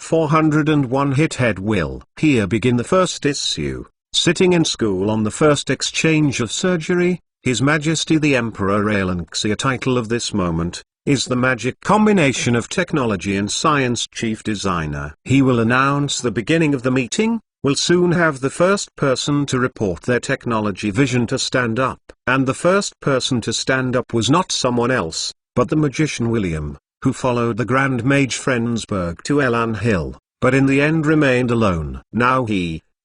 401 Hit Head Will here begin the first issue. Sitting in school on the first exchange of surgery, His Majesty the Emperor Ailunxia. Title of this moment is the magic combination of technology and science. Chief designer. He will announce the beginning of the meeting, will soon have the first person to report their technology vision to stand up. And the first person to stand up was not someone else, but the magician William, who followed the Grand Mage Frensburg to Elan Hill, but in the end remained alone. Now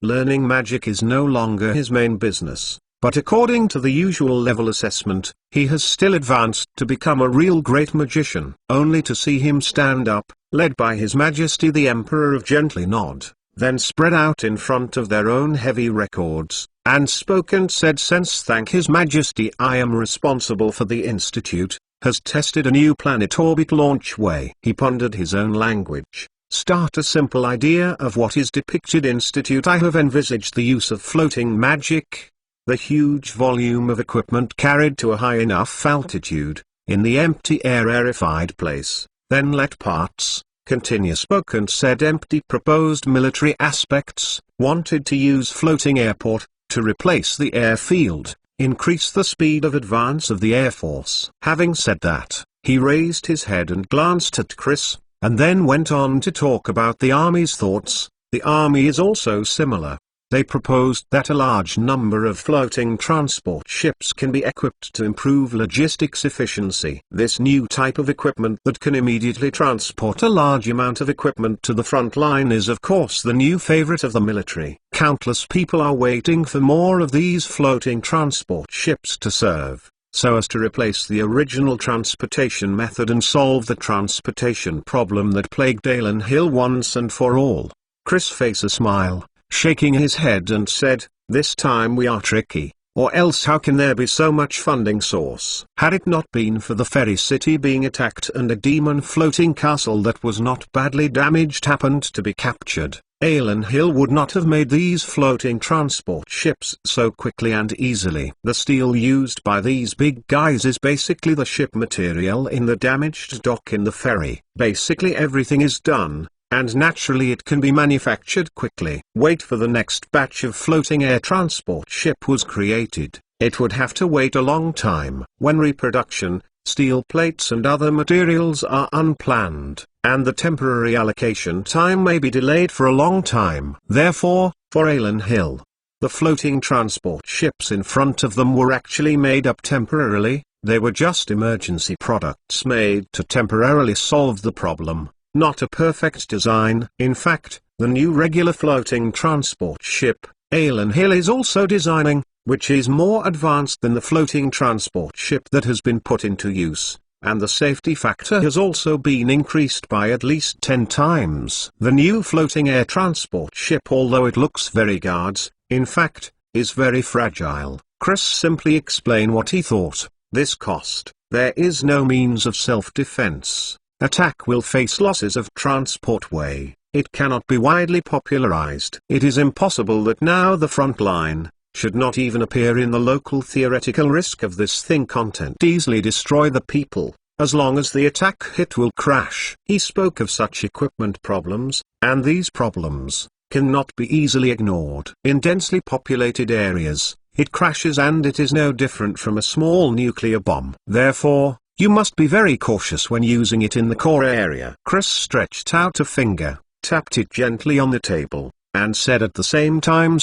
learning magic is no longer his main business, but according to the usual level assessment, he has still advanced to become a real great magician. Only to see him stand up, led by His Majesty the Emperor, of gently nod, then spread out in front of their own heavy records, and spoke and said, "Since thank His Majesty I am responsible for the Institute, has tested a new planet orbit launch way." He pondered his own language. Start a simple idea of what is depicted. Institute. I have envisaged the use of floating magic. The huge volume of equipment carried to a high enough altitude, in the empty air rarefied place, then let parts, continue. Spoke and said empty. Proposed military aspects, wanted to use floating airport, to replace the airfield, increase the speed of advance of the Air Force. Having said that, he raised his head and glanced at Chris, and then went on to talk about the Army's thoughts. The Army is also similar. They proposed that a large number of floating transport ships can be equipped to improve logistics efficiency. This new type of equipment that can immediately transport a large amount of equipment to the front line is of course the new favorite of the military. Countless people are waiting for more of these floating transport ships to serve, so as to replace the original transportation method and solve the transportation problem that plagued Elan Hill once and for all. Chris faced a smile, shaking his head, and said, "This time we are tricky, or else how can there be so much funding source?" Had it not been for the ferry city being attacked and a demon floating castle that was not badly damaged happened to be captured, Elan Hill would not have made these floating transport ships so quickly and easily. The steel used by these big guys is basically the ship material in the damaged dock in the ferry. Basically everything is done, and naturally it can be manufactured quickly. Wait for the next batch of floating air transport ship was created. It would have to wait a long time. When reproduction, steel plates and other materials are unplanned, and the temporary allocation time may be delayed for a long time. Therefore, for Elan Hill, the floating transport ships in front of them were actually made up temporarily. They were just emergency products made to temporarily solve the problem, not a perfect design. In fact, the new regular floating transport ship, Elan Hill is also designing, which is more advanced than the floating transport ship that has been put into use, and the safety factor has also been increased by at least 10 times. The new floating air transport ship, although it looks very guards, in fact, is very fragile. Chris simply explained what he thought. This cost, there is no means of self-defense. Attack will face losses of transport way. It cannot be widely popularized. It is impossible that now the front line should not even appear in the local theoretical risk of this thing content easily destroy the people. As long as the attack hit will crash. He spoke of such equipment problems, and these problems cannot be easily ignored. In densely populated areas, it crashes, and it is no different from a small nuclear bomb. Therefore, you must be very cautious when using it in the core area. Chris stretched out a finger, tapped it gently on the table, and said at the same time,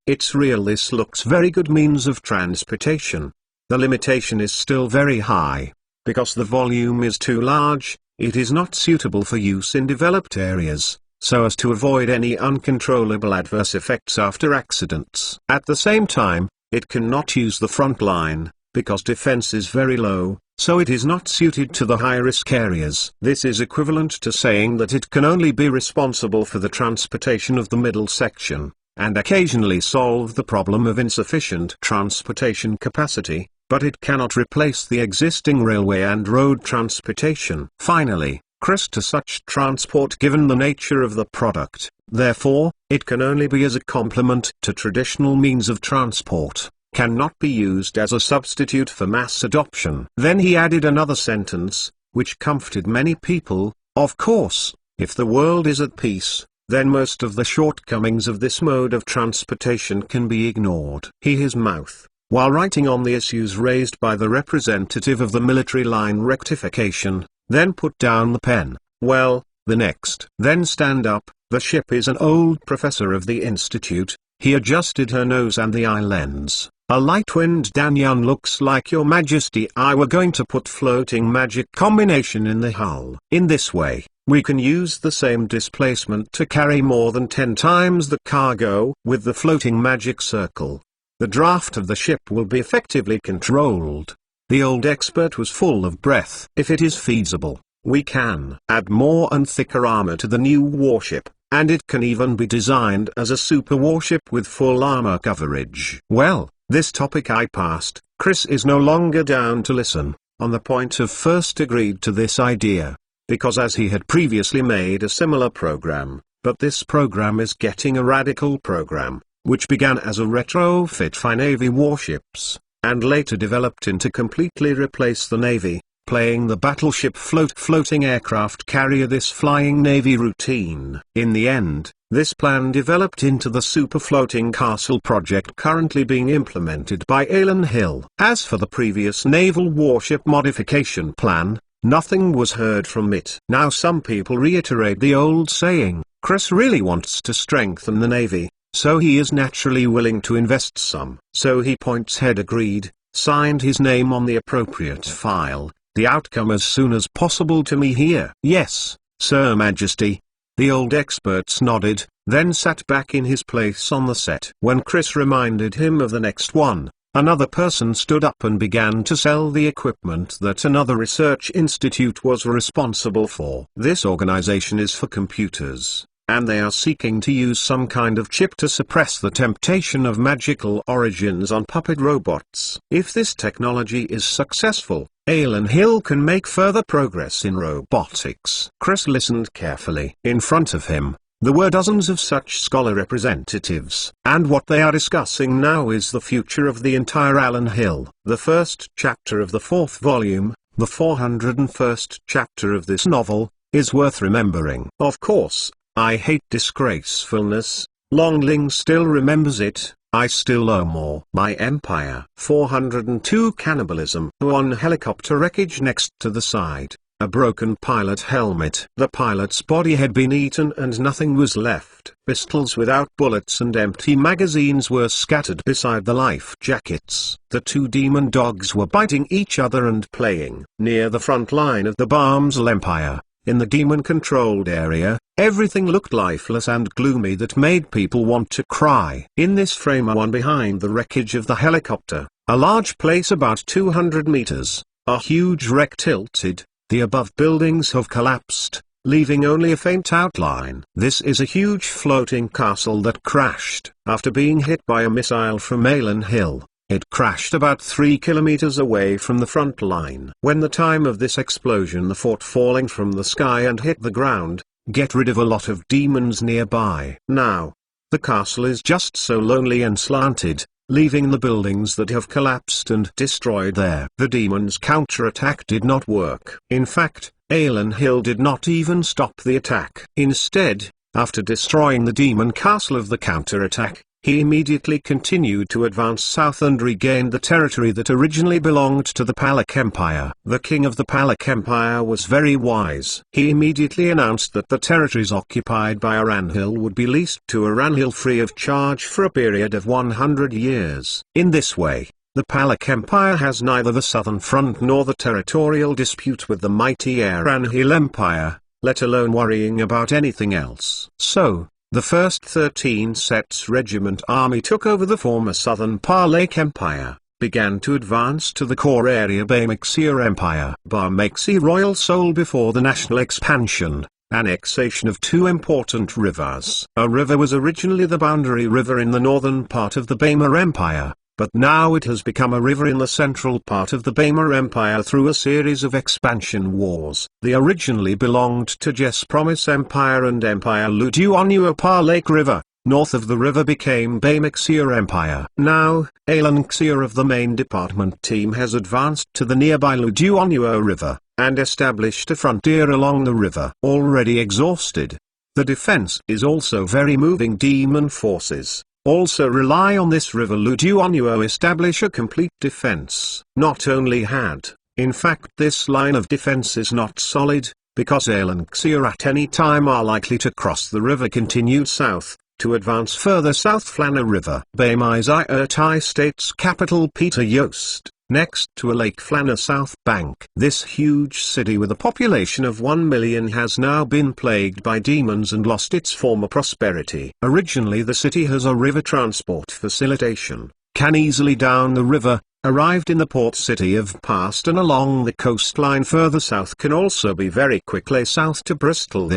"It's real. This looks very good means of transportation. The limitation is still very high. Because the volume is too large, it is not suitable for use in developed areas, so as to avoid any uncontrollable adverse effects after accidents. At the same time, it cannot use the front line, because defense is very low, so it is not suited to the high-risk areas. This is equivalent to saying that it can only be responsible for the transportation of the middle section, and occasionally solve the problem of insufficient transportation capacity, but it cannot replace the existing railway and road transportation." Finally, Chris to such transport, given the nature of the product, therefore, it can only be as a complement to traditional means of transport, cannot be used as a substitute for mass adoption. Then he added another sentence, which comforted many people: "Of course, If the world is at peace, then most of the shortcomings of this mode of transportation can be ignored. His mouth, while writing on the issues raised by the representative of the military line rectification, then put down the pen. Well, the next. Then stand up. The ship is an old professor of the institute. He adjusted her nose and the eye lens. A light-wind Danyan looks like your majesty. I were going to put floating magic combination in the hull. In this way, we can use the same displacement to carry more than 10 times the cargo. With the floating magic circle, the draft of the ship will be effectively controlled. The old expert was full of breath. If it is feasible, we can add more and thicker armor to the new warship, and it can even be designed as a super warship with full armor coverage. Well, this topic I passed. Chris is no longer down to listen. On the point of first agreed to this idea, because as he had previously made a similar program, but this program is getting a radical program, which began as a retrofit for Navy warships, and later developed into completely replace the Navy, playing the battleship floating aircraft carrier this flying Navy routine. In the end, this plan developed into the super floating castle project currently being implemented by Alan Hill. As for the previous naval warship modification plan, nothing was heard from it. Now some people reiterate the old saying, Chris really wants to strengthen the Navy, so he is naturally willing to invest some. So he points head agreed, signed his name on the appropriate file, the outcome as soon as possible to me here. Yes, Sir Majesty. The old experts nodded, then sat back in his place on the set. When Chris reminded him of the next one, another person stood up and began to sell the equipment that another research institute was responsible for. This organization is for computers, and they are seeking to use some kind of chip to suppress the temptation of magical origins on puppet robots. If this technology is successful, Alan Hill can make further progress in robotics. Chris listened carefully. In front of him, there were dozens of such scholar representatives, and what they are discussing now is the future of the entire Alan Hill. The first chapter of the 4th volume, the 401st chapter of this novel, is worth remembering. Of course, I hate disgracefulness. Longling still remembers it. I still owe more. My Empire. 402 Cannibalism. One helicopter wreckage next to the side. A broken pilot helmet. The pilot's body had been eaten and nothing was left. Pistols without bullets and empty magazines were scattered beside the life jackets. The two demon dogs were biting each other and playing. Near the front line of the Barmsel Empire, in the demon-controlled area, everything looked lifeless and gloomy that made people want to cry. In this frame one behind the wreckage of the helicopter, a large place about 200 meters, a huge wreck tilted, the above buildings have collapsed, leaving only a faint outline. This is a huge floating castle that crashed. After being hit by a missile from Alan Hill, it crashed about 3 kilometers away from the front line. When the time of this explosion the fort falling from the sky and hit the ground, get rid of a lot of demons nearby. Now, the castle is just so lonely and slanted, leaving the buildings that have collapsed and destroyed there. The demons' counterattack did not work. In fact, Alan Hill did not even stop the attack. Instead, after destroying the demon castle of the counterattack, he immediately continued to advance south and regained the territory that originally belonged to the Palak Empire. The king of the Palak Empire was very wise. He immediately announced that the territories occupied by Aranhil would be leased to Aranhil free of charge for a period of 100 years. In this way, the Palak Empire has neither the southern front nor the territorial dispute with the mighty Aranhil Empire, let alone worrying about anything else. So, the first 13 Sets Regiment Army took over the former southern Palak Empire, began to advance to the core area Barmexia Empire. Barmexia Royal Soul before the national expansion, annexation of two important rivers. A river was originally the boundary river in the northern part of the Bamar Empire, but now it has become a river in the central part of the Bamar Empire through a series of expansion wars. They originally belonged to Jess Promise Empire and Empire Luduonua Palak River. North of the river became Barmexia Empire. Now, Alan Xia of the main department team has advanced to the nearby Luduonua River, and established a frontier along the river. Already exhausted, the defense is also very moving. Demon forces also rely on this river Luduonuo establish a complete defense. Not only had, in fact this line of defense is not solid, because Alanxia at any time are likely to cross the river continued south, to advance further south. Flana River. Bamizai state's capital Peter Yost, next to a Lake Flana south bank. This huge city with a population of 1 million has now been plagued by demons and lost its former prosperity. Originally the city has a river transport facilitation, can easily down the river, arrived in the port city of Paston along the coastline further south, can also be very quickly south to Bristol.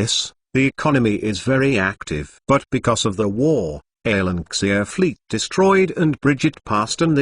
The economy is very active. But because of the war, Alanxia fleet destroyed and Bridget Paston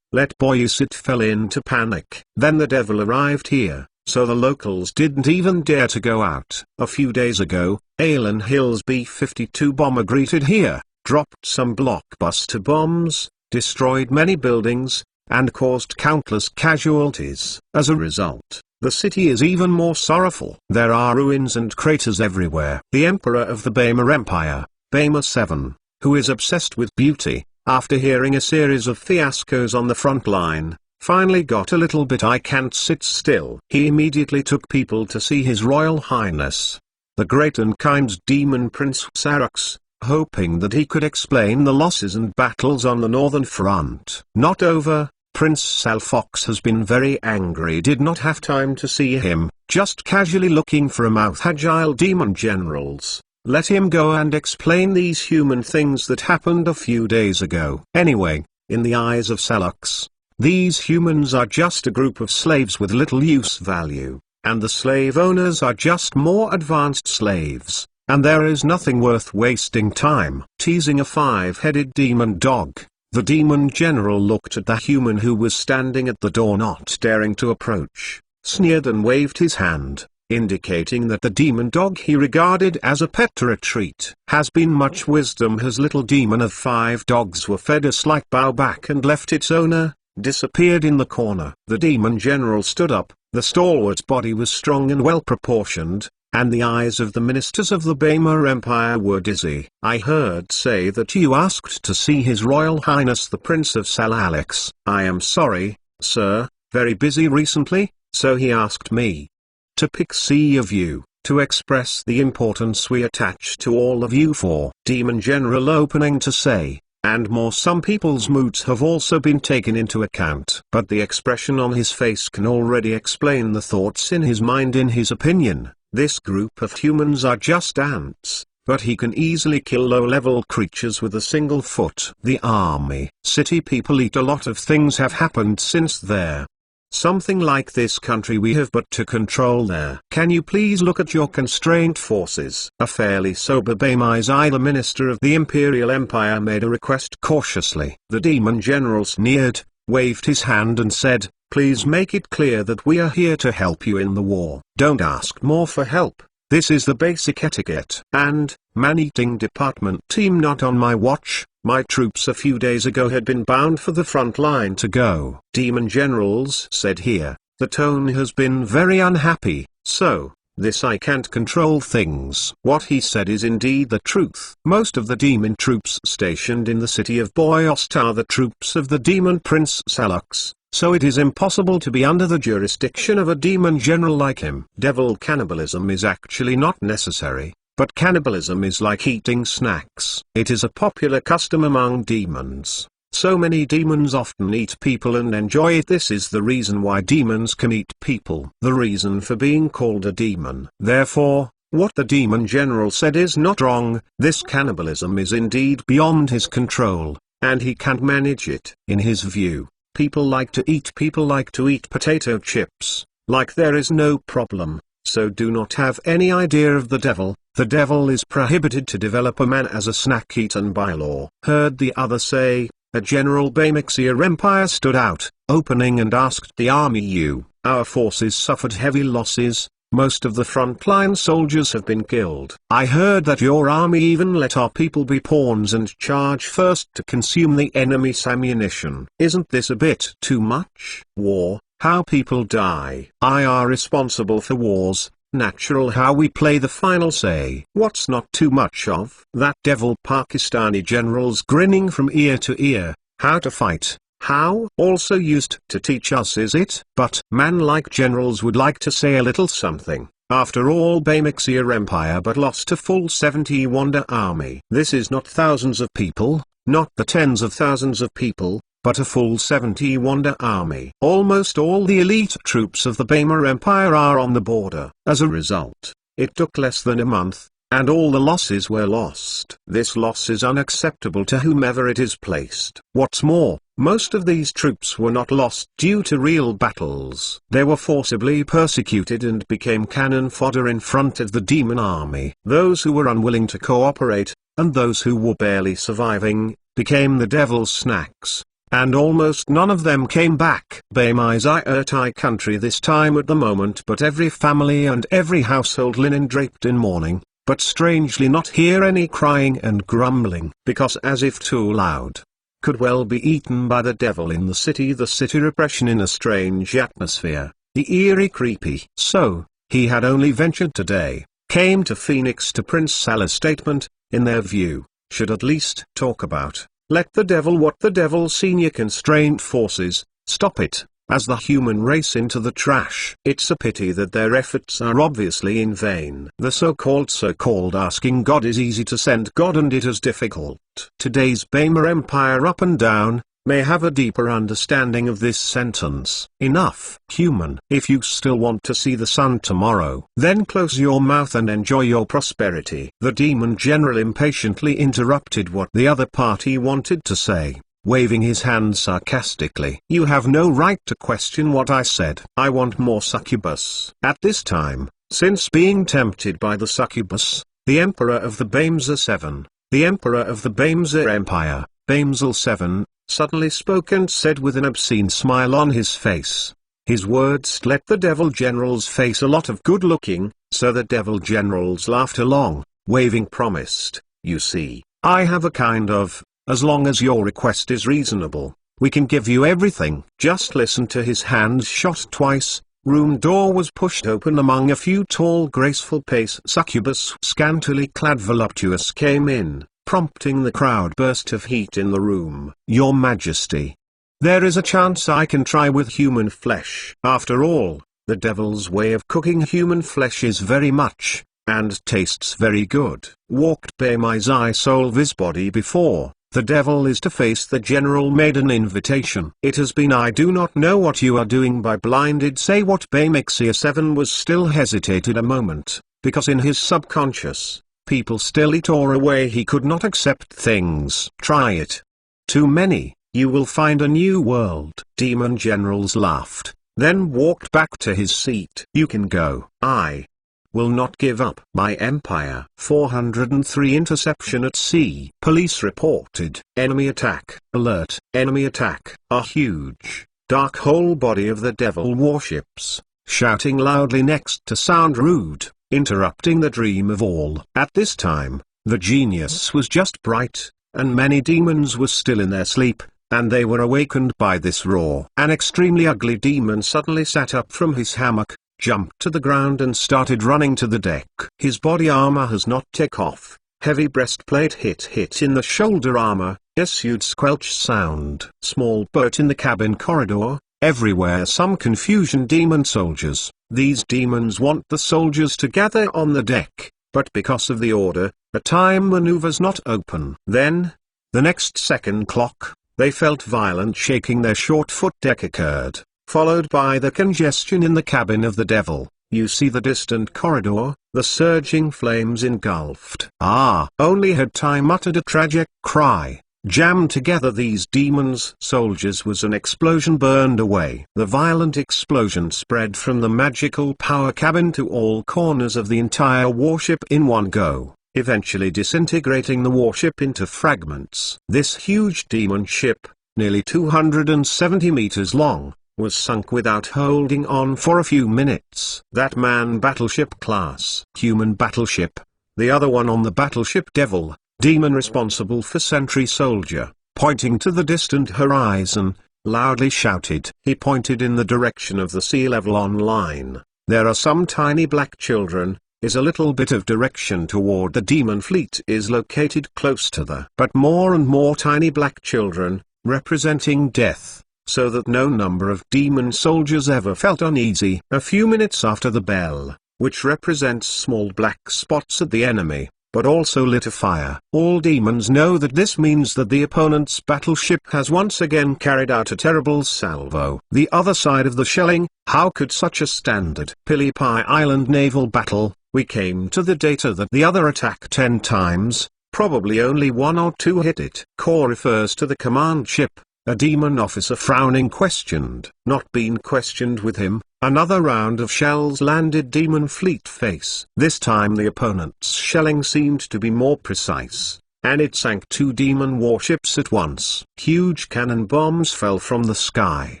let Boyusit fell into panic. Then the devil arrived here, so the locals didn't even dare to go out. A few days ago, Alan Hill's B-52 bomber greeted here, dropped some blockbuster bombs, destroyed many buildings, and caused countless casualties. As a result, the city is even more sorrowful. There are ruins and craters everywhere. The emperor of the Bama Empire, Bama VII, who is obsessed with beauty, after hearing a series of fiascos on the front line, finally got a little bit I can't sit still. He immediately took people to see His Royal Highness, the great and kind demon Prince Sarux, hoping that he could explain the losses and battles on the northern front. Not over. Prince Salfox has been very angry. Did not have time to see him, just casually looking for a mouth. Agile demon generals, let him go and explain these human things that happened a few days ago. Anyway, in the eyes of Salux, these humans are just a group of slaves with little use value, and the slave owners are just more advanced slaves, and there is nothing worth wasting time teasing a 5-headed demon dog. The demon general looked at the human who was standing at the door not daring to approach, sneered and waved his hand, indicating that the demon dog he regarded as a pet or a treat. Has been much wisdom. His little demon of 5 dogs were fed a slight bow back and left its owner, disappeared in the corner. The demon general stood up, the stalwart body was strong and well proportioned, and the eyes of the ministers of the Bama Empire were dizzy. I heard say that you asked to see His Royal Highness the Prince of Salalex. I am sorry, sir, very busy recently, so he asked me to pick C of you, to express the importance we attach to all of you. For Demon General opening to say, and more. Some people's moods have also been taken into account. But the expression on his face can already explain the thoughts in his mind. In his opinion, this group of humans are just ants, but he can easily kill low-level creatures with a single foot. The army, city people eat. A lot of things have happened since there. Something like this country we have but to control there. Can you please look at your constrained forces? A fairly sober Bamizai, the minister of the Imperial Empire, made a request cautiously. The demon general sneered, waved his hand and said, please make it clear that we are here to help you in the war. Don't ask more for help. This is the basic etiquette. And, man-eating department team not on my watch. My troops a few days ago had been bound for the front line to go. Demon generals said here, the tone has been very unhappy, so, this I can't control things. What he said is indeed the truth. Most of the demon troops stationed in the city of Boyost are the troops of the demon Prince Salux, so it is impossible to be under the jurisdiction of a demon general like him. Devil cannibalism is actually not necessary. But cannibalism is like eating snacks. It is a popular custom among demons. So many demons often eat people and enjoy it. This is the reason why demons can eat people. The reason for being called a demon. Therefore, what the demon general said is not wrong. This cannibalism is indeed beyond his control, and he can't manage it. In his view, people like to eat potato chips, like there is no problem. So do not have any idea of the devil. The devil is prohibited to develop a man as a snack eaten by law. Heard the other say, a general Bamixia Empire stood out, opening and asked the army, our forces suffered heavy losses, most of the frontline soldiers have been killed. I heard that your army even let our people be pawns and charge first to consume the enemy's ammunition. Isn't this a bit too much? War how people die. I are responsible for wars, natural how we play the final say. What's not too much of? That devil Pakistani generals grinning from ear to ear, how to fight. How? Also used to teach us, is it? But man-like generals would like to say a little something. After all, Beymixiya Empire but lost a full 70 Wonder army. This is not thousands of people, not the tens of thousands of people, but a full 70 Wonder army. Almost all the elite troops of the Beymer Empire are on the border. As a result, it took less than a month, and all the losses were lost. This loss is unacceptable to whomever it is placed. What's more, most of these troops were not lost due to real battles. They were forcibly persecuted and became cannon fodder in front of the demon army. Those who were unwilling to cooperate, and those who were barely surviving, became the devil's snacks. And almost none of them came back. Beymixiya country this time at the moment, but every family and every household linen draped in mourning, but strangely not hear any crying and grumbling, because as if too loud, could well be eaten by the devil in the city repression in a strange atmosphere, the eerie creepy. So, he had only ventured today, came to Phoenix to Prince Salah's statement, in their view, should at least talk about. Let the devil what the devil senior constraint forces, stop it, as the human race into the trash. It's a pity that their efforts are obviously in vain. The so-called asking God is easy to send God and it is difficult. Today's Beymer Empire up and down, may have a deeper understanding of this sentence. Enough. Human. If you still want to see the sun tomorrow, then close your mouth and enjoy your prosperity. The demon general impatiently interrupted what the other party wanted to say, waving his hand sarcastically. You have no right to question what I said. I want more succubus. At this time, since being tempted by the succubus, the emperor of the Beymixiya 7, the emperor of the Beymixiya Empire, Beymixiya 7, suddenly spoke and said with an obscene smile on his face. His words let the devil generals face a lot of good looking, so the devil generals laughed along, waving promised, you see, I have a kind of, as long as your request is reasonable, we can give you everything. Just listen to his hand shot twice, room door was pushed open among a few tall graceful pace succubus scantily clad voluptuous came in, prompting the crowd burst of heat in the room. Your Majesty, there is a chance I can try with human flesh. After all, the devil's way of cooking human flesh is very much, and tastes very good. Walked Beymixiya Solvis body before, the devil is to face the general made an invitation. It has been I do not know what you are doing by blinded say what Beymixiya 7 was still hesitated a moment, because in his subconscious, people still tore away he could not accept things. Try it. Too many, you will find a new world. Demon generals laughed, then walked back to his seat. You can go. I will not give up my empire. 403 Interception at sea. Police reported. Enemy attack. Alert. Enemy attack. A huge, dark whole body of the devil warships, shouting loudly next to sound rude, interrupting the dream of all. At this time, the genius was just bright, and many demons were still in their sleep, and they were awakened by this roar. An extremely ugly demon suddenly sat up from his hammock, jumped to the ground and started running to the deck. His body armor has not taken off, heavy breastplate hit in the shoulder armor, issued squelch sound. Small boat in the cabin corridor, everywhere some confusion. Demon soldiers. These demons want the soldiers to gather on the deck, but because of the order, a time maneuver's not open. Then, the next second clock, they felt violent shaking. Their short foot deck occurred, followed by the congestion in the cabin of the devil. You see the distant corridor, the surging flames engulfed. Only had time uttered a tragic cry. Jammed together these demons soldiers was an explosion burned away. The violent explosion spread from the magical power cabin to all corners of the entire warship in one go, eventually disintegrating the warship into fragments. This huge demon ship, nearly 270 meters long, was sunk without holding on for a few minutes. That man battleship class. Human battleship. The other one on the battleship devil. Demon responsible for sentry soldier, pointing to the distant horizon, loudly shouted. He pointed in the direction of the sea level on line. There are some tiny black children, is a little bit of direction toward the demon fleet is located close to the but more and more tiny black children, representing death, so that no number of demon soldiers ever felt uneasy. A few minutes after the bell, which represents small black spots at the enemy, but also lit a fire. All demons know that this means that the opponent's battleship has once again carried out a terrible salvo. The other side of the shelling, how could such a standard Philippi Island naval battle, we came to the data that the other attack 10 times, probably only 1 or 2 hit it. Core refers to the command ship. A demon officer frowning questioned. Not been questioned with him. Another round of shells landed demon fleet face. This time the opponent's shelling seemed to be more precise, and it sank 2 demon warships at once. Huge cannon bombs fell from the sky,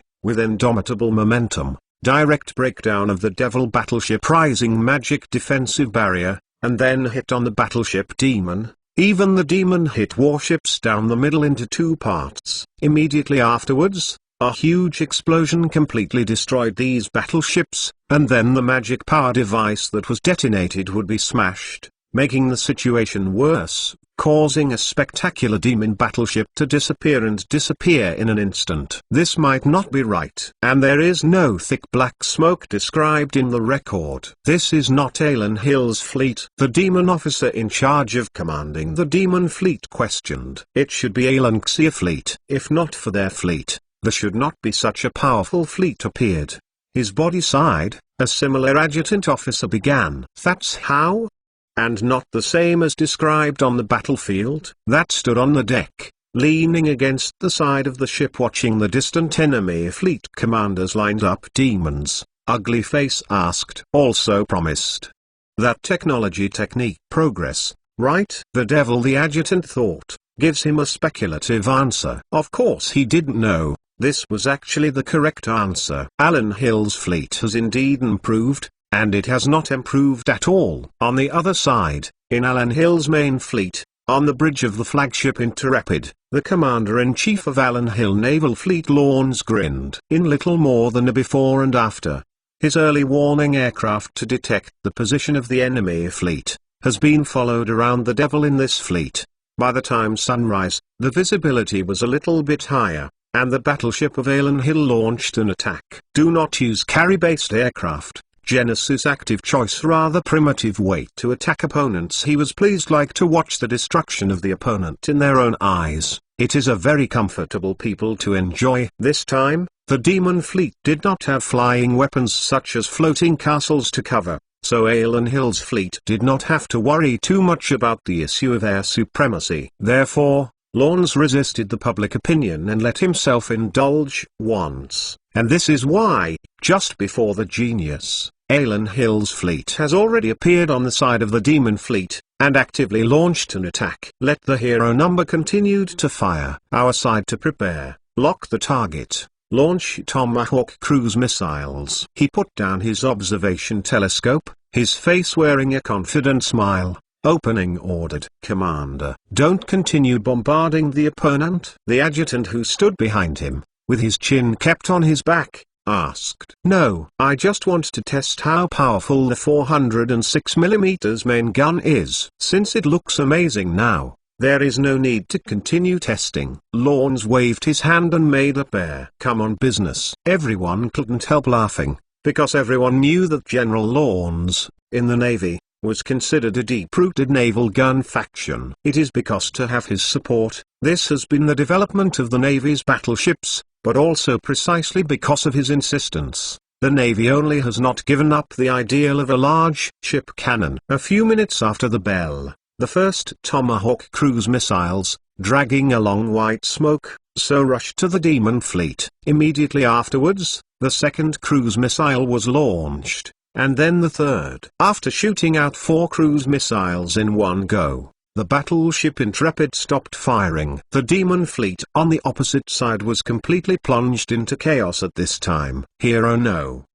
with indomitable momentum, direct breakdown of the devil battleship rising magic defensive barrier, and then hit on the battleship demon. Even the demon hit warships down the middle into 2 parts. Immediately afterwards, a huge explosion completely destroyed these battleships, and then the magic power device that was detonated would be smashed, making the situation worse, causing a spectacular demon battleship to disappear in an instant. This might not be right. And there is no thick black smoke described in the record. This is not Alan Hill's fleet. The demon officer in charge of commanding the demon fleet questioned. It should be Alan Xia fleet. If not for their fleet, there should not be such a powerful fleet appeared. His body sighed. A similar adjutant officer began. That's how? And not the same as described on the battlefield? That stood on the deck, leaning against the side of the ship watching the distant enemy fleet commanders lined up. Demons, Ugly Face asked. Also promised. That technology technique progress, right? The devil, the adjutant thought, gives him a speculative answer. Of course he didn't know, this was actually the correct answer. Alan Hill's fleet has indeed improved, and it has not improved at all. On the other side, in Alan Hill's main fleet, on the bridge of the flagship Intrepid, the commander-in-chief of Alan Hill Naval Fleet Lawrence grinned. In little more than a before and after, his early warning aircraft to detect the position of the enemy fleet, has been followed around the devil in this fleet. By the time sunrise, the visibility was a little bit higher, and the battleship of Alan Hill launched an attack. Do not use carry-based aircraft. Genesis active choice, rather primitive way to attack opponents. He was pleased like to watch the destruction of the opponent in their own eyes. It is a very comfortable people to enjoy. This time, the demon fleet did not have flying weapons such as floating castles to cover, so Alan Hill's fleet did not have to worry too much about the issue of air supremacy. Therefore, Lawrence resisted the public opinion and let himself indulge once. And this is why, just before the genius, Alan Hill's fleet has already appeared on the side of the demon fleet, and actively launched an attack. Let the hero number continued to fire. Our side to prepare, lock the target, launch Tomahawk cruise missiles. He put down his observation telescope, his face wearing a confident smile. Opening ordered. Commander, don't continue bombarding the opponent. The adjutant who stood behind him, with his chin kept on his back, asked. No, I just want to test how powerful the 406mm main gun is. Since it looks amazing now, there is no need to continue testing. Lawrence waved his hand and made a pair. Come on business. Everyone couldn't help laughing, because everyone knew that General Lawrence, in the Navy, was considered a deep-rooted naval gun faction. It is because to have his support, this has been the development of the Navy's battleships, but also precisely because of his insistence, the Navy only has not given up the ideal of a large ship cannon. A few minutes after the bell, the first Tomahawk cruise missiles, dragging along white smoke, so rushed to the demon fleet. Immediately afterwards, the second cruise missile was launched, and then the third. After shooting out 4 cruise missiles in one go, the battleship Intrepid stopped firing. The demon fleet on the opposite side was completely plunged into chaos at this time. Hero no.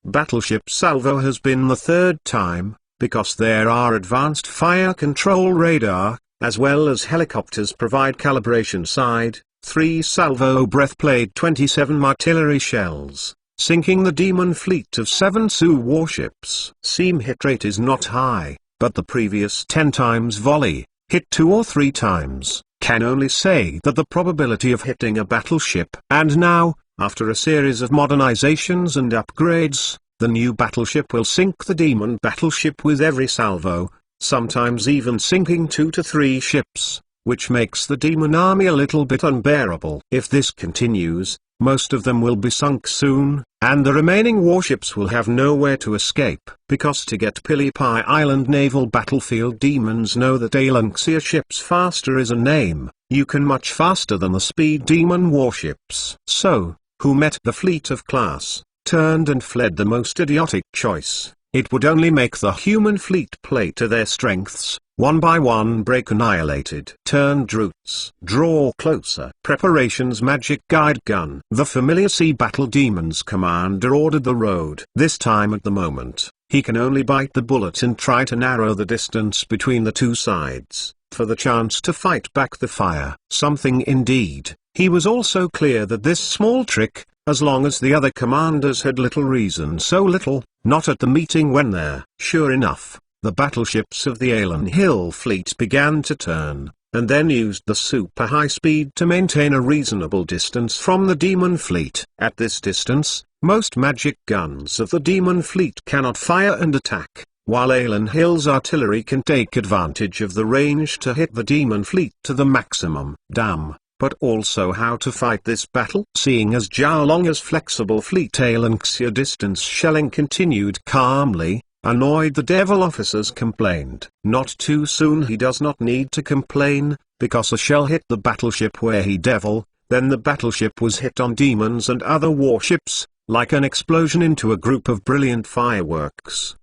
Battleship salvo has been the third time, because there are advanced fire control radar, as well as helicopters provide calibration side, 3 salvo breath-plate 27 artillery shells, sinking the demon fleet of 7 Sioux warships. Seam hit rate is not high, but the previous 10 times volley, hit 2 or 3 times, can only say that the probability of hitting a battleship. And now, after a series of modernizations and upgrades, the new battleship will sink the demon battleship with every salvo, sometimes even sinking 2 to 3 ships, which makes the demon army a little bit unbearable. If this continues, most of them will be sunk soon, and the remaining warships will have nowhere to escape. Because to get Pilipi Island naval battlefield, demons know that Alanxia ships faster is a name. You can much faster than the speed demon warships. So, who met the fleet of class, turned and fled the most idiotic choice. It would only make the human fleet play to their strengths, one by one break annihilated. Turned routes. Draw closer. Preparations magic guide gun. The familiar sea battle demons commander ordered the road. This time at the moment, he can only bite the bullet and try to narrow the distance between the two sides, for the chance to fight back the fire. Something indeed. He was also clear that this small trick, as long as the other commanders had little reason, so little, not at the meeting when there. Sure enough, the battleships of the Alan Hill fleet began to turn, and then used the super high speed to maintain a reasonable distance from the demon fleet. At this distance, most magic guns of the demon fleet cannot fire and attack, while Alan Hill's artillery can take advantage of the range to hit the demon fleet to the maximum. Damn. But also how to fight this battle? Seeing as Zhao Long's flexible fleet Alanxia distance shelling continued calmly, annoyed the devil officers complained. Not too soon. He does not need to complain, because a shell hit the battleship where he devil, then the battleship was hit on demons and other warships, like an explosion into a group of brilliant fireworks.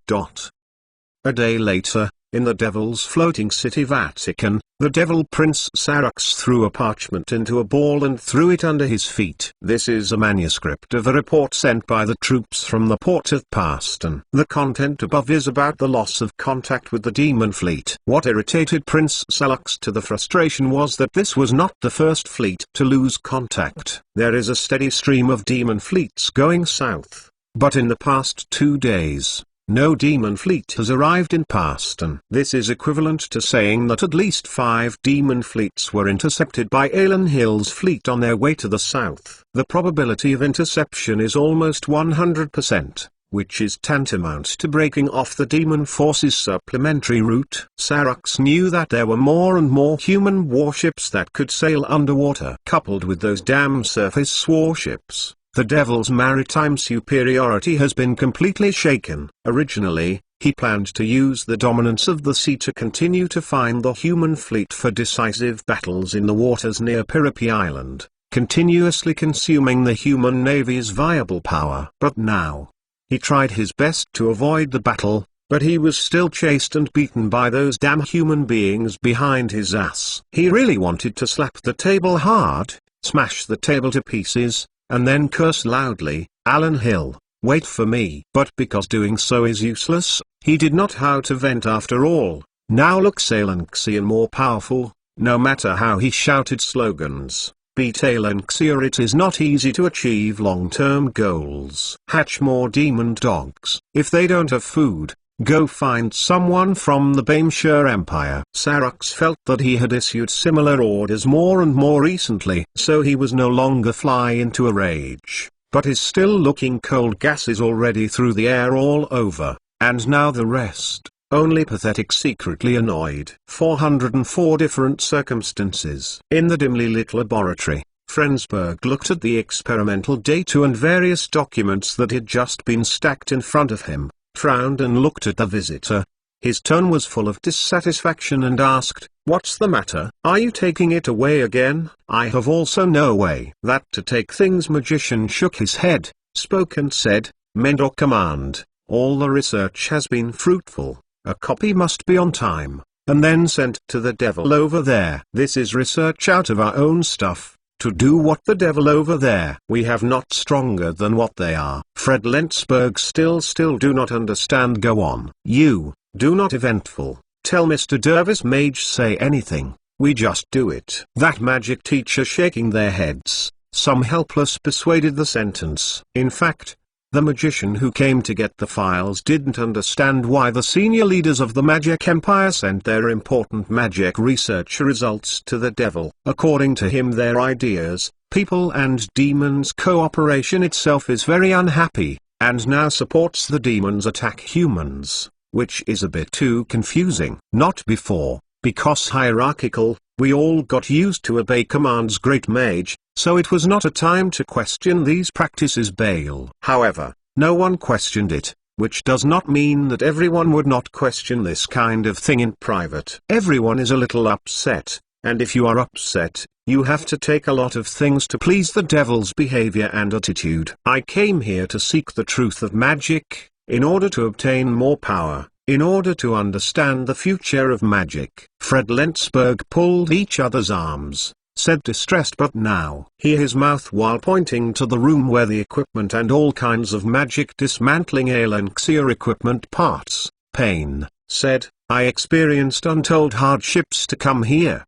A day later, in the Devil's floating city Vatican, the Devil Prince Sarux threw a parchment into a ball and threw it under his feet. This is a manuscript of a report sent by the troops from the port of Paston. The content above is about the loss of contact with the demon fleet. What irritated Prince Sarux to the frustration was that this was not the first fleet to lose contact. There is a steady stream of demon fleets going south, but in the past 2 days, no demon fleet has arrived in Paston. This is equivalent to saying that at least 5 demon fleets were intercepted by Alan Hill's fleet on their way to the south. The probability of interception is almost 100%, which is tantamount to breaking off the demon force's supplementary route. Sarux knew that there were more and more human warships that could sail underwater. Coupled with those damn surface warships, the Devil's maritime superiority has been completely shaken. Originally, he planned to use the dominance of the sea to continue to find the human fleet for decisive battles in the waters near Piripi Island, continuously consuming the human navy's viable power. But now, he tried his best to avoid the battle, but he was still chased and beaten by those damn human beings behind his ass. He really wanted to slap the table hard, smash the table to pieces, and then curse loudly, "Alan Hill, wait for me." But because doing so is useless, he did not know how to vent after all. Now looks Alanxia more powerful. No matter how he shouted slogans, beat Alanxia, it is not easy to achieve long-term goals. Hatch more demon dogs. If they don't have food, go find someone from the Baimshire Empire. Sarux felt that he had issued similar orders more and more recently, so he was no longer fly into a rage. But his still looking cold gas is already through the air all over, and now the rest, only pathetic, secretly annoyed. 404 different circumstances. In the dimly lit laboratory, Frensburg looked at the experimental data and various documents that had just been stacked in front of him, frowned and looked at the visitor. His tone was full of dissatisfaction and asked, "What's the matter? Are you taking it away again?" "I have also no way." That to take things. Magician shook his head, spoke and said, "Mendor command, all the research has been fruitful, a copy must be on time, and then sent to the devil over there. This is research out of our own stuff. To do what the devil over there? We have not stronger than what they are." Fred Lentzberg still do not understand. Go on. You, do not eventful. Tell Mr. Dervis Mage say anything. we just do it." That magic teacher shaking their heads, some helpless persuaded the sentence. In fact, the magician who came to get the files didn't understand why the senior leaders of the Magic Empire sent their important magic research results to the devil. According to him, their ideas, people and demons cooperation itself is very unhappy, and now supports the demons attack humans, which is a bit too confusing. Not before, because hierarchical, we all got used to obey commands, great mage, so it was not a time to question these practices. Baal. However, no one questioned it, which does not mean that everyone would not question this kind of thing in private. Everyone is a little upset, and if you are upset, you have to take a lot of things to please the devil's behavior and attitude. I came here to seek the truth of magic, in order to obtain more power, in order to understand the future of magic. Fred Lentzberg pulled each other's arms, said distressed but now. His mouth while pointing to the room where the equipment and all kinds of magic dismantling Alenxia equipment parts. Pain, said, "I experienced untold hardships to come here,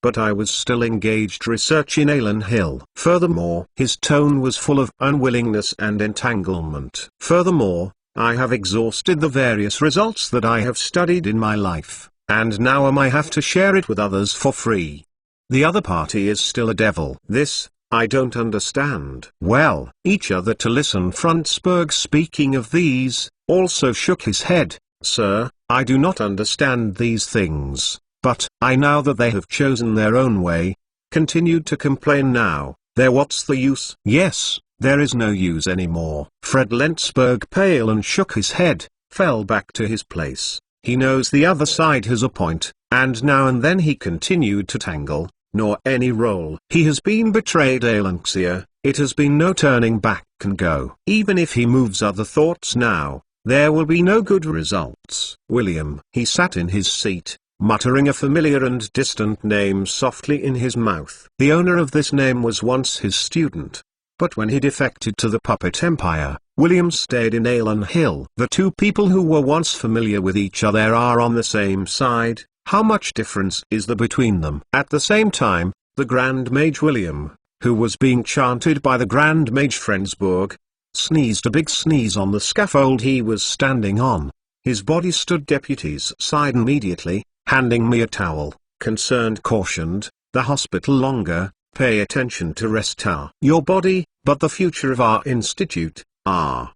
but I was still engaged research in Alan Hill." Furthermore, his tone was full of unwillingness and entanglement. Furthermore, I have exhausted the various results that I have studied in my life, and now I have to share it with others for free. The other party is still a devil. This, I don't understand. Well, each other to listen. Frundsberg, speaking of these, also shook his head. "Sir, I do not understand these things, but I now that they have chosen their own way," continued to complain now, "there what's the use?" "Yes, there is no use anymore." Fred Lentzberg, pale and shook his head, fell back to his place. He knows the other side has a point, and now and then he continued to tangle, nor any role. He has been betrayed, Alenxia, it has been no turning back and go. Even if he moves other thoughts now, there will be no good results. William. He sat in his seat, muttering a familiar and distant name softly in his mouth. The owner of this name was once his student. But when he defected to the Puppet Empire, William stayed in Alan Hill. The two people who were once familiar with each other are on the same side. How much difference is there between them? At the same time, the Grand Mage William, who was being chanted by the Grand Mage Frensburg, sneezed a big sneeze on the scaffold he was standing on. His body stood. Deputies sighed immediately, handing me a towel. Concerned cautioned, "The hospital longer, pay attention to rest. Your body, but the future of our institute."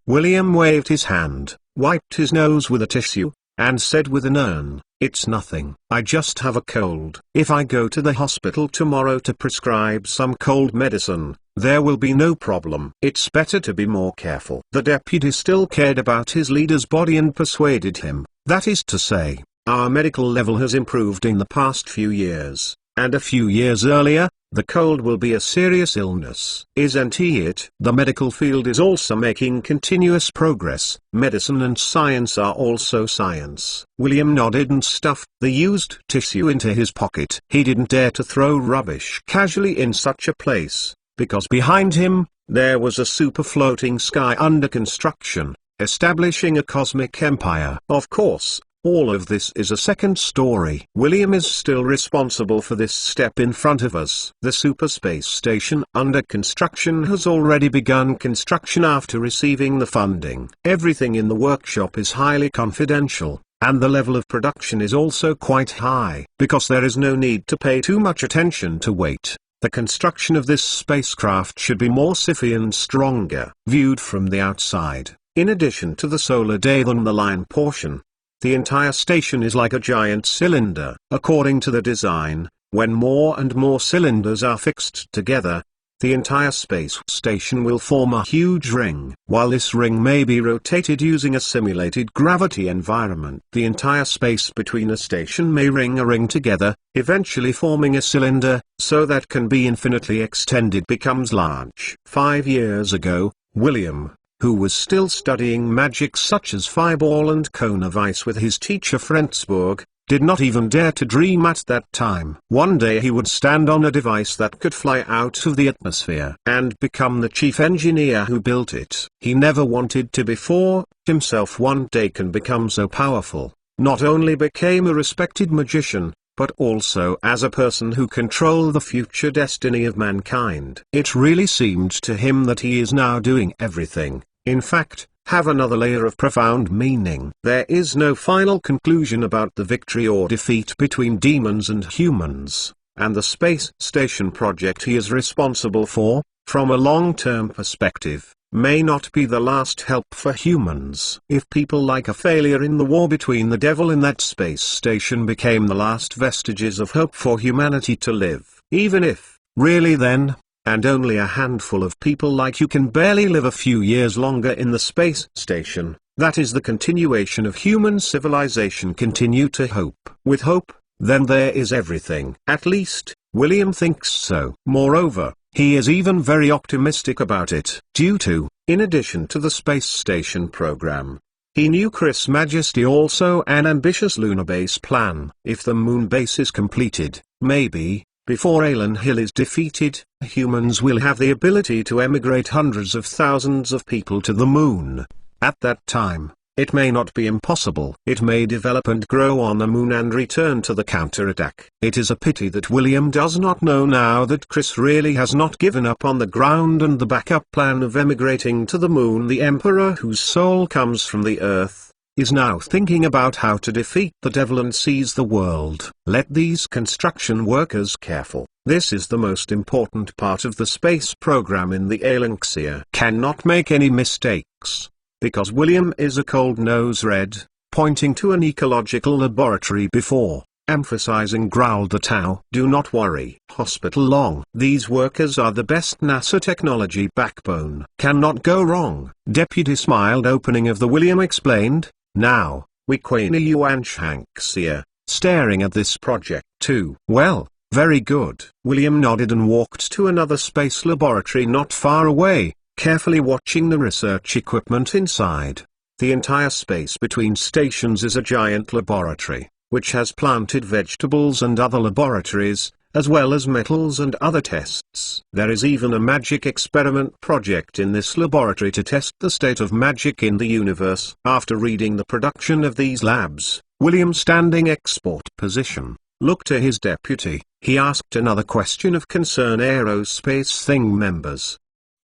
William waved his hand, wiped his nose with a tissue, and said with an urn, "It's nothing. I just have a cold. If I go to the hospital tomorrow to prescribe some cold medicine, there will be no problem. It's better to be more careful." The deputy still cared about his leader's body and persuaded him, that is to say, our medical level has improved in the past few years, and a few years earlier, the cold will be a serious illness. Isn't it? The medical field is also making continuous progress. Medicine and science are also science. William nodded and stuffed the used tissue into his pocket. He didn't dare to throw rubbish casually in such a place, because behind him, there was a super floating sky under construction, establishing a cosmic empire. Of course, all of this is a second story. William is still responsible for this step in front of us. The super space station under construction has already begun construction after receiving the funding. Everything in the workshop is highly confidential, and the level of production is also quite high. Because there is no need to pay too much attention to weight, the construction of this spacecraft should be more sifty and stronger. Viewed from the outside, in addition to the solar day than the line portion, the entire station is like a giant cylinder. According to the design, when more and more cylinders are fixed together, the entire space station will form a huge ring. While this ring may be rotated using a simulated gravity environment, the entire space between a station may ring a ring together, eventually forming a cylinder, so that can be infinitely extended, becomes large. 5 years ago, William, who was still studying magic such as fireball and cone of ice with his teacher Frensburg, did not even dare to dream at that time. One day he would stand on a device that could fly out of the atmosphere and become the chief engineer who built it. He never wanted to before himself one day can become so powerful, not only became a respected magician, but also as a person who controlled the future destiny of mankind. It really seemed to him that he is now doing everything, in fact, have another layer of profound meaning. There is no final conclusion about the victory or defeat between demons and humans, and the space station project he is responsible for, from a long-term perspective, may not be the last help for humans. If people like a failure in the war between the devil and that space station became the last vestiges of hope for humanity to live, even if, really then, and only a handful of people like you can barely live a few years longer in the space station, that is the continuation of human civilization. Continue to hope. With hope, then there is everything. At least, William thinks so. Moreover, he is even very optimistic about it. Due to, in addition to the space station program, he knew Chris Majesty also an ambitious lunar base plan. If the moon base is completed, maybe, before Alan Hill is defeated, humans will have the ability to emigrate hundreds of thousands of people to the moon. At that time, it may not be impossible. It may develop and grow on the moon and return to the counterattack. It is a pity that William does not know now that Chris really has not given up on the ground and the backup plan of emigrating to the moon. The Emperor, whose soul comes from the earth, is now thinking about how to defeat the devil and seize the world. Let these construction workers careful. This is the most important part of the space program in the Alanxia. Cannot make any mistakes, because William is a cold nose red, pointing to an ecological laboratory before, emphasizing, growled the Tau. Do not worry. Hospital long. These workers are the best NASA technology backbone. Cannot go wrong. Deputy smiled. Opening of the William explained. Now, we Queen Yuan Shanxia, staring at this project too. Well, very good. William nodded and walked to another space laboratory not far away, carefully watching the research equipment inside. The entire space between stations is a giant laboratory, which has planted vegetables and other laboratories, as well as metals and other tests. There is even a magic experiment project in this laboratory to test the state of magic in the universe. After reading the production of these labs, William, standing export position, looked to his deputy. He asked another question of concern. Aerospace Thing members.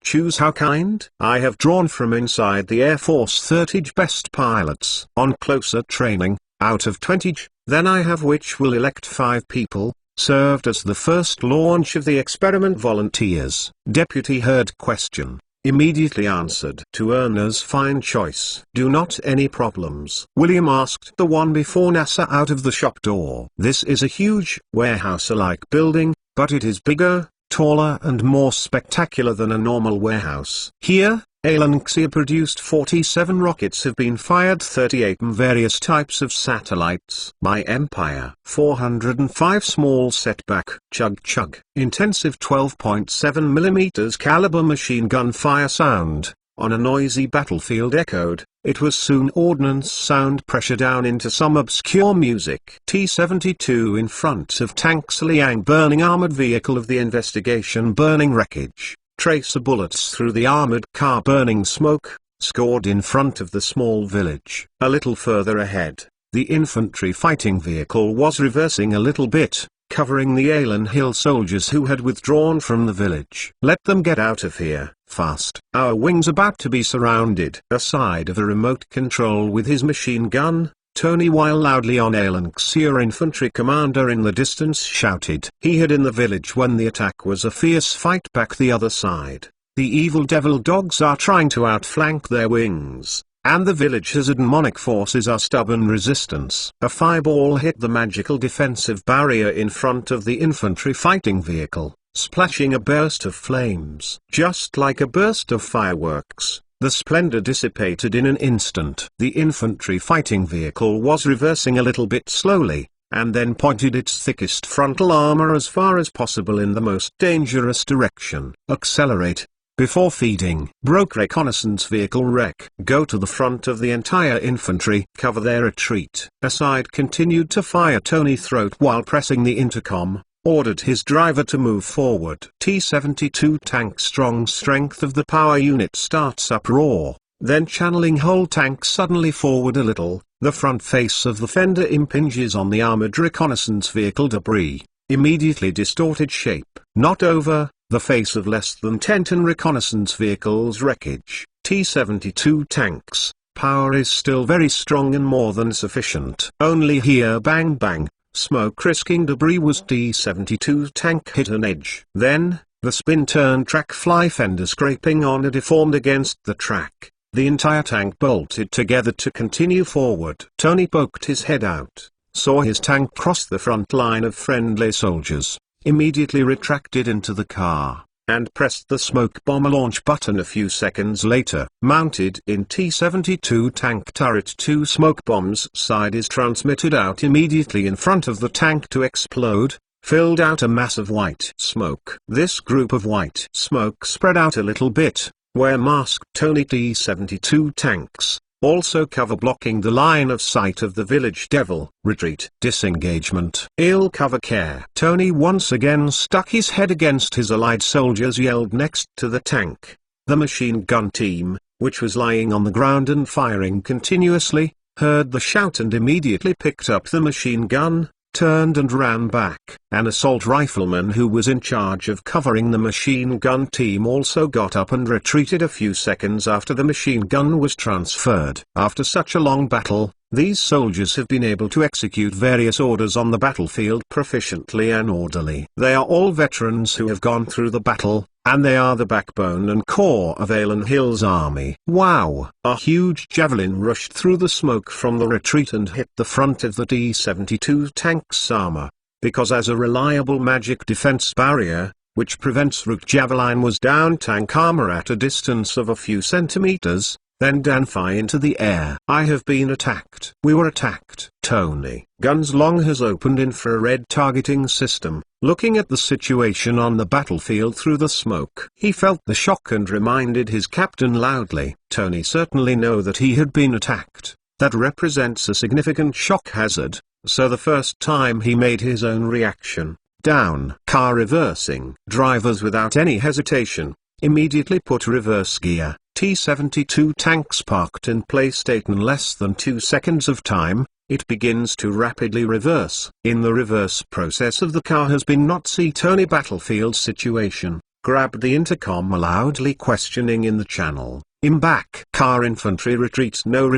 Choose how kind. I have drawn from inside the Air Force 30 best pilots. On closer training, out of 20, then I have which will elect 5 people, served as the first launch of the experiment volunteers. Deputy heard question, immediately answered. To earners fine choice. Do not any problems. William asked the one before NASA out of the shop door. This is a huge, warehouse-like building, but it is bigger, taller and more spectacular than a normal warehouse. Here, Alanxia produced 47 rockets, have been fired 38 and various types of satellites. My Empire 405 small setback, chug chug. Intensive 12.7mm caliber machine gun fire sound, on a noisy battlefield echoed. It was soon ordnance sound pressure down into some obscure music. T-72 in front of tanks. Liang burning armored vehicle of the investigation burning wreckage. Tracer bullets through the armored car burning smoke, scored in front of the small village. A little further ahead, the infantry fighting vehicle was reversing a little bit, covering the Alan Hill soldiers who had withdrawn from the village. Let them get out of here, fast. Our wing's about to be surrounded. Aside of a remote control with his machine gun, Tony, while loudly on Alanxia infantry commander in the distance shouted. He hid in the village when the attack was a fierce fight back the other side. The evil devil dogs are trying to outflank their wings, and the village's demonic forces are stubborn resistance. A fireball hit the magical defensive barrier in front of the infantry fighting vehicle, splashing a burst of flames. Just like a burst of fireworks, the splendor dissipated in an instant. The infantry fighting vehicle was reversing a little bit slowly, and then pointed its thickest frontal armor as far as possible in the most dangerous direction. Accelerate. Before feeding. Broke reconnaissance vehicle wreck. Go to the front of the entire infantry. Cover their retreat. Aside continued to fire. Tony throat while pressing the intercom, ordered his driver to move forward. T-72 tank. Strong strength of the power unit starts up. Roar. Then channeling whole tank suddenly forward a little, the front face of the fender impinges on the armored reconnaissance vehicle debris, immediately distorted shape. Not over, the face of less than 10 reconnaissance vehicles wreckage. T-72 tanks, power is still very strong and more than sufficient. Only here bang bang, smoke-risking debris was T-72 tank hit an edge. Then, the spin-turn track fly fender scraping on a deformed against the track. The entire tank bolted together to continue forward. Tony poked his head out, saw his tank cross the front line of friendly soldiers, immediately retracted into the car, and pressed the smoke bomber launch button a few seconds later. Mounted in T-72 tank turret, 2 smoke bombs side is transmitted out immediately in front of the tank to explode, filled out a mass of white smoke. This group of white smoke spread out a little bit, where masked Tony T-72 tanks also cover, blocking the line of sight of the village devil. Retreat, disengagement, ill cover care. Tony once again stuck his head against his allied soldiers, yelled next to the tank. The machine gun team, which was lying on the ground and firing continuously, heard the shout and immediately picked up the machine gun, turned and ran back. An assault rifleman who was in charge of covering the machine gun team also got up and retreated a few seconds after the machine gun was transferred. After such a long battle, these soldiers have been able to execute various orders on the battlefield proficiently and orderly. They are all veterans who have gone through the battle, and they are the backbone and core of Alan Hill's army. Wow! A huge javelin rushed through the smoke from the retreat and hit the front of the T-72 tank's armor, because as a reliable magic defense barrier, which prevents root javelin, was down tank armor at a distance of a few centimeters, then fly into the air. I have been attacked. We were attacked. Tony Guns Long has opened infrared targeting system, looking at the situation on the battlefield through the smoke. He felt the shock and reminded his captain loudly. Tony certainly knew that he had been attacked. That represents a significant shock hazard, so the first time he made his own reaction, down. Car reversing. Drivers without any hesitation, immediately put reverse gear. T-72 tanks parked in place. Taken less than 2 seconds of time, it begins to rapidly reverse. In the reverse process of the car has been not see Tony battlefield situation, grabbed the intercom loudly questioning in the channel. "I'm back." Car infantry retreat. No,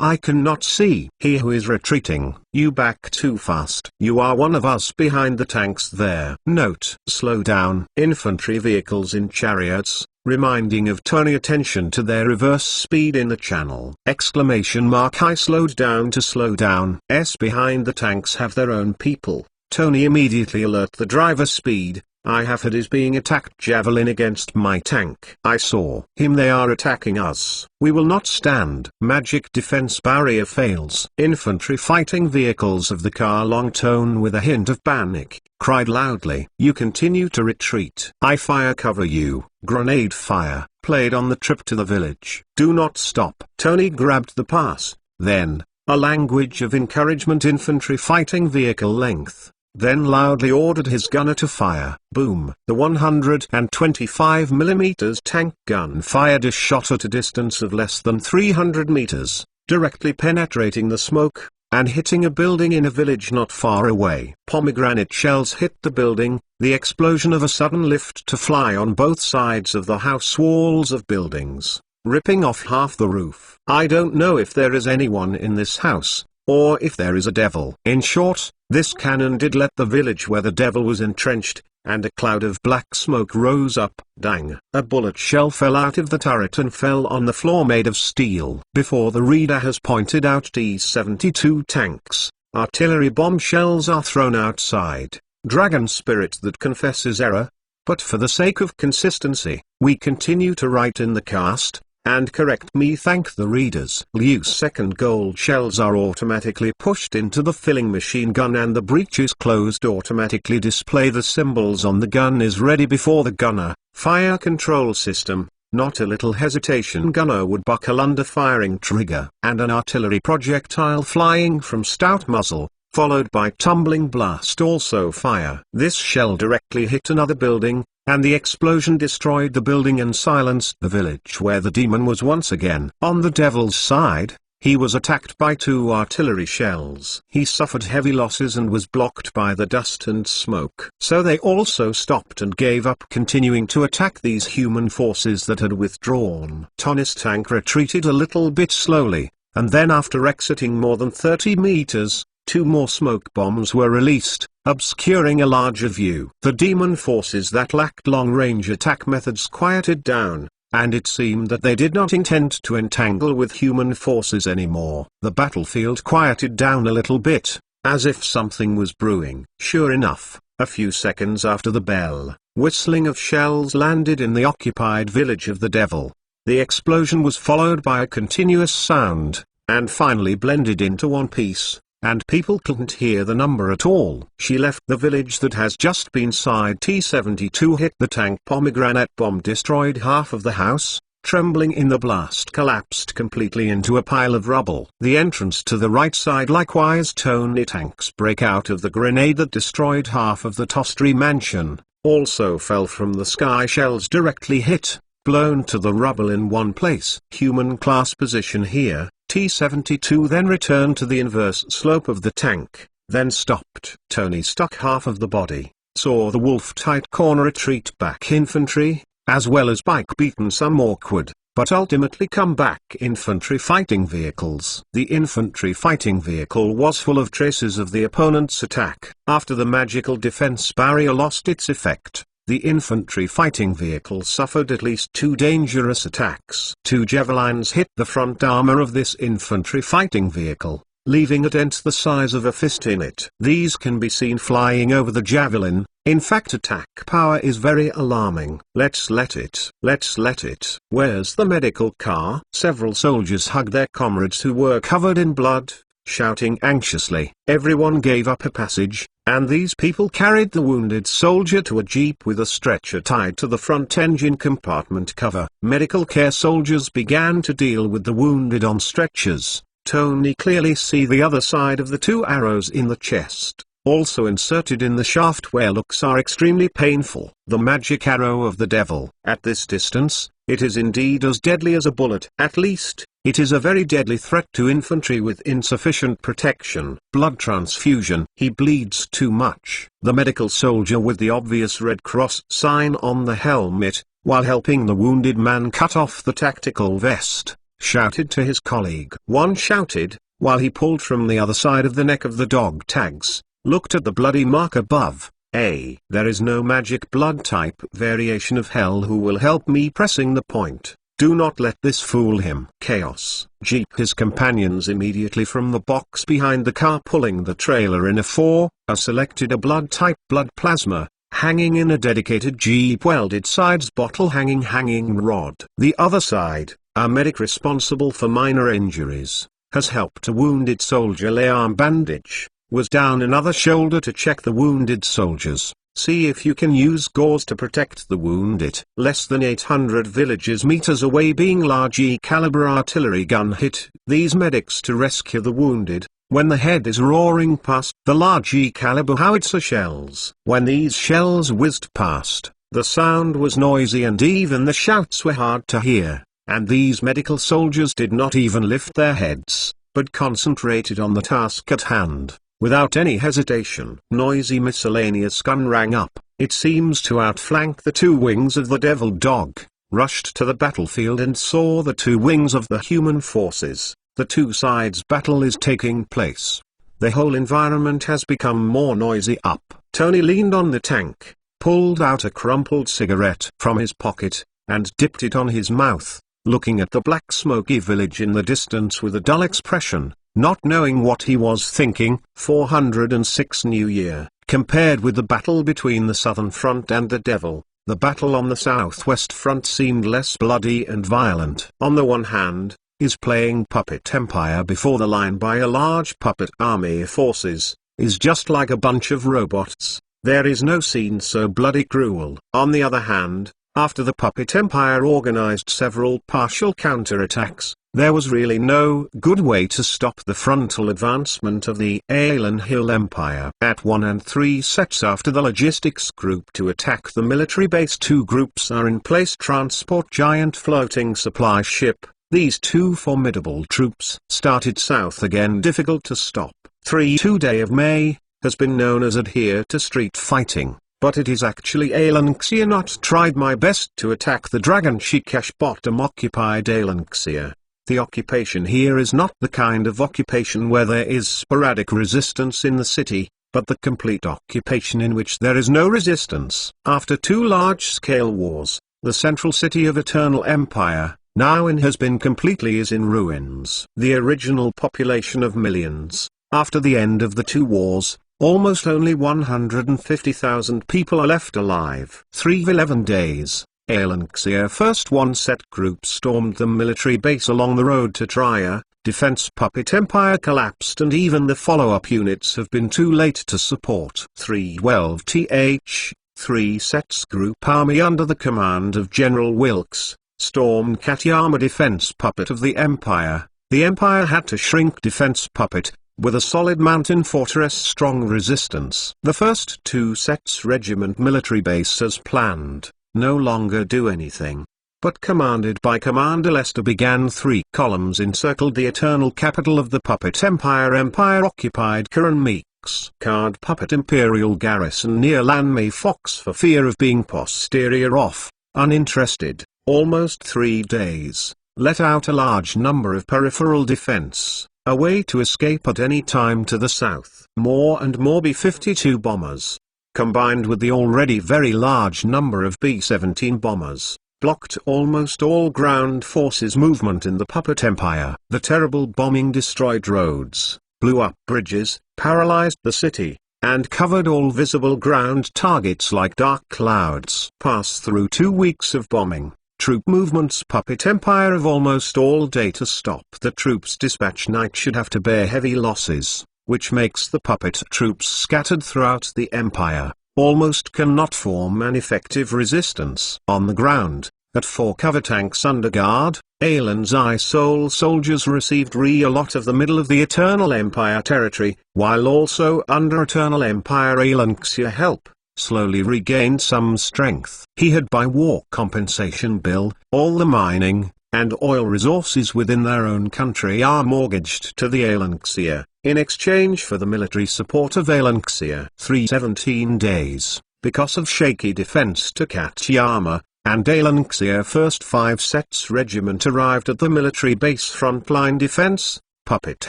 I cannot see. He who is retreating. You back too fast. You are one of us behind the tanks there. Note. Slow down. Infantry vehicles in chariots, reminding of Tony attention to their reverse speed in the channel. Exclamation mark. I slowed down to slow down. S behind the tanks have their own people. Tony immediately alert the driver speed. I have had is being attacked. Javelin against my tank. I saw him. They are attacking us. We will not stand. Magic defense barrier fails. Infantry fighting vehicles of the car long tone with a hint of panic, cried loudly. You continue to retreat. I fire cover you. Grenade fire, played on the trip to the village. Do not stop. Tony grabbed the pass. Then, a language of encouragement. Infantry fighting vehicle length. Then loudly ordered his gunner to fire. Boom! The 125mm tank gun fired a shot at a distance of less than 300 meters, directly penetrating the smoke, and hitting a building in a village not far away. Pomegranate shells hit the building, the explosion of a sudden lift to fly on both sides of the house walls of buildings, ripping off half the roof. I don't know if there is anyone in this house, or if there is a devil. In short, this cannon did let the village where the devil was entrenched, and a cloud of black smoke rose up. Dang! A bullet shell fell out of the turret and fell on the floor made of steel. Before the reader has pointed out T-72 tanks, artillery bomb shells are thrown outside. Dragon spirit that confesses error. But for the sake of consistency, we continue to write in the cast, and correct me. Thank the readers. Use second gold shells are automatically pushed into the filling machine gun and the breech is closed. Automatically display the symbols on the gun is ready before the gunner. Fire control system. Not a little hesitation. Gunner would buckle under firing trigger. And an artillery projectile flying from stout muzzle, followed by tumbling blast. Also fire. This shell directly hit another building, and the explosion destroyed the building and silenced the village where the demon was once again. On the devil's side, he was attacked by 2 artillery shells. He suffered heavy losses and was blocked by the dust and smoke. So they also stopped and gave up continuing to attack these human forces that had withdrawn. Tony's tank retreated a little bit slowly, and then after exiting more than 30 meters, 2 more smoke bombs were released, obscuring a larger view. The demon forces that lacked long-range attack methods quieted down, and it seemed that they did not intend to entangle with human forces anymore. The battlefield quieted down a little bit, as if something was brewing. Sure enough, a few seconds after the bell, whistling of shells landed in the occupied village of the devil. The explosion was followed by a continuous sound, and finally blended into one piece, and people couldn't hear the number at all. She left the village that has just been side T-72 hit the tank. Pomegranate bomb destroyed half of the house, trembling in the blast collapsed completely into a pile of rubble. The entrance to the right side likewise. Tony tanks break out of the grenade that destroyed half of the Tostri mansion, also fell from the sky. Shells directly hit, blown to the rubble in one place. Human class position here. T-72 then returned to the inverse slope of the tank, then stopped. Tony stuck half of the body, saw the wolf-tight corner retreat back infantry, as well as bike-beaten some awkward, but ultimately come back infantry fighting vehicles. The infantry fighting vehicle was full of traces of the opponent's attack. After the magical defense barrier lost its effect, the infantry fighting vehicle suffered at least 2 dangerous attacks. 2 javelins hit the front armor of this infantry fighting vehicle, leaving a dent the size of a fist in it. These can be seen flying over the javelin. In fact, attack power is very alarming. Let's let it. Where's the medical car? Several soldiers hugged their comrades who were covered in blood, shouting anxiously. Everyone gave up a passage, and these people carried the wounded soldier to a jeep with a stretcher tied to the front engine compartment cover. Medical care soldiers began to deal with the wounded on stretchers. Tony clearly see the other side of the 2 arrows in the chest, also inserted in the shaft, where looks are extremely painful. The magic arrow of the devil. At this distance, it is indeed as deadly as a bullet. At least, it is a very deadly threat to infantry with insufficient protection. Blood transfusion. He bleeds too much. The medical soldier with the obvious Red Cross sign on the helmet, while helping the wounded man cut off the tactical vest, shouted to his colleague. One shouted, while he pulled from the other side of the neck of the dog tags, looked at the bloody mark above. There is no magic blood type variation of hell who will help me pressing the point. Do not let this fool him. Chaos. Jeep. His companions immediately from the box behind the car pulling the trailer in a 4, selected a blood type blood plasma, hanging in a dedicated Jeep welded sides bottle hanging rod. The other side, a medic responsible for minor injuries, has helped a wounded soldier lay arm bandage, was down another shoulder to check the wounded soldiers. See if you can use gauze to protect the wounded. Less than 800 villages meters away, being large E-caliber artillery gun hit these medics to rescue the wounded, when the head is roaring past the large E-caliber howitzer shells. When these shells whizzed past, the sound was noisy and even the shouts were hard to hear, and these medical soldiers did not even lift their heads, but concentrated on the task at hand. Without any hesitation, noisy miscellaneous gun rang up. It seems to outflank the 2 wings of the devil dog, rushed to the battlefield and saw the 2 wings of the human forces. The 2 sides battle is taking place. The whole environment has become more noisy up. Tony leaned on the tank, pulled out a crumpled cigarette from his pocket, and dipped it on his mouth, looking at the black smoky village in the distance with a dull expression, not knowing what he was thinking. 406 New Year. Compared with the battle between the Southern Front and the Devil, the battle on the Southwest Front seemed less bloody and violent. On the one hand, is playing puppet empire before the line by a large puppet army forces, is just like a bunch of robots. There is no scene so bloody cruel. On the other hand, after the puppet empire organized several partial counterattacks, There was really no good way to stop the frontal advancement of the Alan Hill Empire. At 1 and 3 sets after the logistics group to attack the military base, 2 groups are in place. Transport giant floating supply ship. These 2 formidable troops started south again, difficult to stop. 2 day of May has been known as adhere to street fighting, but it is actually Alanxia. Not tried my best to attack the Dragon Shikash bottom occupied Alanxia. The occupation here is not the kind of occupation where there is sporadic resistance in the city, but the complete occupation in which there is no resistance. After 2 large-scale wars, the central city of Eternal Empire, now has been completely in ruins. The original population of millions, after the end of the 2 wars, almost only 150,000 people are left alive. 11 days. Alanxia first 1 set group stormed the military base along the road to Trier. Defense Puppet Empire collapsed and even the follow-up units have been too late to support. 12 th. 3 sets group army under the command of General Wilkes stormed Katayama Defense Puppet of the Empire. The Empire had to shrink Defense Puppet, with a solid mountain fortress strong resistance. The first 2 sets regiment military base as planned, no longer do anything. But commanded by Commander Lester began 3 columns encircled the eternal capital of the Puppet Empire. Empire occupied Karen Meeks Card Puppet Imperial garrison near Lanmei Fox for fear of being posterior off, uninterested, almost 3 days, let out a large number of peripheral defense, a way to escape at any time to the south. More and more B-52 bombers, combined with the already very large number of B-17 bombers, blocked almost all ground forces movement in the Puppet Empire. The terrible bombing destroyed roads, blew up bridges, paralyzed the city, and covered all visible ground targets like dark clouds. Passed through 2 weeks of bombing, troop movements. Puppet Empire of almost all day to stop the troops dispatch night should have to bear heavy losses, which makes the puppet troops scattered throughout the empire, almost cannot form an effective resistance. On the ground, at 4 cover tanks under guard, Alan's Eye Soul soldiers received a lot of the middle of the Eternal Empire territory, while also under Eternal Empire Alanxia help, slowly regained some strength. He had by war compensation bill, all the mining and oil resources within their own country are mortgaged to the Alanxia, in exchange for the military support of Alanxia. 17 days, because of shaky defense to Katayama, and Alanxia first 5 sets regiment arrived at the military base frontline defense. Puppet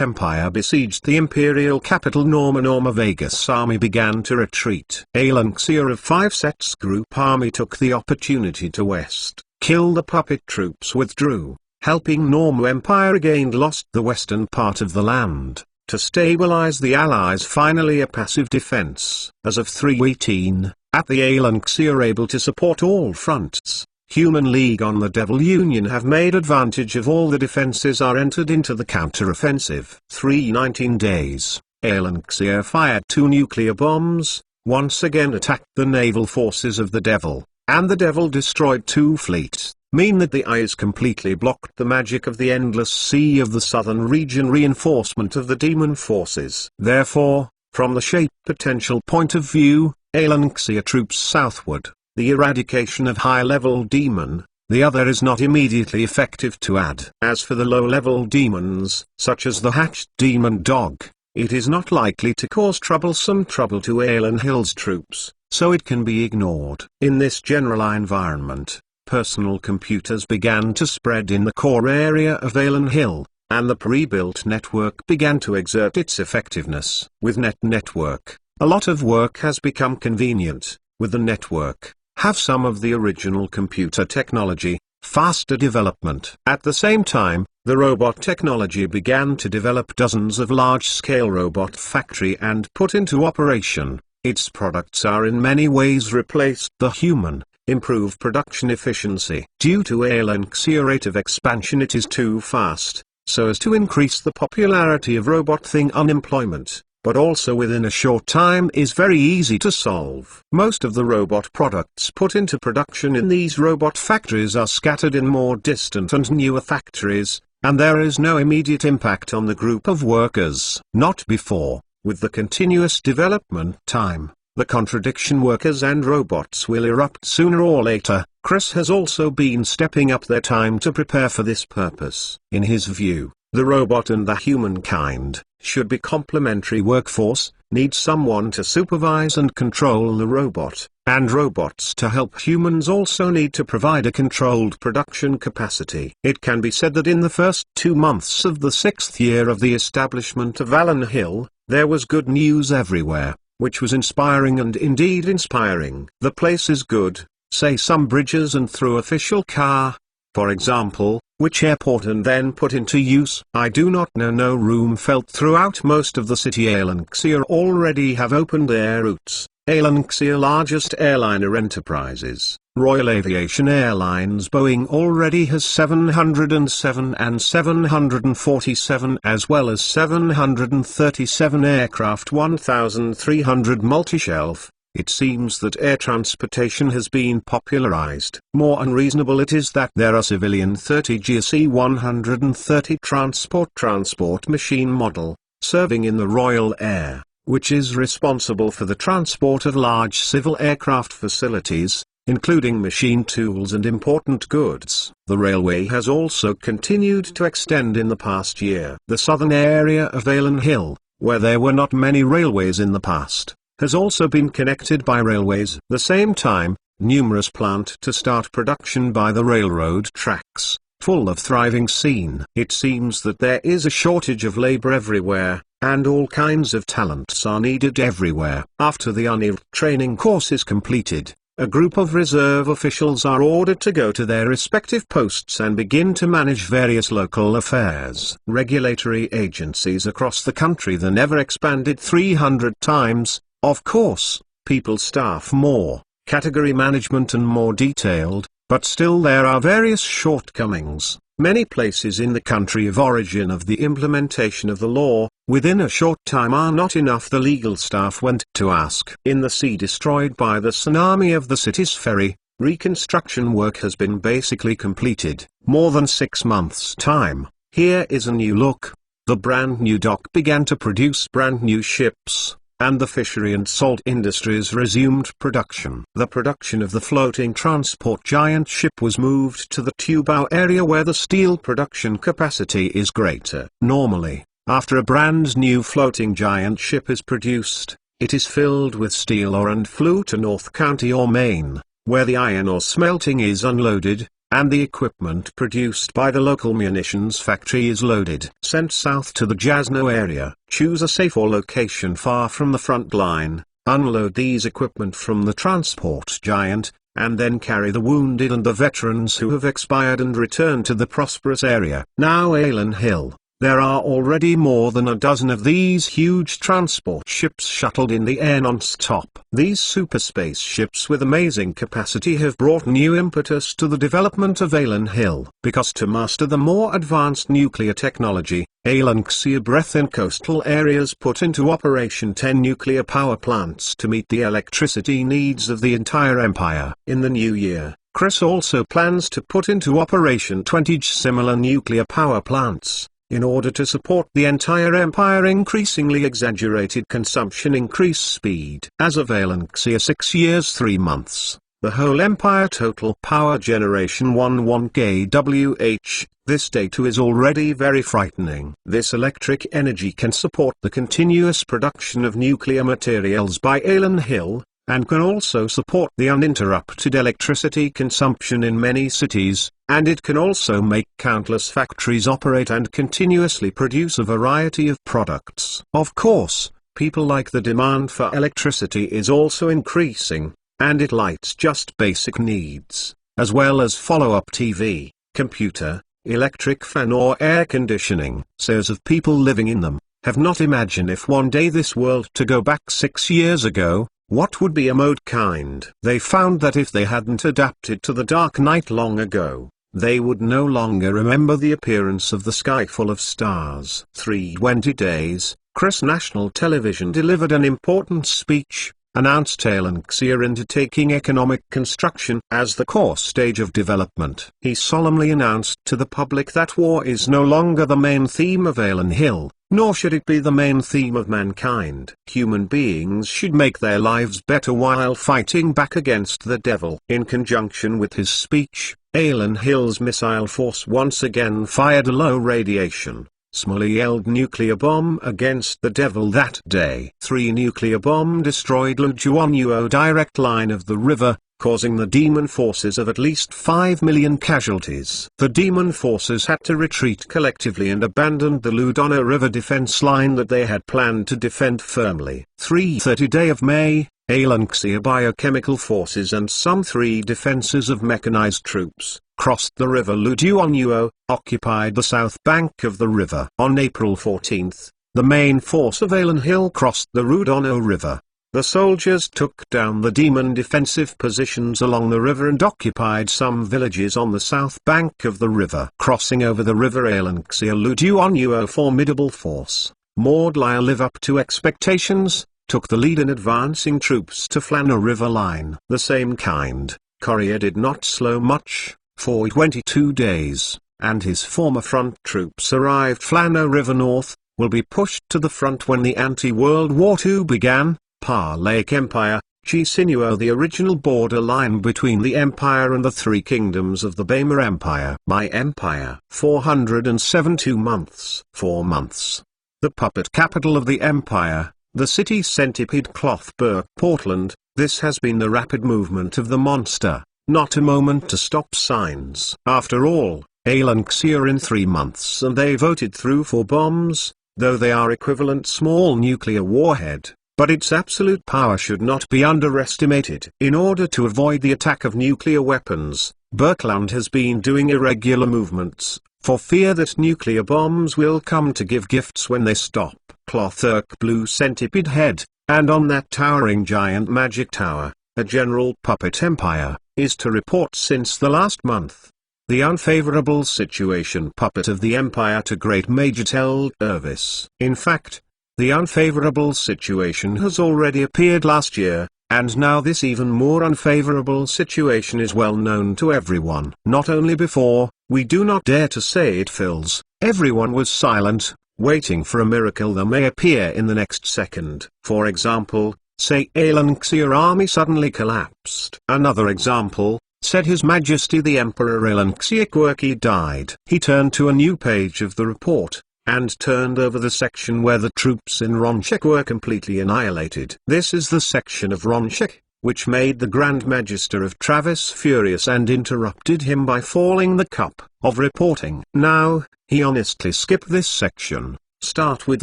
Empire besieged the imperial capital Norma Vegas army began to retreat. Alanxia of 5 sets group army took the opportunity to west, kill the puppet troops withdrew, helping Norma Empire again lost the western part of the land. To stabilize the Allies finally a passive defense. As of 318, at the Alanxia are able to support all fronts. Human League on the Devil Union have made advantage of all the defenses are entered into the counter-offensive. 19 days, Alanxia fired 2 nuclear bombs, once again attacked the naval forces of the Devil, and the Devil destroyed 2 fleets, mean that the eyes completely blocked the magic of the endless sea of the southern region reinforcement of the demon forces. Therefore, from the shape potential point of view, Alanxia troops southward, the eradication of high-level demon, the other is not immediately effective to add. As for the low-level demons, such as the hatched demon dog, it is not likely to cause trouble to Alan Hill's troops, so it can be ignored. In this general environment, personal computers began to spread in the core area of Alan Hill, and the pre-built network began to exert its effectiveness. With network, a lot of work has become convenient. With the network, have some of the original computer technology, faster development. At the same time, the robot technology began to develop dozens of large-scale robot factory and put into operation. Its products are in many ways replaced the human, improve production efficiency. Due to Alanxia rate of expansion it is too fast, so as to increase the popularity of robot thing unemployment, but also within a short time is very easy to solve. Most of the robot products put into production in these robot factories are scattered in more distant and newer factories, and there is no immediate impact on the group of workers. Not before, with the continuous development time. The contradiction workers and robots will erupt sooner or later. Chris has also been stepping up their time to prepare for this purpose. In his view, the robot and the humankind should be complementary workforce, need someone to supervise and control the robot, and robots to help humans also need to provide a controlled production capacity. It can be said that in the first 2 months of the 6th year of the establishment of Allen Hill, there was good news everywhere, which was inspiring and indeed inspiring. The place is good, say some bridges and through official car, for example, which airport and then put into use. I do not know. No room felt throughout most of the city. ALN-XIA already have opened their routes. ALN-XIA largest airliner enterprises, Royal Aviation Airlines Boeing already has 707 and 747 as well as 737 aircraft, 1,300 multi-shelf. It seems that air transportation has been popularized. More unreasonable it is that there are civilian 30 GC 130 transport machine model, serving in the Royal Air, which is responsible for the transport of large civil aircraft facilities, including machine tools and important goods. The railway has also continued to extend in the past year. The southern area of Allen Hill, where there were not many railways in the past, has also been connected by railways. The same time, numerous plant to start production by the railroad tracks, full of thriving scene. It seems that there is a shortage of labor everywhere, and all kinds of talents are needed everywhere. After the UNIV training course is completed, a group of reserve officials are ordered to go to their respective posts and begin to manage various local affairs. Regulatory agencies across the country the never expanded 300 times. Of course, people staff more, category management and more detailed, but still there are various shortcomings. Many places in the country of origin of the implementation of the law, within a short time are not enough. The legal staff went to ask. In the sea destroyed by the tsunami of the city's ferry, reconstruction work has been basically completed. More than 6 months' time. Here is a new look. The brand new dock began to produce brand new ships, and the fishery and salt industries resumed production. The production of the floating transport giant ship was moved to the Tubow area where the steel production capacity is greater. Normally, after a brand new floating giant ship is produced, it is filled with steel ore and flew to North County or Maine, where the iron ore smelting is unloaded, and the equipment produced by the local munitions factory is loaded. Sent south to the Jasno area. Choose a safer location far from the front line, unload these equipment from the transport giant, and then carry the wounded and the veterans who have expired and return to the prosperous area. Now Allen Hill. There are already more than a dozen of these huge transport ships shuttled in the air non-stop. These super space ships with amazing capacity have brought new impetus to the development of Allen Hill. Because to master the more advanced nuclear technology, ALN-XIA Breath in coastal areas put into operation 10 nuclear power plants to meet the electricity needs of the entire empire. In the new year, Chris also plans to put into operation 20 similar nuclear power plants, in order to support the entire empire. Increasingly exaggerated consumption increase speed. As of ALN-XIA 6 years 3 months, the whole empire total power generation 11 kWh, this data is already very frightening. This electric energy can support the continuous production of nuclear materials by Allen Hill, and can also support the uninterrupted electricity consumption in many cities, and it can also make countless factories operate and continuously produce a variety of products. Of course, people like the demand for electricity is also increasing, and it lights just basic needs, as well as follow-up TV, computer, electric fan or air conditioning. Says of people living in them, have not imagined if one day this world to go back 6 years ago, what would be a mode kind? They found that if they hadn't adapted to the dark night long ago, they would no longer remember the appearance of the sky full of stars. 320 days, Chris National Television delivered an important speech, announced Alan Xier undertaking economic construction as the core stage of development. He solemnly announced to the public that war is no longer the main theme of Alan Hill, nor should it be the main theme of mankind. Human beings should make their lives better while fighting back against the devil. In conjunction with his speech, Alan Hill's missile force once again fired a low radiation, small-yield nuclear bomb against the devil that day. 3 nuclear bomb destroyed Lujuanyuo direct line of the river, causing the demon forces of at least 5 million casualties. The demon forces had to retreat collectively and abandoned the Ludono River defense line that they had planned to defend firmly. 3:30 day of May, Alan Xier biochemical forces and some 3 defenses of mechanized troops crossed the river Luduanyuo, occupied the south bank of the river. On April 14, the main force of Alan Hill crossed the Rudono River. The soldiers took down the demon defensive positions along the river and occupied some villages on the south bank of the river. Crossing over the river Alan Xier Luduanyuo formidable force, Maudlire live up to expectations, took the lead in advancing troops to Flana River line. The same kind, Courier did not slow much, for 22 days, and his former front troops arrived Flana River north, will be pushed to the front when the anti-World War II began. Pa Lake Empire, Chisinau the original border line between the empire and the 3 kingdoms of the Bama Empire. My Empire. 407 months. 4 months. The puppet capital of the empire, the city centipede Clothburg Portland. This has been the rapid movement of the monster, not a moment to stop signs. After all, Alan Xier in 3 months and they voted through 4 bombs, though they are equivalent small nuclear warhead. But its absolute power should not be underestimated. In order to avoid the attack of nuclear weapons, Birkeland has been doing irregular movements, for fear that nuclear bombs will come to give gifts when they stop. Clothurk Blue Centipede Head, and on that towering giant magic tower, a general puppet empire, is to report since the last month. The unfavorable situation puppet of the empire to Great Major Tel Irvis. In fact, the unfavorable situation has already appeared last year, and now this even more unfavorable situation is well known to everyone. Not only before, we do not dare to say it fills, everyone was silent, waiting for a miracle that may appear in the next second. For example, say Alan Xier army suddenly collapsed. Another example, said His Majesty the Emperor Alan Xier Quirky died. He turned to a new page of the report, and turned over the section where the troops in Ronchek were completely annihilated. This is the section of Ronchek, which made the Grand Magister of Travis furious and interrupted him by falling the cup of reporting. Now, he honestly skipped this section. Start with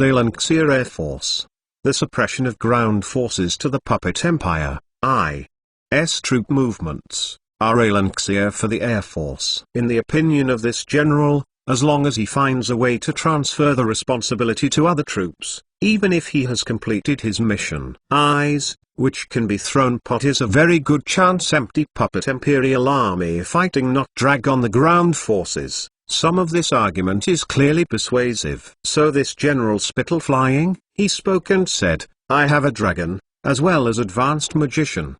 Alan Xier Air Force. The suppression of ground forces to the puppet empire, I.S. troop movements, are Alan Xier for the Air Force. In the opinion of this general, as long as he finds a way to transfer the responsibility to other troops, even if he has completed his mission, eyes, which can be thrown pot is a very good chance empty puppet imperial army fighting not drag on the ground forces. Some of this argument is clearly persuasive. So this general spittle flying, he spoke and said, I have a dragon, as well as advanced magician.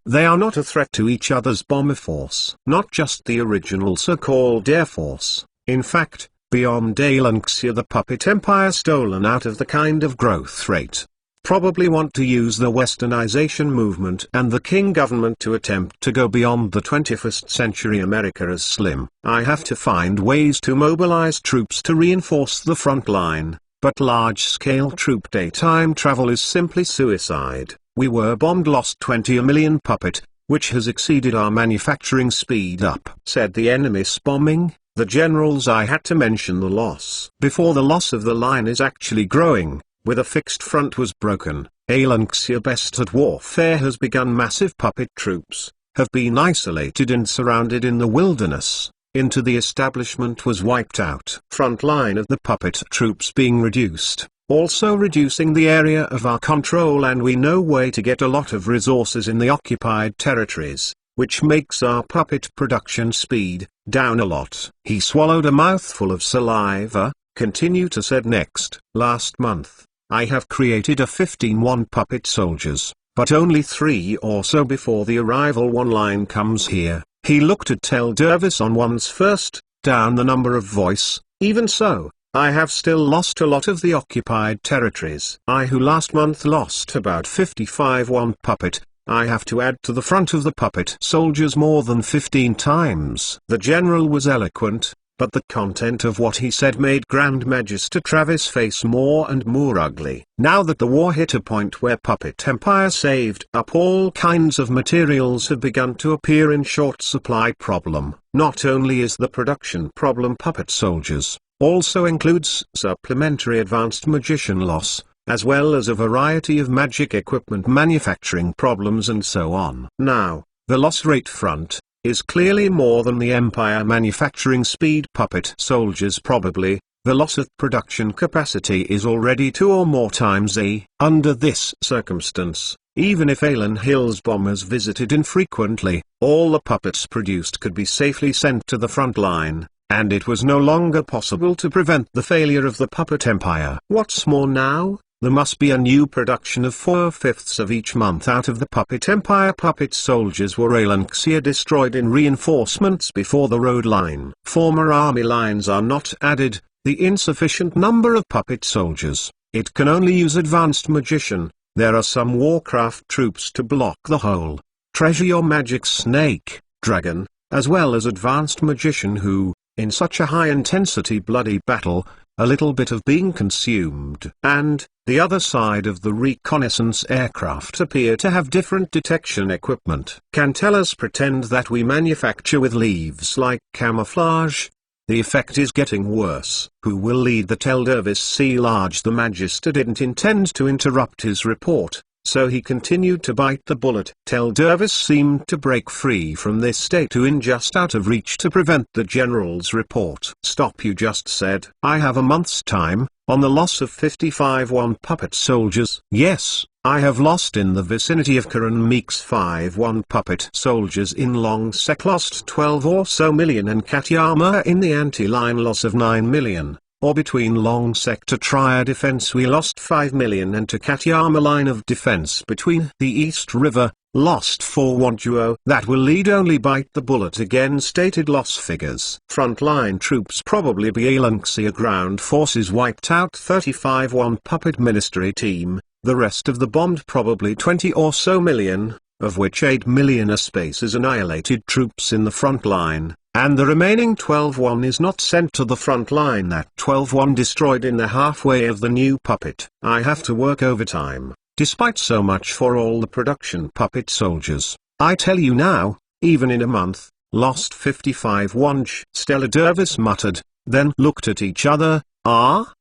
They are not a threat to each other's bomber force. Not just the original so-called Air Force. In fact, beyond Alan Xier the puppet empire stolen out of the kind of growth rate. Probably want to use the westernization movement and the King government to attempt to go beyond the 21st century America as slim. I have to find ways to mobilize troops to reinforce the front line, but large-scale troop daytime travel is simply suicide. We were bombed lost 20 million puppet, which has exceeded our manufacturing speed up. Said the enemy's bombing, the generals I had to mention the loss. Before the loss of the line is actually growing, with a fixed front was broken, Alan Xier best at warfare has begun massive puppet troops, have been isolated and surrounded in the wilderness, into the establishment was wiped out. Front line of the puppet troops being reduced. Also reducing the area of our control and we no way to get a lot of resources in the occupied territories, which makes our puppet production speed down a lot. He swallowed a mouthful of saliva, continue to said next. Last month, I have created a 15-1 puppet soldiers, but only 3 or so before the arrival. One line comes here. He looked at Tel Dervis on one's first, down the number of voice. Even so, I have still lost a lot of the occupied territories. I who last month lost about 55 one puppet, I have to add to the front of the puppet soldiers more than 15 times. The general was eloquent, but the content of what he said made Grand Magister Travis' face more and more ugly. Now that the war hit a point where Puppet Empire saved up, all kinds of materials have begun to appear in short supply. Problem. Not only is the production problem puppet soldiers, also includes supplementary advanced magician loss, as well as a variety of magic equipment manufacturing problems and so on. Now, the loss rate front is clearly more than the Empire manufacturing speed. Puppet soldiers probably, the loss of production capacity is already 2 or more times A. Under this circumstance, even if Alan Hill's bombers visited infrequently, all the puppets produced could be safely sent to the front line, and it was no longer possible to prevent the failure of the Puppet Empire. What's more now, there must be a new production of 4/5 of each month out of the Puppet Empire. Puppet soldiers were Alanxia destroyed in reinforcements before the road line. Former army lines are not added. The insufficient number of puppet soldiers, it can only use advanced magician. There are some warcraft troops to block the hole. Treasure your magic snake, dragon, as well as advanced magician who, in such a high-intensity bloody battle, a little bit of being consumed. And, the other side of the reconnaissance aircraft appear to have different detection equipment. Can Tellus pretend that we manufacture with leaves like camouflage? The effect is getting worse. Who will lead the Tel Dervis Siege? The Magister didn't intend to interrupt his report, so he continued to bite the bullet. Tel Dervis seemed to break free from this state to in just out of reach to prevent the general's report. Stop, you just said. I have a month's time, on the loss of 55 one puppet soldiers. Yes, I have lost in the vicinity of Karan Meek's 5 one puppet soldiers. In Long Sec lost 12 or so million, and Katyama in the anti-line loss of 9 million. Or between Long Sec to Trier defense we lost 5 million, and to Katyama line of defense between the East River, lost 4 duo. That will lead only bite the bullet again. Stated loss figures. Frontline troops probably be Alanxia ground forces wiped out 35 one puppet ministry team, the rest of the bombed probably 20 or so million, of which 8 million are spaces annihilated troops in the front line. And the remaining 12-1 is not sent to the front line. That 12-1 destroyed in the halfway of the new puppet. I have to work overtime, despite so much for all the production puppet soldiers. I tell you now, even in a month, lost 55 one. Stella Dervis muttered, then looked at each other.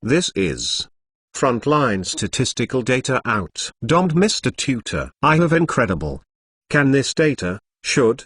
This is frontline statistical data out. Domed Mr. Tutor. I have incredible. Can this data, should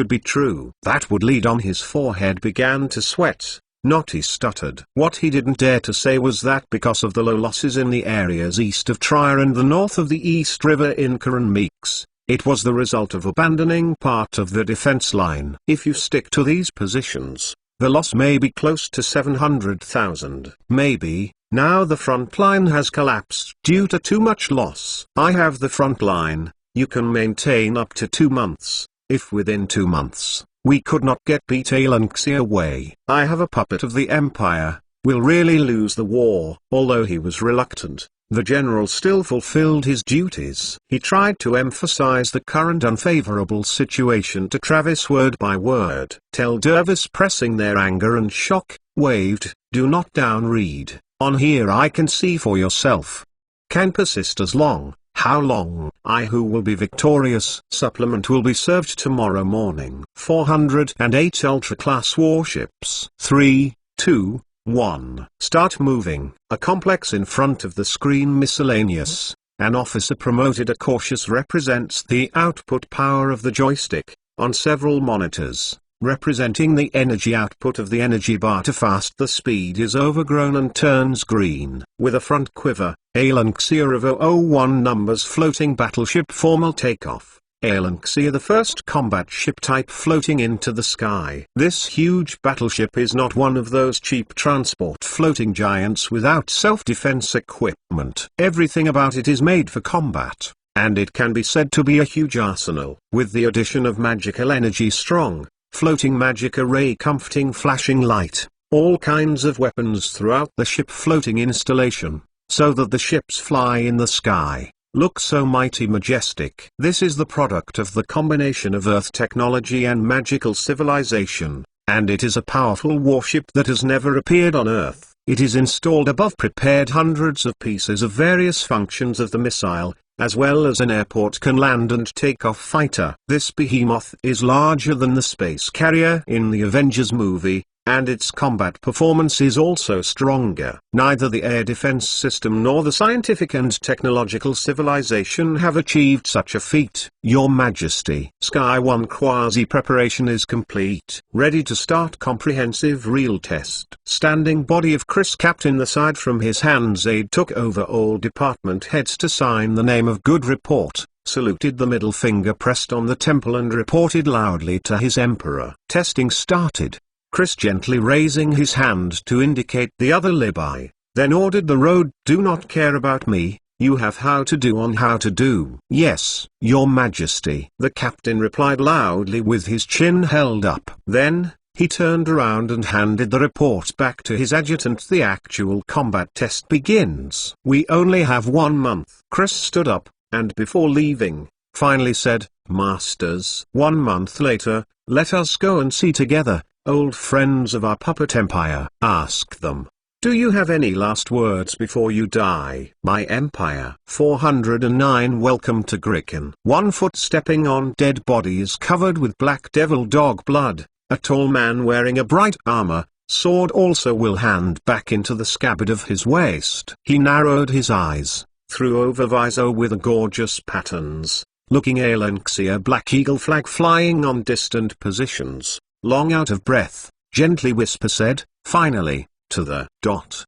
be true? That would lead on. His forehead began to sweat. Not, he stuttered. What he didn't dare to say was that because of the low losses in the areas east of Trier and the north of the East River in Karan Meeks, it was the result of abandoning part of the defense line. If you stick to these positions, the loss may be close to 700,000. Maybe. Now the front line has collapsed due to too much loss. I have the front line. You can maintain up to 2 months. If within 2 months, we could not get beat Alanxia away, I have a puppet of the Empire, will really lose the war. Although he was reluctant, the general still fulfilled his duties. He tried to emphasize the current unfavorable situation to Travis word by word. Tel Dervis, pressing their anger and shock, waved, do not downread. On here I can see for yourself. Can persist as long. How long? I who will be victorious. Supplement will be served tomorrow morning. 408 ultra-class warships. 3, 2, 1. Start moving. A complex in front of the screen. Miscellaneous. An officer promoted. A cautious represents the output power of the joystick, on several monitors, representing the energy output of the energy bar. Too fast, the speed is overgrown and turns green. With a front quiver, Alanxia of 001 numbers. Floating battleship. Formal takeoff. Alanxia, the first combat ship type floating into the sky. This huge battleship is not one of those cheap transport floating giants without self-defense equipment. Everything about it is made for combat. and it can be said to be a huge arsenal. With the addition of magical energy, strong, floating magic array, comforting flashing light, all kinds of weapons throughout the ship, floating installation, so that the ships fly in the sky, look so mighty majestic. This is the product of the combination of Earth technology and magical civilization, and it is a powerful warship that has never appeared on Earth. It is installed above, prepared hundreds of pieces of various functions of the missile, as well as an airport can land and take off fighter. This behemoth is larger than the space carrier in the Avengers movie, and its combat performance is also stronger. Neither the air defense system nor the scientific and technological civilization have achieved such a feat. Your Majesty. Sky 1 quasi-preparation is complete. Ready to start comprehensive real test. Standing body of Chris Captain. The side from his hands aide took over, all department heads to sign the name of good report. Saluted, the middle finger pressed on the temple, and reported loudly to his emperor. Testing started. Chris gently raising his hand to indicate the other Libai, then ordered the road. Do not care about me, you have how to do on how to do. Yes, Your Majesty. The captain replied loudly with his chin held up. Then, he turned around and handed the report back to his adjutant. The actual combat test begins. We only have 1 month. Chris stood up, and before leaving, finally said, Masters. 1 month later, let us go and see together, old friends of our puppet empire. Ask them, do you have any last words before you die? My empire. 409. Welcome to Grikin. 1 foot stepping on dead bodies covered with black devil dog blood, a tall man wearing a bright armor, sword also will hand back into the scabbard of his waist. He narrowed his eyes, threw over visor with a gorgeous patterns, looking Alanxia Black Eagle flag flying on distant positions. Long out of breath, gently whisper said, finally, to the dot.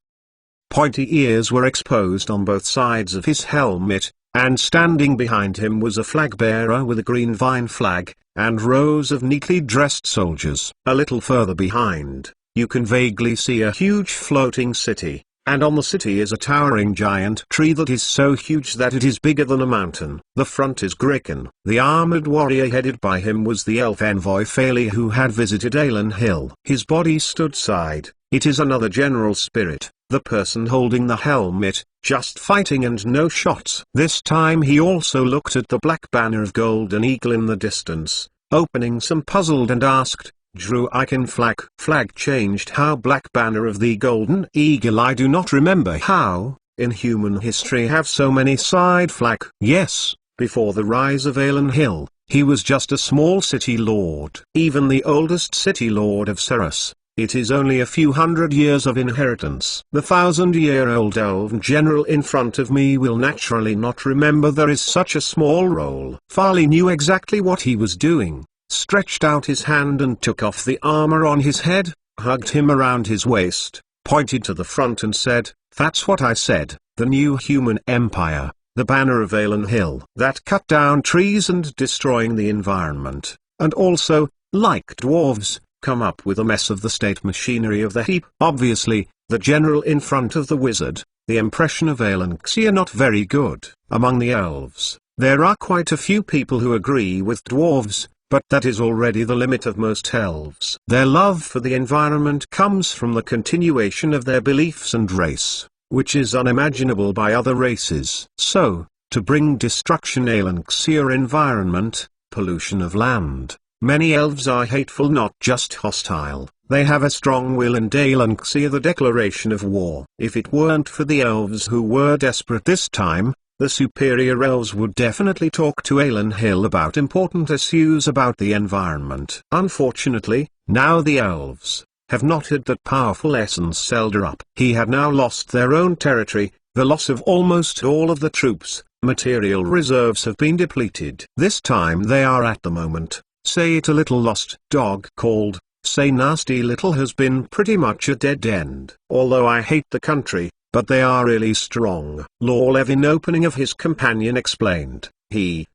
Pointy ears were exposed on both sides of his helmet, and standing behind him was a flag bearer with a green vine flag, and rows of neatly dressed soldiers. A little further behind, you can vaguely see a huge floating city, and on the city is a towering giant tree that is so huge that it is bigger than a mountain. The front is Grikin. The armored warrior headed by him was the elf envoy Phaley, who had visited Alan Hill. His body stood side. It is another General Spirit, the person holding the helmet, just fighting and no shots. This time he also looked at the black banner of Golden Eagle in the distance, opening some puzzled, and asked, Drew Icon flag changed. How? Black banner of the Golden Eagle. I do not remember how, in human history, have so many side flag. Yes, before the rise of Alan Hill, he was just a small city lord. Even the oldest city lord of Ceres, it is only a few hundred years of inheritance. The 1,000-year-old elven general in front of me will naturally not remember there is such a small role. Farley knew exactly what he was doing. Stretched out his hand and took off the armor on his head, hugged him around his waist, pointed to the front and said, that's what I said, the new human empire, the banner of Alan Hill. That cut down trees and destroying the environment, and also, like dwarves, come up with a mess of the state machinery of the heap. Obviously, the general in front of the wizard, the impression of Alanxia not very good. Among the elves, there are quite a few people who agree with dwarves, but that is already the limit of most elves. Their love for the environment comes from the continuation of their beliefs and race, which is unimaginable by other races. So, to bring destruction Alanxia environment, pollution of land, many elves are hateful, not just hostile. They have a strong will, and Alanxia the declaration of war. If it weren't for the elves who were desperate this time, the superior elves would definitely talk to Alan Hill about important issues about the environment. Unfortunately, now the elves have not had that powerful essence Zelda up. He had now lost their own territory, the loss of almost all of the troops, material reserves have been depleted. This time they are at the moment, say it a little lost. Dog called, say nasty little has been pretty much a dead end. Although I hate the country, but they are really strong. Lord Levin opening of his companion explained,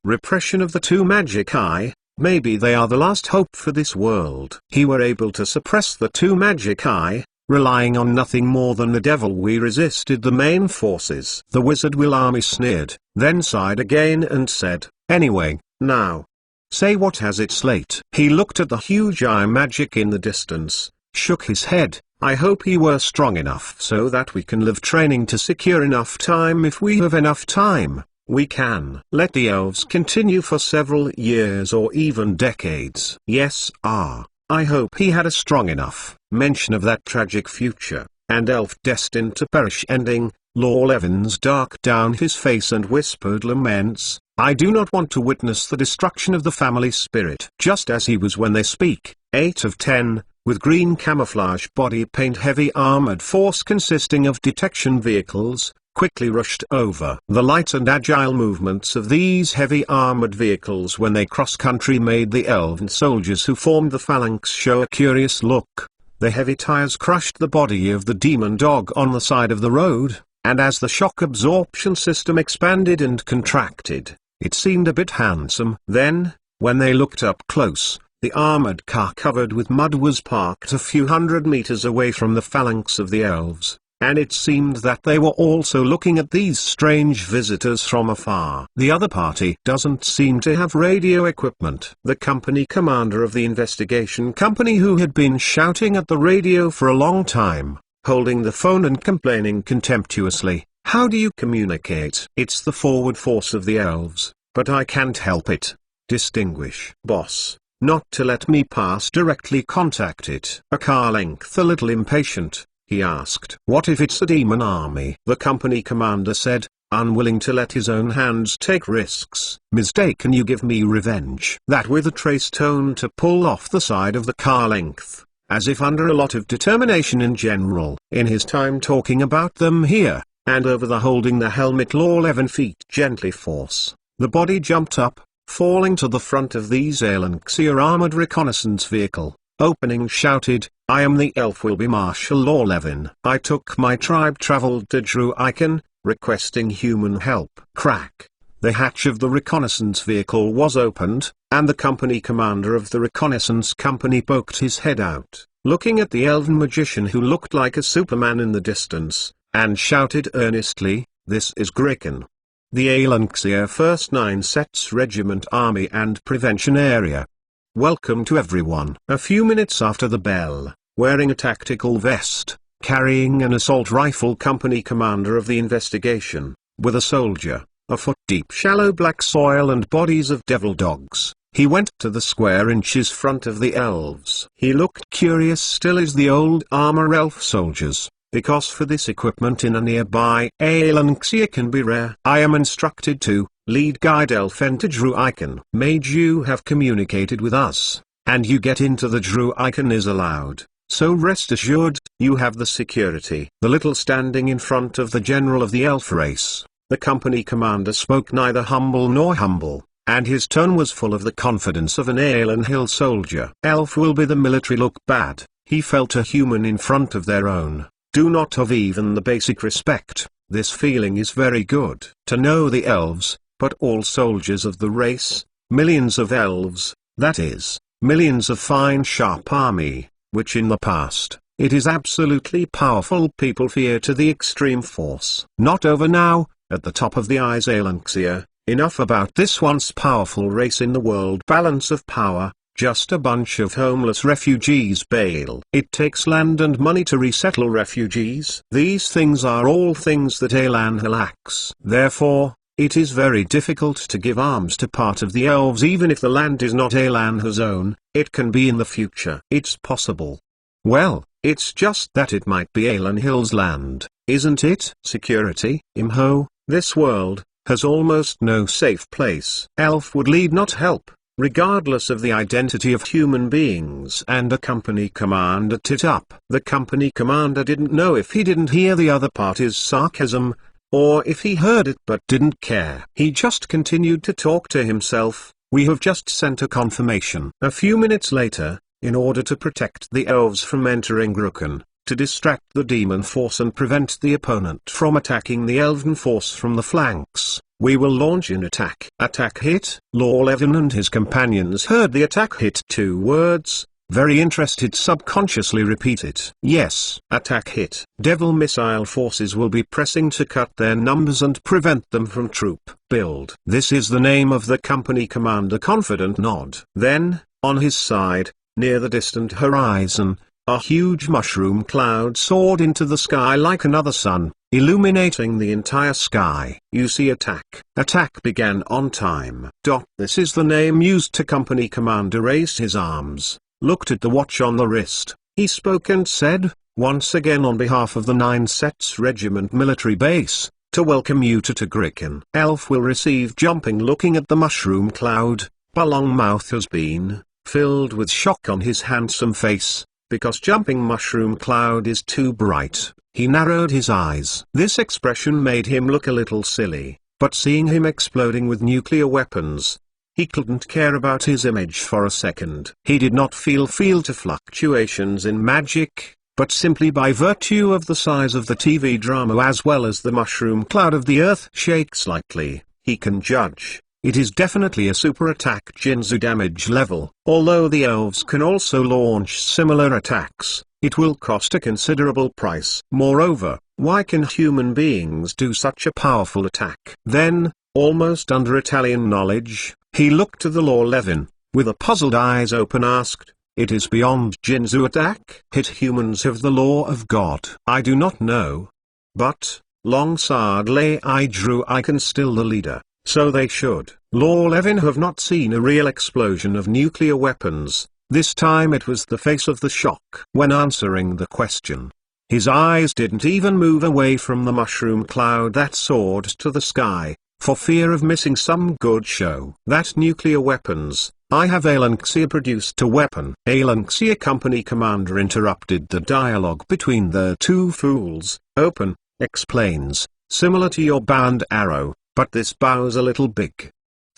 repression of the 2 magic eye, maybe they are the last hope for this world. He were able to suppress the 2 magic eye, relying on nothing more than the devil we resisted the main forces. The wizard Willarmy sneered, then sighed again and said, "Anyway, now. Say what has it slate." He looked at the huge eye magic in the distance, shook his head. "I hope he were strong enough so that we can live training to secure enough time. If we have enough time, we can let the elves continue for several years or even decades. Yes, I hope he had a strong enough mention of that tragic future, and elf destined to perish ending." Lord Evans darkened down his face and whispered laments, "I do not want to witness the destruction of the family spirit." Just as he was when they speak, 8 of 10, with green camouflage body paint heavy armored force consisting of detection vehicles, quickly rushed over. The light and agile movements of these heavy armored vehicles when they cross-country made the elven soldiers who formed the phalanx show a curious look. The heavy tires crushed the body of the demon dog on the side of the road, and as the shock absorption system expanded and contracted, it seemed a bit handsome. Then, when they looked up close, the armored car covered with mud was parked a few hundred meters away from the phalanx of the elves, and it seemed that they were also looking at these strange visitors from afar. The other party doesn't seem to have radio equipment. The company commander of the investigation company, who had been shouting at the radio for a long time, holding the phone and complaining contemptuously, "How do you communicate?" "It's the forward force of the elves, but I can't help it. Distinguish boss, not to let me pass directly contact it." A car length a little impatient, he asked, "What if it's a demon army?" The company commander said, unwilling to let his own hands take risks. "Mistaken, you give me revenge." That with a trace tone to pull off the side of the car length, as if under a lot of determination in general. In his time talking about them here, and over the holding the helmet law 11 feet gently force, the body jumped up, falling to the front of the Xalanxia armored reconnaissance vehicle. Opening shouted, "I am the elf Wilby Marshal Law Levin. I took my tribe traveled to Druiken, requesting human help." Crack. The hatch of the reconnaissance vehicle was opened, and the company commander of the reconnaissance company poked his head out, looking at the elven magician who looked like a Superman in the distance, and shouted earnestly, "This is Gricken. The Alanxia 1st 9 Sets Regiment Army and Prevention Area. Welcome to everyone." A few minutes after the bell, wearing a tactical vest, carrying an assault rifle, company commander of the investigation, with a soldier, a foot deep shallow black soil and bodies of devil dogs, he went to the square inches front of the elves. He looked curious still as the old armor elf soldiers, because for this equipment in a nearby Alanxia can be rare. "I am instructed to lead guide elf enter Druiken. Made you have communicated with us, and you get into the Druiken is allowed, so rest assured, you have the security." The little standing in front of the general of the elf race, the company commander spoke neither humble nor humble, and his tone was full of the confidence of an Alan Hill soldier. "Elf will be the military look bad." He felt a human in front of their own, do not have even the basic respect. This feeling is very good. To know the elves, but all soldiers of the race, millions of elves, that is, millions of fine sharp army, which in the past, it is absolutely powerful people fear to the extreme force. Not over now, at the top of the Alanxia. Enough about this once powerful race in the world balance of power, just a bunch of homeless refugees bail. It takes land and money to resettle refugees. These things are all things that Alan lacks. Therefore, it is very difficult to give arms to part of the elves even if the land is not Alan's own. It can be in the future. It's possible. Well, it's just that it might be Alan Hill's land, isn't it? Security. Imho, this world, has almost no safe place. Elf would lead not help, regardless of the identity of human beings, and a company commander tit up. The company commander didn't know if he didn't hear the other party's sarcasm, or if he heard it but didn't care. He just continued to talk to himself, "We have just sent a confirmation." A few minutes later, in order to protect the elves from entering Gruken, to distract the demon force and prevent the opponent from attacking the elven force from the flanks, we will launch an attack. Attack hit? Lord Levin and his companions heard the attack hit 2 words, very interested subconsciously repeat it. Yes. Attack hit. Devil missile forces will be pressing to cut their numbers and prevent them from troop build. This is the name of the company commander. Confident nod. Then, on his side, near the distant horizon, a huge mushroom cloud soared into the sky like another sun, illuminating the entire sky. You see attack. Attack began on time. This is the name used to company commander raised his arms, looked at the watch on the wrist, he spoke and said, once again on behalf of the 9 Sets Regiment military base, to welcome you to Gricken. Elf will receive jumping. Looking at the mushroom cloud, Longmouth has been filled with shock on his handsome face, because jumping mushroom cloud is too bright. He narrowed his eyes. This expression made him look a little silly, but seeing him exploding with nuclear weapons, he couldn't care about his image for a second. He did not feel to fluctuations in magic, but simply by virtue of the size of the TV drama as well as the mushroom cloud of the earth shake slightly, he can judge. It is definitely a super attack Jinzu damage level. Although the elves can also launch similar attacks, it will cost a considerable price. Moreover, why can human beings do such a powerful attack? Then, almost under Italian knowledge, he looked to the Lord Levin, with a puzzled eyes open asked, it is beyond Jinzu attack? Hit humans have the law of God? I do not know. But, Longsard lay I drew I can still the leader. So they should. Lord Levin have not seen a real explosion of nuclear weapons. This time it was the face of the shock. When answering the question, his eyes didn't even move away from the mushroom cloud that soared to the sky, for fear of missing some good show. That nuclear weapons, I have Alanxia produced a weapon. Alanxia company commander interrupted the dialogue between the two fools. Open, explains, similar to your bow and arrow. But this bow's a little big.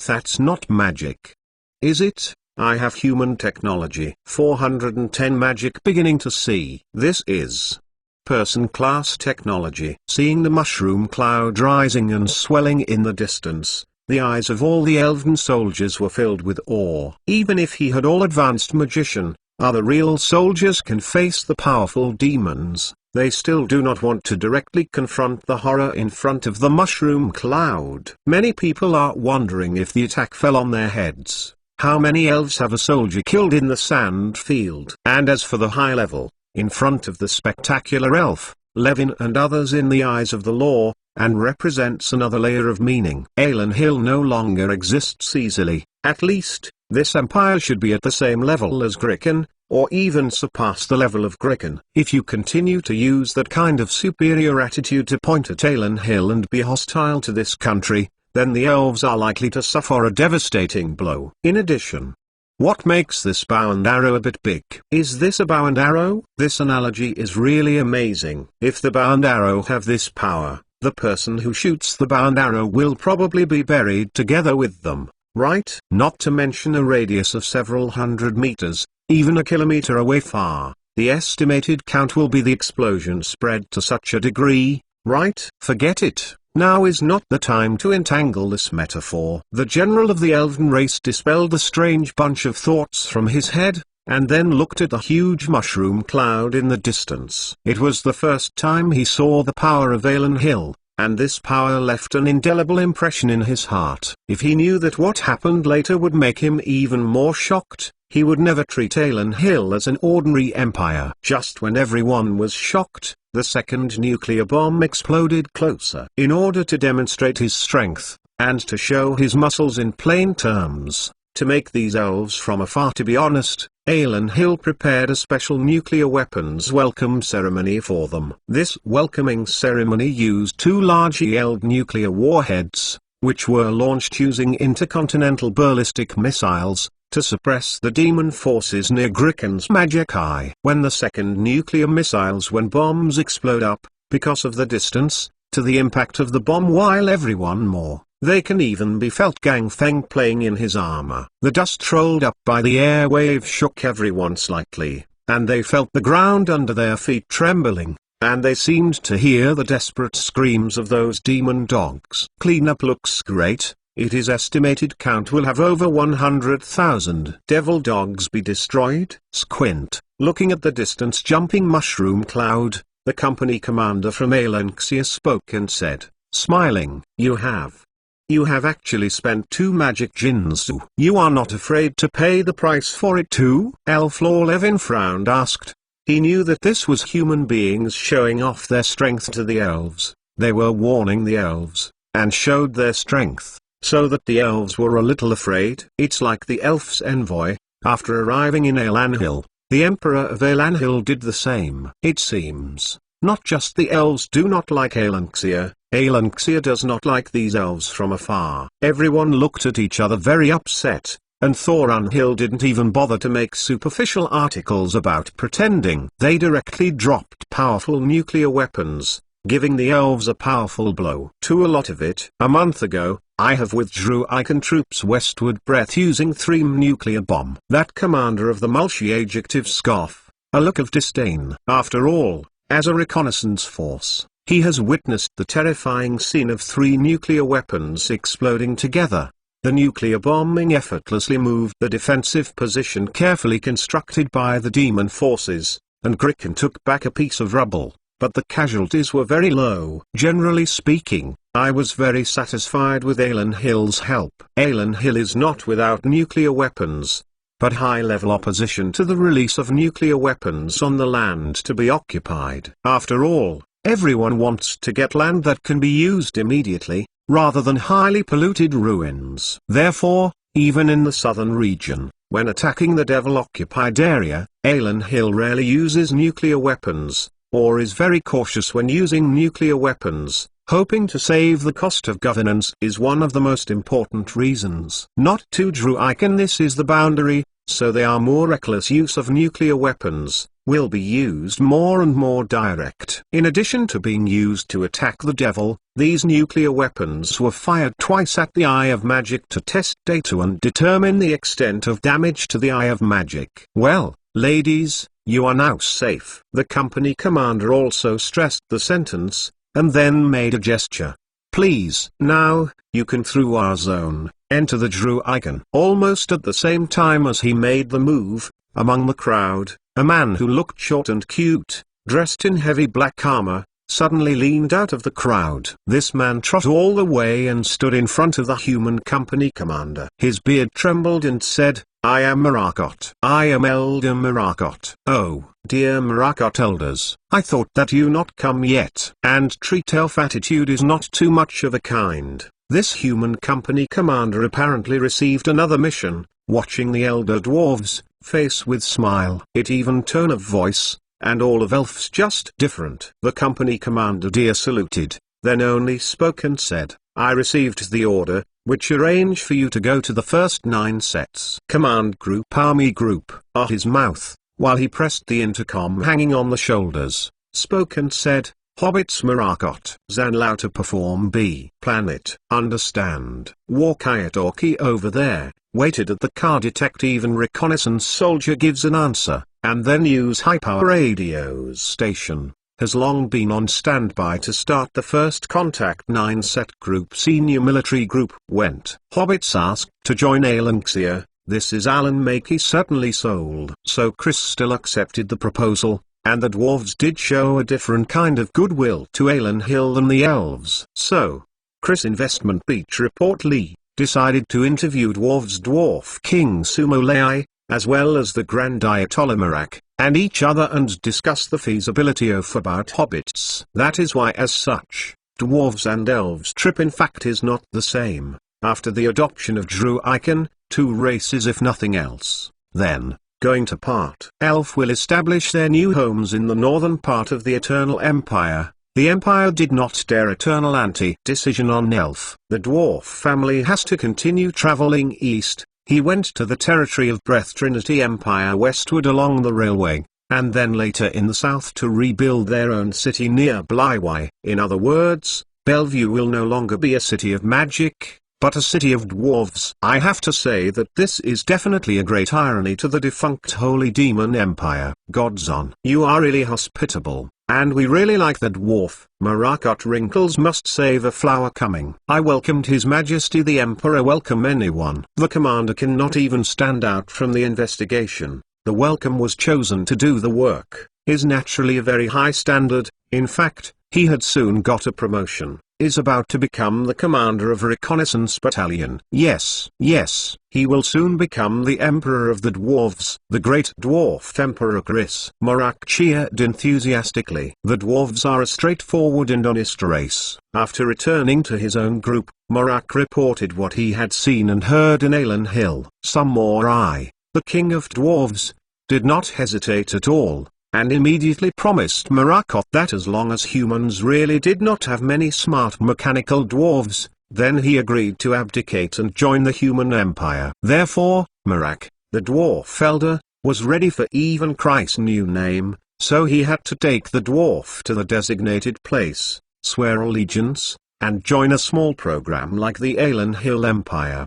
That's not magic. Is it? I have human technology. 410 magic beginning to see. This is person class technology. Seeing the mushroom cloud rising and swelling in the distance, the eyes of all the elven soldiers were filled with awe. Even if he had all advanced magician, other real soldiers can face the powerful demons. They still do not want to directly confront the horror in front of the mushroom cloud. Many people are wondering if the attack fell on their heads. How many elves have a soldier killed in the sand field? And as for the high level, in front of the spectacular elf, Levin and others in the eyes of the law, and represents another layer of meaning. Alan Hill no longer exists easily. At least, this empire should be at the same level as Gricken, or even surpass the level of Gricken. If you continue to use that kind of superior attitude to point at Alan Hill and be hostile to this country, then the elves are likely to suffer a devastating blow. In addition, what makes this bow and arrow a bit big? Is this a bow and arrow? This analogy is really amazing. If the bow and arrow have this power, the person who shoots the bow and arrow will probably be buried together with them, right? Not to mention a radius of several hundred meters, even a kilometer away far. The estimated count will be the explosion spread to such a degree, right? Forget it. Now is not the time to entangle this metaphor. The general of the elven race dispelled the strange bunch of thoughts from his head, and then looked at the huge mushroom cloud in the distance. It was the first time he saw the power of Alan Hill, and this power left an indelible impression in his heart. If he knew that what happened later would make him even more shocked, he would never treat Alan Hill as an ordinary empire. Just when everyone was shocked, the second nuclear bomb exploded closer. In order to demonstrate his strength, and to show his muscles in plain terms, to make these elves from afar to be honest, Alan Hill prepared a special nuclear weapons welcome ceremony for them. This welcoming ceremony used 2 large ELD nuclear warheads, which were launched using intercontinental ballistic missiles, to suppress the demon forces near Gricken's magic eye. When the second nuclear missiles when bombs explode up, because of the distance, to the impact of the bomb while everyone more, they can even be felt Gang Feng playing in his armor. The dust rolled up by the airwave shook everyone slightly, and they felt the ground under their feet trembling, and they seemed to hear the desperate screams of those demon dogs. Cleanup looks great, Its estimated count will have over 100,000 devil dogs be destroyed. Squint, looking at the distance jumping mushroom cloud, the company commander from Alenxia spoke and said, smiling, You have actually spent 2 magic Jinzu. You are not afraid to pay the price for it too? Elf Levin frowned asked. He knew that this was human beings showing off their strength to the elves. They were warning the elves, and showed their strength, so that the elves were a little afraid. It's like the elf's envoy, after arriving in Elanhill, the Emperor of Elanhill did the same. It seems, not just the elves do not like Alenxia, Alenxia does not like these elves from afar. Everyone looked at each other very upset, and Thorunhill didn't even bother to make superficial articles about pretending. They directly dropped powerful nuclear weapons, giving the elves a powerful blow. To a lot of it. A month ago, I have withdrew Icon troops westward breath using 3 nuclear bomb. That commander of the Mulshi adjective scoff, a look of disdain. After all, as a reconnaissance force, he has witnessed the terrifying scene of 3 nuclear weapons exploding together. The nuclear bombing effortlessly moved the defensive position carefully constructed by the demon forces, and Griffin took back a piece of rubble, but the casualties were very low. Generally speaking, I was very satisfied with Elanhill's help. Elanhill is not without nuclear weapons, but high-level opposition to the release of nuclear weapons on the land to be occupied. After all, everyone wants to get land that can be used immediately, rather than highly polluted ruins. Therefore, even in the southern region, when attacking the devil-occupied area, Elanhill rarely uses nuclear weapons, or is very cautious when using nuclear weapons, hoping to save the cost of governance is one of the most important reasons. Not to Druiken this is the boundary, so they are more reckless use of nuclear weapons, will be used more and more direct. In addition to being used to attack the devil, these nuclear weapons were fired twice at the Eye of Magic to test data and determine the extent of damage to the Eye of Magic. Well, ladies, you are now safe. The company commander also stressed the sentence, and then made a gesture. Please. Now, you can through our zone, enter the Druiken. Almost at the same time as he made the move, among the crowd, a man who looked short and cute, dressed in heavy black armor, suddenly leaned out of the crowd. This man trotted all the way and stood in front of the human company commander. His beard trembled and said, I am Mirakot. I am Elder Mirakot. Oh, dear Mirakot elders, I thought that you not come yet. And treat elf attitude is not too much of a kind. This human company commander apparently received another mission, watching the elder dwarves, face with smile. It even tone of voice, and all of elves just different. The company commander dear saluted, then only spoke and said, I received the order, which arrange for you to go to the first 9 sets. Command Group Army Group, his mouth, while he pressed the intercom hanging on the shoulders, spoke and said, Hobbits Mirakot. Zanlau to perform B. Planet. Understand. Walkiatalkie over there, waited at the car detective and reconnaissance soldier gives an answer, and then use high-power radios station. Has long been on standby to start the first contact 9-set group senior military group. Went. Hobbits asked to join Alenxia. This is Alan Makey certainly sold. So Chris still accepted the proposal, and the dwarves did show a different kind of goodwill to Elanhill than the elves. So, Chris Investment Beach reportedly decided to interview Dwarf King Sumolai, as well as the Grand Ayatollah Marak, and each other and discuss the feasibility of about hobbits. That is why as such, dwarves and elves trip in fact is not the same. After the adoption of Druiken, 2 races if nothing else, then, going to part. Elf will establish their new homes in the northern part of the Eternal Empire. The Empire did not dare eternal anti-decision on Elf. The dwarf family has to continue traveling east. He went to the territory of Breath Trinity Empire westward along the railway, and then later in the south to rebuild their own city near Blywye. In other words, Bellevue will no longer be a city of magic, but a city of dwarves. I have to say that this is definitely a great irony to the defunct Holy Demon Empire. Godzon, you are really hospitable. And we really like the dwarf. Marakot wrinkles must save a flower coming. I welcomed His Majesty the Emperor. Welcome anyone. The commander cannot even stand out from the investigation. The welcome was chosen to do the work, is naturally a very high standard. In fact, he had soon got a promotion, is about to become the commander of a reconnaissance battalion. Yes, he will soon become the emperor of the dwarves. The great dwarf emperor Chris. Morak cheered enthusiastically. The dwarves are a straightforward and honest race. After returning to his own group, Morak reported what he had seen and heard in Alan Hill. Some more the king of dwarves, did not hesitate at all, and immediately promised Marakot that as long as humans really did not have many smart mechanical dwarves, then he agreed to abdicate and join the human empire. Therefore, Marak, the dwarf elder, was ready for even Christ's new name, so he had to take the dwarf to the designated place, swear allegiance, and join a small program like the Alan Hill Empire.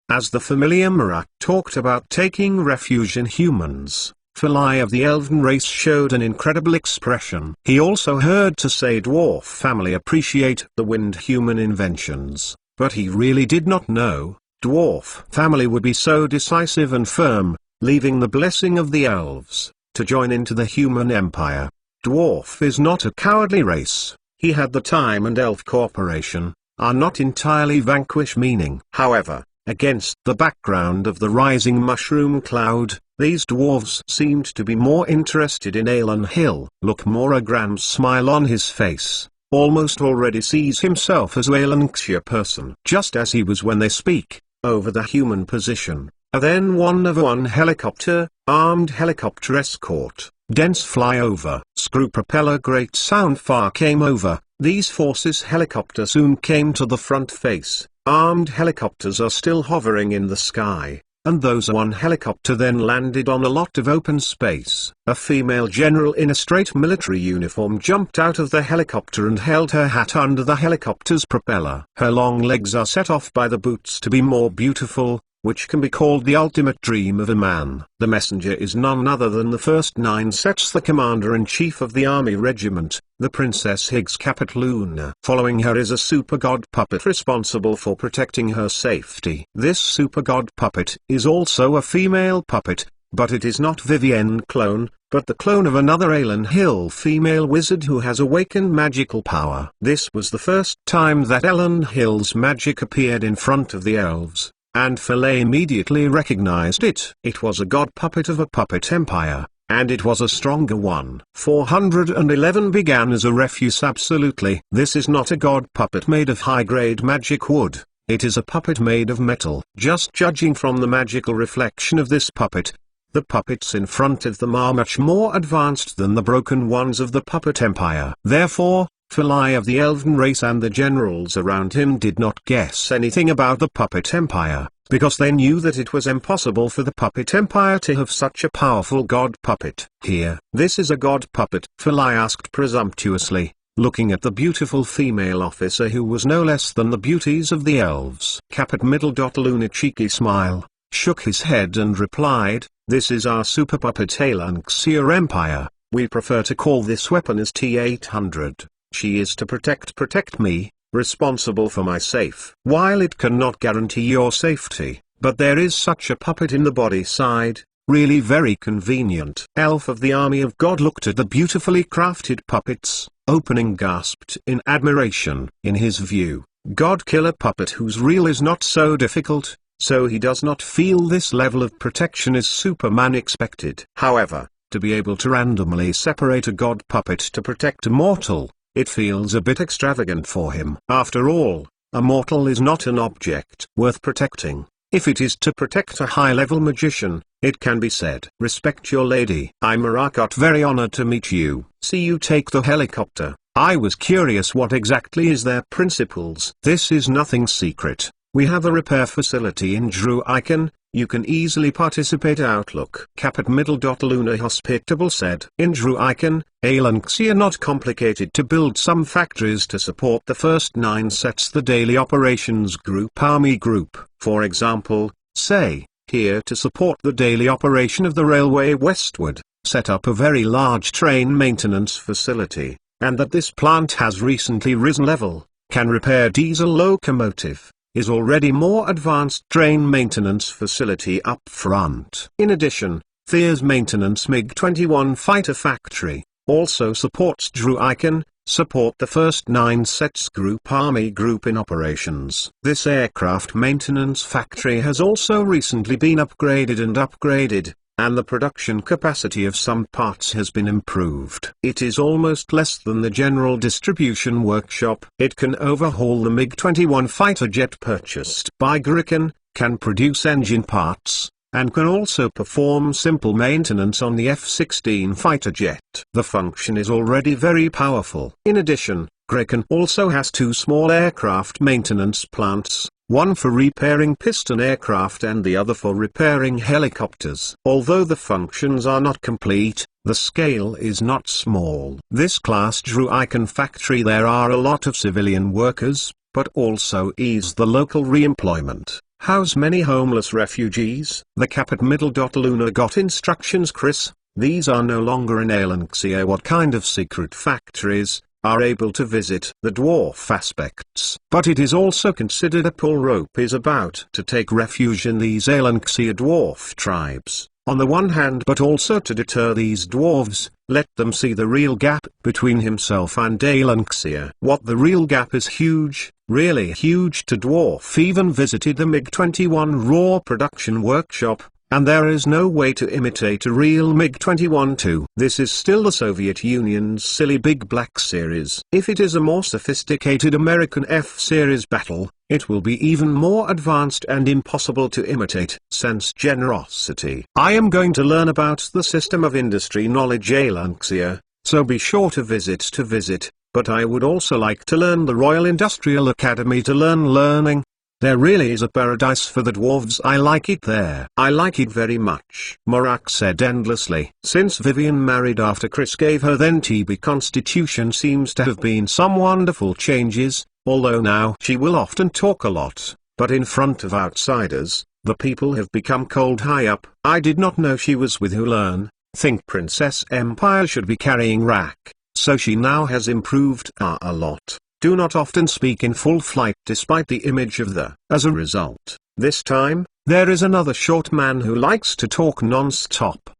As the familiar Marak talked about taking refuge in humans, Philae of the elven race showed an incredible expression. He also heard to say dwarf family appreciate the wind human inventions, but he really did not know dwarf family would be so decisive and firm, leaving the blessing of the elves, to join into the human empire. Dwarf is not a cowardly race. He had the time, and elf cooperation are not entirely vanquish, meaning. However, against the background of the rising mushroom cloud, these dwarves seemed to be more interested in Alan Hill. Look, Moragram's smile on his face, almost already sees himself as Alan Xia person. Just as he was when they speak, over the human position, then one helicopter, armed helicopter escort, dense flyover, screw propeller great sound far came over. These forces helicopter soon came to the front face. Armed helicopters are still hovering in the sky, and those one helicopter then landed on a lot of open space. A female general in a straight military uniform jumped out of the helicopter and held her hat under the helicopter's propeller. Her long legs are set off by the boots to be more beautiful, which can be called the ultimate dream of a man. The messenger is none other than the first 9 sets, the commander-in-chief of the army regiment, the Princess Higgs Caput Luna. Following her is a super god puppet responsible for protecting her safety. This super god puppet is also a female puppet, but it is not Vivienne clone, but the clone of another Alan Hill female wizard who has awakened magical power. This was the first time that Alan Hill's magic appeared in front of the elves, and Philae immediately recognized it. It was a god puppet of a puppet empire, and it was a stronger one. 411 began as a refuse. Absolutely. This is not a god puppet made of high-grade magic wood, it is a puppet made of metal. Just judging from the magical reflection of this puppet, the puppets in front of them are much more advanced than the broken ones of the puppet empire. Therefore, Philae of the elven race and the generals around him did not guess anything about the puppet empire, because they knew that it was impossible for the puppet empire to have such a powerful god puppet. Here, this is a god puppet, Philae asked presumptuously, looking at the beautiful female officer who was no less than the beauties of the elves. Caput Luna cheeky smile, shook his head and replied, "This is our super puppet Alan Xia Empire. We prefer to call this weapon as T-800. She is to protect me, responsible for my safe. While it cannot guarantee your safety, but there is such a puppet in the body side, really very convenient." Elf of the army of God looked at the beautifully crafted puppets, opening gasped in admiration. In his view, God killer puppet whose reel is not so difficult, so he does not feel this level of protection is Superman expected. However, to be able to randomly separate a god puppet to protect a mortal, it feels a bit extravagant for him. After all, a mortal is not an object worth protecting. If it is to protect a high-level magician, it can be said. "Respect your lady. I'm Marakot, very honored to meet you. See you take the helicopter." I was curious what exactly is their principles. This is nothing secret. We have a repair facility in Druiken. You can easily participate. Outlook. Caput Luna hospitable said. In Druiken, Alan Xia not complicated to build some factories to support the first 9 sets, the daily operations group, army group, for example, say, here to support the daily operation of the railway westward, set up a very large train maintenance facility, and that this plant has recently risen level, can repair diesel locomotive, is already more advanced train maintenance facility up front. In addition, Thiers Maintenance MiG-21 Fighter Factory also supports Druiken, support the first 9 sets Group Army Group in operations. This aircraft maintenance factory has also recently been upgraded, and the production capacity of some parts has been improved. It is almost less than the general distribution workshop. It can overhaul the MiG-21 fighter jet purchased by Gruiken, can produce engine parts, and can also perform simple maintenance on the F-16 fighter jet. The function is already very powerful. In addition, Gruiken also has 2 small aircraft maintenance plants, one for repairing piston aircraft and the other for repairing helicopters. Although the functions are not complete, the scale is not small. This class Druiken factory there are a lot of civilian workers, but also ease the local re-employment. House many homeless refugees. The Capit Middle.Luna got instructions Chris, these are no longer in Alenxia. What kind of secret factories are able to visit the dwarf aspects. But it is also considered a pull rope is about to take refuge in these Alenxia dwarf tribes, on the one hand, but also to deter these dwarves, let them see the real gap between himself and Alenxia. What the real gap is huge, really huge. To dwarf even visited the MiG-21 raw production workshop, and there is no way to imitate a real MiG-21 too. This is still the Soviet Union's silly Big Black series. If it is a more sophisticated American F-series battle, it will be even more advanced and impossible to imitate. Sense generosity. I am going to learn about the system of industry knowledge Alenxia, so be sure to visit, but I would also like to learn the Royal Industrial Academy to learn learning. There really is a paradise for the dwarves. I like it there. I like it very much. Morak said endlessly. Since Vivian married after Chris gave her then TB constitution seems to have been some wonderful changes, although now she will often talk a lot, but in front of outsiders, the people have become cold high up. I did not know she was with Hulan. Think Princess Empire should be carrying rack, so she now has improved a lot. Do not often speak in full flight despite the image of the. As a result, this time, there is another short man who likes to talk non-stop.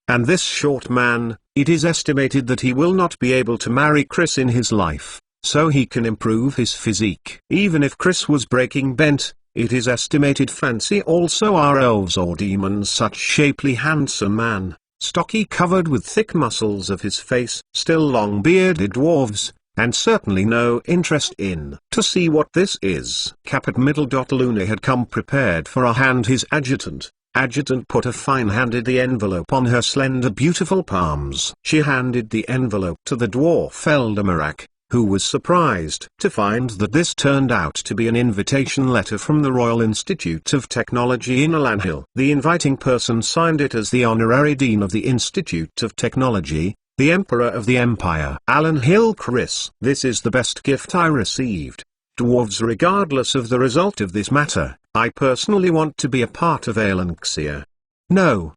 And this short man, it is estimated that he will not be able to marry Chris in his life, so he can improve his physique. Even if Chris was breaking bent, it is estimated fancy also are elves or demons. Such shapely handsome man, stocky covered with thick muscles of his face, still long bearded dwarves, and certainly no interest in. To see what this is. Capit Middle.Luna had come prepared for a hand. His adjutant put a fine-handed the envelope on her slender beautiful palms. She handed the envelope to the dwarf Elder Morak, who was surprised to find that this turned out to be an invitation letter from the Royal Institute of Technology in Alanhill. The inviting person signed it as the Honorary Dean of the Institute of Technology, the Emperor of the Empire. Alanhill Chris. This is the best gift I received. Dwarves, regardless of the result of this matter, I personally want to be a part of Alenxia. No,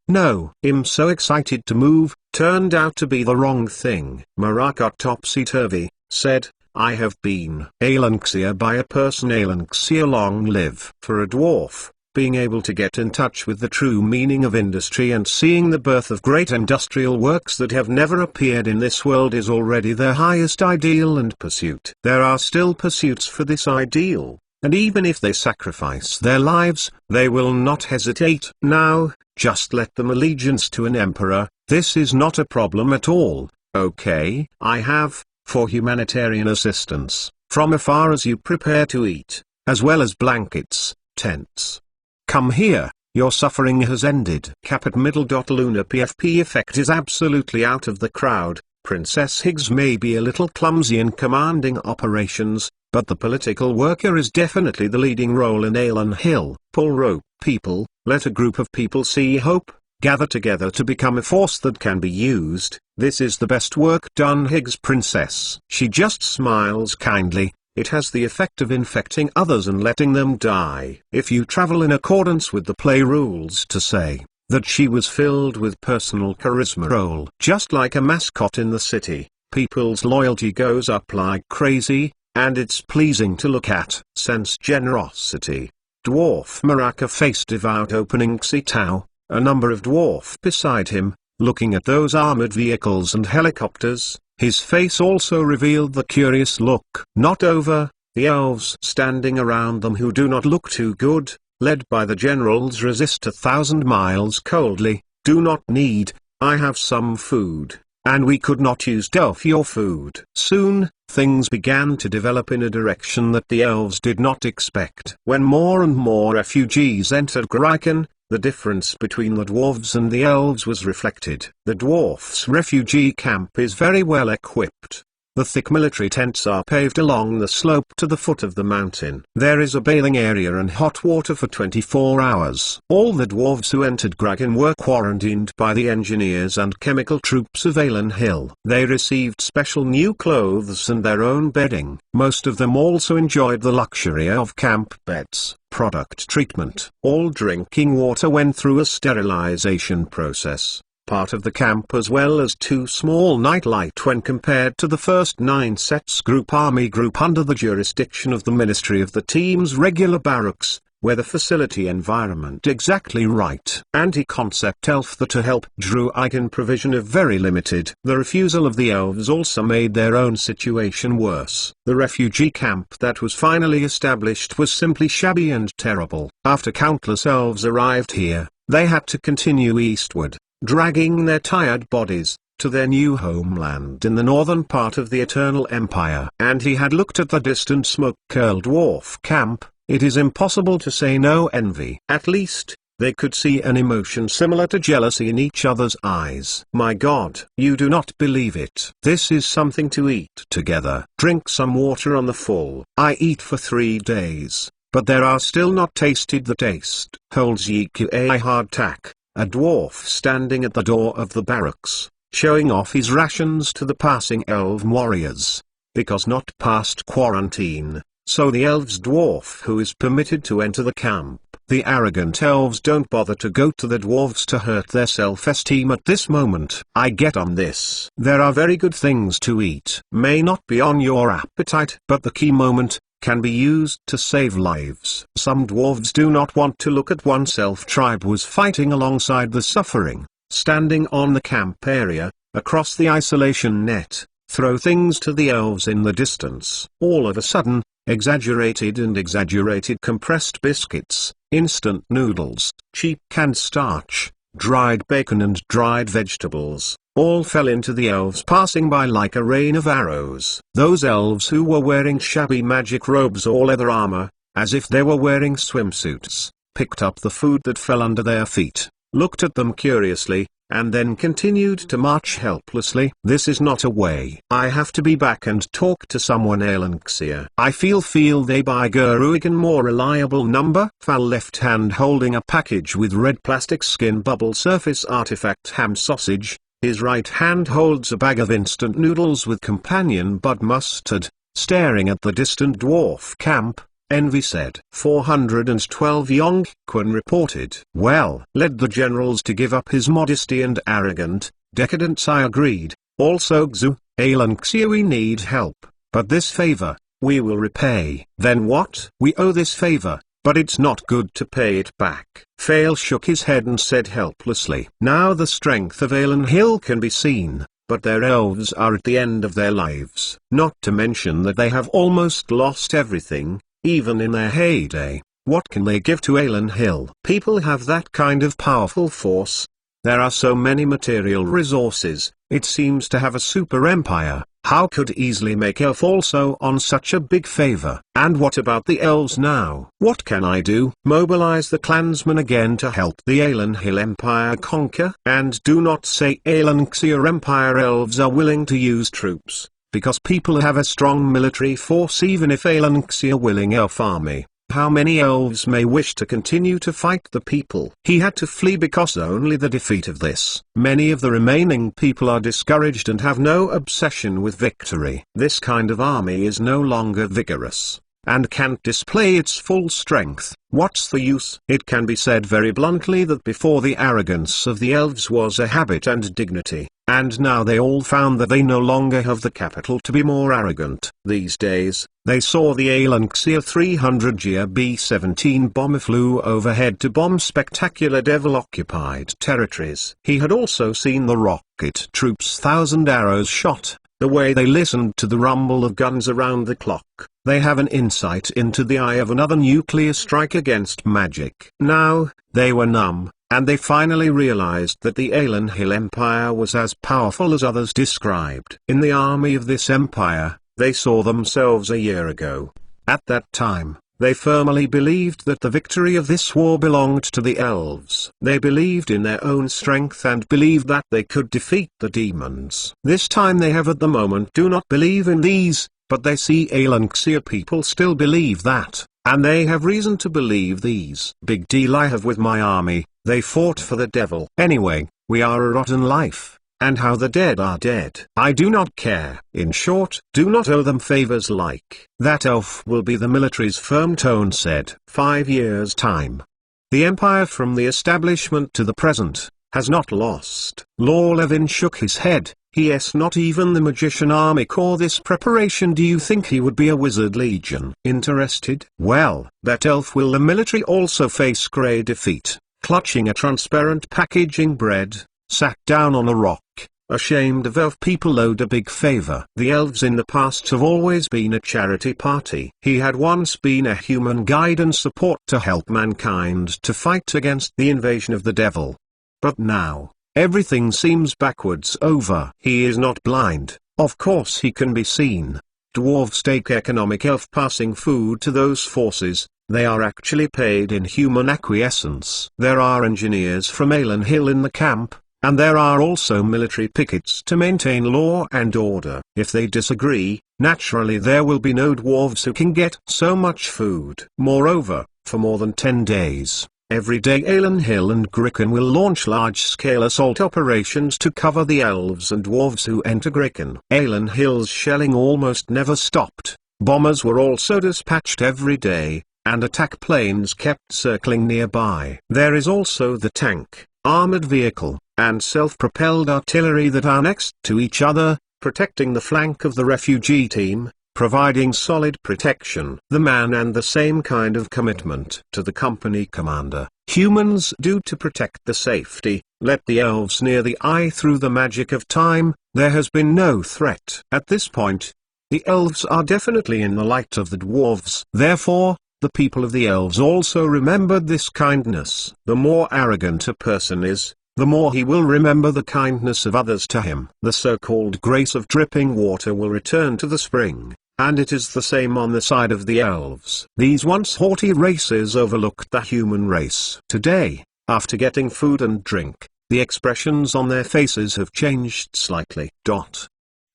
I'm so excited to move, turned out to be the wrong thing. Morak got topsy-turvy, said, I have been Alenxia by a person. Alenxia long live. For a dwarf, being able to get in touch with the true meaning of industry and seeing the birth of great industrial works that have never appeared in this world is already their highest ideal and pursuit. There are still pursuits for this ideal, and even if they sacrifice their lives, they will not hesitate. Now, just let them allegiance to an emperor. This is not a problem at all. Okay, I have, for humanitarian assistance, from afar as you prepare to eat, as well as blankets, tents. Come here, your suffering has ended. Capit Middle.Luna PFP effect is absolutely out of the crowd. Princess Higgs may be a little clumsy in commanding operations, but the political worker is definitely the leading role in Alenhill. Pull rope people, let a group of people see hope, gather together to become a force that can be used. This is the best work done. Higgs Princess. She just smiles kindly. It has the effect of infecting others and letting them die. If you travel in accordance with the play rules to say, that she was filled with personal charisma. Role. Just like a mascot in the city, people's loyalty goes up like crazy, and it's pleasing to look at. Sense generosity. Dwarf Maraka faced devout opening Xitao, a number of dwarf beside him, looking at those armored vehicles and helicopters. His face also revealed the curious look. Not over, the elves standing around them who do not look too good, led by the generals, resist 1,000 miles coldly. Do not need, I have some food, and we could not use of your food. Soon, things began to develop in a direction that the elves did not expect. When more and more refugees entered Gryken, the difference between the dwarves and the elves was reflected. The dwarfs' refugee camp is very well equipped. The thick military tents are paved along the slope to the foot of the mountain. There is a bathing area and hot water for 24 hours. All the dwarves who entered Gryken were quarantined by the engineers and chemical troops of Alan Hill. They received special new clothes and their own bedding. Most of them also enjoyed the luxury of camp beds. Product treatment. All drinking water went through a sterilization process. Part of the camp as well as 2 small nightlight when compared to the first 9 sets army group under the jurisdiction of the Ministry of the team's regular barracks, where the facility environment exactly right. Anti-concept elf that to help Drew Icon provision of very limited. The refusal of the elves also made their own situation worse. The refugee camp that was finally established was simply shabby and terrible. After countless elves arrived here, they had to continue eastward, dragging their tired bodies to their new homeland in the northern part of the Eternal Empire. And he had looked at the distant smoke-curled dwarf camp. It is impossible to say no envy. At least, they could see an emotion similar to jealousy in each other's eyes. My God, you do not believe it. This is something to eat together. Drink some water on the full. I eat for 3 days, but there are still not tasted the taste. Holds Yiku a hardtack, a dwarf standing at the door of the barracks, showing off his rations to the passing elven warriors. Because not past quarantine, so the elves dwarf who is permitted to enter the camp. The arrogant elves don't bother to go to the dwarves to hurt their self-esteem at this moment. I get on this. There are very good things to eat. May not be on your appetite, but the key moment can be used to save lives. Some dwarves do not want to look at oneself. Tribe was fighting alongside the suffering, standing on the camp area, across the isolation net, throw things to the elves in the distance. All of a sudden, exaggerated compressed biscuits, instant noodles, cheap canned starch, dried bacon and dried vegetables, all fell into the elves passing by like a rain of arrows. Those elves who were wearing shabby magic robes or leather armor, as if they were wearing swimsuits, picked up the food that fell under their feet, looked at them curiously, and then continued to march helplessly. This is not a way. I have to be back and talk to someone. Alanxia. I feel they by Guruigan more reliable number. Fal left hand holding a package with red plastic skin bubble surface artifact ham sausage. His right hand holds a bag of instant noodles with companion bud mustard, staring at the distant dwarf camp. Envy said. 412 Yongquan reported. Well, led the generals to give up his modesty and arrogant decadence. I agreed. Also Xu, Alanxia, we need help, but this favor, we will repay. Then what? We owe this favor, but it's not good to pay it back. Fail shook his head and said helplessly. Now the strength of Alan Hill can be seen, but their elves are at the end of their lives. Not to mention that they have almost lost everything. Even in their heyday, what can they give to Alan Hill? People have that kind of powerful force. There are so many material resources, it seems to have a super empire. How could easily make elf also on such a big favor? And what about the elves now? What can I do? Mobilize the clansmen again to help the Alan Hill Empire conquer? And do not say Alanxia Empire elves are willing to use troops. Because people have a strong military force even if Alanxia willing elf army. How many elves may wish to continue to fight the people? He had to flee because only the defeat of this. Many of the remaining people are discouraged and have no obsession with victory. This kind of army is no longer vigorous. and can't display its full strength, what's the use? It can be said very bluntly that before the arrogance of the elves was a habit and dignity, and now they all found that they no longer have the capital to be more arrogant. These days, they saw the Alanxia 300 B-17 bomber flew overhead to bomb spectacular devil-occupied territories. He had also seen the rocket troops' 1,000 arrows shot. The way they listened to the rumble of guns around the clock, they have an insight into the eye of another nuclear strike against magic. Now, they were numb, and they finally realized that the Alenhill Empire was as powerful as others described. In the army of this empire, they saw themselves a year ago. At that time, they firmly believed that the victory of this war belonged to the elves. They believed in their own strength and believed that they could defeat the demons. This time they have at the moment do not believe in these, but they see Alanxia people still believe that, and they have reason to believe these. Big deal I have with my army, they fought for the devil. Anyway, we are a rotten life. And how the dead are dead, I do not care. In short, do not owe them favors like that. Elf will be the military's firm tone said. 5 years' time. The empire from the establishment to the present, has not lost. Lorlevin shook his head. Yes, not even the magician army call this preparation. Do you think he would be a wizard legion interested? Well, that elf will the military also face grey defeat. Clutching a transparent packaging bread, sat down on a rock, ashamed of elf people owed a big favor. The elves in the past have always been a charity party. He had once been a human guide and support to help mankind to fight against the invasion of the devil. But now, everything seems backwards over. He is not blind, of course he can be seen. Dwarves take economic elf passing food to those forces. They are actually paid in human acquiescence. There are engineers from Alenhill in the camp, and there are also military pickets to maintain law and order. If they disagree, naturally there will be no dwarves who can get so much food. Moreover, for more than 10 days, every day Alenhill and Gricken will launch large-scale assault operations to cover the elves and dwarves who enter Gricken. Alenhill's shelling almost never stopped. Bombers were also dispatched every day, and attack planes kept circling nearby. There is also the tank, armored vehicle, and self-propelled artillery that are next to each other, protecting the flank of the refugee team, providing solid protection. The man and the same kind of commitment to the company commander. Humans do to protect the safety, let the elves near the eye through the magic of time. There has been no threat. At this point, the elves are definitely in the light of the dwarves. Therefore, the people of the elves also remembered this kindness. The more arrogant a person is, the more he will remember the kindness of others to him. The so-called grace of dripping water will return to the spring, and it is the same on the side of the elves. These once haughty races overlooked the human race. Today, after getting food and drink, the expressions on their faces have changed slightly.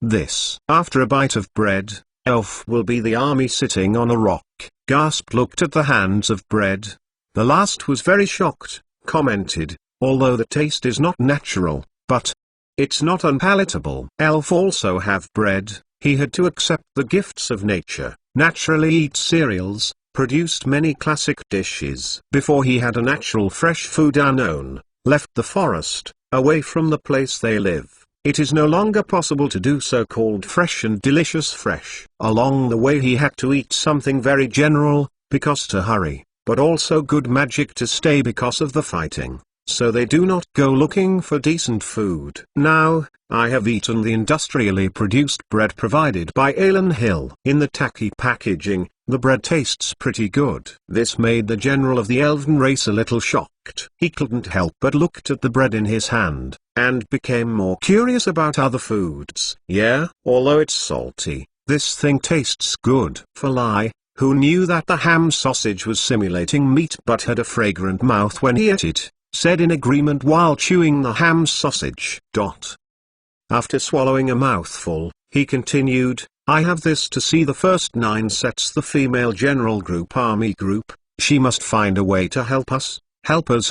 This. After a bite of bread, elf will be the army sitting on a rock, gasped, looked at the hands of bread. The last was very shocked, commented, although the taste is not natural, but it's not unpalatable. Elf also have bread. He had to accept the gifts of nature, naturally eat cereals, produced many classic dishes. Before he had a natural fresh food unknown, left the forest, away from the place they live. It is no longer possible to do so-called fresh and delicious fresh. Along the way he had to eat something very general, because to hurry, but also good magic to stay because of the fighting. So they do not go looking for decent food. Now, I have eaten the industrially produced bread provided by Alenhill. In the tacky packaging, the bread tastes pretty good. This made the general of the elven race a little shocked. He couldn't help but looked at the bread in his hand, and became more curious about other foods. Yeah, although it's salty, this thing tastes good. Falai, who knew that the ham sausage was simulating meat but had a fragrant mouth when he ate it, said in agreement while chewing the ham sausage. After swallowing a mouthful, he continued, I have this to see the first 9 sets the female general group army group. She must find a way to help us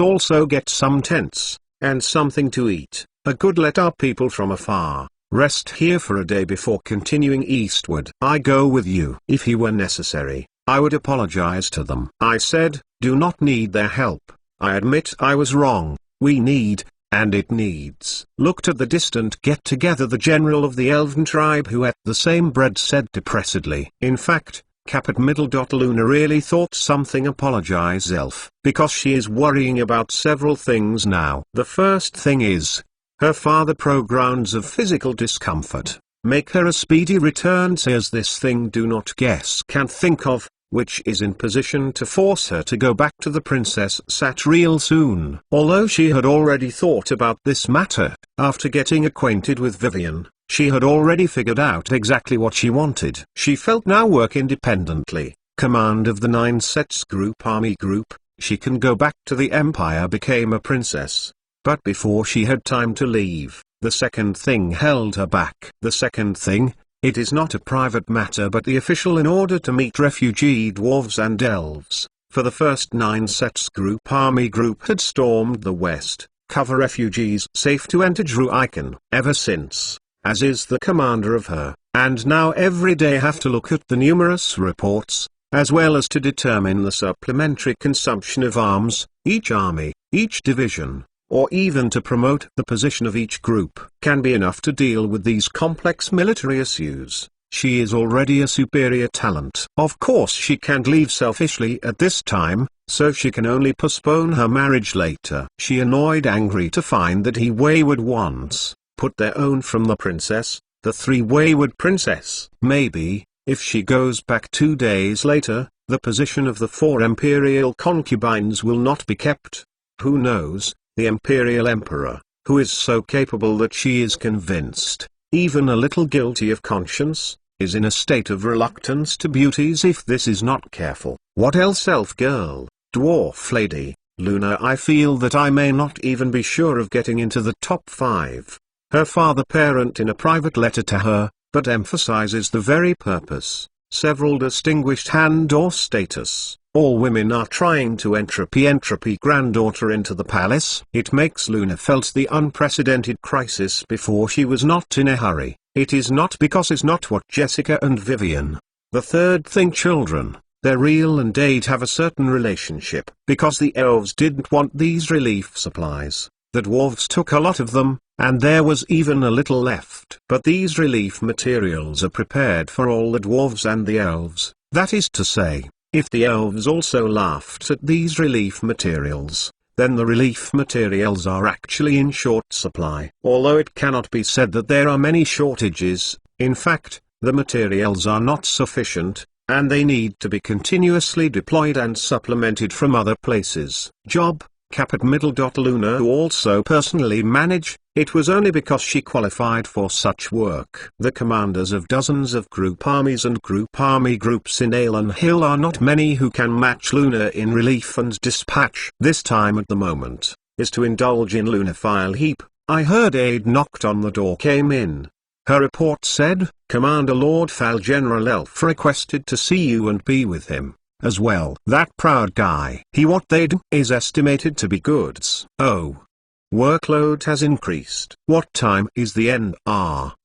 also get some tents, and something to eat. A good let our people from afar rest here for a day before continuing eastward. I go with you. If he were necessary, I would apologize to them. I said, do not need their help. I admit I was wrong. We need, and it needs. Looked at the distant get-together. The general of the elven tribe who ate the same bread said depressedly. In fact, Luna really thought something. Apologize, Elf, because she is worrying about several things now. The first thing is, her father grounds of physical discomfort. Make her a speedy return, says this thing do not guess can't think of, which is in position to force her to go back to the Princess Sat real soon. Although she had already thought about this matter, after getting acquainted with Vivian, she had already figured out exactly what she wanted. She felt now work independently, command of the 9 sets army group, she can go back to the Empire, became a princess. But before she had time to leave, the second thing held her back. The second thing, it is not a private matter but the official. In order to meet refugee dwarves and elves, for the first 9 sets army group had stormed the west, cover refugees safe to enter Druiken. Ever since, as is the commander of her, and now every day have to look at the numerous reports, as well as to determine the supplementary consumption of arms, each army, each division, or even to promote the position of each group, can be enough to deal with these complex military issues. She is already a superior talent. Of course she can't leave selfishly at this time, so she can only postpone her marriage later. She annoyed angry to find that he wayward ones, put their own from the princess, the 3 wayward princess. Maybe, if she goes back 2 days later, the position of the 4 imperial concubines will not be kept. Who knows? The imperial emperor, who is so capable that she is convinced, even a little guilty of conscience, is in a state of reluctance to beauties if this is not careful. What else? Elf girl, dwarf lady, Luna. I feel that I may not even be sure of getting into the top 5. Her father parent in a private letter to her, but emphasizes the very purpose, several distinguished hand or status. All women are trying to entropy granddaughter into the palace. It makes Luna felt the unprecedented crisis before. She was not in a hurry. It is not because it's not what Jessica and Vivian. The third thing, children. Their real and aid have a certain relationship. Because the elves didn't want these relief supplies, the dwarves took a lot of them, and there was even a little left. But these relief materials are prepared for all the dwarves and the elves. That is to say, if the elves also laughed at these relief materials, then the relief materials are actually in short supply. Although it cannot be said that there are many shortages, in fact, the materials are not sufficient, and they need to be continuously deployed and supplemented from other places. Job, Luna, who also personally manage, it was only because she qualified for such work. The commanders of dozens of group armies and group army groups in Aelan Hill are not many who can match Luna in relief and dispatch. This time at the moment, is to indulge in Luna file heap. I heard aid knocked on the door came in. Her report said, Commander Lord Fal General Elf requested to see you and be with him. As well. That proud guy. What they do is estimated to be goods. Oh. Workload has increased. What time is the end?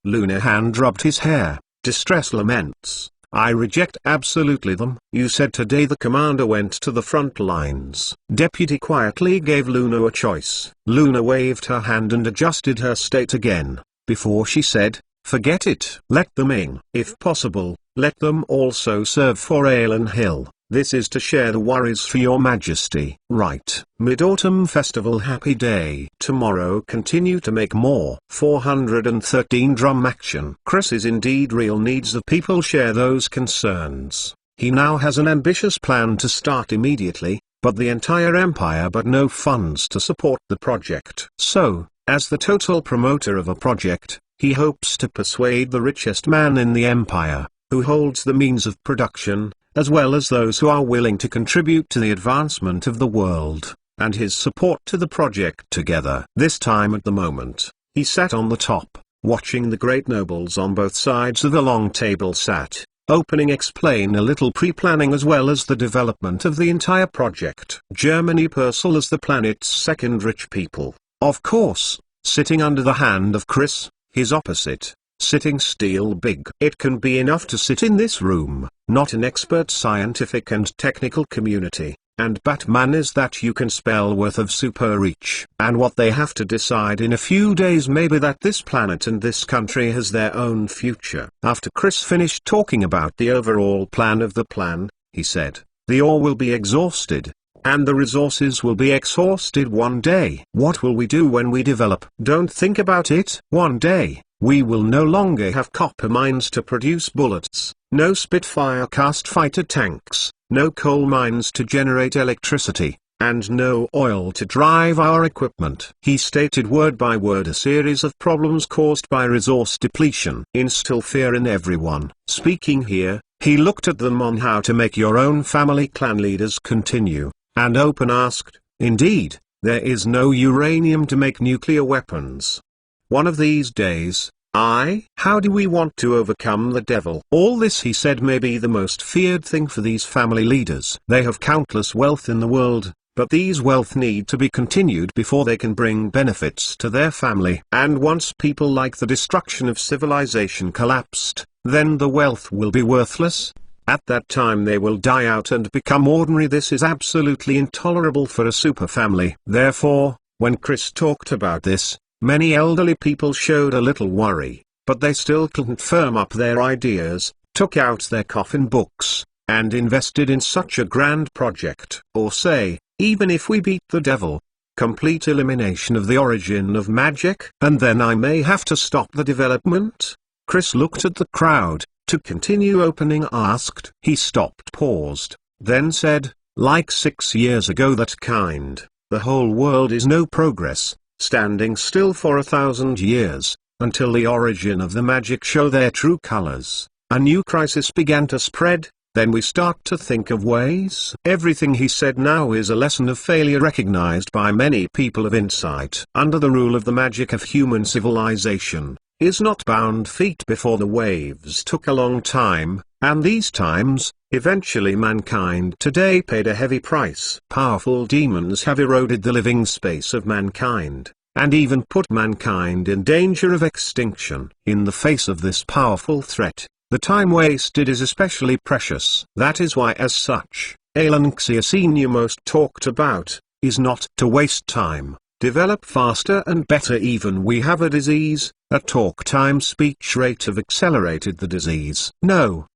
Luna hand rubbed his hair. Distress laments. I reject absolutely them. You said today the commander went to the front lines. Deputy quietly gave Luna a choice. Luna waved her hand and adjusted her state again, before she said, forget it. Let them in. If possible, let them also serve for Aelan Hill. This is to share the worries for your majesty. Right. Mid-Autumn Festival. Happy day. Tomorrow continue to make more. 413 drum action. Chris is indeed real needs the people share those concerns. He now has an ambitious plan to start immediately, but the entire empire but no funds to support the project. So, as the total promoter of a project, he hopes to persuade the richest man in the empire, who holds the means of production, as well as those who are willing to contribute to the advancement of the world, and his support to the project together. This time at the moment, he sat on the top, watching the great nobles on both sides of the long table sat, opening explain a little pre-planning as well as the development of the entire project. Germany Purcell as the planet's second rich people, of course, sitting under the hand of Chris, his opposite, sitting still big. It can be enough to sit in this room, not an expert scientific and technical community. And Batman is that you can spell worth of super reach. And what they have to decide in a few days may be that this planet and this country has their own future. After Chris finished talking about the overall plan of the plan, he said, the ore will be exhausted. And the resources will be exhausted one day. What will we do when we develop? Don't think about it. One day, we will no longer have copper mines to produce bullets, no Spitfire cast fighter tanks, no coal mines to generate electricity, and no oil to drive our equipment. He stated word by word a series of problems caused by resource depletion. Instill fear in everyone. Speaking here, he looked at them on how to make your own family clan leaders continue. And Open asked, indeed, there is no uranium to make nuclear weapons. One of these days, how do we want to overcome the devil? All this, he said, may be the most feared thing for these family leaders. They have countless wealth in the world, but these wealth need to be continued before they can bring benefits to their family. And once people like the destruction of civilization collapsed, then the wealth will be worthless. At that time they will die out and become ordinary. This is absolutely intolerable for a super family. Therefore, when Chris talked about this, many elderly people showed a little worry, but they still couldn't firm up their ideas, took out their coffin books, and invested in such a grand project. Or say, even if we beat the devil, complete elimination of the origin of magic, and then I may have to stop the development? Chris looked at the crowd. To continue, Opening asked. He stopped, paused, then said, like 6 years ago that kind, the whole world is no progress, standing still for 1,000 years, until the origin of the magic show their true colors. A new crisis began to spread, then we start to think of ways. Everything he said now is a lesson of failure recognized by many people of insight. Under the rule of the magic of human civilization, is not bound feet before the waves took a long time, and these times, eventually mankind today paid a heavy price. Powerful demons have eroded the living space of mankind, and even put mankind in danger of extinction. In the face of this powerful threat, the time wasted is especially precious. That is why, as such, Alan Xia Senior most talked about, is not to waste time. Develop faster and better. Even we have a disease, a talk time speech rate have accelerated the disease. No,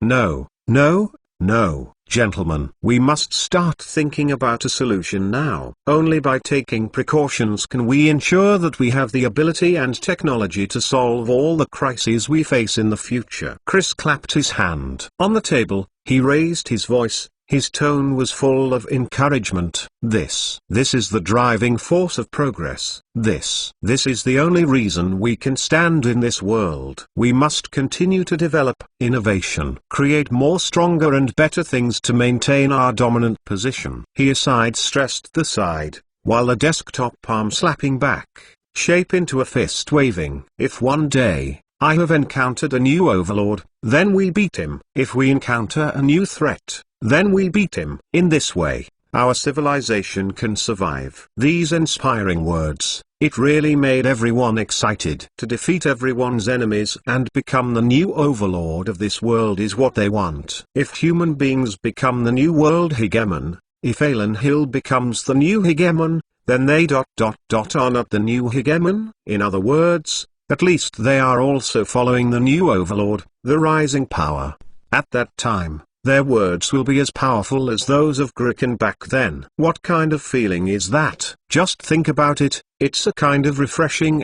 gentlemen. We must start thinking about a solution now. Only by taking precautions can we ensure that we have the ability and technology to solve all the crises we face in the future. Chris clapped his hand on the table, he raised his voice. His tone was full of encouragement. This is the driving force of progress. This is the only reason we can stand in this world. We must continue to develop innovation, create more stronger and better things to maintain our dominant position. He stressed the side, while the desktop palm slapping back, shape into a fist waving. If one day, I have encountered a new overlord, then we beat him. If we encounter a new threat, then we beat him. In this way, our civilization can survive. These inspiring words, it really made everyone excited. To defeat everyone's enemies and become the new overlord of this world is what they want. If human beings become the new world hegemon, if Alan Hill becomes the new hegemon, then they are not the new hegemon. In other words, at least they are also following the new overlord, the rising power. At that time, their words will be as powerful as those of Grikin back then. What kind of feeling is that? Just think about it, it's a kind of refreshing.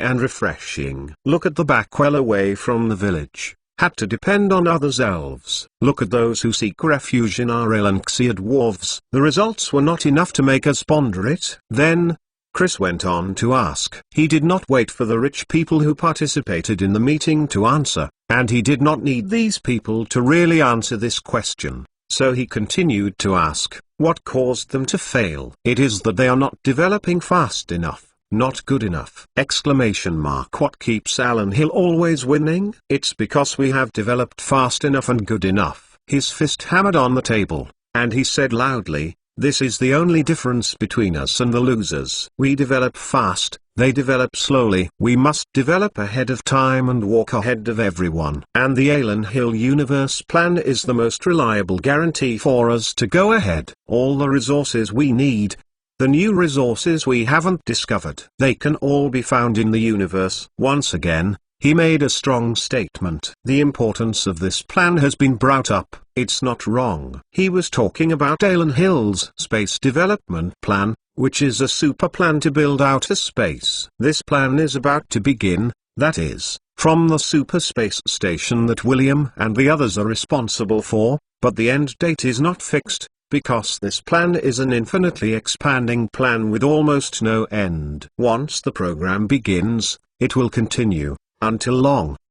Look at the Backwell away from the village, had to depend on others elves. Look at those who seek refuge in our Alan Xia dwarves. The results were not enough to make us ponder it. Then, Chris went on to ask. He did not wait for the rich people who participated in the meeting to answer, and he did not need these people to really answer this question. So he continued to ask, what caused them to fail? It is that they are not developing fast enough, not good enough. What keeps Alan Hill always winning? It's because we have developed fast enough and good enough. His fist hammered on the table, and he said loudly, this is the only difference between us and the losers. We develop fast, They develop slowly. We must develop ahead of time and walk ahead of everyone. And the Alan Hill Universe Plan is the most reliable guarantee for us to go ahead. All the resources we need, the new resources we haven't discovered, they can all be found in the universe. Once again, he made a strong statement. The importance of this plan has been brought up. It's not wrong. He was talking about Alan Hill's Space Development Plan, which is a super plan to build outer space. This plan is about to begin, that is, from the super space station that William and the others are responsible for, but the end date is not fixed, because this plan is an infinitely expanding plan with almost no end. Once the program begins, it will continue, until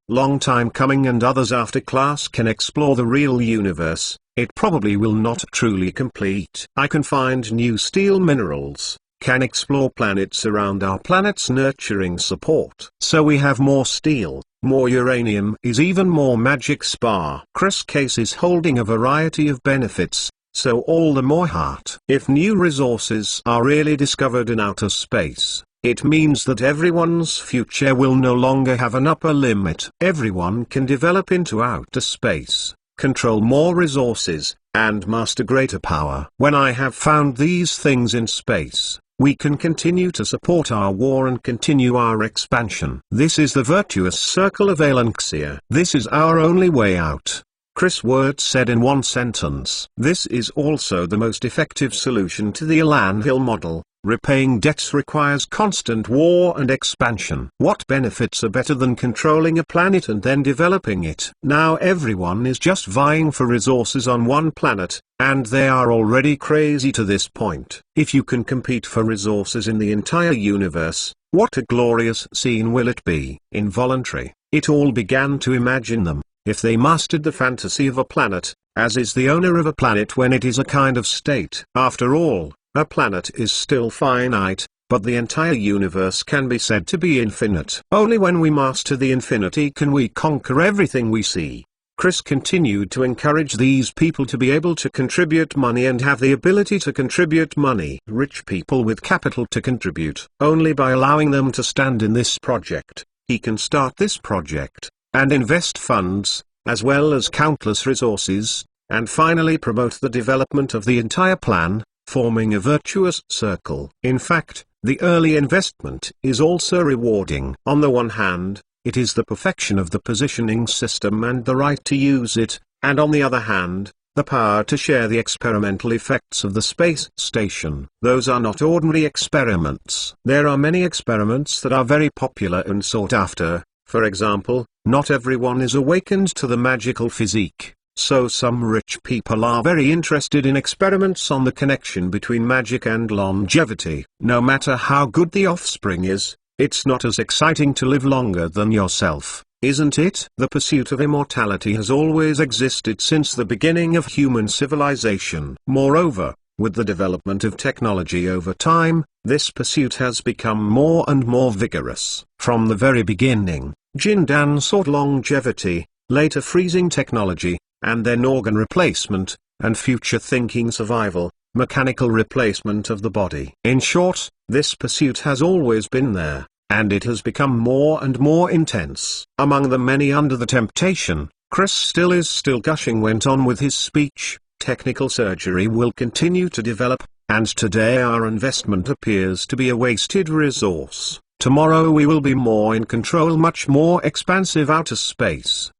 long time coming, and others after class can explore the real universe. It probably will not truly complete. I can find new steel minerals, can explore planets around our planet's nurturing support. So we have more steel, more uranium is even more magic spar. Chris Case is holding a variety of benefits, so all the more heart. If new resources are really discovered in outer space, it means that everyone's future will no longer have an upper limit. Everyone can develop into outer space, control more resources, and master greater power. When I have found these things in space, we can continue to support our war and continue our expansion. This is the virtuous circle of Alanxia. This is our only way out. Chris Wirtz said in one sentence. This is also the most effective solution to the Alan Hill model. Repaying debts requires constant war and expansion. What benefits are better than controlling a planet and then developing it? Now everyone is just vying for resources on one planet, and they are already crazy to this point. If you can compete for resources in the entire universe, what a glorious scene will it be? Involuntary, it all began to imagine them. If they mastered the fantasy of a planet, as is the owner of a planet when it is a kind of state. After all, a planet is still finite, but the entire universe can be said to be infinite. Only when we master the infinity can we conquer everything we see. Chris continued to encourage these people to be able to contribute money and have the ability to contribute money. Rich people with capital to contribute. Only by allowing them to stand in this project, he can start this project, and invest funds, as well as countless resources, and finally promote the development of the entire plan, forming a virtuous circle. In fact, the early investment is also rewarding. On the one hand, it is the perfection of the positioning system and the right to use it, and on the other hand, the power to share the experimental effects of the space station. Those are not ordinary experiments. There are many experiments that are very popular and sought after. For example, not everyone is awakened to the magical physique. So some rich people are very interested in experiments on the connection between magic and longevity. No matter how good the offspring is, it's not as exciting to live longer than yourself, isn't it? The pursuit of immortality has always existed since the beginning of human civilization. Moreover, with the development of technology over time, this pursuit has become more and more vigorous. From the very beginning, Jindan sought longevity, later freezing technology, and then organ replacement, and future-thinking survival, mechanical replacement of the body. In short, this pursuit has always been there, and it has become more and more intense. Among the many under the temptation, Chris still gushing went on with his speech. Technical surgery will continue to develop, and today our investment appears to be a wasted resource. Tomorrow we will be more in control, much more expansive outer space.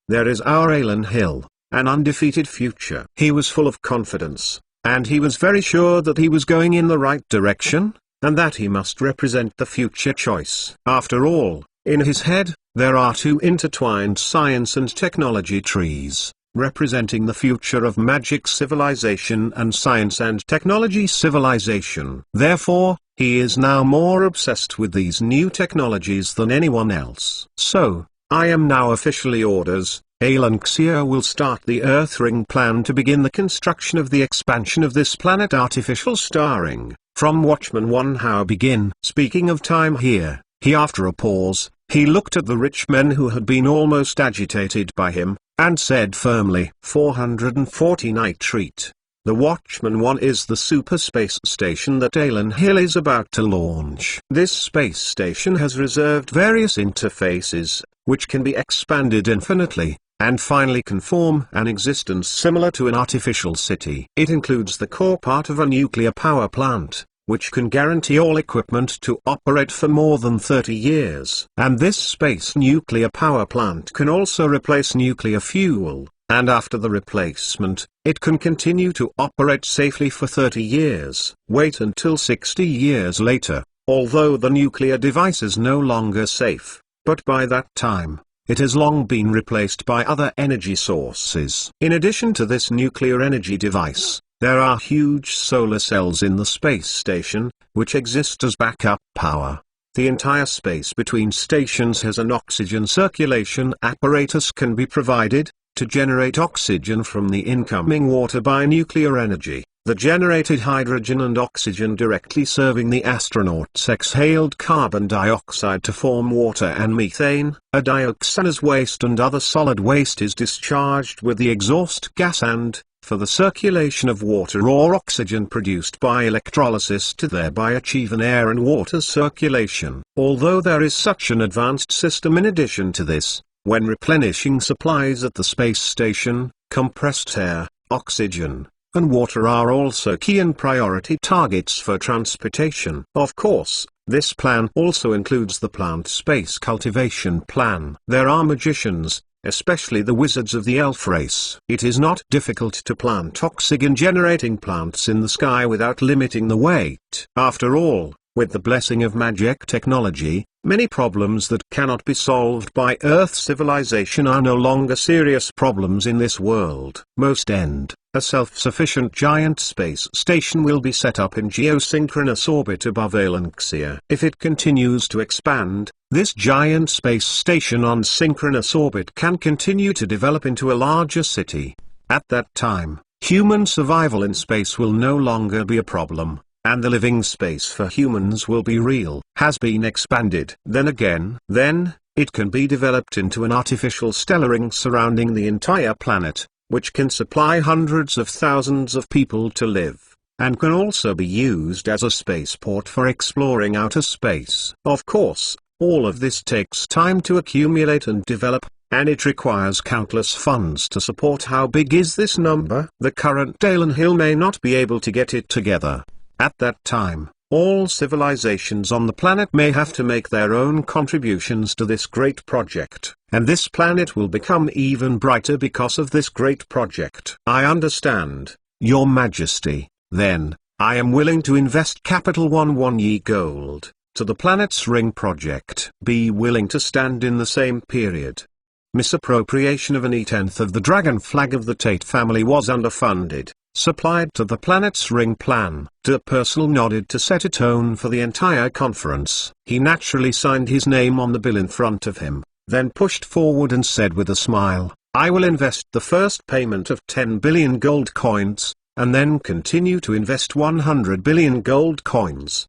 There is our Alan Hill, an undefeated future. He was full of confidence, and he was very sure that he was going in the right direction, and that he must represent the future choice. After all, in his head, there are two intertwined science and technology trees, representing the future of magic civilization and science and technology civilization. Therefore, he is now more obsessed with these new technologies than anyone else. So, I am now officially orders, Alanxia will start the Earthring plan to begin the construction of the expansion of this planet artificial starring. From Watchman 1 How begin. Speaking of time here, after a pause, he looked at the rich men who had been almost agitated by him, and said firmly, 440 nitrate. The Watchman 1 is the super space station that Alan Hill is about to launch. This space station has reserved various interfaces, which can be expanded infinitely, and finally can form an existence similar to an artificial city. It includes the core part of a nuclear power plant, which can guarantee all equipment to operate for more than 30 years. And this space nuclear power plant can also replace nuclear fuel, and after the replacement, it can continue to operate safely for 30 years. Wait until 60 years later, although the nuclear device is no longer safe, but by that time, it has long been replaced by other energy sources. In addition to this nuclear energy device, there are huge solar cells in the space station, which exist as backup power. The entire space between stations has an oxygen circulation apparatus can be provided, to generate oxygen from the incoming water by nuclear energy. The generated hydrogen and oxygen directly serving the astronauts exhaled carbon dioxide to form water and methane. A dioxinous waste and other solid waste is discharged with the exhaust gas and, for the circulation of water or oxygen produced by electrolysis to thereby achieve an air and water circulation. Although there is such an advanced system in addition to this, when replenishing supplies at the space station, compressed air, oxygen, and water are also key and priority targets for transportation. Of course, this plan also includes the plant space cultivation plan. There are magicians, especially the wizards of the elf race. It is not difficult to plant oxygen-generating plants in the sky without limiting the weight. After all, with the blessing of magic technology, many problems that cannot be solved by Earth civilization are no longer serious problems in this world. Most end, a self-sufficient giant space station will be set up in geosynchronous orbit above Alanxia. If it continues to expand, this giant space station on synchronous orbit can continue to develop into a larger city. At that time, human survival in space will no longer be a problem, and the living space for humans will be real. Has been expanded. Then it can be developed into an artificial stellar ring surrounding the entire planet, which can supply hundreds of thousands of people to live, and can also be used as a spaceport for exploring outer space. Of course, all of this takes time to accumulate and develop, and it requires countless funds to support. How big is this number? The current Alan Hill may not be able to get it together. At that time, all civilizations on the planet may have to make their own contributions to this great project, and this planet will become even brighter because of this great project. I understand, Your Majesty. Then, I am willing to invest capital 1 ye gold, to the planet's ring project. Be willing to stand in the same period. Misappropriation of an e-tenth of the dragon flag of the Tate family was underfunded, supplied to the planet's ring plan. De Purcell nodded to set a tone for the entire conference. He naturally signed his name on the bill in front of him, then pushed forward and said with a smile, I will invest the first payment of 10 billion gold coins, and then continue to invest 100 billion gold coins.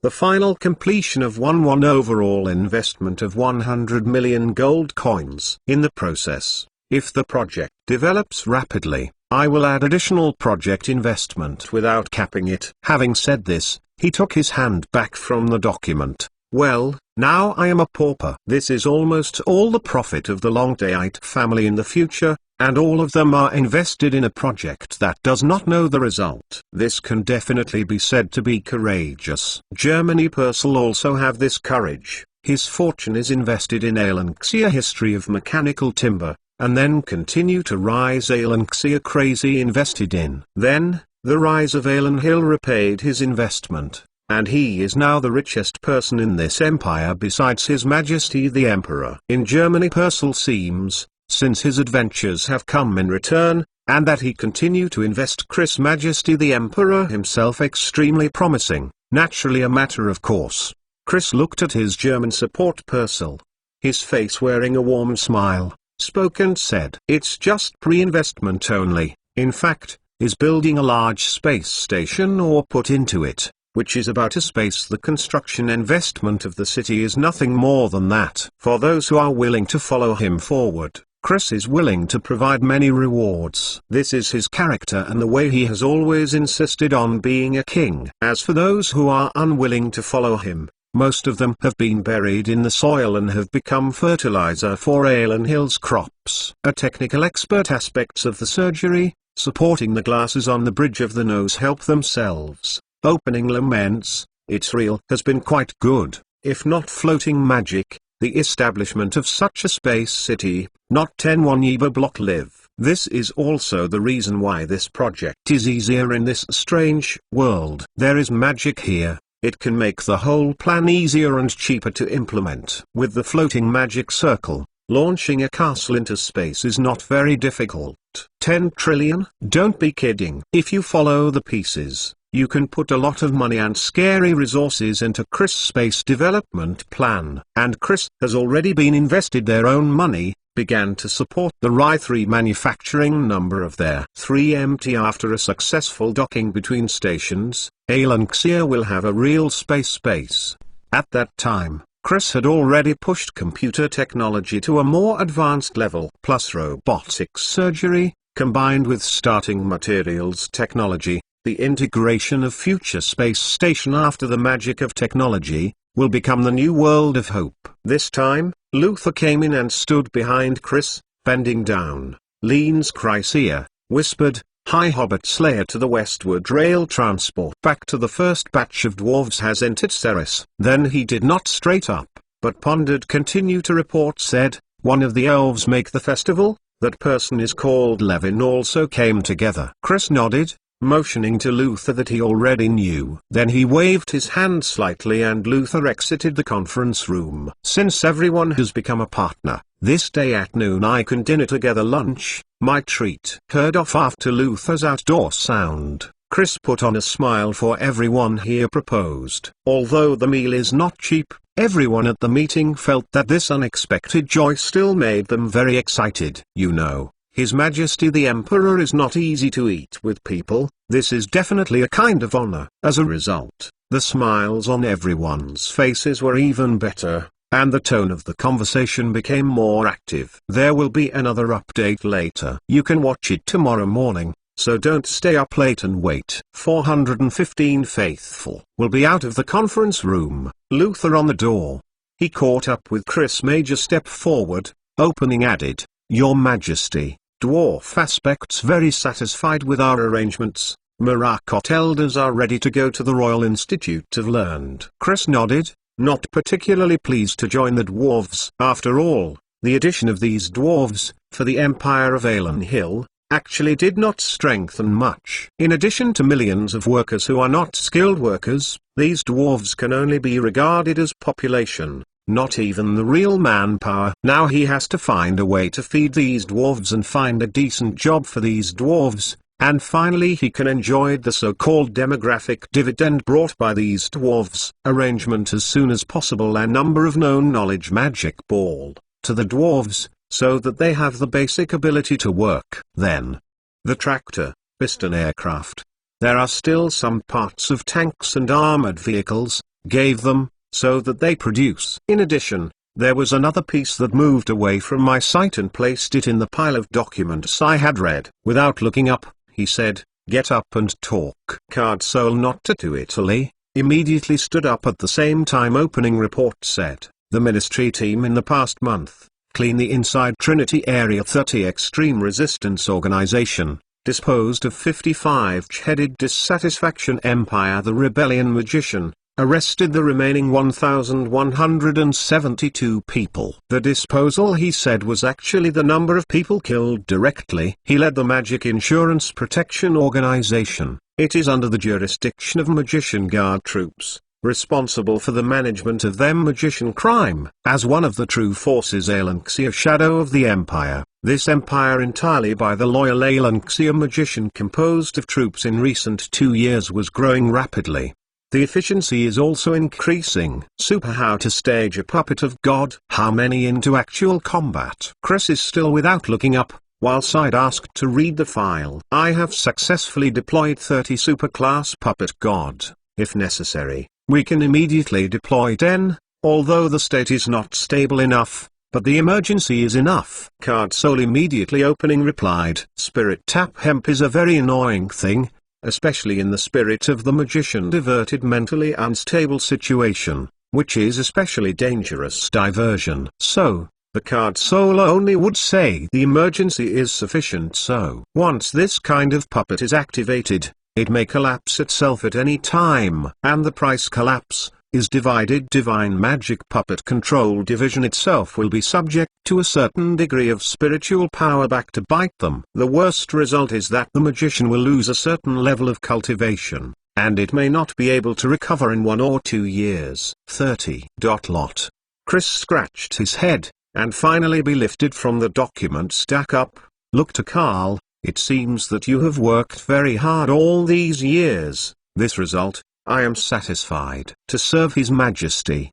The final completion of one overall investment of 100 million gold coins. In the process, if the project develops rapidly, I will add additional project investment without capping it. Having said this, he took his hand back from the document. Well, now I am a pauper. This is almost all the profit of the Longdayite family in the future, and all of them are invested in a project that does not know the result. This can definitely be said to be courageous. Germany Purcell also have this courage. His fortune is invested in Alanxia history of mechanical timber, and then continue to rise. Alanxia crazy invested in. Then, the rise of Alan Hill repaid his investment, and he is now the richest person in this empire besides His Majesty the Emperor. In Germany Purcell seems, since his adventures have come in return, and that he continue to invest His Majesty the Emperor himself extremely promising, naturally a matter of course. Chris looked at his German support Purcell, his face wearing a warm smile, spoke and said, it's just pre-investment only. In fact, is building a large space station or put into it, which is about a space. The construction investment of the city is nothing more than that. For those who are willing to follow him forward, Chris is willing to provide many rewards. This is his character and the way he has always insisted on being a king. As for those who are unwilling to follow him, most of them have been buried in the soil and have become fertilizer for Alan Hill's crops. A technical expert aspects of the surgery, supporting the glasses on the bridge of the nose help themselves. Opening laments, it's real, has been quite good, if not floating magic. The establishment of such a space city, not 10 Yeba block live. This is also the reason why this project is easier in this strange world. There is magic here. It can make the whole plan easier and cheaper to implement. With the floating magic circle, launching a castle into space is not very difficult. 10 trillion? Don't be kidding. If you follow the pieces, you can put a lot of money and scary resources into Chris' space development plan. And Chris has already been invested their own money, began to support the Rye-3 manufacturing number of their 3MT after a successful docking between stations. Alanxia will have a real space base. At that time, Chris had already pushed computer technology to a more advanced level. Plus robotics surgery, combined with starting materials technology, the integration of future space station after the magic of technology, will become the new world of hope. This time, Luther came in and stood behind Chris, bending down. Leans Chrysia, whispered, "Hi Hobbit Slayer to the westward rail transport back to the first batch of dwarves has entered Ceres." Then he did not straight up, but pondered. Continue to report said, "One of the elves make the festival, that person is called Levin also came together." Chris nodded, motioning to Luther that he already knew. Then he waved his hand slightly and Luther exited the conference room. "Since everyone has become a partner, this day at noon I can dinner together lunch, my treat." Heard off after Luther's outdoor sound, Chris put on a smile for everyone here proposed. Although the meal is not cheap, everyone at the meeting felt that this unexpected joy still made them very excited. You know, His Majesty the Emperor is not easy to eat with people. This is definitely a kind of honor. As a result, the smiles on everyone's faces were even better, and the tone of the conversation became more active. There will be another update later. You can watch it tomorrow morning, so don't stay up late and wait. 415 faithful will be out of the conference room. Luther on the door. He caught up with Chris. Major step forward, opening added, "Your Majesty, dwarf aspects very satisfied with our arrangements. Marakot elders are ready to go to the Royal Institute of Learned." Chris nodded, not particularly pleased to join the dwarves. After all, the addition of these dwarves, for the Empire of Alan Hill, actually did not strengthen much. In addition to millions of workers who are not skilled workers, these dwarves can only be regarded as population, not even the real manpower. Now he has to find a way to feed these dwarves and find a decent job for these dwarves, and finally he can enjoy the so-called demographic dividend brought by these dwarves. Arrangement as soon as possible. A number of known knowledge magic ball to the dwarves, so that they have the basic ability to work. Then, the tractor, piston aircraft. There are still some parts of tanks and armored vehicles, gave them, so that they produce. In addition, there was another piece that moved away from my sight and placed it in the pile of documents I had read. Without looking up, he said, "Get up and talk." Card Soul not to Italy, immediately stood up at the same time. Opening report said, the ministry team in the past month, clean the inside Trinity Area 30 Extreme Resistance Organization, disposed of 55-headed Dissatisfaction Empire the Rebellion Magician, arrested the remaining 1,172 people. The disposal, he said, was actually the number of people killed directly. He led the Magic Insurance Protection Organization. It is under the jurisdiction of Magician Guard troops, responsible for the management of them magician crime. As one of the true forces Alanxia Shadow of the Empire, this empire entirely by the loyal Alanxia magician composed of troops in recent 2 years was growing rapidly. The efficiency is also increasing. Super how to stage a puppet of God. How many into actual combat? Chris is still without looking up, while Side asked to read the file. I have successfully deployed 30 superclass puppet God. If necessary, we can immediately deploy 10, although the state is not stable enough. but the emergency is enough. Card Soul immediately opening replied, Spirit Tap Hemp is a very annoying thing, especially in the spirit of the magician diverted mentally unstable situation, which is especially dangerous diversion. So, the Card Soul only would say the emergency is sufficient, so once this kind of puppet is activated, it may collapse itself at any time. And the price collapse is divided. Divine Magic Puppet Control Division itself will be subject to a certain degree of spiritual power back to bite them. The worst result is that the magician will lose a certain level of cultivation, and it may not be able to recover in 1 or 2 years. 30. Lot. Chris scratched his head, and finally be lifted from the document stack up. Look to Carl, it seems that you have worked very hard all these years. This result, I am satisfied. To serve His Majesty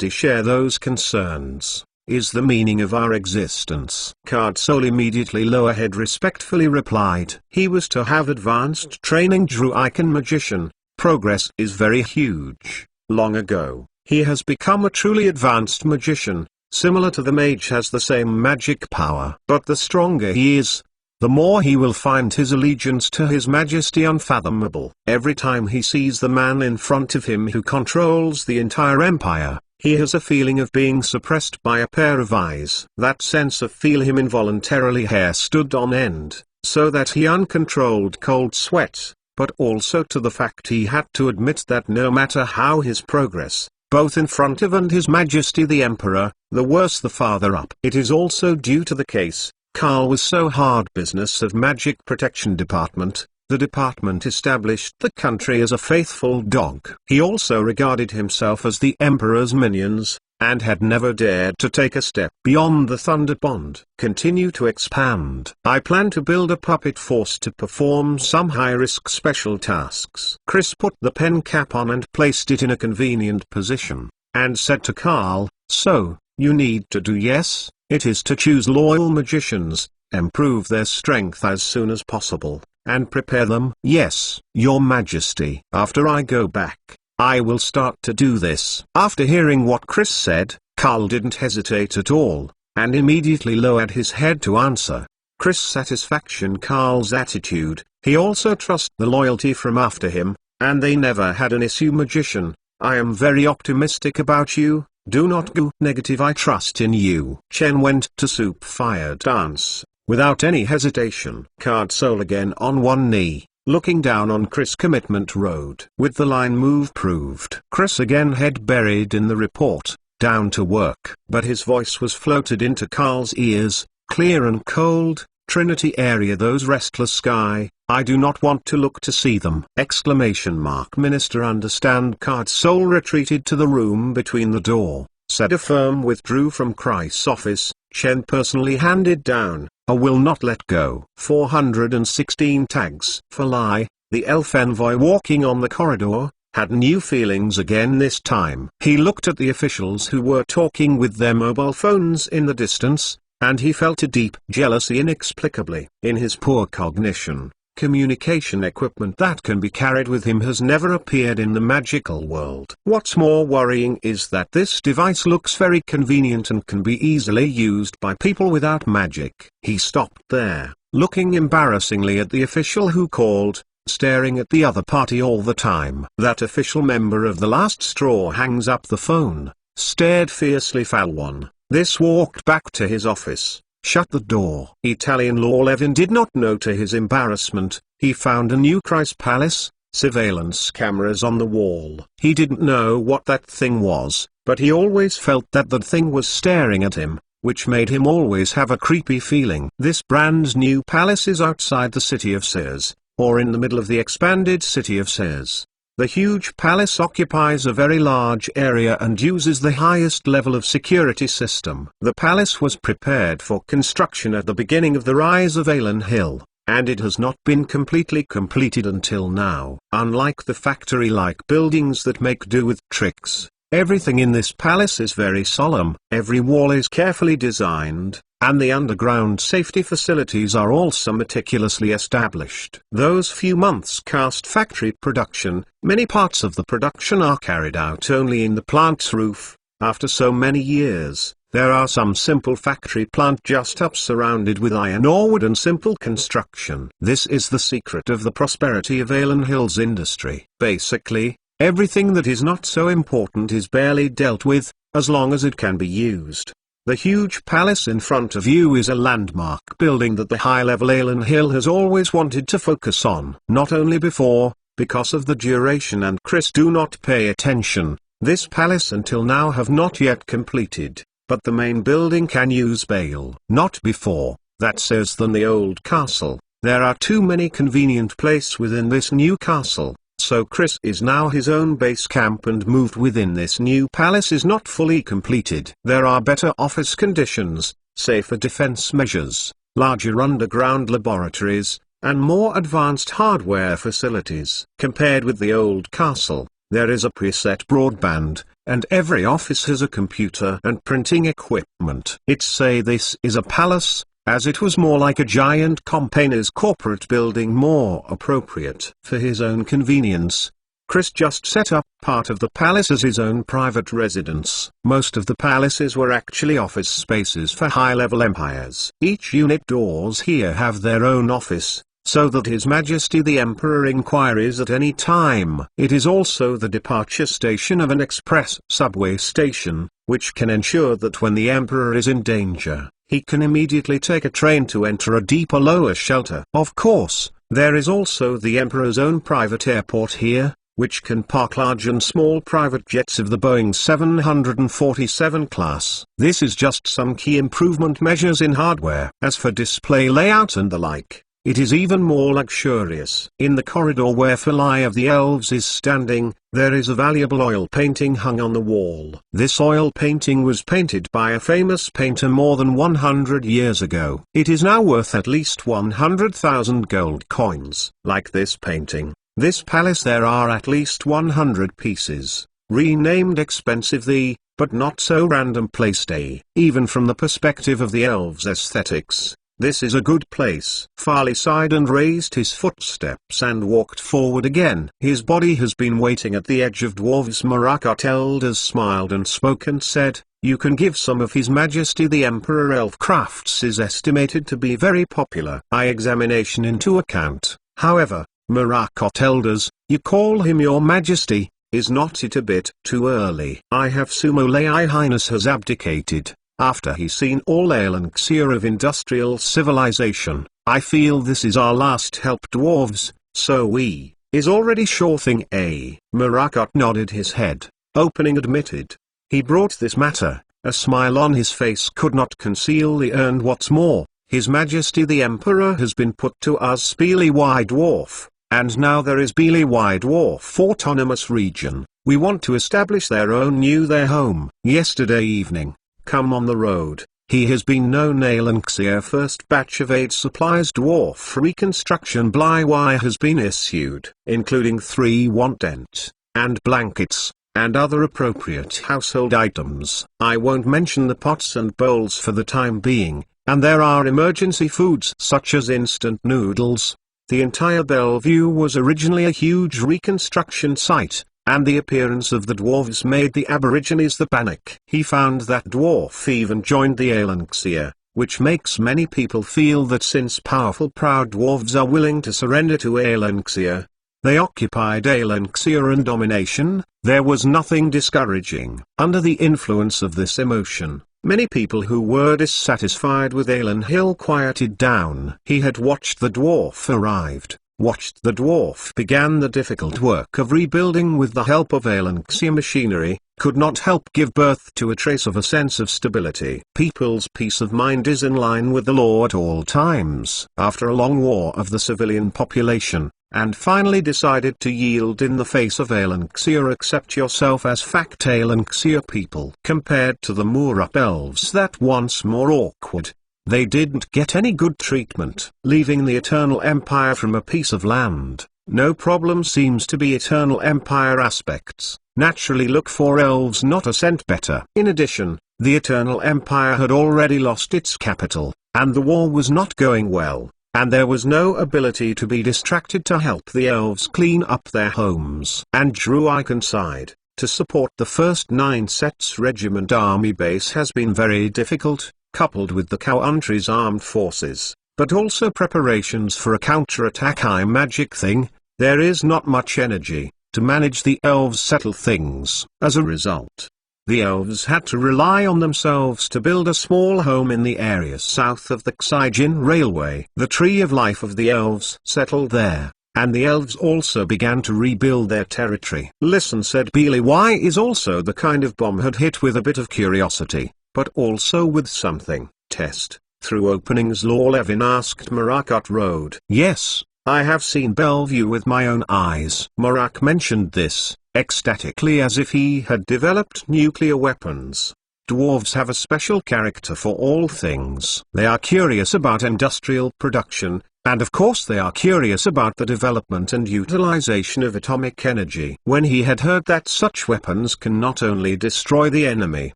share those concerns, is the meaning of our existence. Card Soul immediately lower head respectfully replied. He was to have advanced training Drew Icon Magician, progress is very huge. Long ago, he has become a truly advanced magician, similar to the mage has the same magic power. But the stronger he is, the more he will find his allegiance to His Majesty unfathomable. Every time he sees the man in front of him who controls the entire empire, he has a feeling of being suppressed by a pair of eyes. That sense of feel him involuntarily hair stood on end, so that he uncontrolled cold sweat, but also to the fact he had to admit that no matter how his progress, both in front of and His Majesty the Emperor, the worse the farther up. It is also due to the case, Carl was so hard business of Magic Protection Department. The department established the country as a faithful dog. He also regarded himself as the Emperor's minions, and had never dared to take a step beyond the Thunder Bond. Continue to expand. I plan to build a puppet force to perform some high-risk special tasks. Chris put the pen cap on and placed it in a convenient position, and said to Carl, so, you need to do yes? It is to choose loyal magicians, improve their strength as soon as possible, and prepare them. Yes, Your Majesty. After I go back, I will start to do this. After hearing what Chris said, Carl didn't hesitate at all, and immediately lowered his head to answer. Chris' satisfaction Carl's attitude, he also trust the loyalty from after him, and they never had an issue. Magician, I am very optimistic about you. Do not go negative. I trust in you. Chen went to Soup Fire Dance, without any hesitation. Card Soul again on one knee, looking down on Chris. Commitment Road. With the line move proved. Chris again head buried in the report, down to work. But his voice was floated into Carl's ears, clear and cold. Trinity area, those restless sky, I do not want to look to see them! Exclamation mark. Minister understand. Card Soul retreated to the room between the door, said a firm withdrew from Chris' office. Chen personally handed down, a will not let go. 416 tags. For Lai, the elf envoy walking on the corridor, had new feelings again this time. He looked at the officials who were talking with their mobile phones in the distance, and he felt a deep jealousy inexplicably. In his poor cognition, communication equipment that can be carried with him has never appeared in the magical world. What's more worrying is that this device looks very convenient and can be easily used by people without magic. He stopped there, looking embarrassingly at the official who called, staring at the other party all the time. That official member of the last straw hangs up the phone, stared fiercely. Falwon. This walked back to his office, shut the door. Italian Law Levin did not know. To his embarrassment, he found a new Chris Palace, surveillance cameras on the wall. He didn't know what that thing was, but he always felt that that thing was staring at him, which made him always have a creepy feeling. This brand new palace is outside the city of Sears, or in the middle of the expanded city of Sears. The huge palace occupies a very large area and uses the highest level of security system. The palace was prepared for construction at the beginning of the rise of Alan Hill, and it has not been completely completed until now. Unlike the factory-like buildings that make do with tricks, everything in this palace is very solemn. Every wall is carefully designed, and the underground safety facilities are also meticulously established. Those few months cast factory production, many parts of the production are carried out only in the plant's roof. After so many years, There are some simple factory plant just up surrounded with iron ore wood and simple construction. This is the secret of the prosperity of Alan Hill's industry. Basically, everything that is not so important is barely dealt with, as long as it can be used. The huge palace in front of you is a landmark building that the high-level Alan Hill has always wanted to focus on. Not only because of the duration and Chris do not pay attention, this palace until now have not yet completed, but the main building can use bail. Not before, that says than the old castle. There are too many convenient places within this new castle. So Chris is now his own base camp and moved within this new palace is not fully completed. There are better office conditions, safer defense measures, larger underground laboratories, and more advanced hardware facilities. Compared with the old castle, there is a preset broadband, and every office has a computer and printing equipment. It's say this is a palace, as it was more like a giant company's corporate building, more appropriate for his own convenience. Chris just set up part of the palace as his own private residence. Most of the palaces were actually office spaces for high-level empires. Each unit doors here have their own office, so that His Majesty the Emperor inquires at any time. It is also the departure station of an express subway station, which can ensure that when the Emperor is in danger, he can immediately take a train to enter a deeper lower shelter. Of course, there is also the Emperor's own private airport here, which can park large and small private jets of the Boeing 747 class. This is just some key improvement measures in hardware. As for display layout and the like, it is even more luxurious. In the corridor where Fly of the Elves is standing, there is a valuable oil painting hung on the wall. This oil painting was painted by a famous painter more than 100 years ago. It is now worth at least 100,000 gold coins. Like this painting, this palace there are at least 100 pieces, renamed expensive the, but not so random place A. Even from the perspective of the elves' aesthetics, this is a good place. Farley sighed and raised his footsteps and walked forward again. His body has been waiting at the edge of dwarves. Morakot Elders smiled and spoke and said, "You can give some of His Majesty the Emperor elf crafts is estimated to be very popular. I examination into account, however, Morakot Elders, you call him your Majesty, is not it a bit too early? I have Sumo Lei Highness has abdicated. After he's seen all Alanxia of industrial civilization, I feel this is our last help dwarves, so we, is already sure thing A." Morakot nodded his head, opening admitted. He brought this matter, a smile on his face could not conceal the and what's more, His Majesty the Emperor has been put to us Beely Y Dwarf, and now there is Beely Y Dwarf Autonomous Region. We want to establish their home. Yesterday evening, come on the road, he has been known Alanxia first batch of aid supplies dwarf reconstruction Bly Y has been issued, including 3 want tent, and blankets, and other appropriate household items. I won't mention the pots and bowls for the time being, and there are emergency foods such as instant noodles. The entire Bellevue was originally a huge reconstruction site, and the appearance of the dwarves made the Aborigines the panic. He found that dwarf even joined the Alanxia, which makes many people feel that since powerful proud dwarves are willing to surrender to Alanxia, they occupied Alanxia and domination, there was nothing discouraging. Under the influence of this emotion, many people who were dissatisfied with Alan Hill quieted down. He had watched the dwarf arrived. Watched the dwarf began the difficult work of rebuilding with the help of Alanxia machinery, could not help give birth to a trace of a sense of stability. People's peace of mind is in line with the law at all times. After a long war of the civilian population, and finally decided to yield in the face of Alanxia, accept yourself as fact Alanxia people. Compared to the Moorup elves that once more awkward, they didn't get any good treatment. Leaving the Eternal Empire from a piece of land, no problem seems to be Eternal Empire aspects. Naturally look for elves not a cent better. In addition, the Eternal Empire had already lost its capital, and the war was not going well, and there was no ability to be distracted to help the elves clean up their homes. And Drew Icon sighed. To support the first 9 sets regiment army base has been very difficult, coupled with the country's armed forces, but also preparations for a counter-attack high magic thing. There is not much energy to manage the elves settle things. As a result, the elves had to rely on themselves to build a small home in the area south of the Xijin Railway. The tree of life of the elves settled there, and the elves also began to rebuild their territory. Listen, said Beely. Why is also the kind of bomb had hit with a bit of curiosity, but also with something. Test, through openings. Levin asked. Marak Road. Yes, I have seen Bellevue with my own eyes. Marak mentioned this, ecstatically, as if he had developed nuclear weapons. Dwarves have a special character for all things. They are curious about industrial production, and of course they are curious about the development and utilization of atomic energy. When he had heard that such weapons can not only destroy the enemy,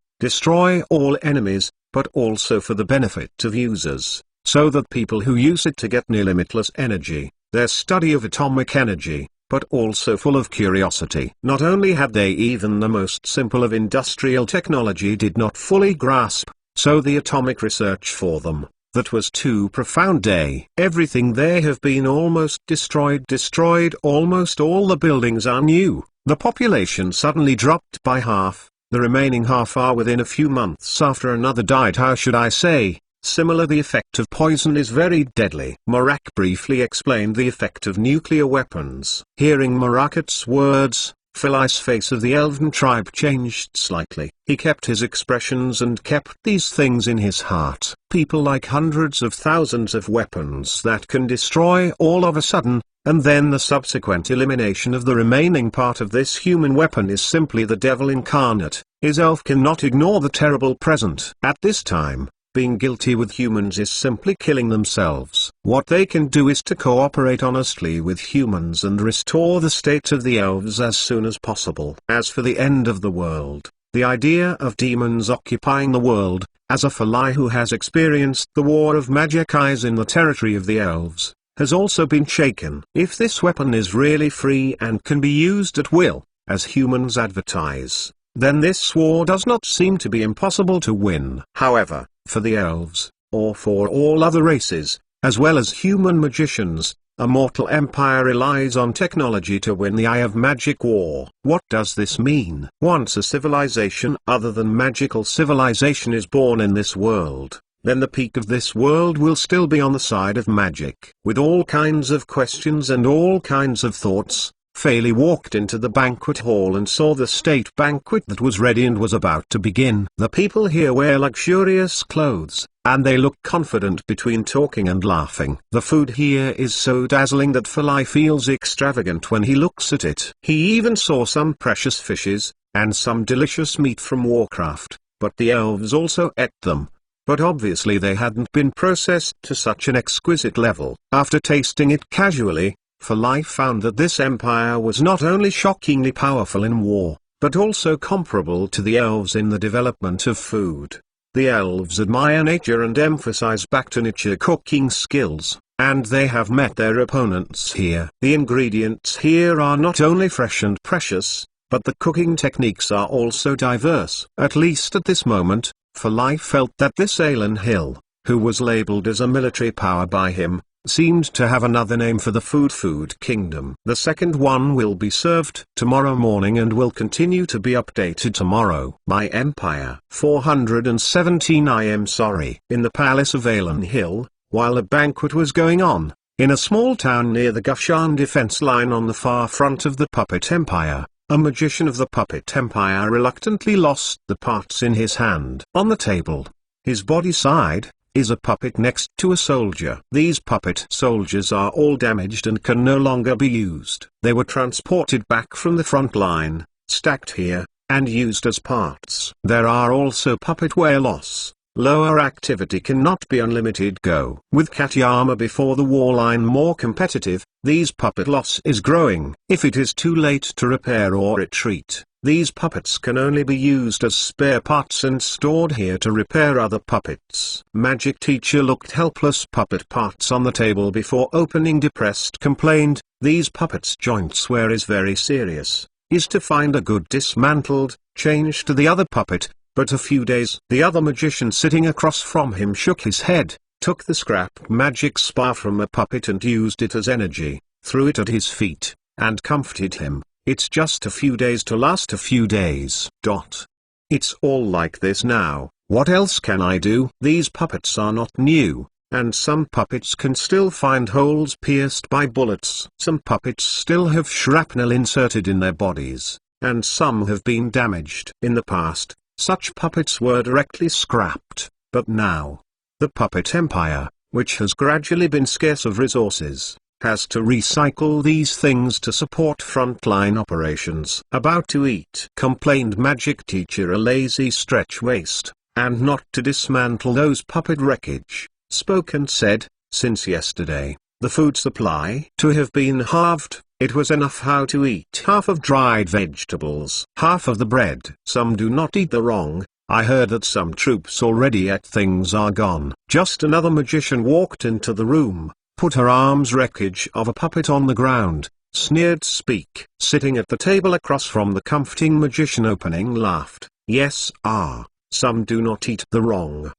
destroy all enemies, but also for the benefit of users, so that people who use it to get near limitless energy, their study of atomic energy, but also full of curiosity. Not only had they even the most simple of industrial technology did not fully grasp, so the atomic research for them, that was too profound. Everything they have been almost destroyed. Almost all the buildings are new. The population suddenly dropped by half. The remaining half are within a few months after another died. How should I say? Similar. The effect of poison is very deadly. Marak briefly explained the effect of nuclear weapons. Hearing Marakat's words, Philai's face of the elven tribe changed slightly. He kept his expressions and kept these things in his heart. People like hundreds of thousands of weapons that can destroy all of a sudden, and then the subsequent elimination of the remaining part of this human weapon is simply the devil incarnate. His elf cannot ignore the terrible present. At this time, being guilty with humans is simply killing themselves. What they can do is to cooperate honestly with humans and restore the state of the elves as soon as possible. As for the end of the world, the idea of demons occupying the world, as a Philai who has experienced the war of magic eyes in the territory of the elves, has also been shaken. If this weapon is really free and can be used at will, as humans advertise, then this war does not seem to be impossible to win. However, for the elves, or for all other races, as well as human magicians, a mortal empire relies on technology to win the Eye of Magic war. What does this mean? Once a civilization other than magical civilization is born in this world, then the peak of this world will still be on the side of magic. With all kinds of questions and all kinds of thoughts, Phaley walked into the banquet hall and saw the state banquet that was ready and was about to begin. The people here wear luxurious clothes, and they look confident between talking and laughing. The food here is so dazzling that Phalai feels extravagant when he looks at it. He even saw some precious fishes, and some delicious meat from Warcraft, but the elves also ate them. But obviously they hadn't been processed to such an exquisite level. After tasting it casually, Phalai found that this empire was not only shockingly powerful in war, but also comparable to the elves in the development of food. The elves admire nature and emphasize back to nature cooking skills, and they have met their opponents here. The ingredients here are not only fresh and precious, but the cooking techniques are also diverse. At least at this moment, Phalai felt that this Alan Hill, who was labeled as a military power by him, seemed to have another name for the food kingdom. The second one will be served tomorrow morning and will continue to be updated tomorrow. My Empire 417. I am sorry. In the palace of Alan Hill, while a banquet was going on, in a small town near the Gushan defense line on the far front of the Puppet Empire, a magician of the Puppet Empire reluctantly lost the parts in his hand. On the table, his body side, is a puppet next to a soldier. These puppet soldiers are all damaged and can no longer be used. They were transported back from the front line, stacked here, and used as parts. There are also puppet wear loss. Lower activity cannot be unlimited go. With Katyama before the war line more competitive, these puppet loss is growing. If it is too late to repair or retreat, these puppets can only be used as spare parts and stored here to repair other puppets. Magic teacher looked helpless. Puppet parts on the table before opening depressed complained, these puppets joints wear is very serious. is to find a good dismantled, change to the other puppet. But a few days, the other magician sitting across from him shook his head, took the scrap magic spar from a puppet and used it as energy, threw it at his feet, and comforted him. It's just a few days to last a few days. It's all like this now. What else can I do? These puppets are not new, and some puppets can still find holes pierced by bullets. Some puppets still have shrapnel inserted in their bodies, and some have been damaged. In the past, such puppets were directly scrapped, but now, the puppet empire, which has gradually been scarce of resources, has to recycle these things to support frontline operations. About to eat, complained Magic Teacher, a lazy stretch waist, and not to dismantle those puppet wreckage, spoke and said, since yesterday, the food supply to have been halved. It was enough how to eat half of dried vegetables, half of the bread. Some do not eat the wrong. I heard that some troops already ate. Things are gone. Just another magician walked into the room, put her arm's wreckage of a puppet on the ground, sneered speak. Sitting at the table across from the comforting magician opening laughed. Yes, some do not eat the wrong.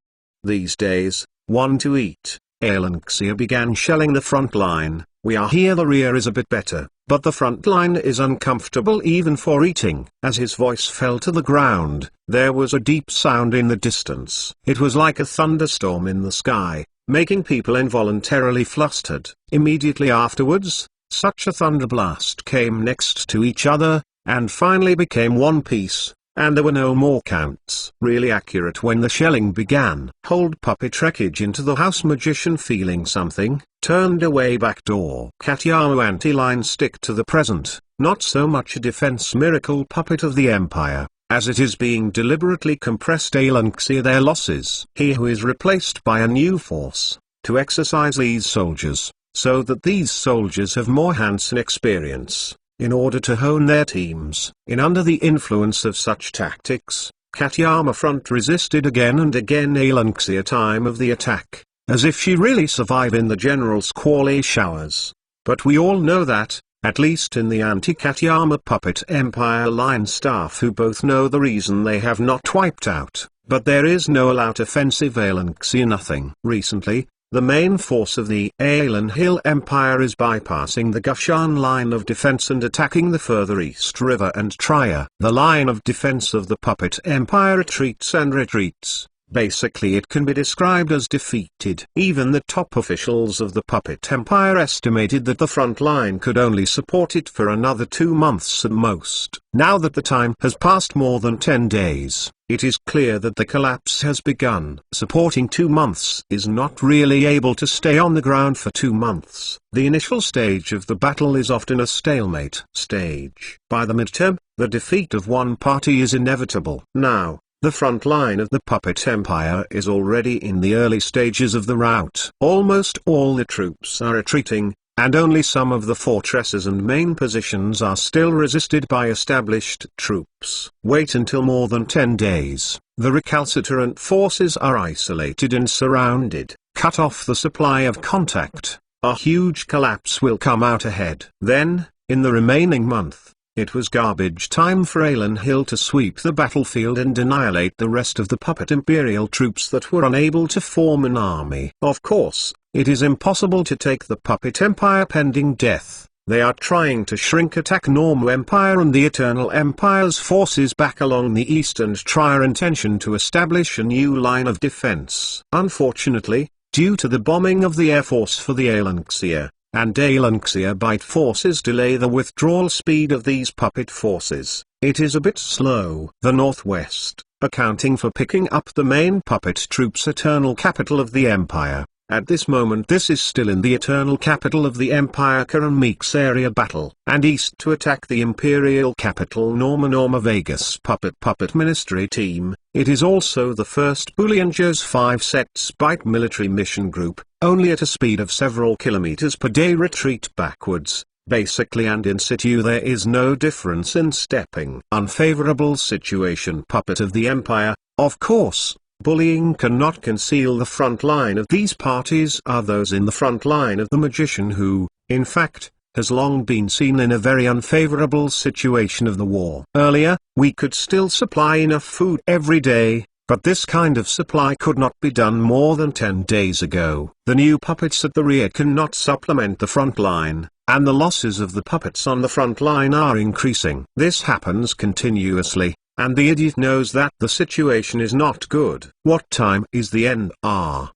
These days, one to eat. Aelanxia began shelling the front line. We are here, the rear is a bit better, but the front line is uncomfortable even for eating. As his voice fell to the ground, there was a deep sound in the distance. It was like a thunderstorm in the sky, making people involuntarily flustered. Immediately afterwards, such a thunderblast came next to each other, and finally became one piece. And there were no more counts. Really accurate when the shelling began. Hold puppet wreckage into the house. Magician, feeling something, turned away. Back door. Katayama anti-line, stick to the present, not so much a defense miracle puppet of the empire, as it is being deliberately compressed. Aelanxia, their losses. He who is replaced by a new force, to exercise these soldiers, so that these soldiers have more hands and experience, in order to hone their teams. Under the influence of such tactics, Katayama front resisted again and again. Aelanxia, time of the attack, as if she really survived in the general squally showers. But we all know that, at least in the anti-Katayama puppet empire line staff, who both know the reason they have not wiped out, but there is no all-out offensive. Aelanxia, nothing. Recently, the main force of the Aelan Hill Empire is bypassing the Gushan line of defense and attacking the further east river and Trier. The line of defense of the Puppet Empire retreats and retreats. Basically, it can be described as defeated. Even the top officials of the Puppet Empire estimated that the front line could only support it for another 2 months at most. Now that the time has passed more than 10 days, it is clear that the collapse has begun. Supporting 2 months is not really able to stay on the ground for 2 months. The initial stage of the battle is often a stalemate stage. By the midterm, the defeat of one party is inevitable. Now, the front line of the Puppet Empire is already in the early stages of the rout. Almost all the troops are retreating, and only some of the fortresses and main positions are still resisted by established troops. Wait until more than 10 days. The recalcitrant forces are isolated and surrounded. Cut off the supply of contact. A huge collapse will come out ahead. Then, in the remaining month, it was garbage time for Aelan Hill to sweep the battlefield and annihilate the rest of the puppet imperial troops that were unable to form an army. Of course, it is impossible to take the Puppet Empire pending death. They are trying to shrink attack Normu Empire and the Eternal Empire's forces back along the east and Trier intention to establish a new line of defense. Unfortunately, due to the bombing of the Air Force for the Aelanxia, and Aelanxia Bite forces delay the withdrawal speed of these puppet forces, it is a bit slow. The Northwest, accounting for picking up the main puppet troops' eternal capital of the Empire. At this moment this is still in the eternal capital of the Empire Karamix area battle, and east to attack the imperial capital Norma Vegas puppet ministry team. It is also the first Booleanger's 5 sets Bite military mission group, only at a speed of several kilometers per day retreat backwards. Basically and in situ there is no difference in stepping. Unfavorable situation puppet of the Empire, of course. Bullying cannot conceal the front line of these parties are those in the front line of the magician who, in fact, has long been seen in a very unfavorable situation of the war. Earlier, we could still supply enough food every day, but this kind of supply could not be done more than 10 days ago. The new puppets at the rear cannot supplement the front line, and the losses of the puppets on the front line are increasing. This happens continuously, and the idiot knows that the situation is not good. What time is the end?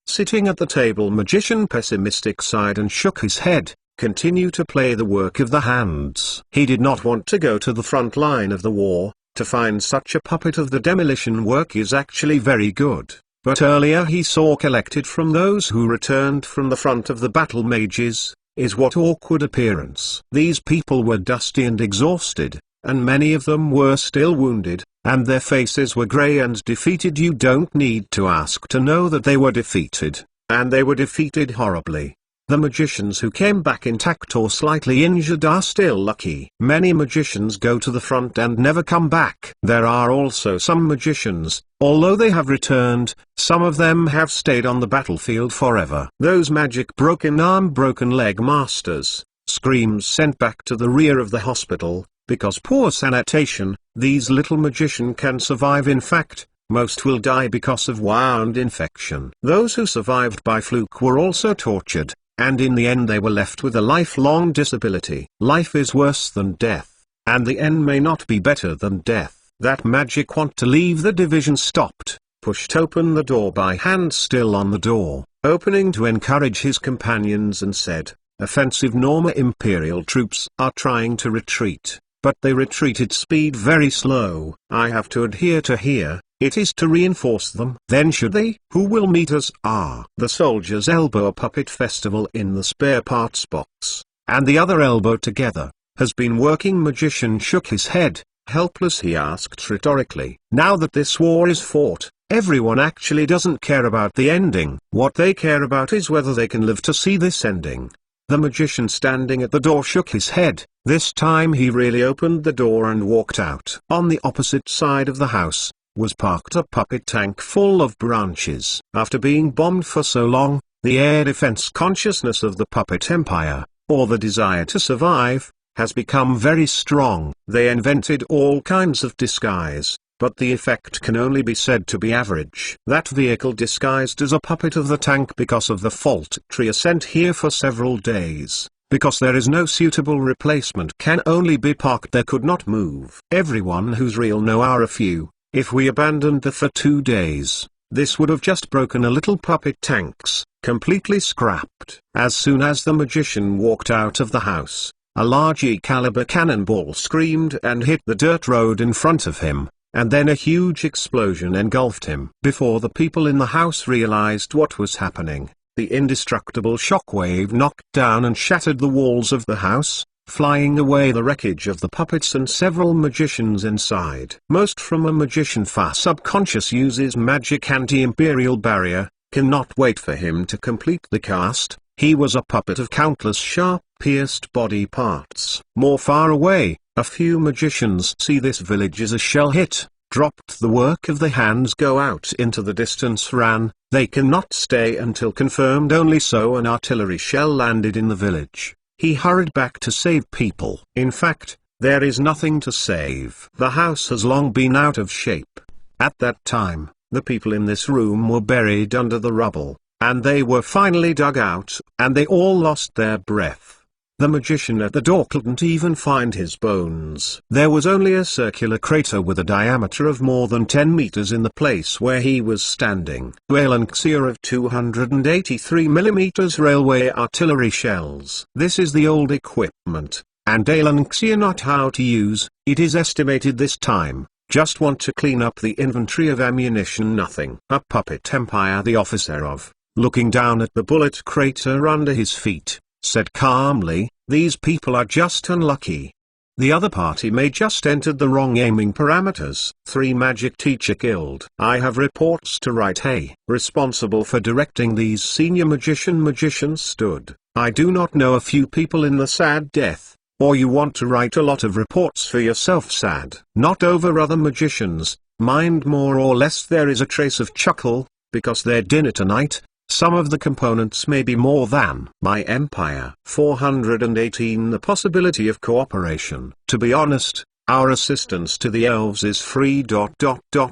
Sitting at the table, magician pessimistic sighed and shook his head. Continue to play the work of the hands. He did not want to go to the front line of the war. To find such a puppet of the demolition work is actually very good. But earlier he saw collected from those who returned from the front of the battle mages, is what awkward appearance. These people were dusty and exhausted, and many of them were still wounded, and their faces were grey and defeated. You don't need to ask to know that they were defeated, and they were defeated horribly. The magicians who came back intact or slightly injured are still lucky. Many magicians go to the front and never come back. There are also some magicians, although they have returned, some of them have stayed on the battlefield forever. Those magic broken arm broken leg masters, screams sent back to the rear of the hospital, because poor sanitation. These little magicians can survive. In fact, most will die because of wound infection. Those who survived by fluke were also tortured, and in the end they were left with a lifelong disability. Life is worse than death, and the end may not be better than death. That magic want to leave the division stopped, pushed open the door by hand still on the door, opening to encourage his companions, and said, "Offensive Norma Imperial troops are trying to retreat, but they retreat at speed very slow. I have to adhere to here. It is to reinforce them. Then should they? Who will meet us? The soldier's elbow. A puppet festival in the spare parts box, and the other elbow together, has been working. Magician shook his head, helpless. He asked rhetorically, now that this war is fought, everyone actually doesn't care about the ending. What they care about is whether they can live to see this ending. The magician standing at the door shook his head. This time he really opened the door and walked out. On the opposite side of the house was parked a puppet tank full of branches. After being bombed for so long, the air defense consciousness of the puppet empire, or the desire to survive, has become very strong. They invented all kinds of disguise, but the effect can only be said to be average. That vehicle disguised as a puppet of the tank because of the fault tree sent here for several days. Because there is no suitable replacement, can only be parked there, could not move. Everyone who's real know are a few. If we abandoned the for 2 days, this would have just broken a little puppet tanks, completely scrapped. As soon as the magician walked out of the house, a large E-caliber cannonball screamed and hit the dirt road in front of him, and then a huge explosion engulfed him. Before the people in the house realized what was happening, the indestructible shockwave knocked down and shattered the walls of the house, flying away the wreckage of the puppets and several magicians inside. Most from a magician far subconscious uses magic anti-imperial barrier, cannot wait for him to complete the cast. He was a puppet of countless sharp, pierced body parts. More far away, a few magicians see this village as a shell hit, dropped the work of the hands, go out into the distance, ran. They cannot stay until confirmed. Only so an artillery shell landed in the village. He hurried back to save people. In fact, there is nothing to save. The house has long been out of shape. At that time, the people in this room were buried under the rubble, and they were finally dug out, and they all lost their breath. The magician at the door couldn't even find his bones. There was only a circular crater with a diameter of more than 10 meters in the place where he was standing. Alanxia of 283 millimeters railway artillery shells. This is the old equipment, and Alanxia not how to use. It is estimated this time. Just want to clean up the inventory of ammunition. Nothing. A puppet empire. The officer of, looking down at the bullet crater under his feet, said calmly, "These people are just unlucky. The other party may just entered the wrong aiming parameters." 3 magic teacher killed. I have reports to write. Hey, responsible for directing these senior magicians stood. I do not know a few people in the sad death, or you want to write a lot of reports for yourself. Sad. Not over other magicians, mind more or less there is a trace of chuckle, because their dinner tonight, Some of the components may be more than my empire. 418 The possibility of cooperation. To be honest, our assistance to the elves is free.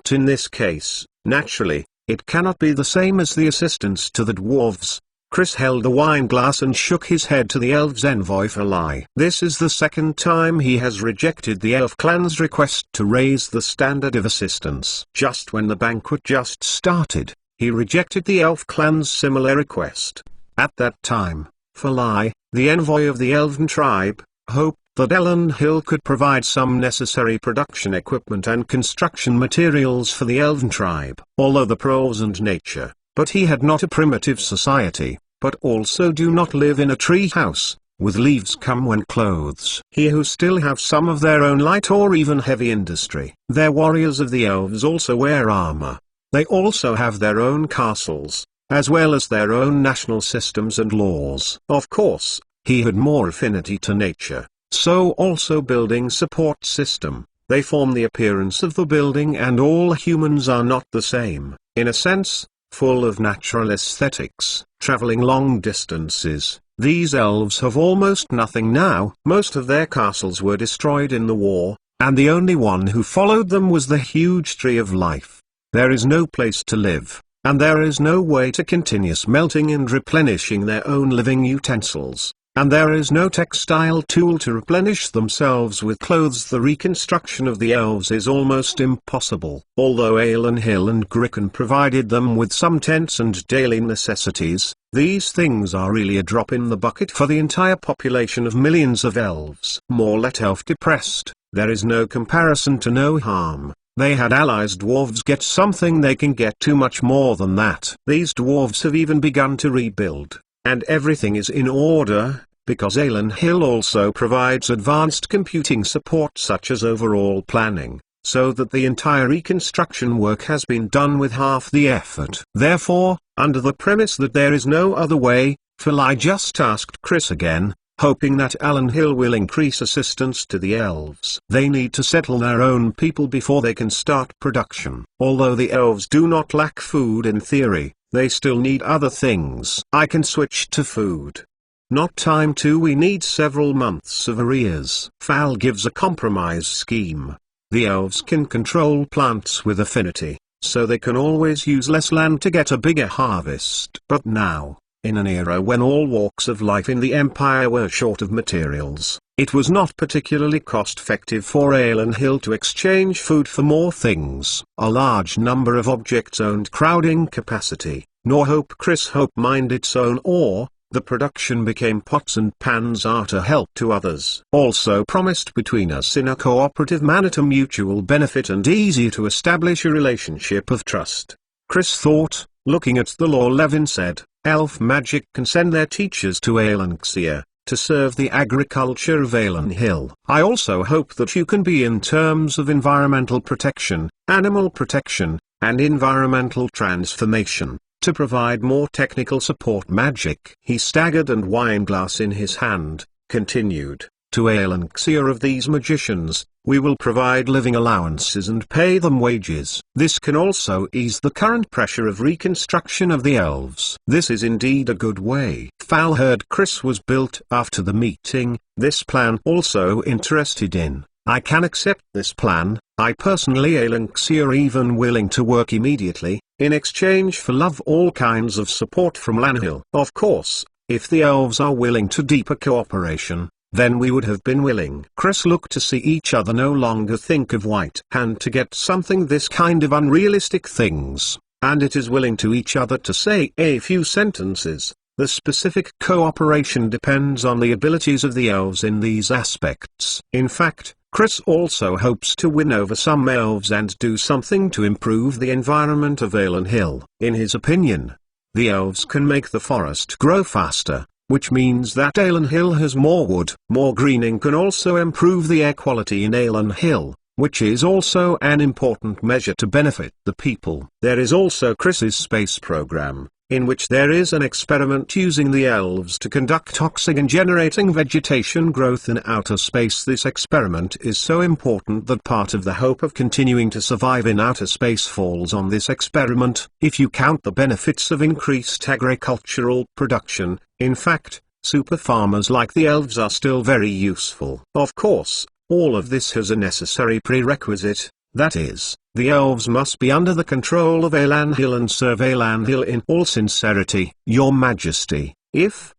In this case, naturally, it cannot be the same as the assistance to the dwarves. Chris held a wine glass and shook his head to the elves' envoy Falai. This is the second time he has rejected the elf clan's request to raise the standard of assistance. Just when the banquet just started, he rejected the elf clan's similar request. At that time, Falai, the envoy of the elven tribe, hoped that Elend Hill could provide some necessary production equipment and construction materials for the elven tribe. Although the pros and nature, but he had not a primitive society, but also do not live in a tree house, with leaves come when clothes. He who still have some of their own light or even heavy industry. Their warriors of the elves also wear armor. They also have their own castles, as well as their own national systems and laws. Of course, he had more affinity to nature, so also building support system. They form the appearance of the building, and all humans are not the same, in a sense, full of natural aesthetics. Traveling long distances, these elves have almost nothing now. Most of their castles were destroyed in the war, and the only one who followed them was the huge tree of life. There is no place to live, and there is no way to continue smelting and replenishing their own living utensils. And there is no textile tool to replenish themselves with clothes. The reconstruction of the elves is almost impossible. Although Elend Hill and Gricken provided them with some tents and daily necessities, these things are really a drop in the bucket for the entire population of millions of elves. More let elf depressed, there is no comparison to no harm. They had allies. Dwarves get something, they can get too much more than that. These dwarves have even begun to rebuild. And everything is in order, because Elend Hill also provides advanced computing support such as overall planning, so that the entire reconstruction work has been done with half the effort. Therefore, under the premise that there is no other way, Falai just asked Chris again, hoping that Elend Hill will increase assistance to the elves. They need to settle their own people before they can start production. Although the elves do not lack food in theory, they still need other things. I can switch to food. Not time to. We need several months of arrears. Fal gives a compromise scheme. The elves can control plants with affinity, so they can always use less land to get a bigger harvest. But now, in an era when all walks of life in the Empire were short of materials, it was not particularly cost-effective for Elend Hill to exchange food for more things. A large number of objects owned crowding capacity, nor hope Chris hope mind its own, or the production became pots and pans are to help to others. Also promised between us in a cooperative manner to mutual benefit and easy to establish a relationship of trust. Chris thought, looking at the law. Levin said, elf magic can send their teachers to Aelanxia, to serve the agriculture of Elend Hill. I also hope that you can be in terms of environmental protection, animal protection, and environmental transformation, to provide more technical support magic. He staggered and wineglass in his hand, continued, to Aelanxia of these magicians, we will provide living allowances and pay them wages. This can also ease the current pressure of reconstruction of the elves. This is indeed a good way. Fal heard Chris was built after the meeting. This plan also interested in. I can accept this plan. I personally Aelanxia even willing to work immediately, in exchange for love all kinds of support from Lanhill. Of course, if the elves are willing to deeper cooperation, then we would have been willing. Chris looked to see each other, no longer think of White Hand to get something this kind of unrealistic things, and it is willing to each other to say a few sentences. The specific cooperation depends on the abilities of the elves in these aspects. In fact, Chris also hopes to win over some elves and do something to improve the environment of Elend Hill. In his opinion, the elves can make the forest grow faster, which means that Elend Hill has more wood. More greening can also improve the air quality in Elend Hill, which is also an important measure to benefit the people. There is also Chris's space program. in which there is an experiment using the elves to conduct oxygen-generating vegetation growth in outer space. This experiment is so important that part of the hope of continuing to survive in outer space falls on this experiment. If you count the benefits of increased agricultural production, in fact, super farmers like the elves are still very useful. Of course, all of this has a necessary prerequisite. That is, the elves must be under the control of Elanhil and serve Elanhil in all sincerity. Your Majesty, if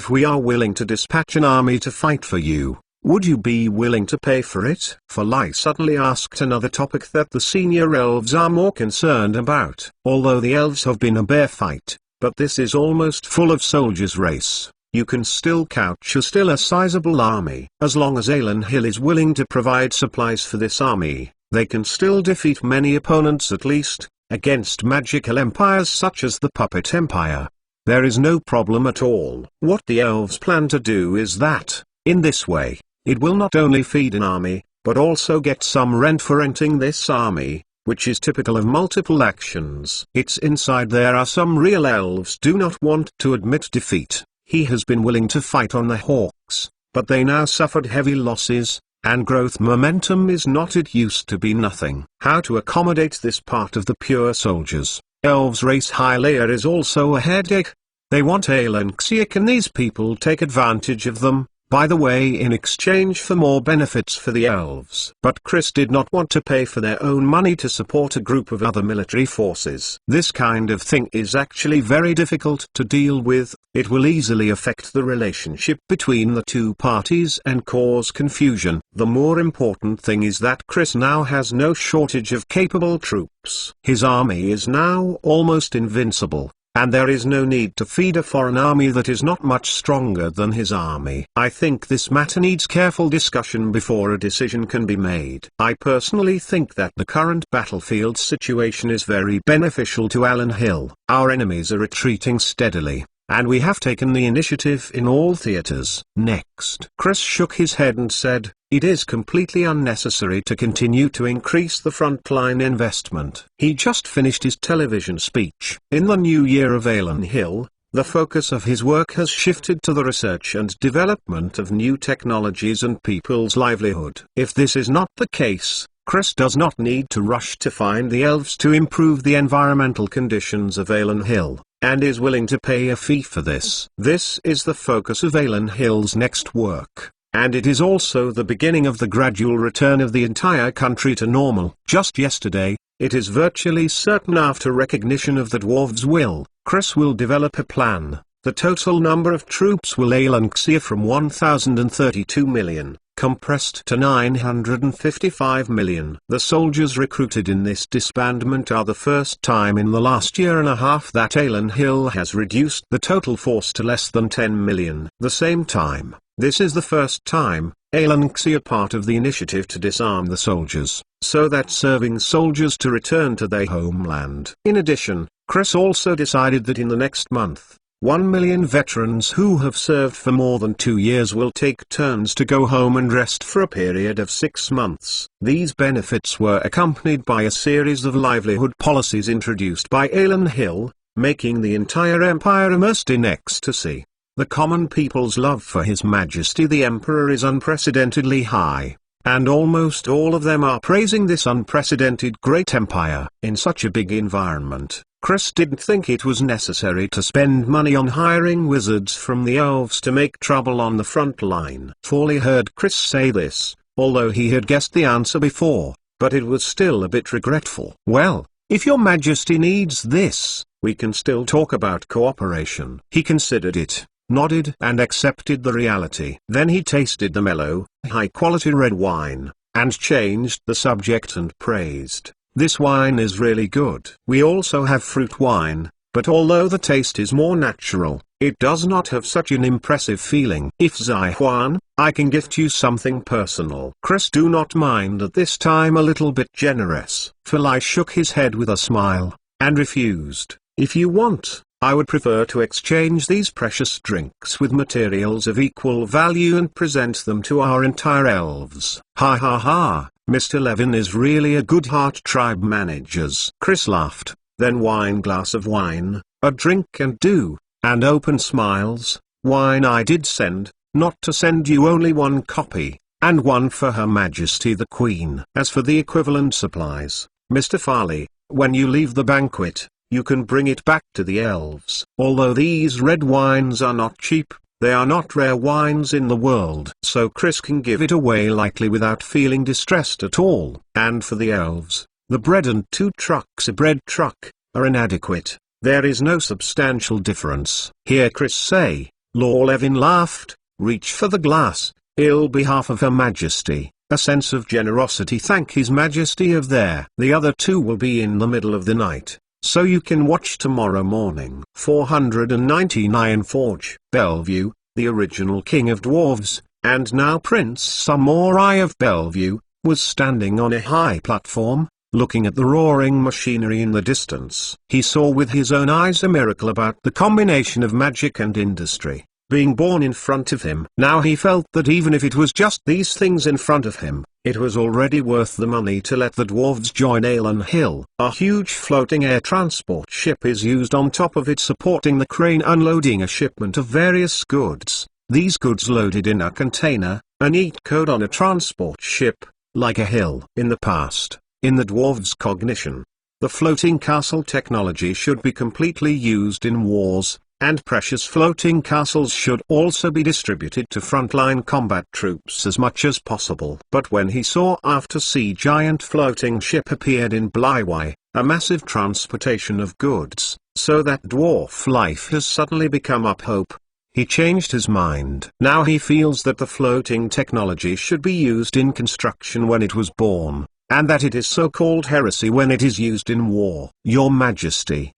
we are willing to dispatch an army to fight for you, would you be willing to pay for it? Falai suddenly asked another topic that the senior elves are more concerned about. Although the elves have been a bear fight, but this is almost full of soldiers race. You can still couch a sizable army. As long as Elanhil is willing to provide supplies for this army, they can still defeat many opponents, at least, against magical empires such as the Puppet Empire. There is no problem at all. What the elves plan to do is that, in this way, it will not only feed an army, but also get some rent for renting this army, which is typical of multiple actions. It's inside there are some real elves do not want to admit defeat. He has been willing to fight on the Hawks, but they now suffered heavy losses, and growth momentum is not it used to be nothing. How to accommodate this part of the pure soldiers? Elves race high layer is also a headache. They want Alanxia. Can these people take advantage of them, by the way, in exchange for more benefits for the elves? But Chris did not want to pay for their own money to support a group of other military forces. This kind of thing is actually very difficult to deal with. It will easily affect the relationship between the two parties and cause confusion. The more important thing is that Chris now has no shortage of capable troops. His army is now almost invincible, and there is no need to feed a foreign army that is not much stronger than his army. I think this matter needs careful discussion before a decision can be made. I personally think that the current battlefield situation is very beneficial to Elanhil. Our enemies are retreating steadily, and we have taken the initiative in all theaters. Next, Chris shook his head and said, it is completely unnecessary to continue to increase the frontline investment. He just finished his television speech. In the new year of Elanhil, the focus of his work has shifted to the research and development of new technologies and people's livelihood. If this is not the case, Chris does not need to rush to find the elves to improve the environmental conditions of Elanhil, and is willing to pay a fee for this. This is the focus of Elanhil's next work, and it is also the beginning of the gradual return of the entire country to normal. Just yesterday, it is virtually certain after recognition of the dwarves' will, Chris will develop a plan. The total number of troops will Elanxia from 1,032 million, compressed to 955 million. The soldiers recruited in this disbandment are the first time in the last year and a half that Elanhil has reduced the total force to less than 10 million. The same time, this is the first time Elanxia part of the initiative to disarm the soldiers, so that serving soldiers to return to their homeland. In addition, Chris also decided that in the next month, 1 million veterans who have served for more than 2 years will take turns to go home and rest for a period of 6 months. These benefits were accompanied by a series of livelihood policies introduced by Elanhil, making the entire empire immersed in ecstasy. The common people's love for His Majesty the Emperor is unprecedentedly high, and almost all of them are praising this unprecedented great empire. In such a big environment, Chris didn't think it was necessary to spend money on hiring wizards from the elves to make trouble on the front line. Forley heard Chris say this, although he had guessed the answer before, but it was still a bit regretful. Well, if your Majesty needs this, we can still talk about cooperation. He considered it, nodded and accepted the reality. Then he tasted the mellow, high-quality red wine, and changed the subject and praised, "This wine is really good." We also have fruit wine, but although the taste is more natural, it does not have such an impressive feeling. If Zihuan, I can gift you something personal. Chris do not mind at this time a little bit generous. Falai shook his head with a smile, and refused. If you want, I would prefer to exchange these precious drinks with materials of equal value and present them to our entire elves. Ha ha ha, Mr. Levin is really a good heart. Tribe managers. Chris laughed, then wine glass of wine, a drink and do, and open smiles, wine I did send, not to send you only one copy, and one for Her Majesty the Queen. As for the equivalent supplies, Mr. Farley, when you leave the banquet, you can bring it back to the elves. Although these red wines are not cheap, they are not rare wines in the world. So Chris can give it away lightly without feeling distressed at all. And for the elves, the bread and 2 trucks a bread truck, are inadequate. There is no substantial difference. Hear Chris say, Lord Levin laughed, reach for the glass, ill behalf of Her Majesty, a sense of generosity thank His Majesty of there. The other 2 will be in the middle of the night, so you can watch tomorrow morning. 499 Forge. Bellevue, the original king of dwarves, and now Prince Samurai of Bellevue, was standing on a high platform, looking at the roaring machinery in the distance. He saw with his own eyes a miracle about the combination of magic and industry, being born in front of him. Now he felt that even if it was just these things in front of him, it was already worth the money to let the dwarves join Alan Hill. A huge floating air transport ship is used on top of it, supporting the crane unloading a shipment of various goods. These goods loaded in a container, a neat code on a transport ship, like a hill. In the past, in the dwarves' cognition, the floating castle technology should be completely used in wars, and precious floating castles should also be distributed to frontline combat troops as much as possible. But when he saw after sea giant floating ship appeared in Blightway, a massive transportation of goods, so that dwarf life has suddenly become up hope, he changed his mind. Now he feels that the floating technology should be used in construction when it was born, and that it is so-called heresy when it is used in war. Your Majesty.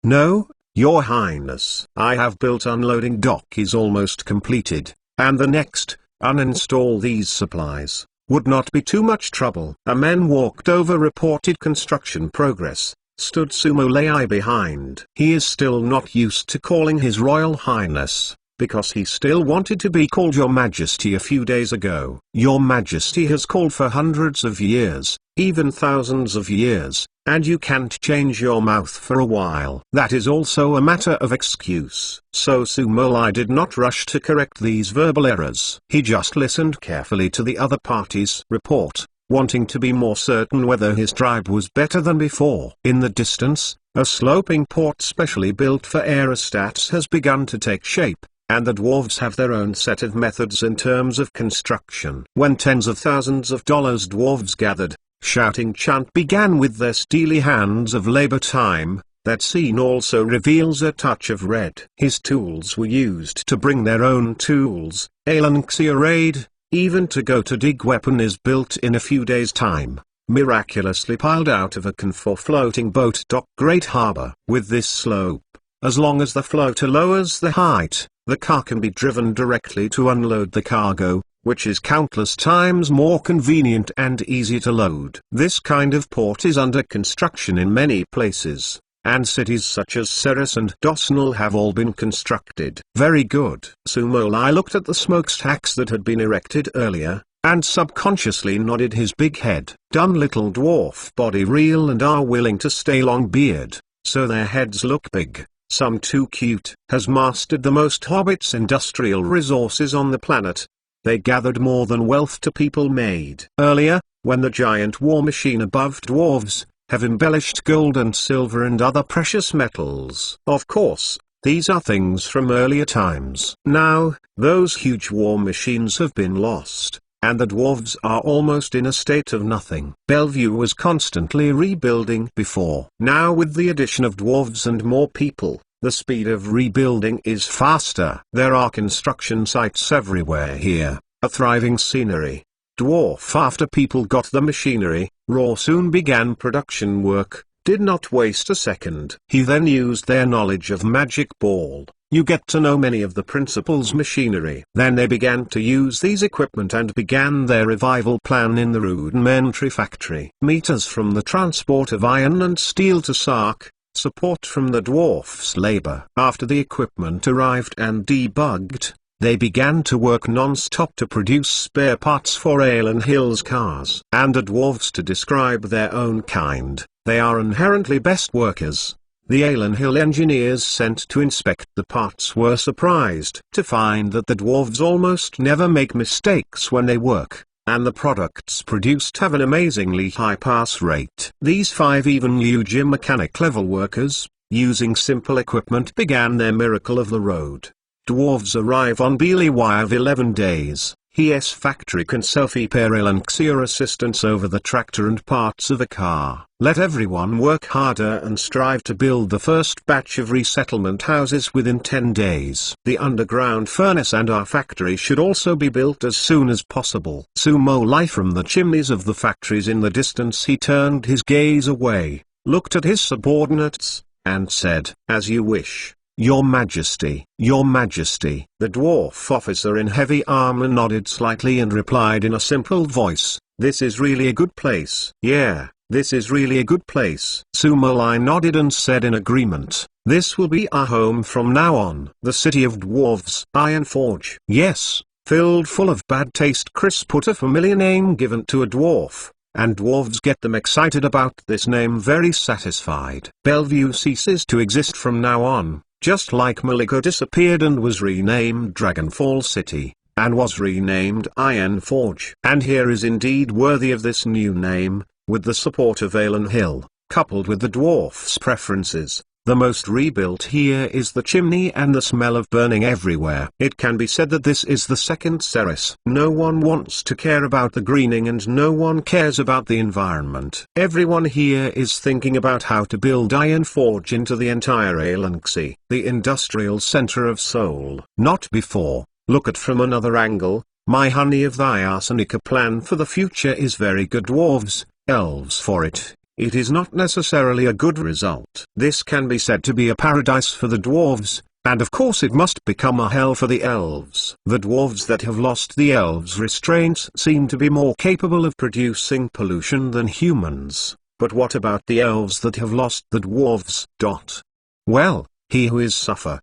No, Your Highness. I have built unloading dock is almost completed, and the next, uninstall these supplies, would not be too much trouble. A man walked over reported construction progress, stood Sumo Lei behind. He is still not used to calling His Royal Highness, because he still wanted to be called Your Majesty a few days ago. Your Majesty has called for hundreds of years, even thousands of years, and you can't change your mouth for a while. That is also a matter of excuse. So Sumo Lei did not rush to correct these verbal errors. He just listened carefully to the other party's report, wanting to be more certain whether his tribe was better than before. In the distance, a sloping port specially built for aerostats has begun to take shape, and the dwarves have their own set of methods in terms of construction. When tens of thousands of dollars dwarves gathered, shouting chant began with their steely hands of labor time. That scene also reveals a touch of red. His tools were used to bring their own tools. Alanxia raid, even to go to dig weapon is built in a few days' time, miraculously piled out of a Canfor floating boat dock Great Harbor. With this slope, as long as the floater lowers the height, the car can be driven directly to unload the cargo, which is countless times more convenient and easy to load. This kind of port is under construction in many places, and cities such as Ceres and Dosnell have all been constructed. Very good. Sumo Lei looked at the smokestacks that had been erected earlier, and subconsciously nodded his big head. Dumb little dwarf body real and are willing to stay long beard, so their heads look big. Some too cute. Has mastered the most hobbits' industrial resources on the planet. They gathered more than wealth to people made. Earlier, when the giant war machine above dwarves, have embellished gold and silver and other precious metals. Of course, these are things from earlier times. Now, those huge war machines have been lost, and the dwarves are almost in a state of nothing. Bellevue was constantly rebuilding before. Now with the addition of dwarves and more people, the speed of rebuilding is faster. There are construction sites everywhere here, a thriving scenery. Dwarf after people got the machinery, Raw soon began production work, did not waste a second. He then used their knowledge of Magic Ball. You get to know many of the principals' machinery. Then they began to use these equipment and began their revival plan in the rudimentary factory. Meters from the transport of iron and steel to Sark, support from the dwarf's labor. After the equipment arrived and debugged, they began to work non-stop to produce spare parts for Alan Hill's cars. And the dwarves to describe their own kind, They are inherently best workers. The Alan Hill engineers sent to inspect the parts were surprised to find that the dwarves almost never make mistakes when they work, and the products produced have an amazingly high pass rate. These 5 even new gym mechanic level workers, using simple equipment, began their miracle of the road. Dwarves arrive on Beely Wire 11 days. His factory can self-repair Elanxia assistance over the tractor and parts of a car. Let everyone work harder and strive to build the first batch of resettlement houses within 10 days. The underground furnace and our factory should also be built as soon as possible. Sumo Life from the chimneys of the factories in the distance. He turned his gaze away, looked at his subordinates, and said, "As you wish, Your Majesty." "Your Majesty." The dwarf officer in heavy armor nodded slightly and replied in a simple voice, "This is really a good place." "Yeah, this is really a good place." Sumolai nodded and said in agreement, "This will be our home from now on." The city of dwarves. Ironforge. Yes, filled full of bad taste. Chris put a familiar name given to a dwarf, and dwarves get them excited about this name, very satisfied. Bellevue ceases to exist from now on. Just like Malika disappeared and was renamed Dragonfall City, and was renamed Ironforge. And here is indeed worthy of this new name, with the support of Alan Hill, coupled with the dwarf's preferences. The most rebuilt here is the chimney and the smell of burning everywhere. It can be said that this is the second Ceres. No one wants to care about the greening and no one cares about the environment. Everyone here is thinking about how to build Ironforge into the entire Elanxi, the industrial center of Seoul. Not before. Look at from another angle. My honey of the Arsenica plan for the future is very good. Dwarves, elves for it. It is not necessarily a good result. This can be said to be a paradise for the dwarves, and of course it must become a hell for the elves. The dwarves that have lost the elves' restraints seem to be more capable of producing pollution than humans. But what about the elves that have lost the dwarves? Well, he who is suffer.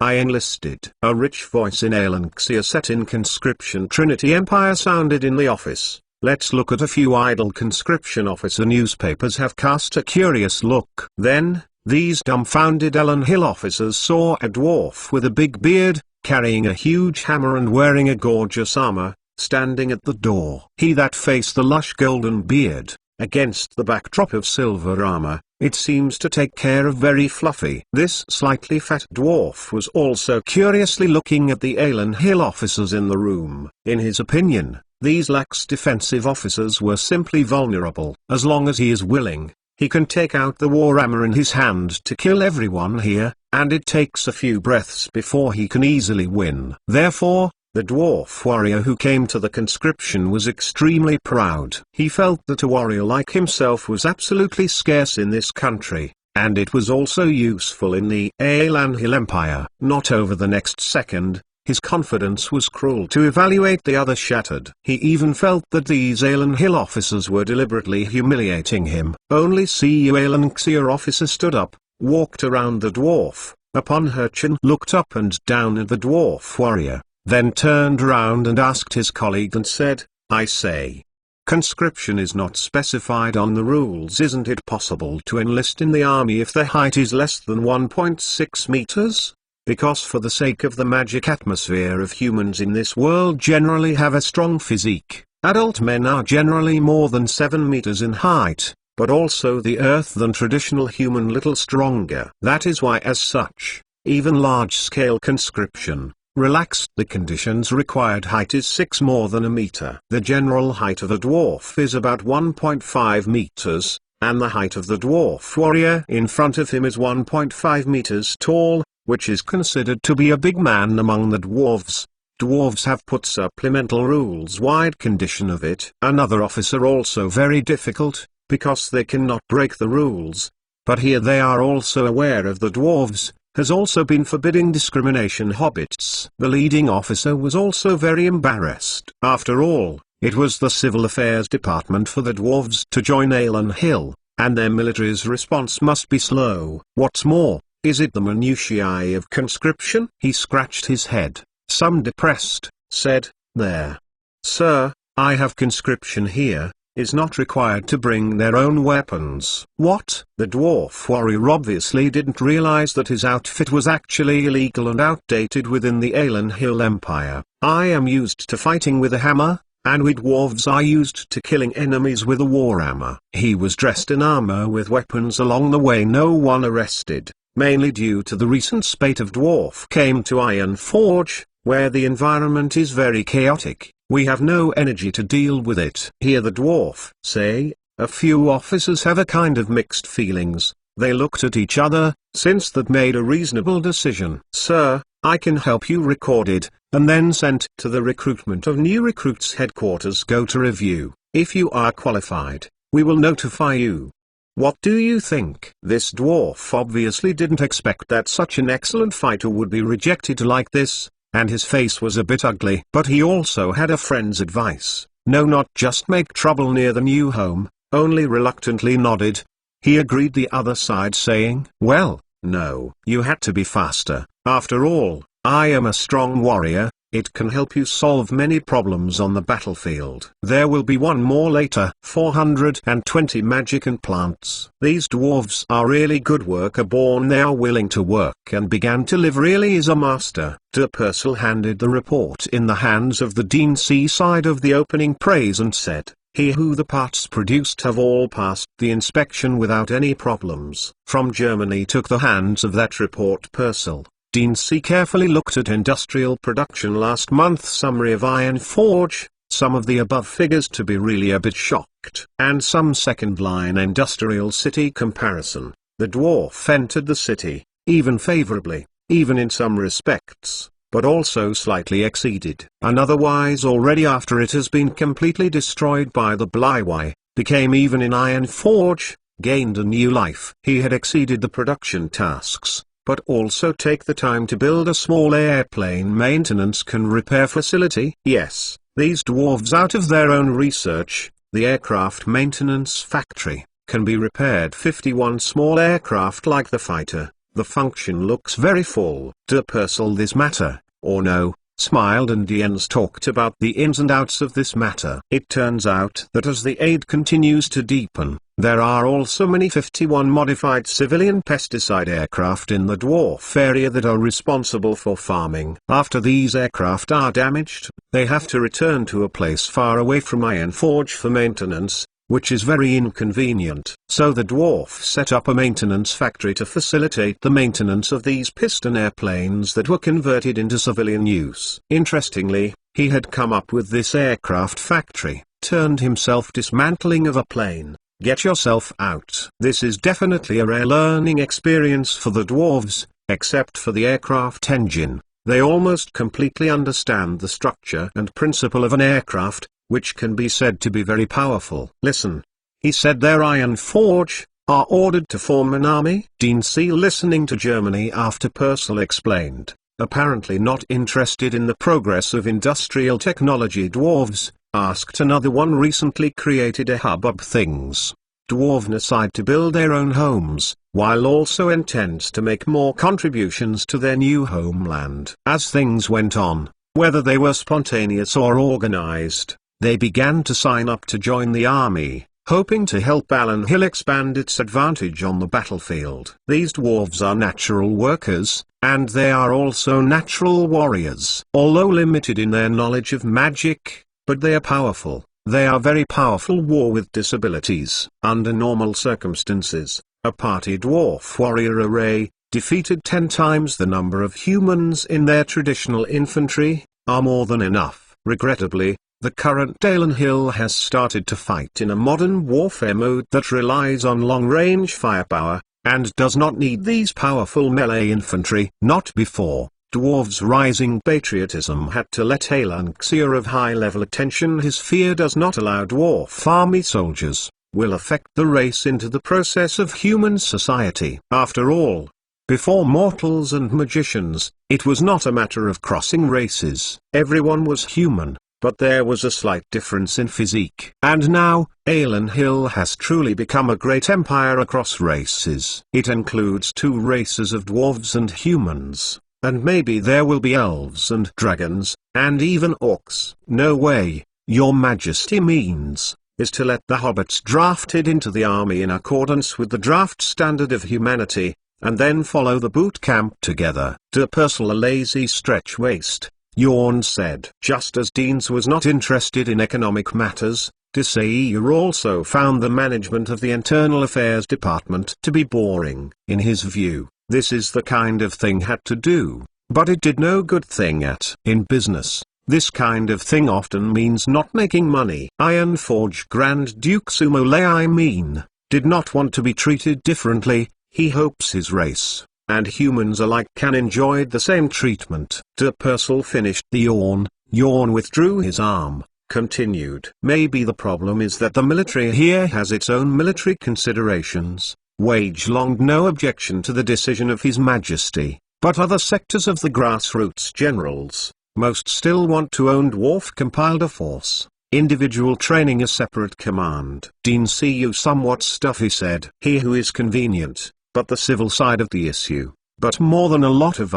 I enlisted. A rich voice in Elanxia set in conscription Trinity Empire sounded in the office. Let's look at a few idle conscription officer. Newspapers have cast a curious look. Then, these dumbfounded Alan Hill officers saw a dwarf with a big beard, carrying a huge hammer and wearing a gorgeous armor, standing at the door. He that faced the lush golden beard, against the backdrop of silver armor, it seems to take care of very fluffy. This slightly fat dwarf was also curiously looking at the Alan Hill officers in the room. In his opinion, these lax defensive officers were simply vulnerable. As long as he is willing, he can take out the war hammer in his hand to kill everyone here, and it takes a few breaths before he can easily win. Therefore, the dwarf warrior who came to the conscription was extremely proud. He felt that a warrior like himself was absolutely scarce in this country, and it was also useful in the Alan Hill Empire. Not over the next second, his confidence was cruel to evaluate the other shattered. He even felt that these Alan Hill officers were deliberately humiliating him. Only CU Elanxia officer stood up, walked around the dwarf, upon her chin, looked up and down at the dwarf warrior, then turned around and asked his colleague and said, "I say, conscription is not specified on the rules. Isn't it possible to enlist in the army if the height is less than 1.6 meters? Because for the sake of the magic atmosphere of humans in this world generally have a strong physique. Adult men are generally more than 7 meters in height, but also the earth than traditional human little stronger. That is why as such, even large-scale conscription, relaxed the conditions required height is 6 more than a meter. The general height of a dwarf is about 1.5 meters, and the height of the dwarf warrior in front of him is 1.5 meters tall, which is considered to be a big man among the dwarves. Dwarves have put supplemental rules wide condition of it. Another officer also very difficult, because they cannot break the rules. But here they are also aware of the dwarves, has also been forbidding discrimination hobbits. The leading officer was also very embarrassed. After all, it was the civil affairs department for the dwarves to join Alan Hill, and their military's response must be slow. What's more, is it the minutiae of conscription? He scratched his head, some depressed, said, "There. Sir, I have conscription here, is not required to bring their own weapons. What? The dwarf warrior obviously didn't realize that his outfit was actually illegal and outdated within the Alan Hill Empire. I am used to fighting with a hammer, and we dwarves are used to killing enemies with a warhammer. He was dressed in armor with weapons. Along the way no one arrested, mainly due to the recent spate of dwarf came to Ironforge, where the environment is very chaotic. We have no energy to deal with it. Hear the dwarf say. A few officers have a kind of mixed feelings. They looked at each other, since that made a reasonable decision. Sir, I can help you recorded, and then sent to the recruitment of new recruits headquarters. Go to review. If you are qualified, we will notify you. What do you think? This dwarf obviously didn't expect that such an excellent fighter would be rejected like this, and his face was a bit ugly. But he also had a friend's advice. No, not just make trouble near the new home, only reluctantly nodded. He agreed, the other side saying, well, no, you had to be faster. After all, I am a strong warrior. It can help you solve many problems on the battlefield. There will be one more later. 420 magic and plants. These dwarves are really good worker born. They are willing to work and began to live. Really is a master. De Purcell handed the report in the hands of the Dean C side of the opening praise and said, he who the parts produced have all passed the inspection without any problems. From Germany took the hands of that report Purcell. Dean C carefully looked at industrial production last month summary of Ironforge, some of the above figures to be really a bit shocked, and some second line industrial city comparison. The dwarf entered the city, even favorably, even in some respects, but also slightly exceeded. And otherwise already after it has been completely destroyed by the Blighty, became even in Ironforge, gained a new life. He had exceeded the production tasks, but also take the time to build a small airplane maintenance can repair facility. Yes, these dwarves out of their own research, the aircraft maintenance factory, can be repaired 51 small aircraft like the fighter. The function looks very full. De Purcell this matter, or no, smiled and Jens talked about the ins and outs of this matter. It turns out that as the aid continues to deepen, there are also many 51 modified civilian pesticide aircraft in the dwarf area that are responsible for farming. After these aircraft are damaged, they have to return to a place far away from Ironforge for maintenance, which is very inconvenient. So the dwarf set up a maintenance factory to facilitate the maintenance of these piston airplanes that were converted into civilian use. Interestingly, he had come up with this aircraft factory, turned himself dismantling of a plane. Get yourself out. This is definitely a rare learning experience for the dwarves, except for the aircraft engine. They almost completely understand the structure and principle of an aircraft, which can be said to be very powerful. Listen. He said their Ironforge are ordered to form an army. Dean C listening to Germany after Purcell explained, apparently not interested in the progress of industrial technology. Dwarves asked another one recently created a hubbub things. Dwarven decide to build their own homes, while also intends to make more contributions to their new homeland. As things went on, whether they were spontaneous or organized, they began to sign up to join the army, hoping to help Alan Hill expand its advantage on the battlefield. These dwarves are natural workers, and they are also natural warriors. Although limited in their knowledge of magic, but they are powerful. They are very powerful war with disabilities. Under normal circumstances, a party dwarf warrior array, defeated 10 times the number of humans in their traditional infantry, are more than enough. Regrettably, the current Alan Hill has started to fight in a modern warfare mode that relies on long-range firepower, and does not need these powerful melee infantry. Not before. Dwarves' rising patriotism had to let Alan Xia of high-level attention. His fear does not allow dwarf army soldiers, will affect the race into the process of human society. After all, before mortals and magicians, it was not a matter of crossing races. Everyone was human, but there was a slight difference in physique. And now, Alan Hill has truly become a great empire across races. It includes 2 races of dwarves and humans. And maybe there will be elves and dragons, and even orcs. No way, your majesty means is to let the hobbits drafted into the army in accordance with the draft standard of humanity, and then follow the boot camp together. De Purcell, a lazy stretch-waist, yawned, said. Just as Deans was not interested in economic matters, de Sayre also found the management of the Internal Affairs Department to be boring. In his view, this is the kind of thing had to do, but it did no good thing at. In business, this kind of thing often means not making money. Ironforge Grand Duke Sumo Leimine did not want to be treated differently. He hopes his race, and humans alike, can enjoy the same treatment. De Purcell finished the yawn, withdrew his arm, continued. Maybe the problem is that the military here has its own military considerations. Wage longed no objection to the decision of His Majesty, but other sectors of the grassroots generals, most still want to own dwarf-compiled a force. Individual training a separate command. Dean Cu somewhat stuffy said. He who is convenient, but the civil side of the issue, but more than a lot of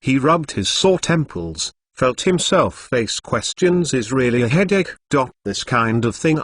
he rubbed his sore temples, felt himself face questions is really a headache. This kind of thing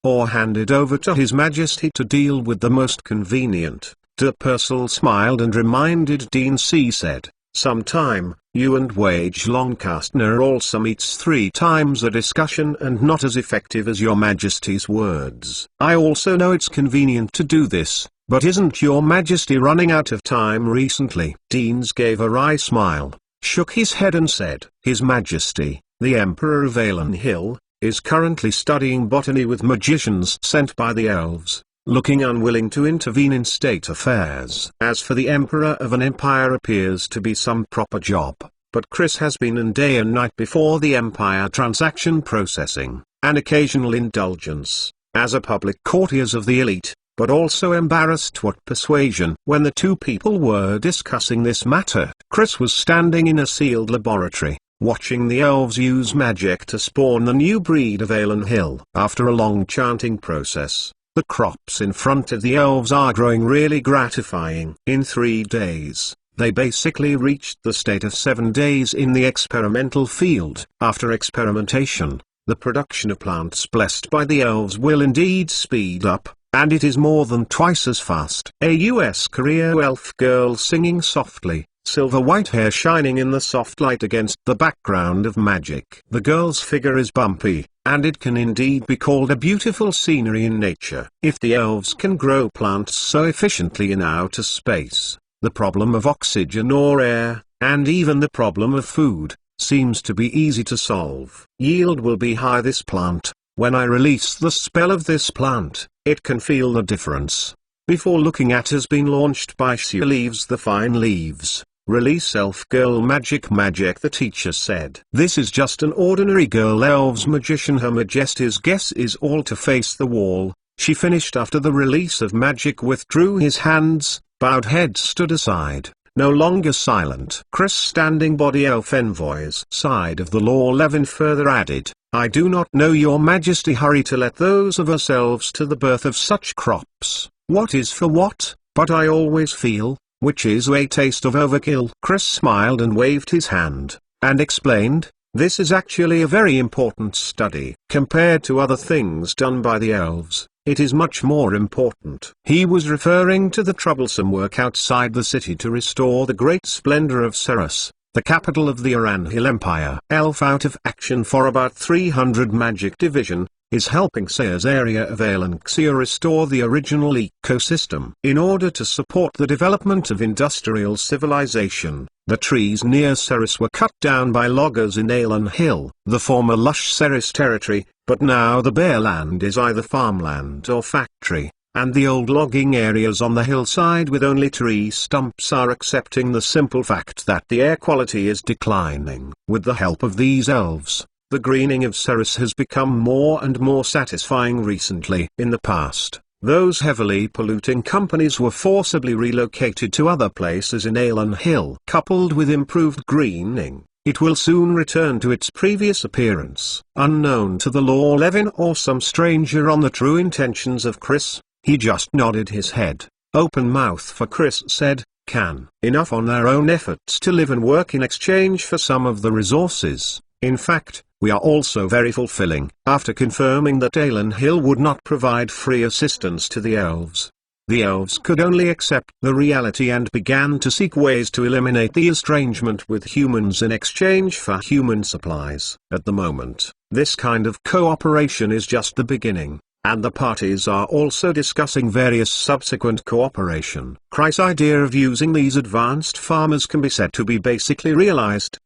or handed over to His Majesty to deal with the most convenient. De Purcell smiled and reminded Dean C. said, sometime, you and Wage Loncastner also meets 3 times a discussion and not as effective as your Majesty's words. I also know it's convenient to do this, but isn't your Majesty running out of time recently? Deans gave a wry smile, shook his head and said, His Majesty, the Emperor of Aelan Hill, is currently studying botany with magicians sent by the elves, looking unwilling to intervene in state affairs. As for the Emperor of an Empire appears to be some proper job, but Chris has been in day and night before the Empire transaction processing, an occasional indulgence, as a public courtiers of the elite, but also embarrassed what persuasion. When the two people were discussing this matter, Chris was standing in a sealed laboratory, watching the elves use magic to spawn the new breed of Aelan Hill. After a long chanting process, the crops in front of the elves are growing really gratifying. In 3 days, they basically reached the state of 7 days in the experimental field. After experimentation, the production of plants blessed by the elves will indeed speed up, and it is more than twice as fast. A US Korea elf girl singing softly, silver white hair shining in the soft light against the background of magic. The girl's figure is bumpy, and it can indeed be called a beautiful scenery in nature. If the elves can grow plants so efficiently in outer space, the problem of oxygen or air, and even the problem of food, seems to be easy to solve. Yield will be high. This plant, when I release the spell of this plant, it can feel the difference. Before looking at has been launched by She Leaves the Fine Leaves. Release elf girl magic, the teacher said. This is just an ordinary girl elves magician. Her Majesty's guess is all to face the wall. She finished after the release of magic, withdrew his hands, bowed head, stood aside, no longer silent. Chris, standing body elf envoys side of the law. Levin further added, I do not know your Majesty hurry to let those of us elves to the birth of such crops. What is for what, but I always feel, which is a taste of overkill. Chris smiled and waved his hand, and explained, this is actually a very important study. Compared to other things done by the elves, it is much more important. He was referring to the troublesome work outside the city to restore the great splendor of Ceres, the capital of the Aranhil Empire. Elf out of action for about 300 magic division, is helping Ceres area of Aelanxia restore the original ecosystem. In order to support the development of industrial civilization, the trees near Ceres were cut down by loggers in Aelan Hill, the former lush Ceres territory, but now the bare land is either farmland or factory, and the old logging areas on the hillside with only tree stumps are accepting the simple fact that the air quality is declining. With the help of these elves, the greening of Ceres has become more and more satisfying recently. In the past, those heavily polluting companies were forcibly relocated to other places in Aelan Hill. Coupled with improved greening, it will soon return to its previous appearance. Unknown to the law Levin or some stranger on the true intentions of Chris, he just nodded his head, open mouth, for Chris said, can enough on their own efforts to live and work in exchange for some of the resources. In fact, we are also very fulfilling. After confirming that Alan Hill would not provide free assistance to the elves, the elves could only accept the reality and began to seek ways to eliminate the estrangement with humans in exchange for human supplies. At the moment, this kind of cooperation is just the beginning, and the parties are also discussing various subsequent cooperation. Chris' idea of using these advanced farmers can be said to be basically realized.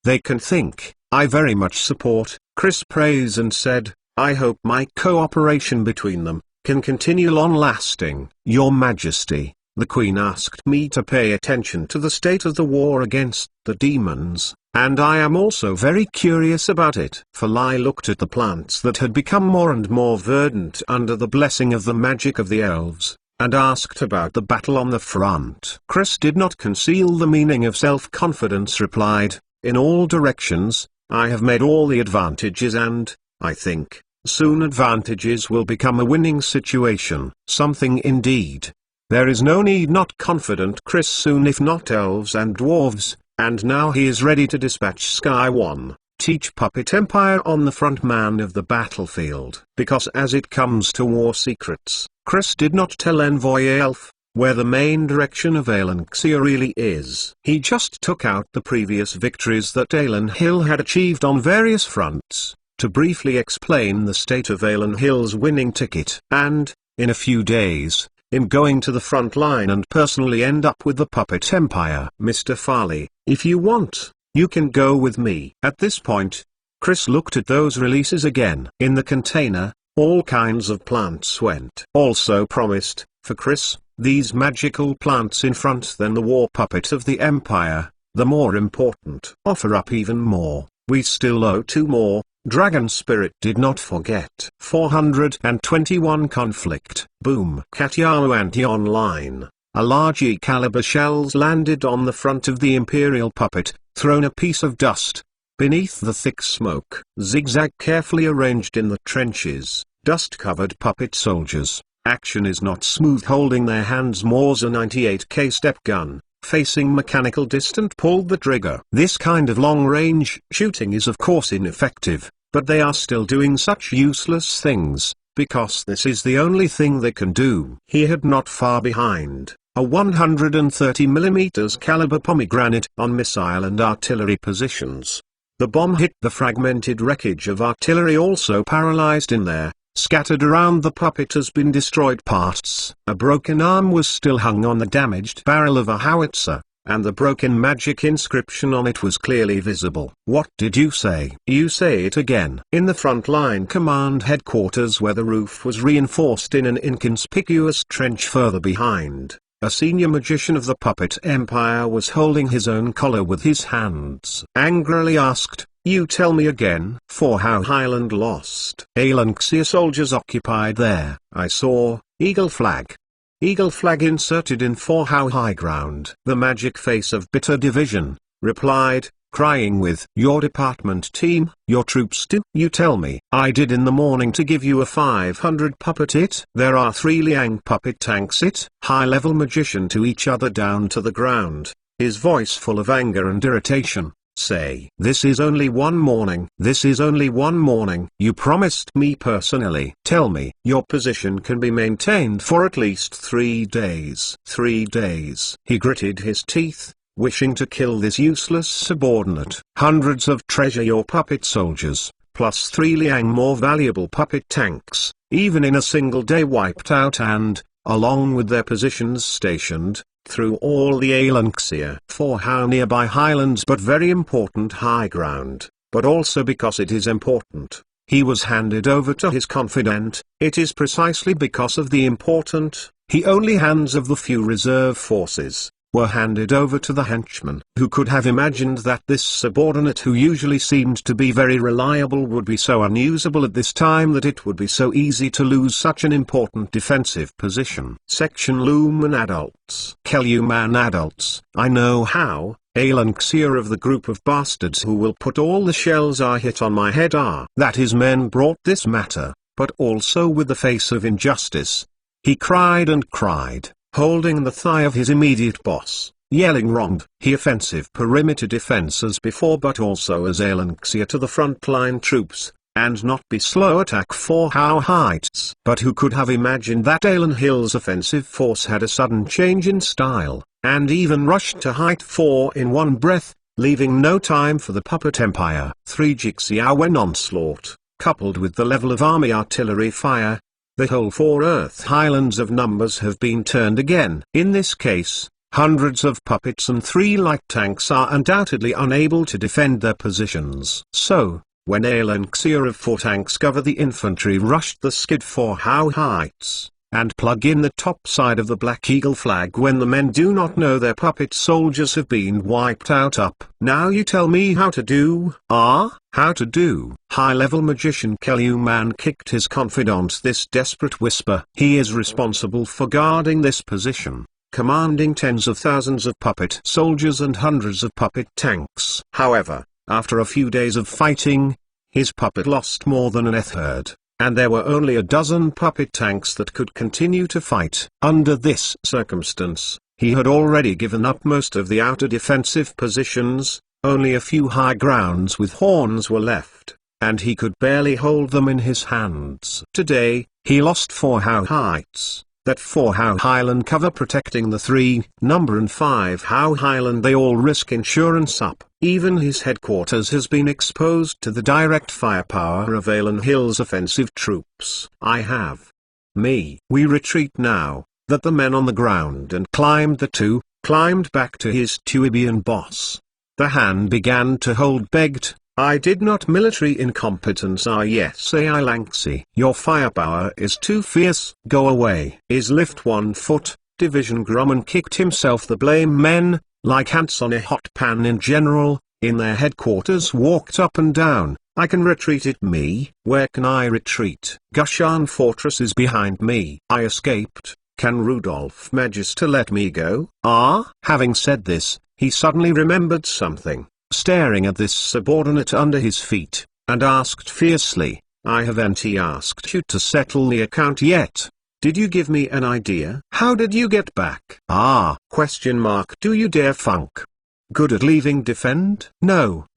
They can think. I very much support, Chris praised and said, I hope my cooperation between them can continue long-lasting. Your Majesty, the Queen asked me to pay attention to the state of the war against the demons, and I am also very curious about it. Fly looked at the plants that had become more and more verdant under the blessing of the magic of the elves, and asked about the battle on the front. Chris did not conceal the meaning of self-confidence, replied, in all directions, I have made all the advantages and, I think, soon advantages will become a winning situation. Something indeed. There is no need, not confident Chris, soon if not elves and dwarves, and now he is ready to dispatch Sky One, teach Puppet Empire on the front man of the battlefield. Because as it comes to war secrets, Chris did not tell Envoy Elf where the main direction of Alanxia really is. He just took out the previous victories that Alan Hill had achieved on various fronts, to briefly explain the state of Alan Hill's winning ticket, and, in a few days, him going to the front line and personally end up with the Puppet Empire. Mr. Farley, if you want, you can go with me. At this point, Chris looked at those releases again. In the container, all kinds of plants went. Also promised, for Chris, these magical plants in front, then the war puppet of the Empire, the more important. Offer up even more, we still owe 2 more. Dragon Spirit did not forget. 421 Conflict. Boom. Katyaru Anti-Online. A large E-caliber shells landed on the front of the Imperial puppet, thrown a piece of dust. Beneath the thick smoke. Zigzag carefully arranged in the trenches. Dust-covered puppet soldiers. Action is not smooth, holding their hands Morse 98K step gun. Facing mechanical distant, pulled the trigger. This kind of long-range shooting is of course ineffective, but they are still doing such useless things, because this is the only thing they can do. He had not far behind, a 130mm caliber pomegranate on missile and artillery positions. The bomb hit the fragmented wreckage of artillery, also paralyzed in there. Scattered around, the puppet has been destroyed parts. A broken arm was still hung on the damaged barrel of a howitzer, and the broken magic inscription on it was clearly visible. What did you say? You say it again. In the front line command headquarters, where the roof was reinforced in an inconspicuous trench further behind, a senior magician of the Puppet Empire was holding his own collar with his hands. Angrily asked, you tell me again? For how Highland lost. Alanxia soldiers occupied there. I saw, Eagle Flag. Eagle Flag inserted in for how high ground. The magic face of Bitter Division replied, crying with, your department team, your troops do. You tell me. I did in the morning to give you a 500 puppet it. There are 3 Liang puppet tanks it. High-level magician to each other down to the ground, his voice full of anger and irritation. Say, this is only one morning. This is only one morning. You promised me personally. Tell me, your position can be maintained for at least 3 days. 3 days. He gritted his teeth, wishing to kill this useless subordinate. Hundreds of treasure your puppet soldiers, plus 3 Liang more valuable puppet tanks, even in a single day wiped out and, along with their positions stationed, through all the Alanxia. For how nearby highlands, but very important high ground, but also because it is important, he was handed over to his confidant. It is precisely because of the important, he only hands of the few reserve forces, were handed over to the henchman. Who could have imagined that this subordinate, who usually seemed to be very reliable, would be so unusable at this time, that it would be so easy to lose such an important defensive position. Section Lumen Adults. Keluman Adults. I know how. Alanxia of the group of bastards who will put all the shells I hit on my head are. That his men brought this matter, but also with the face of injustice. He cried and cried, holding the thigh of his immediate boss. yelling round. He offensive perimeter defense as before, but also as Alanxia to the frontline troops, and not be slow attack for Howe Heights. But who could have imagined that Alan Hill's offensive force had a sudden change in style, and even rushed to Height 4 in one breath, leaving no time for the puppet empire. 3 Jixiawen onslaught, coupled with the level of army artillery fire, the whole 4 Earth Highlands of numbers have been turned again. In this case, hundreds of puppets and 3 light tanks are undoubtedly unable to defend their positions. So, when Alanxia of 4 tanks cover the infantry rushed the skid for Howe Heights, and plug in the top side of the Black Eagle flag when the men do not know their puppet soldiers have been wiped out up. Now you tell me how to do. How to do. High-level magician Kelluman kicked his confidant this desperate whisper. He is responsible for guarding this position, commanding tens of thousands of puppet soldiers and hundreds of puppet tanks. However, after a few days of fighting, his puppet lost more than an third, and there were only a dozen puppet tanks that could continue to fight. Under this circumstance, he had already given up most of the outer defensive positions, only a few high grounds with horns were left, and he could barely hold them in his hands. Today, he lost 4 Howe Heights. That 4 Howe Highland cover protecting the 3 number and 5 Howe Highland, they all risk insurance up. Even his headquarters has been exposed to the direct firepower of Alan Hill's offensive troops. We retreat now, that the men on the ground and climbed back to his Tuibian boss. The hand began to hold begged, I did not military incompetence yes Alanxi. Your firepower is too fierce. Go away. Is lift 1 foot. Division Grumman kicked himself. The blame men, like ants on a hot pan in general, in their headquarters walked up and down. I can retreat it me. Where can I retreat? Gushan Fortress is behind me. I escaped. Can Rudolph Magister let me go? Having said this, he suddenly remembered something, staring at this subordinate under his feet, and asked fiercely, haven't asked you to settle the account yet? Did you give me an idea? How did you get back? Do you dare funk? Good at leaving defend? No,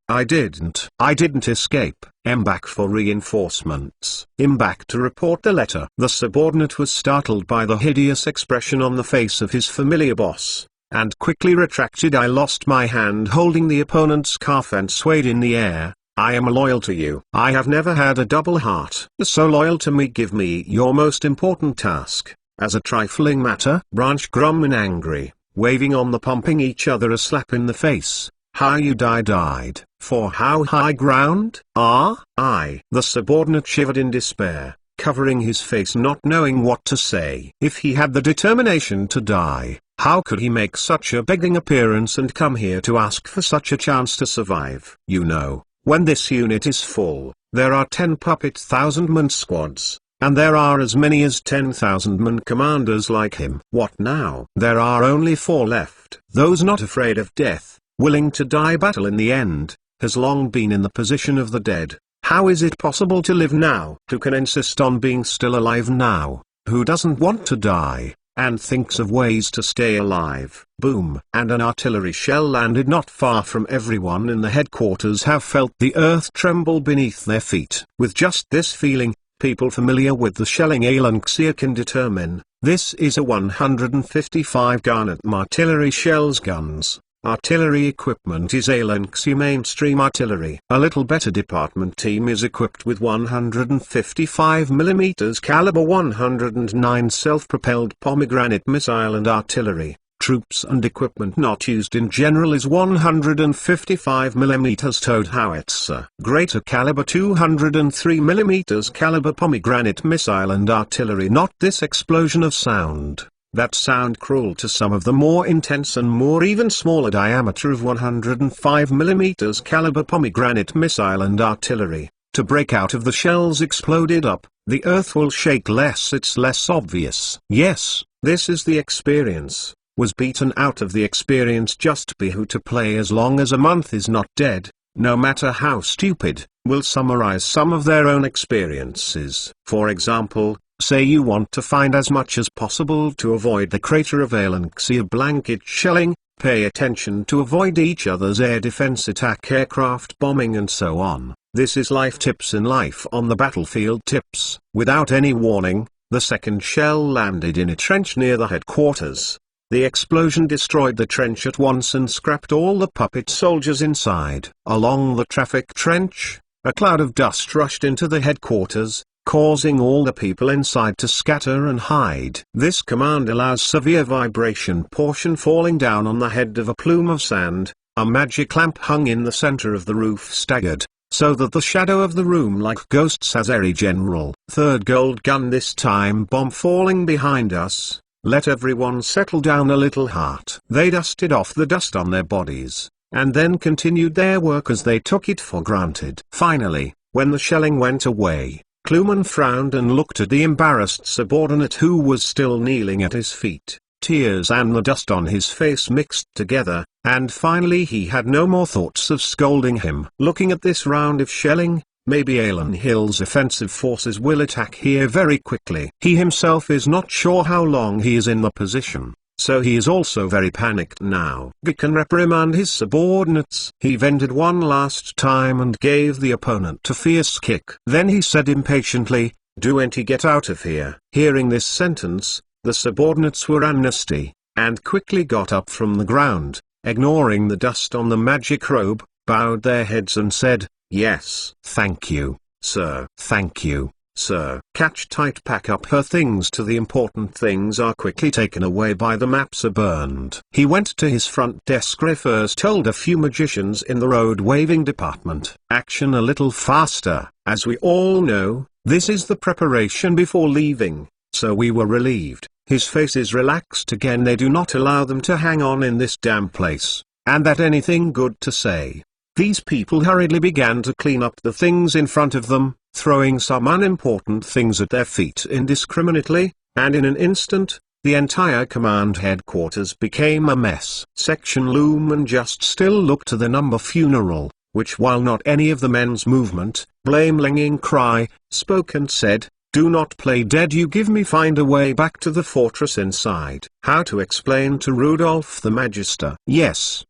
I didn't. I didn't escape. I'm back for reinforcements. I'm back to report the letter. The subordinate was startled by the hideous expression on the face of his familiar boss, and quickly retracted. I lost my hand holding the opponent's scarf and swayed in the air. I am loyal to you. I have never had a double heart. So loyal to me. Give me your most important task. As a trifling matter. Branch Grumman angry, waving on the pumping each other a slap in the face. How you died. For how high ground? The subordinate shivered in despair, covering his face not knowing what to say. If he had the determination to die, how could he make such a begging appearance and come here to ask for such a chance to survive? You know, when this unit is full, there are 10 puppet 1,000-man squads, and there are as many as 10,000-man commanders like him. What now? There are only 4 left. Those not afraid of death, willing to die battle in the end, has long been in the position of the dead. How is it possible to live now? Who can insist on being still alive now? Who doesn't want to die, and thinks of ways to stay alive? Boom! And an artillery shell landed not far from everyone in the headquarters have felt the earth tremble beneath their feet. With just this feeling, people familiar with the shelling Alanxia can determine, this is a 155 Garnet artillery shells guns. Artillery equipment is Alanxia mainstream artillery. A little better department team is equipped with 155mm caliber 109 self-propelled pomegranate missile and artillery. Troops and equipment not used in general is 155mm towed howitzer. Greater caliber 203mm caliber pomegranate missile and artillery. Not this explosion of sound. That sound cruel to some of the more intense and more even smaller diameter of 105mm caliber pomegranate missile and artillery. To break out of the shells exploded up, the earth will shake less. It's less obvious. Yes, this is the experience. Was beaten out of the experience. Just be who to play as long as a month is not dead, no matter how stupid, will summarize some of their own experiences. For example, say you want to find as much as possible to avoid the crater of Alanxia blanket shelling, pay attention to avoid each other's air defense attack, aircraft bombing and so on. This is life tips in life on the battlefield tips. Without any warning, the second shell landed in a trench near the headquarters. The explosion destroyed the trench at once and scrapped all the puppet soldiers inside. Along the traffic trench, a cloud of dust rushed into the headquarters, causing all the people inside to scatter and hide. This command allows severe vibration portion falling down on the head of a plume of sand. A magic lamp hung in the center of the roof staggered, so that the shadow of the room like ghosts as Eri General. Third gold gun this time bomb falling behind us. Let everyone settle down a little heart. They dusted off the dust on their bodies, and then continued their work as they took it for granted. Finally, when the shelling went away, Kluman frowned and looked at the embarrassed subordinate who was still kneeling at his feet. Tears and the dust on his face mixed together, and finally he had no more thoughts of scolding him. Looking at this round of shelling, maybe Alan Hill's offensive forces will attack here very quickly. He himself is not sure how long he is in the position, so he is also very panicked now. He can reprimand his subordinates. He vented one last time and gave the opponent a fierce kick. Then he said impatiently, "Do enti get out of here." Hearing this sentence, the subordinates were amnesty, and quickly got up from the ground, ignoring the dust on the magic robe, bowed their heads and said, "Yes, thank you, sir. Thank you, sir." Catch tight pack up her things to the important things are quickly taken away by the maps are burned. He went to his front desk, refers told a few magicians in the road waving department. Action a little faster. As we all know, this is the preparation before leaving, so we were relieved. His face is relaxed again. They do not allow them to hang on in this damn place, and that anything good to say. These people hurriedly began to clean up the things in front of them, throwing some unimportant things at their feet indiscriminately, and in an instant, the entire command headquarters became a mess. Section Lumen just still looked to the number funeral, which while not any of the men's movement, blame-linging cry, spoke and said, "Do not play dead, you give me find a way back to the fortress inside." How to explain to Rudolph the Magister? Yes,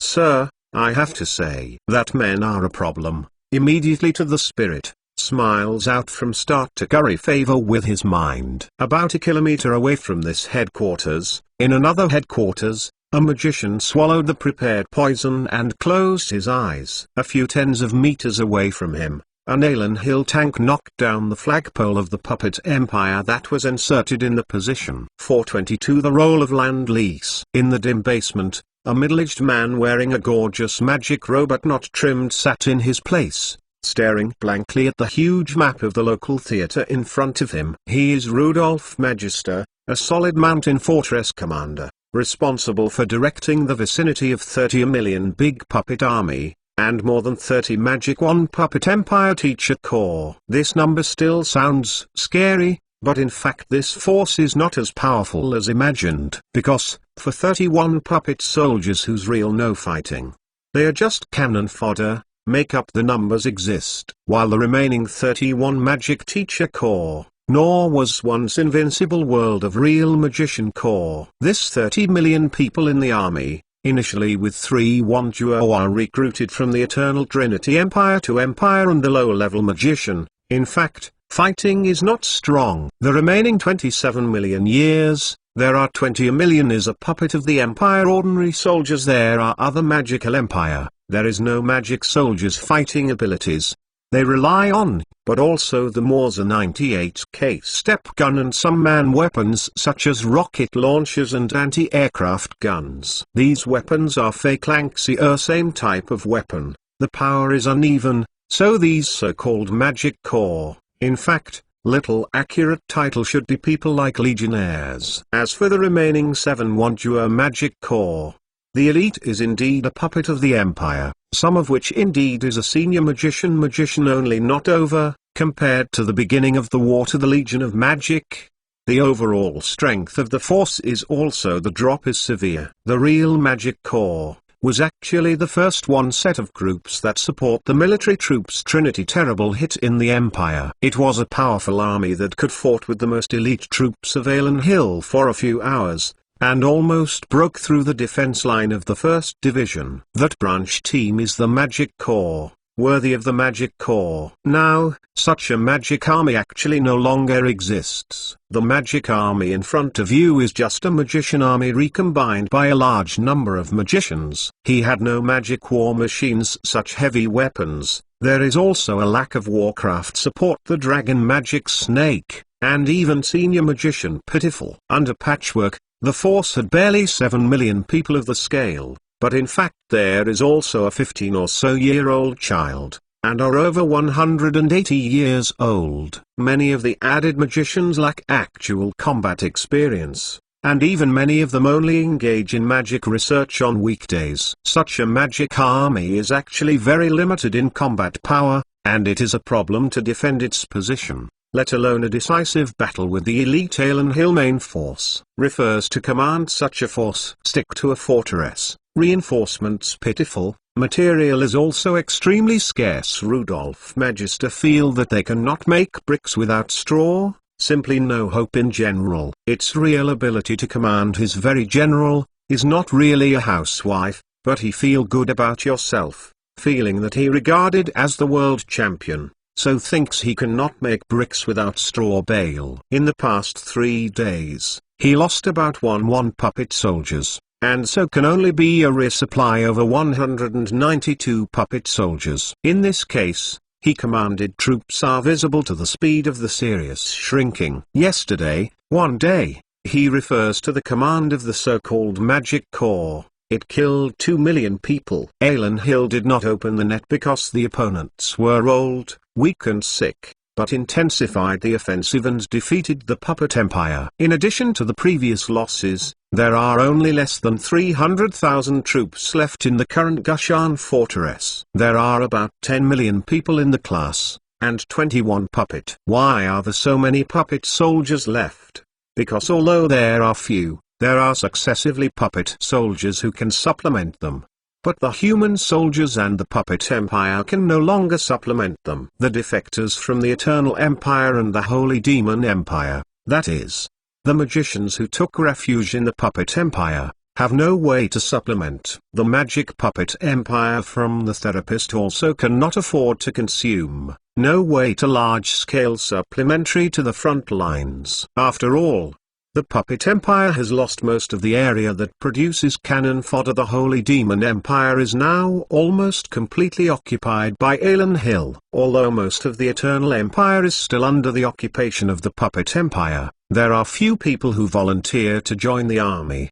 sir, I have to say that men are a problem. Immediately to the spirit, smiles out from start to curry favor with his mind. About a kilometer away from this headquarters, in another headquarters, a magician swallowed the prepared poison and closed his eyes. A few tens of meters away from him, an Alan Hill tank knocked down the flagpole of the puppet empire that was inserted in the position. 422 The role of land lease. In the dim basement, a middle-aged man wearing a gorgeous magic robe but not trimmed sat in his place, staring blankly at the huge map of the local theater in front of him. He is Rudolph Magister, a solid mountain fortress commander, responsible for directing the vicinity of 30 million big puppet army, and more than 30 Magic One Puppet Empire Teacher Corps. This number still sounds scary, but in fact this force is not as powerful as imagined, because, for 31 puppet soldiers whose real no fighting, they are just cannon fodder, make up the numbers exist, while the remaining 31 Magic Teacher Corps, nor was once invincible world of real Magician Corps. This 30 million people in the army, initially with 3-1 duo are recruited from the Eternal Trinity Empire to Empire and the low-level Magician. In fact, fighting is not strong. The remaining 27 million years, there are 20 million is a puppet of the Empire ordinary soldiers. There are other magical empire, there is no magic soldiers fighting abilities. They rely on, but also the Morza 98K step gun and some man weapons such as rocket launchers and anti-aircraft guns. These weapons are fake Lanxia same type of weapon, the power is uneven, so these so-called Magic Corps, in fact, little accurate title should be people like Legionnaires. As for the remaining 7-1 duo Magic Corps, the elite is indeed a puppet of the Empire, some of which indeed is a senior magician only not over, compared to the beginning of the war to the Legion of Magic. The overall strength of the force is also the drop is severe. The real Magic Corps, was actually the first one set of groups that support the military troops Trinity terrible hit in the Empire. It was a powerful army that could fought with the most elite troops of Alan Hill for a few hours, and almost broke through the defense line of the 1st Division. That branch team is the Magic Corps, worthy of the Magic Corps. Now, such a magic army actually no longer exists. The magic army in front of you is just a magician army recombined by a large number of magicians. He had no magic war machines, such heavy weapons. There is also a lack of warcraft support. The dragon magic snake, and even senior magician pitiful. Under patchwork, the force had barely 7 million people of the scale. But in fact there is also a 15 or so year old child, and are over 180 years old. Many of the added magicians lack actual combat experience, and even many of them only engage in magic research on weekdays. Such a magic army is actually very limited in combat power, and it is a problem to defend its position, let alone a decisive battle with the elite Alan Hill main force. Refers to command such a force. Stick to a fortress. Reinforcements pitiful. Material is also extremely scarce. Rudolf Magister feel that they cannot make bricks without straw. Simply no hope in general. Its real ability to command his very general, is not really a housewife, but he feel good about yourself, feeling that he regarded as the world champion, so thinks he cannot make bricks without straw bale. In the past 3 days, he lost about 1 puppet soldiers, and so can only be a resupply over 192 puppet soldiers. In this case, he commanded troops are visible to the speed of the serious shrinking. Yesterday, one day, he refers to the command of the so-called Magic Corps. It killed 2 million people. Alan Hill did not open the net because the opponents were old, weak and sick, but intensified the offensive and defeated the Puppet Empire. In addition to the previous losses, there are only less than 300,000 troops left in the current Gushan fortress. There are about 10 million people in the class, and 21 puppet. Why are there so many puppet soldiers left? Because although there are few, there are successively puppet soldiers who can supplement them. But the human soldiers and the Puppet Empire can no longer supplement them. The defectors from the Eternal Empire and the Holy Demon Empire, that is, the magicians who took refuge in the Puppet Empire, have no way to supplement. The Magic Puppet Empire from the Therapist also cannot afford to consume, no way to large-scale supplementary to the front lines. After all, the Puppet Empire has lost most of the area that produces cannon fodder. The Holy Demon Empire is now almost completely occupied by Alan Hill. Although most of the Eternal Empire is still under the occupation of the Puppet Empire, there are few people who volunteer to join the army.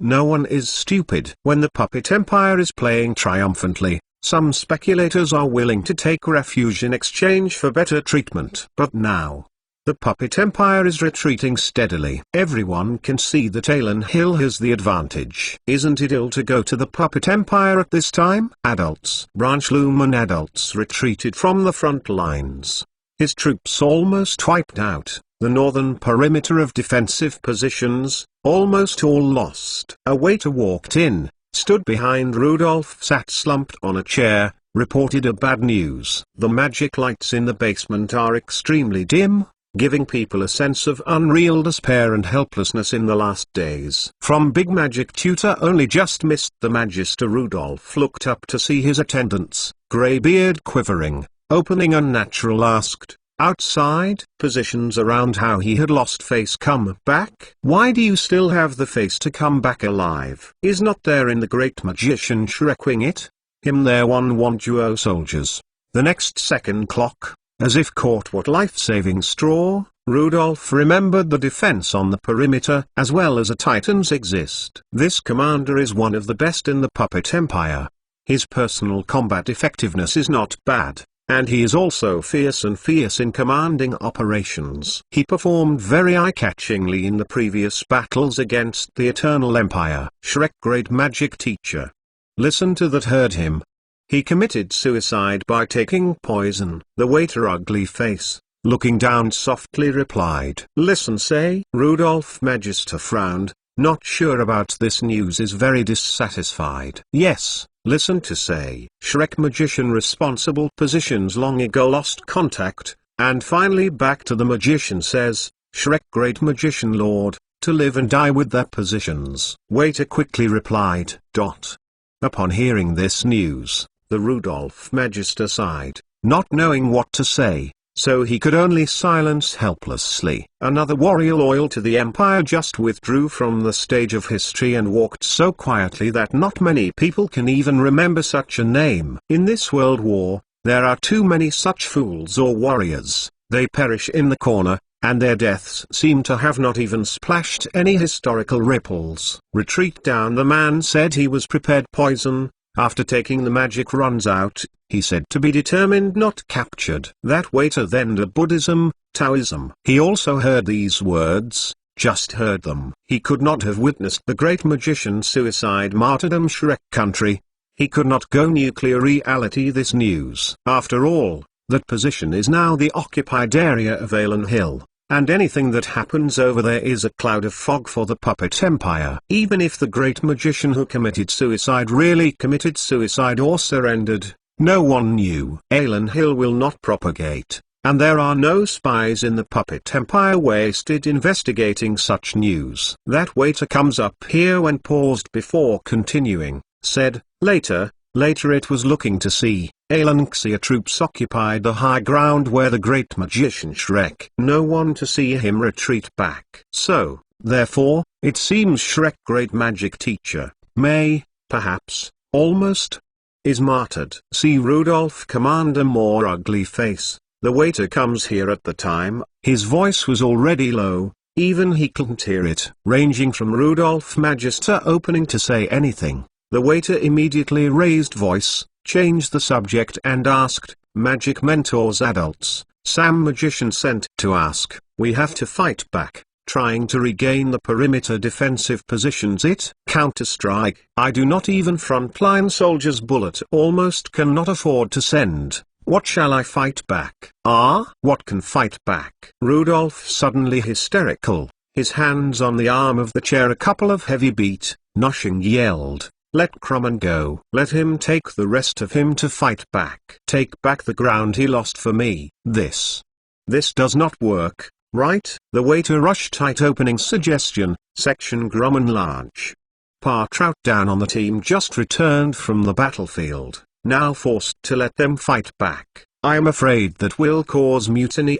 No one is stupid. When the Puppet Empire is playing triumphantly, some speculators are willing to take refuge in exchange for better treatment. But now, the Puppet Empire is retreating steadily. Everyone can see that Alan Hill has the advantage. Isn't it ill to go to the Puppet Empire at this time? Adults. Branch Lumen adults retreated from the front lines. His troops almost wiped out. The northern perimeter of defensive positions, almost all lost. A waiter walked in, stood behind Rudolph, sat slumped on a chair, reported a bad news. The magic lights in the basement are extremely dim, giving people a sense of unreal despair and helplessness in the last days. From Big Magic Tutor only just missed the Magister. Rudolph looked up to see his attendants, grey-beard quivering, opening unnatural, asked, outside, positions around how he had lost face come back. Why do you still have the face to come back alive? Is not there in the great magician Shrekwing it? Him there one duo soldiers. The next second clock, as if caught what life-saving straw, Rudolph remembered the defense on the perimeter as well as a Titans exist. This commander is one of the best in the Puppet Empire. His personal combat effectiveness is not bad, and he is also fierce in commanding operations. He performed very eye-catchingly in the previous battles against the Eternal Empire. Shrek, great magic teacher. Listen to that, heard him. He committed suicide by taking poison. The waiter, ugly face, looking down softly, replied, listen, say. Rudolph Magister frowned, not sure about this news, is very dissatisfied. Yes, listen to say. Shrek magician responsible positions long ago lost contact, and finally back to the magician says, Shrek great magician lord, to live and die with their positions. Waiter quickly replied. Upon hearing this news, the Rudolph Magister sighed, not knowing what to say, so he could only silence helplessly. Another warrior loyal to the Empire just withdrew from the stage of history and walked so quietly that not many people can even remember such a name. In this world war, there are too many such fools or warriors, they perish in the corner, and their deaths seem to have not even splashed any historical ripples. Retreat down. The man said he was prepared poison. After taking the magic runs out, he said to be determined not captured. That waiter then did Buddhism, Taoism. He also heard these words, just heard them. He could not have witnessed the great magician's suicide martyrdom. Shrek country. He could not go nuclear reality this news. After all, that position is now the occupied area of Alan Hill, and anything that happens over there is a cloud of fog for the puppet empire. Even if the great magician who committed suicide really committed suicide or surrendered, no one knew. Alan Hill will not propagate, and there are no spies in the puppet empire wasted investigating such news. That waiter comes up here when paused before continuing, said, later it was looking to see, Alanxia troops occupied the high ground where the great magician Shrek. No one to see him retreat back. So, therefore, it seems Shrek great magic teacher, may, perhaps, almost, is martyred. See Rudolph Commander more ugly face. The waiter comes here at the time, his voice was already low, even he couldn't hear it. Ranging from Rudolph Magister opening to say anything, the waiter immediately raised voice, changed the subject and asked, Magic Mentors adults, Sam Magician sent to ask, we have to fight back, trying to regain the perimeter defensive positions Counter-strike. I do not even frontline soldiers bullet almost cannot afford to send. What shall I fight back? What can fight back? Rudolph suddenly hysterical, his hands on the arm of the chair. A couple of heavy beat, Nushing yelled. Let Crumman go. Let him take the rest of him to fight back. Take back the ground he lost for me. This does not work, right? The waiter rushed tight opening suggestion, section Grumman large. Trout down on the team just returned from the battlefield, now forced to let them fight back. I am afraid that will cause mutiny.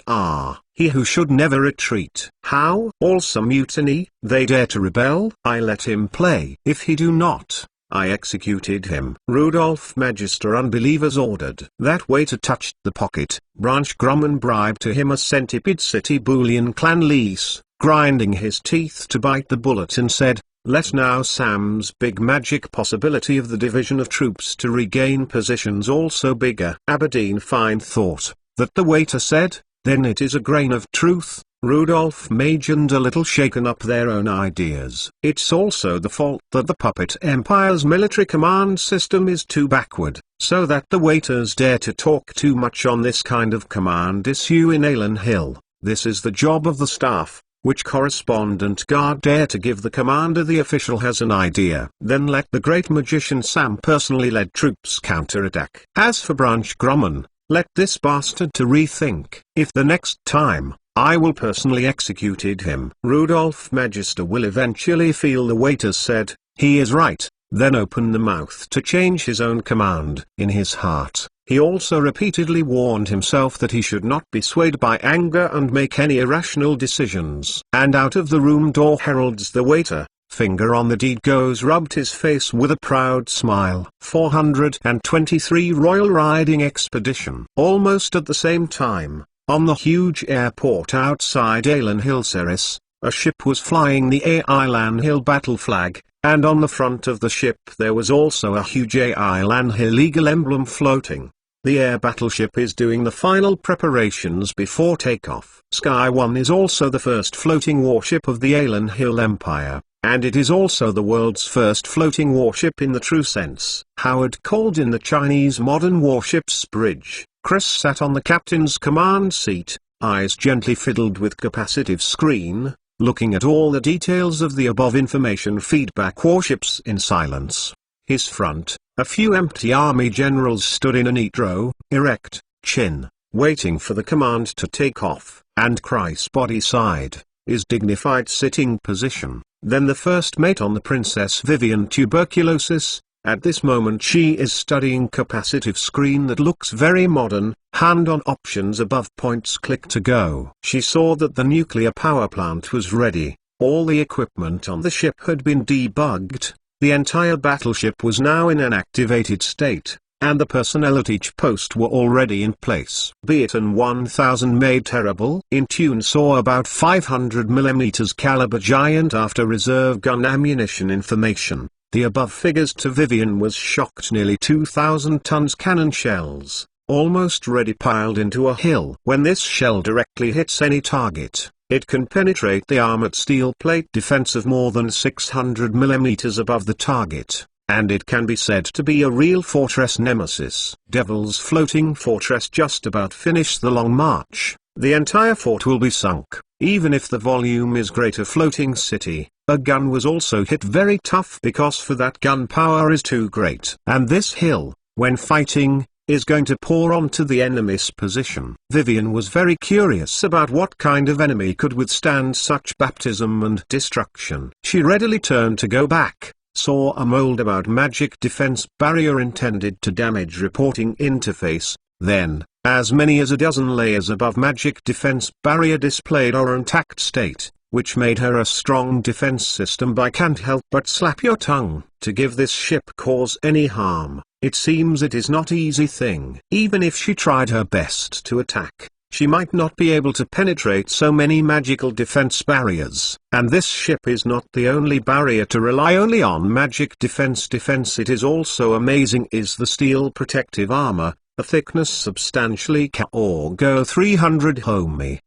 He who should never retreat. How? Also mutiny? They dare to rebel? I let him play. If he do not, I executed him. Rudolph Magister unbelievers ordered. That waiter touched the pocket. Branch Grumman bribed to him a centipede city Boolean clan lease, grinding his teeth to bite the bullet and said, let now Sam's big magic possibility of the division of troops to regain positions also bigger. Aberdeen fine thought, that the waiter said, then it is a grain of truth. Rudolph Magand a little shaken up their own ideas. It's also the fault that the puppet empire's military command system is too backward, so that the waiters dare to talk too much on this kind of command issue in Alan Hill. This is the job of the staff, which correspondent guard dare to give the commander. The official has an idea. Then let the great magician Sam personally lead troops counterattack. As for Branch Grumman, let this bastard to rethink. If the next time, I will personally executed him. Rudolph Magister will eventually feel the waiter said, he is right, then open the mouth to change his own command. In his heart, he also repeatedly warned himself that he should not be swayed by anger and make any irrational decisions. And out of the room door heralds the waiter, finger on the deed goes, rubbed his face with a proud smile. 423 Royal Riding Expedition. Almost at the same time, on the huge airport outside Alan Hill Ceres, a ship was flying the Alan Hill battle flag, and on the front of the ship there was also a huge Alan Hill eagle emblem floating. The air battleship is doing the final preparations before takeoff. Sky One is also the first floating warship of the Alan Hill Empire, and it is also the world's first floating warship in the true sense. Howard called in the Chinese modern warship's bridge. Chris sat on the captain's command seat, eyes gently fiddled with capacitive screen, looking at all the details of the above information feedback warships in silence. His front, a few empty army generals stood in a neat row, erect, chin, waiting for the command to take off, and Chris' body side, his dignified sitting position. Then the first mate on the Princess Vivian tuberculosis. At this moment she is studying capacitive screen that looks very modern, hand on options above points click to go. She saw that the nuclear power plant was ready, all the equipment on the ship had been debugged, the entire battleship was now in an activated state, and the personnel at each post were already in place. Beaton 1000 made terrible. Intune saw about 500mm caliber giant after reserve gun ammunition information. The above figures to Vivian was shocked. Nearly 2,000 tons cannon shells, almost ready piled into a hill. When this shell directly hits any target, it can penetrate the armored steel plate defense of more than 600mm above the target, and it can be said to be a real fortress nemesis. Devil's floating fortress just about finished the long march. The entire fort will be sunk, even if the volume is greater. Floating city. A gun was also hit very tough because for that gun power is too great. And this hill, when fighting, is going to pour onto the enemy's position. Vivian was very curious about what kind of enemy could withstand such baptism and destruction. She readily turned to go back, saw a mold about magic defense barrier intended to damage reporting interface, then, as many as a dozen layers above magic defense barrier displayed our intact state, which made her a strong defense system. By can't help but slap your tongue. To give this ship cause any harm, it seems it is not easy thing. Even if she tried her best to attack, she might not be able to penetrate so many magical defense barriers. And this ship is not the only barrier to rely only on magic defense. It is also amazing is the steel protective armor, a thickness substantially or go 300 homie!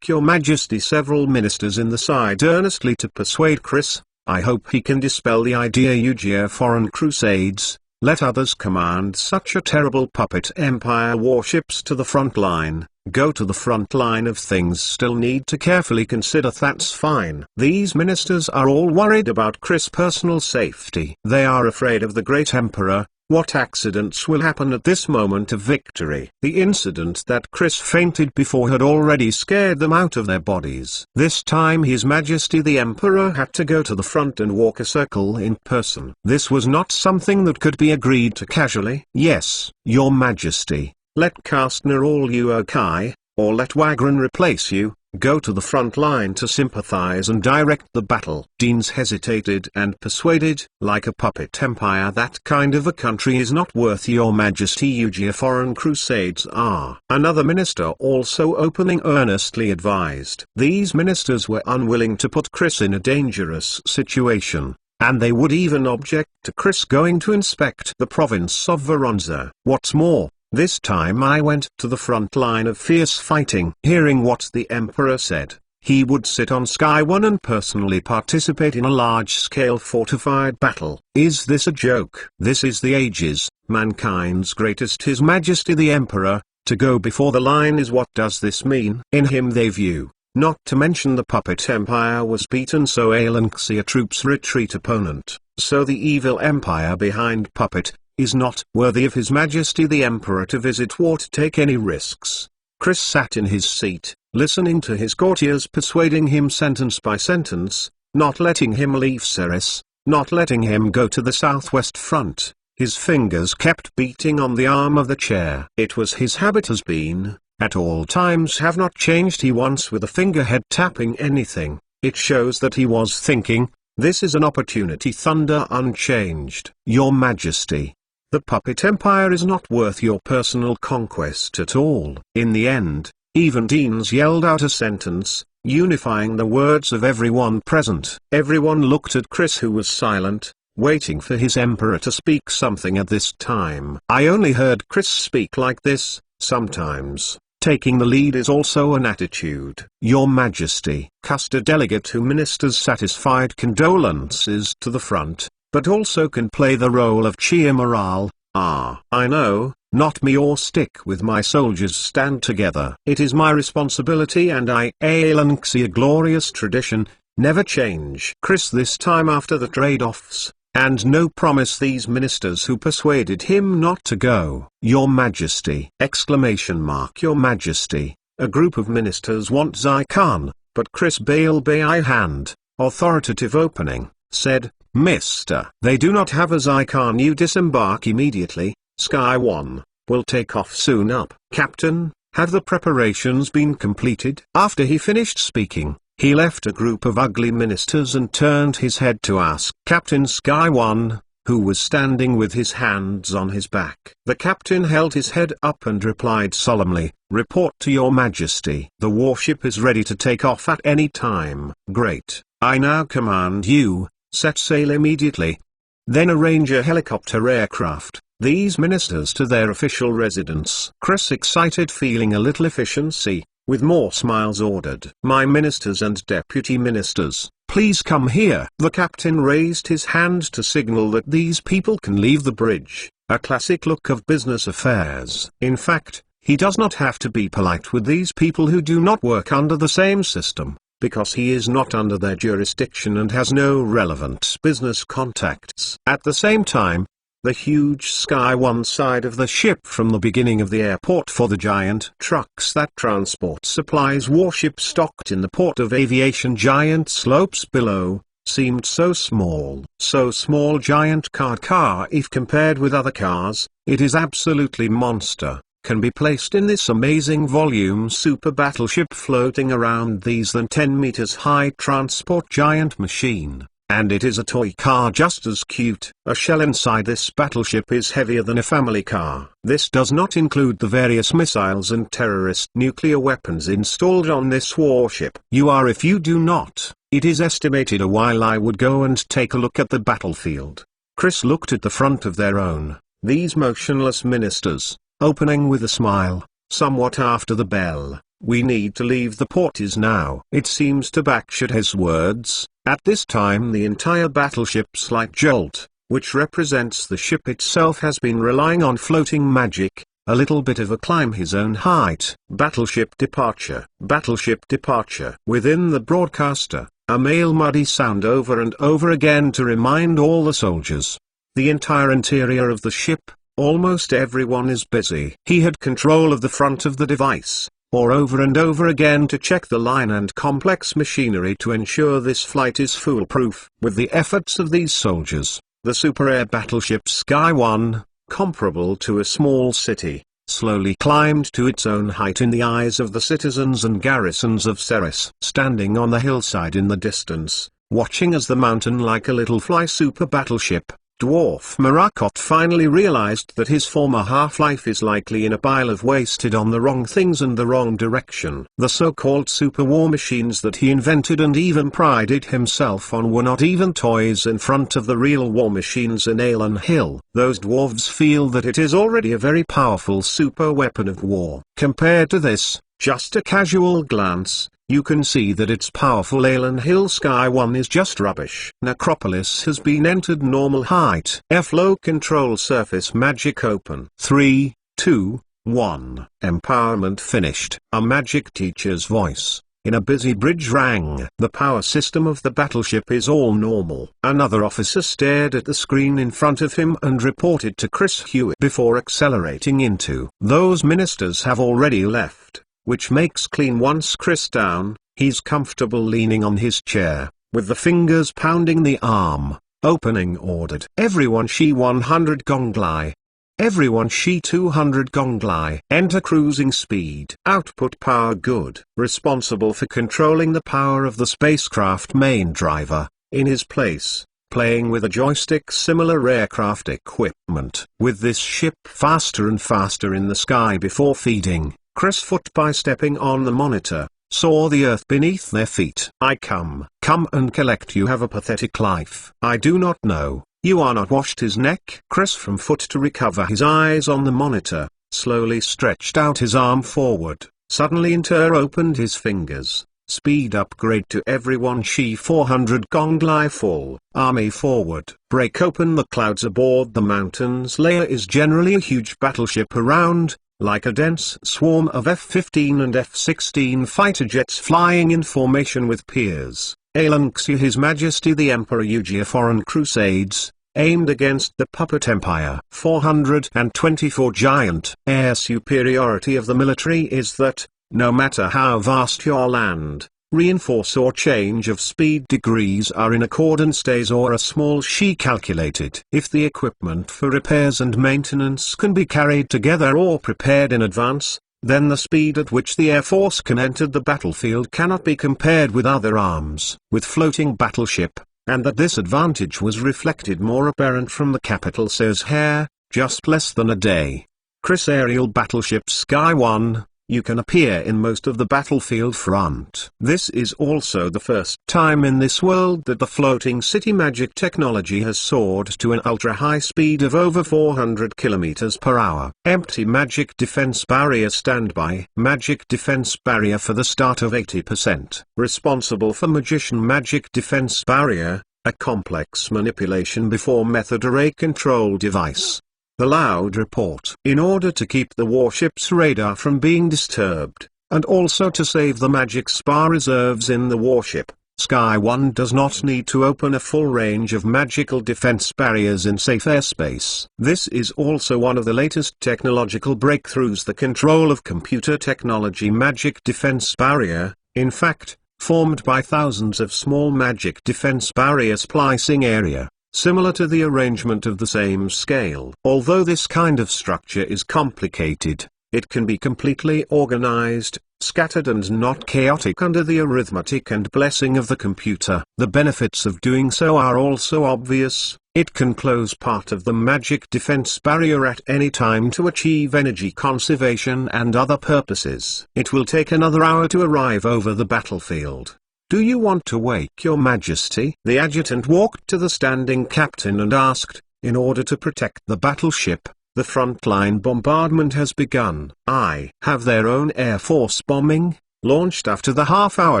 Your Majesty. Several ministers in the side earnestly to persuade Chris. I hope he can dispel the idea Ugia foreign crusades, let others command such a terrible puppet empire. Warships to the front line, go to the front line of things. Still need to carefully consider. That's fine. These ministers are all worried about Chris' personal safety. They are afraid of the great emperor. What accidents will happen at this moment of victory? The incident that Chris fainted before had already scared them out of their bodies. This time His Majesty the Emperor had to go to the front and walk a circle in person. This was not something that could be agreed to casually. Yes, Your Majesty, let Kastner all you okay, or let Wagron replace you. Go to the front line to sympathize and direct the battle. Deans hesitated and persuaded. Like a puppet empire, that kind of a country is not worth Your Majesty. Ugia foreign crusades are. Another minister also opening earnestly advised. These ministers were unwilling to put Chris in a dangerous situation, and they would even object to Chris going to inspect the province of Voronezh. What's more, this time I went to the front line of fierce fighting. Hearing what the Emperor said, he would sit on Sky 1 and personally participate in a large-scale fortified battle. Is this a joke? This is the ages, mankind's greatest His Majesty the Emperor, to go before the line is what does this mean? In him they view, not to mention the puppet empire was beaten, so Alanxia troops retreat. Opponent, so the evil empire behind puppet, is not worthy of His Majesty the Emperor to visit or to take any risks. Chris sat in his seat, listening to his courtiers persuading him sentence by sentence, not letting him leave Ceres, not letting him go to the southwest front. His fingers kept beating on the arm of the chair. It was his habit, has been, at all times, have not changed. He once with a fingerhead tapping anything. It shows that he was thinking, this is an opportunity. Thunder unchanged. Your Majesty, the puppet empire is not worth your personal conquest at all. In the end, even Deans yelled out a sentence, unifying the words of everyone present. Everyone looked at Chris, who was silent, waiting for his emperor to speak something. At this time, I only heard Chris speak like this. Sometimes, taking the lead is also an attitude. Your Majesty. Custer delegate who ministers satisfied condolences to the front, but also can play the role of cheer morale. I know, not me or stick with my soldiers stand together. It is my responsibility and I, Alan Xie, a glorious tradition, never change. Chris this time after the trade-offs, and no promise these ministers who persuaded him not to go. Your Majesty! Your Majesty! A group of ministers want Zai Khan, but Chris Bale Bay hand, authoritative opening, said, Mister. They do not have a Zai Khan. You disembark immediately. Sky One will take off soon up. Captain, have the preparations been completed? After he finished speaking, he left a group of ugly ministers and turned his head to ask Captain Sky One, who was standing with his hands on his back. The captain held his head up and replied solemnly, Report to your Majesty. The warship is ready to take off at any time. Great. I now command you, set sail immediately. Then arrange a helicopter aircraft, these ministers to their official residence. Chris, excited, feeling a little efficiency, with more smiles, ordered, My ministers and deputy ministers, please come here. The captain raised his hand to signal that these people can leave the bridge, a classic look of business affairs. In fact, he does not have to be polite with these people who do not work under the same system, because he is not under their jurisdiction and has no relevant business contacts. At the same time, the huge Sky One side of the ship from the beginning of the airport for the giant trucks that transport supplies warship stocked in the port of aviation giant slopes below, seemed so small. So small giant car if compared with other cars, it is absolutely monster. Can be placed in this amazing volume super battleship floating around these than 10 meters high transport giant machine, and it is a toy car just as cute. A shell inside this battleship is heavier than a family car. This does not include the various missiles and terrorist nuclear weapons installed on this warship. You are if you do not. It is estimated a while I would go and take a look at the battlefield. Chris looked at the front of their own, these motionless ministers, opening with a smile, somewhat after the bell. We need to leave the port is now. It seems to backshot his words. At this time the entire battleship's slight jolt, which represents the ship itself, has been relying on floating magic, a little bit of a climb his own height. Battleship departure. Battleship departure. Within the broadcaster, a male muddy sound over and over again to remind all the soldiers. The entire interior of the ship, almost everyone is busy. He had control of the front of the device, or over and over again to check the line and complex machinery to ensure this flight is foolproof. With the efforts of these soldiers, the super air battleship Sky One, comparable to a small city, slowly climbed to its own height in the eyes of the citizens and garrisons of Ceres. Standing on the hillside in the distance, watching as the mountain like a little fly super battleship, Dwarf Marakot finally realized that his former half-life is likely in a pile of wasted on the wrong things and the wrong direction. The so-called super war machines that he invented and even prided himself on were not even toys in front of the real war machines in Alan Hill. Those dwarves feel that it is already a very powerful super weapon of war. Compared to this, just a casual glance, you can see that its powerful Alan Hill Sky One is just rubbish. Necropolis has been entered normal height. Airflow control surface magic open. 3, 2, 1. Empowerment finished. A magic teacher's voice, in a busy bridge, rang. The power system of the battleship is all normal. Another officer stared at the screen in front of him and reported to Chris Hewitt before accelerating into. Those ministers have already left, which makes clean once Chris down. He's comfortable leaning on his chair, with the fingers pounding the arm. Opening ordered. Everyone She 100 Gonglai. Everyone She 200 Gonglai. Enter cruising speed. Output power good. Responsible for controlling the power of the spacecraft main driver, in his place, playing with a joystick similar aircraft equipment. With this ship faster and faster in the sky before feeding, Chris foot by stepping on the monitor, saw the earth beneath their feet. I come and collect you. Have a pathetic life. I do not know, you are not washed. His neck. Chris from foot to recover his eyes on the monitor, slowly stretched out his arm forward. Suddenly Inter opened his fingers, Speed upgrade to everyone. She 400 Gonglai Fall. Army forward. Break open the clouds aboard the mountains. Layer is generally a huge battleship around, like a dense swarm of F-15 and F-16 fighter jets flying in formation with piers. Alanxia His Majesty the Emperor Yugia Foreign Crusades, aimed against the Puppet Empire. 424 Giant air superiority of the military is that, no matter how vast your land, reinforce or change of speed degrees are in accordance days or a small she calculated. If the equipment for repairs and maintenance can be carried together or prepared in advance, then the speed at which the Air Force can enter the battlefield cannot be compared with other arms. With floating battleship, and that this advantage was reflected more apparent from the capital says Hare, just less than a day. Chris aerial battleship Sky 1. You can appear in most of the battlefield front. This is also the first time in this world that the floating city magic technology has soared to an ultra-high speed of over 400 km per hour. Empty magic defense barrier standby. Magic defense barrier for the start of 80%. Responsible for magician magic defense barrier, a complex manipulation before method array control device. The loud report. In order to keep the warship's radar from being disturbed, and also to save the magic spar reserves in the warship, Sky 1 does not need to open a full range of magical defense barriers in safe airspace. This is also one of the latest technological breakthroughs, the control of computer technology magic defense barrier, in fact, formed by thousands of small magic defense barrier splicing area, similar to the arrangement of the same scale. Although this kind of structure is complicated, it can be completely organized, scattered and not chaotic under the arithmetic and blessing of the computer. The benefits of doing so are also obvious. It can close part of the magic defense barrier at any time to achieve energy conservation and other purposes. It will take another hour to arrive over the battlefield. Do you want to wake your majesty? The adjutant walked to the standing captain and asked, in order to protect the battleship, the frontline bombardment has begun. I have their own Air Force bombing, launched after the half-hour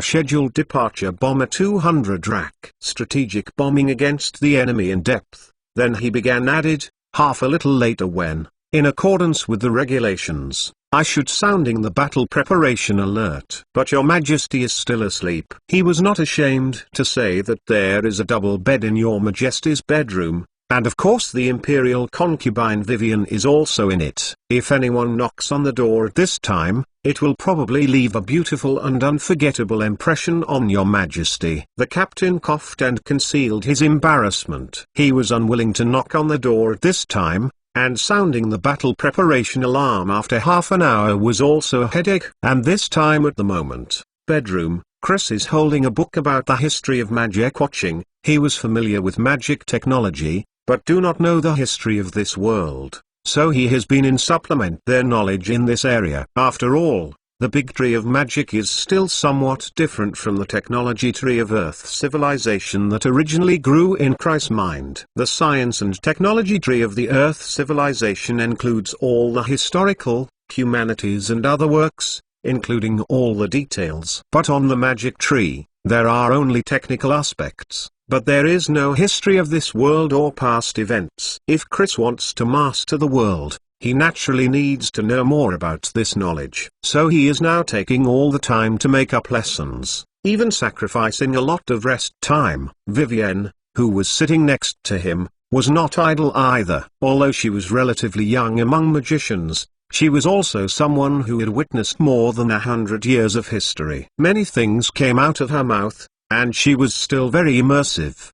scheduled departure. Bomber 200 rack. Strategic bombing against the enemy in depth. Then he began added, half a little later when, in accordance with the regulations, I should sounding the battle preparation alert. But your majesty is still asleep. He was not ashamed to say that there is a double bed in your majesty's bedroom, and of course the imperial concubine Vivian is also in it. If anyone knocks on the door at this time, it will probably leave a beautiful and unforgettable impression on your majesty. The captain coughed and concealed his embarrassment. He was unwilling to knock on the door at this time, and sounding the battle preparation alarm after half an hour was also a headache. And this time at the moment, bedroom, Chris is holding a book about the history of magic watching. He was familiar with magic technology, but do not know the history of this world, so he has been in supplement their knowledge in this area. After all, the big tree of magic is still somewhat different from the technology tree of Earth civilization that originally grew in Christ's mind. The science and technology tree of the Earth civilization includes all the historical, humanities and other works, including all the details. But on the magic tree, there are only technical aspects, but there is no history of this world or past events. If Chris wants to master the world, he naturally needs to know more about this knowledge. So he is now taking all the time to make up lessons, even sacrificing a lot of rest time. Vivienne, who was sitting next to him, was not idle either. Although she was relatively young among magicians, she was also someone who had witnessed more than 100 years of history. Many things came out of her mouth, and she was still very immersive.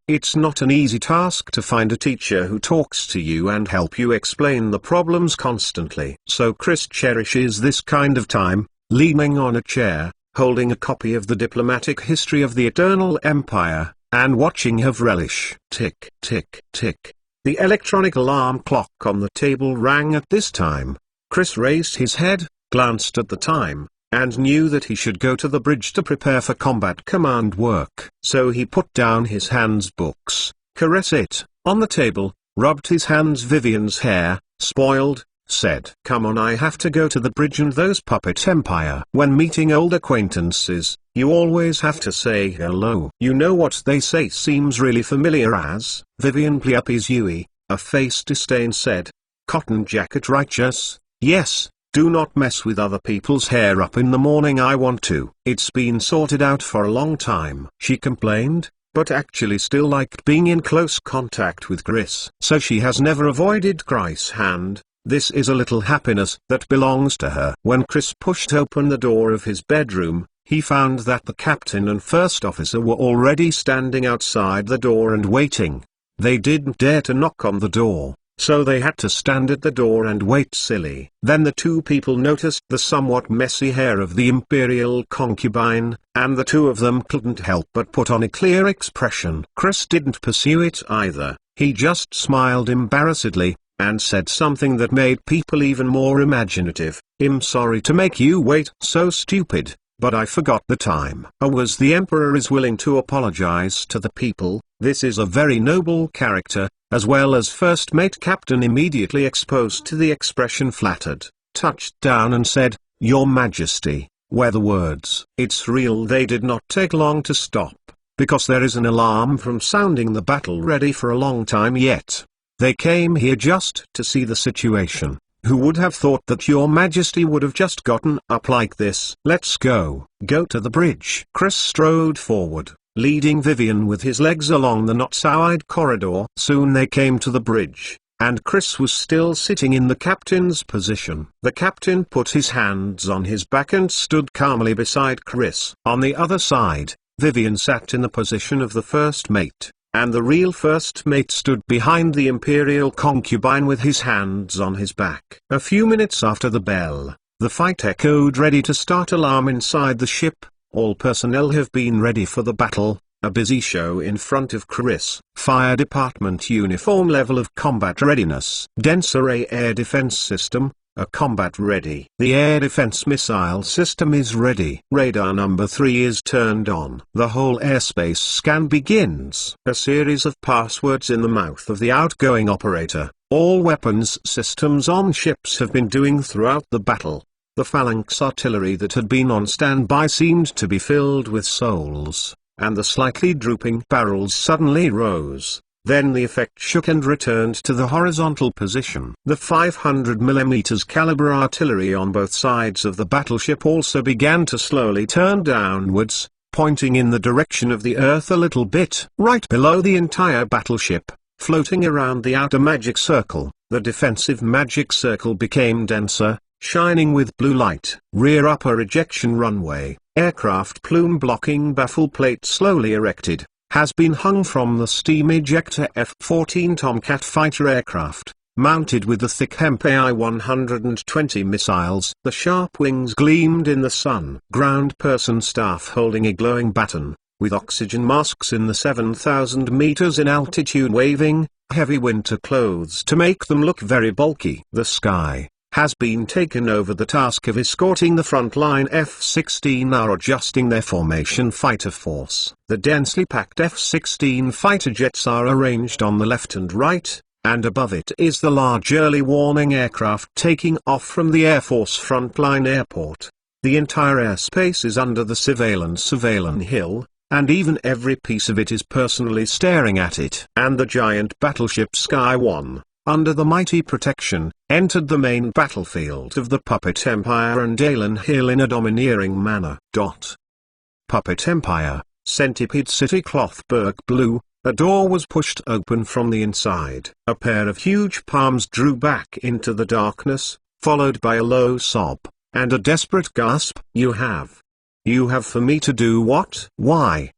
It's not an easy task to find a teacher who talks to you and help you explain the problems constantly. So Chris cherishes this kind of time, leaning on a chair, holding a copy of the diplomatic history of the Eternal Empire, and watching with relish. Tick, tick, tick. The electronic alarm clock on the table rang at this time. Chris raised his head, glanced at the time, and knew that he should go to the bridge to prepare for combat command work. So he put down his hands books, caressed it, on the table, rubbed his hands Vivian's hair, spoiled, said, "Come on, I have to go to the bridge and those Puppet Empire." When meeting old acquaintances, you always have to say hello. You know what they say seems really familiar as, Vivian Pliuppi's Yui, a face disdain said. Cotton jacket righteous, yes. Do not mess with other people's hair up in the morning. I want to. It's been sorted out for a long time, she complained, but actually still liked being in close contact with Chris. So she has never avoided Chris' hand. This is a little happiness that belongs to her. When Chris pushed open the door of his bedroom, he found that the captain and first officer were already standing outside the door and waiting. They didn't dare to knock on the door, so they had to stand at the door and wait silly. Then the two people noticed the somewhat messy hair of the imperial concubine, and the two of them couldn't help but put on a clear expression. Chris didn't pursue it either, he just smiled embarrassedly, and said something that made people even more imaginative. "I'm sorry to make you wait." "So stupid, but I forgot the time." Was the Emperor is willing to apologize to the people. This is a very noble character, as well as first mate captain immediately exposed to the expression flattered, touched down and said, "Your Majesty," were the words. It's real. They did not take long to stop, because there is an alarm from sounding the battle ready for a long time yet. They came here just to see the situation. Who would have thought that your Majesty would have just gotten up like this? Let's go to the bridge. Chris strode forward, leading Vivian with his legs along the not-side corridor. Soon they came to the bridge, and Chris was still sitting in the captain's position. The captain put his hands on his back and stood calmly beside Chris. On the other side, Vivian sat in the position of the first mate, and the real first mate stood behind the imperial concubine with his hands on his back. A few minutes after the bell, the fight echoed ready to start alarm inside the ship. All personnel have been ready for the battle. A busy show in front of Chris. Fire department uniform level of combat readiness. Denser air defense system, a combat ready. The air defense missile system is ready. Radar number 3 is turned on. The whole airspace scan begins. A series of passwords in the mouth of the outgoing operator. All weapons systems on ships have been doing throughout the battle. The phalanx artillery that had been on standby seemed to be filled with souls, and the slightly drooping barrels suddenly rose. Then the effect shook and returned to the horizontal position. The 500mm caliber artillery on both sides of the battleship also began to slowly turn downwards, pointing in the direction of the Earth a little bit. Right below the entire battleship, floating around the outer magic circle, the defensive magic circle became denser, shining with blue light. Rear upper ejection runway, aircraft plume blocking baffle plate slowly erected, has been hung from the steam ejector F-14 Tomcat fighter aircraft, mounted with the thick Hemp AI-120 missiles. The sharp wings gleamed in the sun. Ground person staff holding a glowing baton, with oxygen masks in the 7,000 meters in altitude waving, heavy winter clothes to make them look very bulky. The sky has been taken over. The task of escorting the frontline F-16 are adjusting their formation fighter force. The densely packed F-16 fighter jets are arranged on the left and right, and above it is the large early warning aircraft taking off from the Air Force frontline airport. The entire airspace is under the surveillance hill, and even every piece of it is personally staring at it. And the giant battleship Sky One, under the mighty protection, entered the main battlefield of the Puppet Empire and Dalen Hill in a domineering manner. Puppet Empire, Centipede City Clothberg Blue. A door was pushed open from the inside. A pair of huge palms drew back into the darkness, followed by a low sob, and a desperate gasp. You have for me to do what? Why?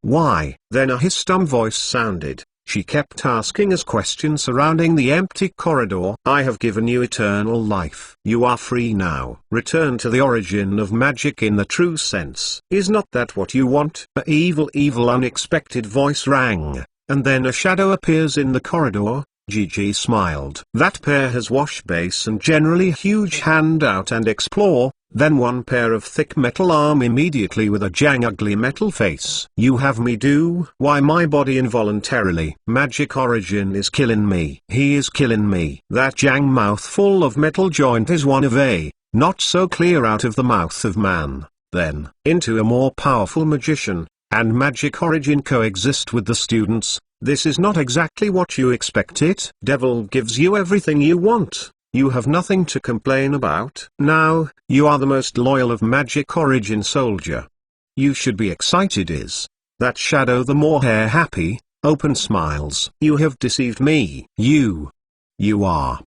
Then a hissed voice sounded. She kept asking us questions surrounding the empty corridor. I have given you eternal life. You are free now. Return to the origin of magic in the true sense. Is not that what you want? A evil unexpected voice rang, and then a shadow appears in the corridor. Gigi smiled. That pair has wash base and generally huge handout and explore. then one pair of thick metal arm immediately with a Jang ugly metal face. You have me do. Why my body involuntarily. Magic origin is killing me. He is killing me. That Jang mouth full of metal joint is one of a, not so clear out of the mouth of man, then, into a more powerful magician, and magic origin coexist with the students. This is not exactly what you expected. Devil gives you everything you want. You have nothing to complain about. Now, you are the most loyal of magic origin soldier. You should be excited. Is that shadow the more happy, open smiles. You have deceived me. You are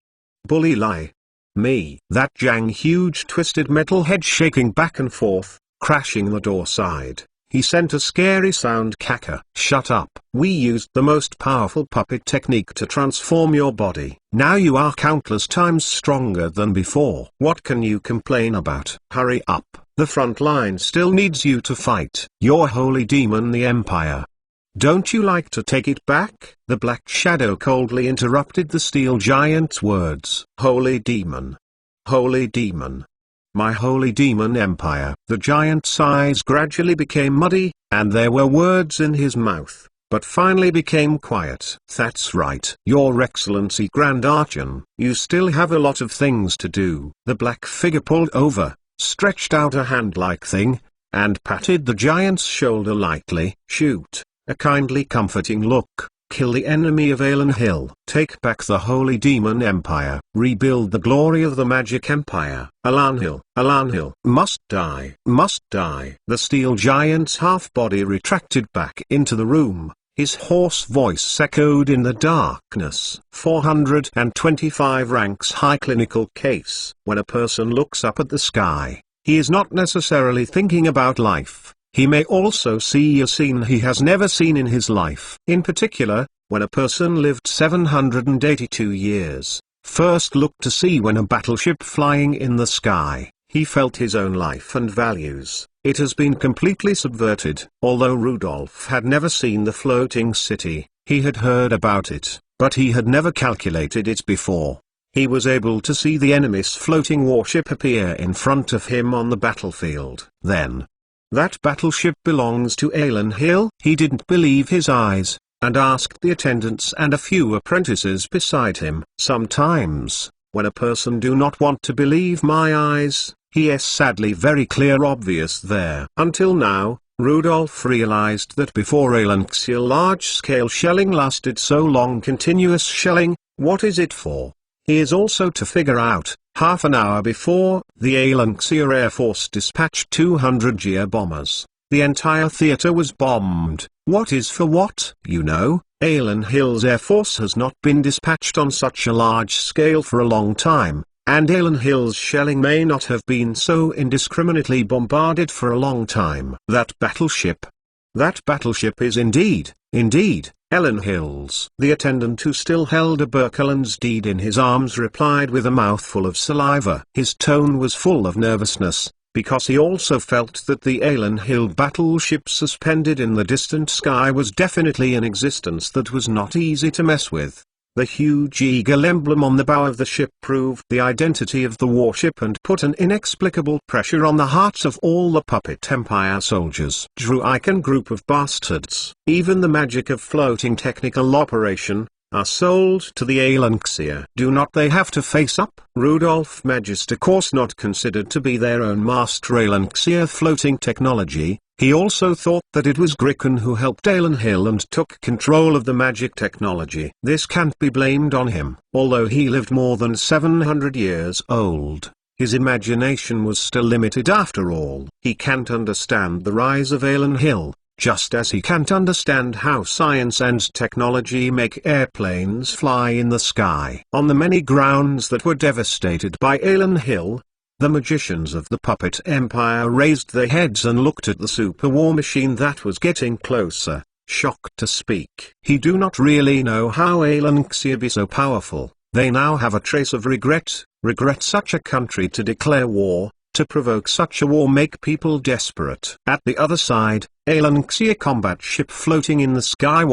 bully lie. Me. That Jang huge twisted metal head shaking back and forth, crashing the door side. He sent a scary sound. Caca. Shut up. We used the most powerful puppet technique to transform your body. Now you are countless times stronger than before. What can you complain about? Hurry up. The front line still needs you to fight your holy demon, the Empire. Don't you like to take it back? The black shadow coldly interrupted the steel giant's words. Holy demon. Holy demon. My holy demon empire. The giant's eyes gradually became muddy, and there were words in his mouth, but finally became quiet. That's right. Your Excellency Grand Archon, you still have a lot of things to do. The black figure pulled over, stretched out a hand-like thing, and patted the giant's shoulder lightly. Shoot. A kindly comforting look. Kill the enemy of Alan Hill. Take back the Holy Demon Empire. Rebuild the glory of the Magic Empire. Alan Hill must die. Must die. The steel giant's half-body retracted back into the room. His hoarse voice echoed in the darkness. 425 ranks high. Clinical case. When a person looks up at the sky, he is not necessarily thinking about life. He may also see a scene he has never seen in his life. In particular, when a person lived 782 years, first looked to see when a battleship flying in the sky, he felt his own life and values. It has been completely subverted. Although Rudolph had never seen the floating city, he had heard about it, but he had never calculated it before. He was able to see the enemy's floating warship appear in front of him on the battlefield. Then, that battleship belongs to Alan Hill. He didn't believe his eyes, and asked the attendants and a few apprentices beside him. Sometimes, when a person do not want to believe my eyes, he is sadly very clear obvious there. Until now, Rudolph realized that before Alan's large-scale shelling lasted so long. Continuous shelling, what is it for? He is also to figure out. Half an hour before, the Alanxia Air Force dispatched 200 GIA bombers. The entire theater was bombed. What is for what? You know, Alan Hill's Air Force has not been dispatched on such a large scale for a long time, and Alan Hill's shelling may not have been so indiscriminately bombarded for a long time. That battleship is indeed, Alan Hill's. The attendant who still held a Birkeland's deed in his arms replied with a mouthful of saliva. His tone was full of nervousness, because he also felt that the Alan Hill battleship suspended in the distant sky was definitely an existence that was not easy to mess with. The huge eagle emblem on the bow of the ship proved the identity of the warship and put an inexplicable pressure on the hearts of all the Puppet Empire soldiers. Druican group of bastards. Even the magic of floating technical operation, are sold to the Alanxia. Do not they have to face up? Rudolph Magister course not considered to be their own master Alanxia floating technology. He also thought that it was Gricken who helped Alan Hill and took control of the magic technology. This can't be blamed on him. Although he lived more than 700 years old, his imagination was still limited after all. He can't understand the rise of Alan Hill, just as he can't understand how science and technology make airplanes fly in the sky. On the many grounds that were devastated by Alan Hill, the magicians of the Puppet Empire raised their heads and looked at the super war machine that was getting closer, shocked to speak. He do not really know how Alanxia be so powerful. They now have a trace of regret such a country to declare war, to provoke such a war make people desperate. At the other side, Alanxia combat ship floating in the sky.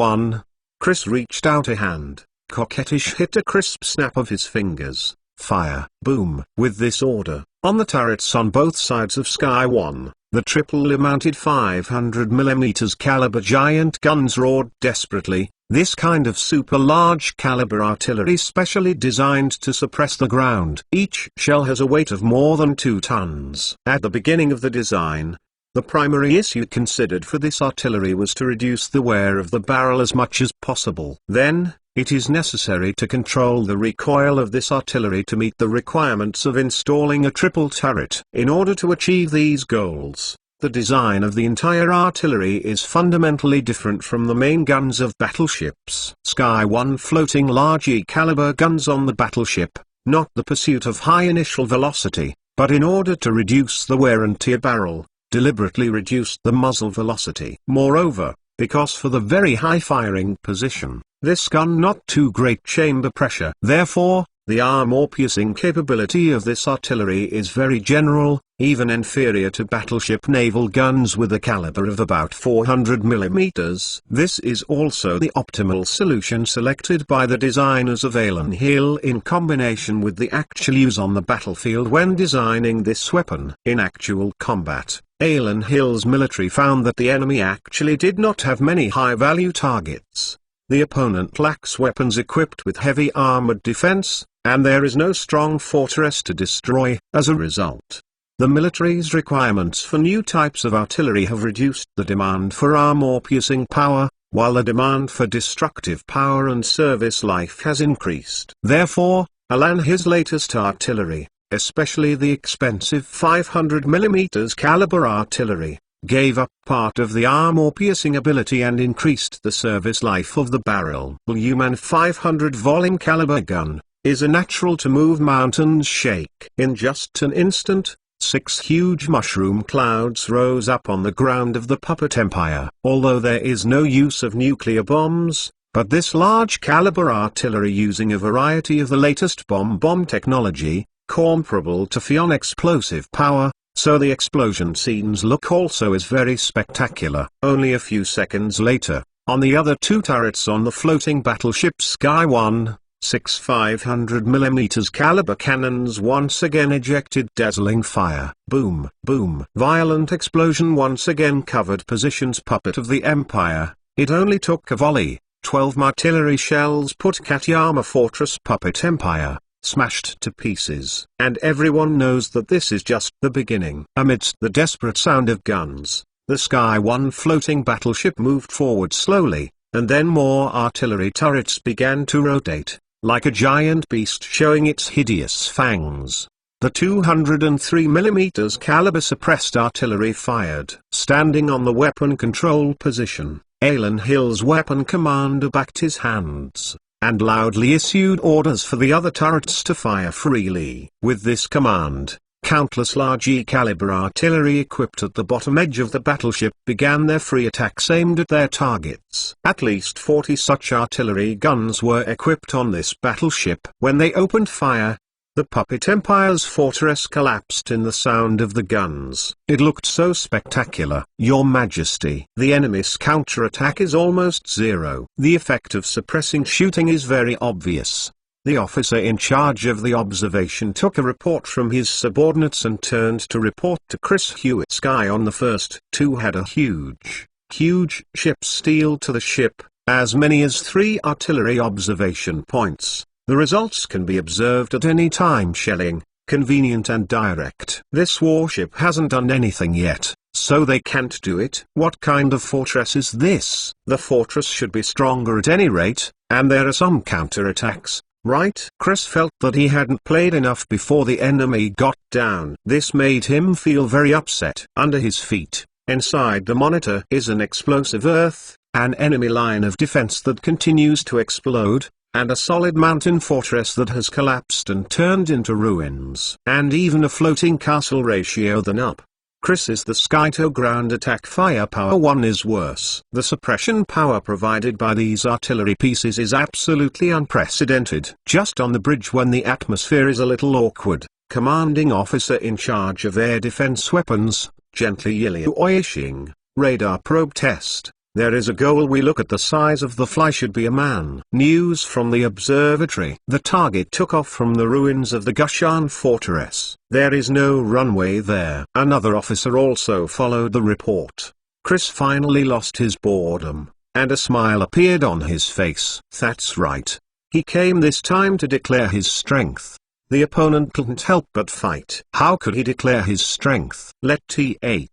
Chris reached out a hand, coquettish hit a crisp snap of his fingers. Fire. Boom. With this order, On the turrets on both sides of Sky 1, the triply mounted 500mm caliber giant guns roared desperately, this kind of super large caliber artillery specially designed to suppress the ground. Each shell has a weight of more than 2 tons. At the beginning of the design, the primary issue considered for this artillery was to reduce the wear of the barrel as much as possible. Then, it is necessary to control the recoil of this artillery to meet the requirements of installing a triple turret. In order to achieve these goals, the design of the entire artillery is fundamentally different from the main guns of battleships. Sky 1 floating large E-caliber guns on the battleship, not the pursuit of high initial velocity, but in order to reduce the wear and tear barrel, deliberately reduced the muzzle velocity. Moreover, because for the very high firing position, this gun not too great chamber pressure. Therefore, the armor-piercing capability of this artillery is very general, even inferior to battleship naval guns with a caliber of about 400mm. This is also the optimal solution selected by the designers of Alan Hill in combination with the actual use on the battlefield when designing this weapon. In actual combat, Alan Hill's military found that the enemy actually did not have many high-value targets. The opponent lacks weapons equipped with heavy armored defense, and there is no strong fortress to destroy. As a result, the military's requirements for new types of artillery have reduced the demand for armor-piercing power, while the demand for destructive power and service life has increased. Therefore, Alan Hill's latest artillery, especially the expensive 500mm caliber artillery, gave up part of the armor-piercing ability and increased the service life of the barrel. The Uman 500 volume caliber gun is a natural to move mountains shake. In just an instant, 6 huge mushroom clouds rose up on the ground of the Puppet Empire. Although there is no use of nuclear bombs, but this large caliber artillery using a variety of the latest bomb technology, comparable to Fion explosive power, so the explosion scenes look also is very spectacular. Only a few seconds later, on the other 2 turrets on the floating battleship Sky 1, 6 500mm caliber cannons once again ejected dazzling fire. Boom, boom. Violent explosion once again covered positions Puppet of the Empire. It only took a volley. 12 artillery shells put Katayama Fortress Puppet Empire smashed to pieces. And everyone knows that this is just the beginning. Amidst the desperate sound of guns, the Sky 1 floating battleship moved forward slowly, and then more artillery turrets began to rotate, like a giant beast showing its hideous fangs. The 203mm caliber suppressed artillery fired. Standing on the weapon control position, Alan Hill's weapon commander backed his hands and loudly issued orders for the other turrets to fire freely. With this command, countless large E-caliber artillery equipped at the bottom edge of the battleship began their free attacks aimed at their targets. At least 40 such artillery guns were equipped on this battleship. When they opened fire, the Puppet Empire's fortress collapsed in the sound of the guns. It looked so spectacular. Your Majesty, the enemy's counterattack is almost zero. The effect of suppressing shooting is very obvious. The officer in charge of the observation took a report from his subordinates and turned to report to Chris Hewitt. Sky on the first 2 had a huge ship steal to the ship, as many as 3 artillery observation points. The results can be observed at any time. Shelling, convenient and direct. This warship hasn't done anything yet, so they can't do it. What kind of fortress is this? The fortress should be stronger at any rate, and there are some counterattacks, right? Chris felt that he hadn't played enough before the enemy got down. This made him feel very upset. Under his feet, inside the monitor, is an explosive earth, an enemy line of defense that continues to explode, and a solid mountain fortress that has collapsed and turned into ruins. And even a floating castle ratio than up. Chris's the Sky-2 ground attack firepower 1 is worse. The suppression power provided by these artillery pieces is absolutely unprecedented. Just on the bridge when the atmosphere is a little awkward, commanding officer in charge of air defense weapons, Gently Yili Oishing, radar probe test. There is a goal we look at, the size of the fly should be a man. News from the observatory. The target took off from the ruins of the Gushan fortress. There is no runway there. Another officer also followed the report. Chris finally lost his boredom, and a smile appeared on his face. That's right. He came this time to declare his strength. The opponent couldn't help but fight. How could he declare his strength? Let T-800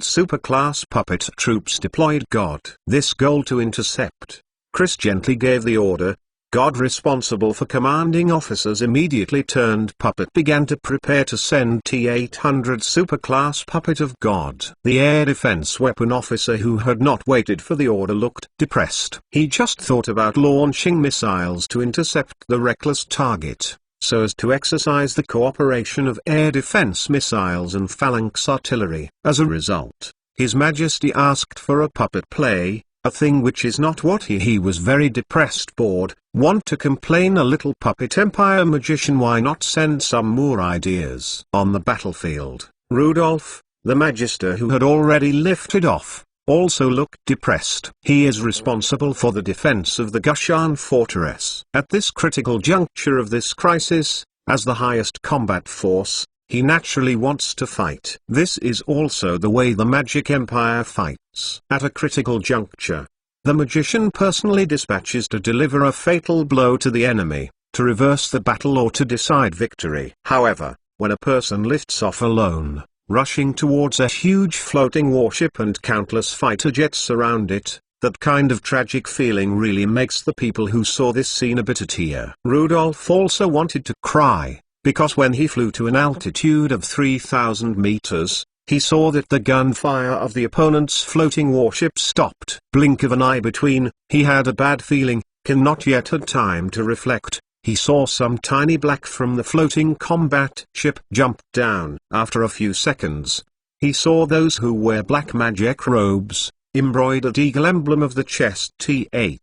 superclass puppet troops deployed. God. This goal to intercept. Chris gently gave the order. God, responsible for commanding officers, immediately turned puppet, began to prepare to send T-800 superclass puppet of God. The air defense weapon officer, who had not waited for the order, looked depressed. He just thought about launching missiles to intercept the reckless target, so as to exercise the cooperation of air defense missiles and phalanx artillery. As a result, His Majesty asked for a puppet play, a thing which is not what he was very depressed, bored, want to complain a little. Puppet Empire magician, why not send some more ideas? On the battlefield, Rudolph, the Magister, who had already lifted off, also looked depressed. He is responsible for the defense of the Gushan fortress. At this critical juncture of this crisis, as the highest combat force, he naturally wants to fight. This is also the way the Magic Empire fights. At a critical juncture, the magician personally dispatches to deliver a fatal blow to the enemy, to reverse the battle or to decide victory. However, when a person lifts off alone, rushing towards a huge floating warship and countless fighter jets surround it, that kind of tragic feeling really makes the people who saw this scene a bit at tear. Rudolph also wanted to cry, because when he flew to an altitude of 3,000 meters, he saw that the gunfire of the opponent's floating warship stopped. Blink of an eye between, he had a bad feeling, not yet had time to reflect. He saw some tiny black from the floating combat ship jump down. After a few seconds, he saw those who wear black magic robes, embroidered eagle emblem of the chest, T-800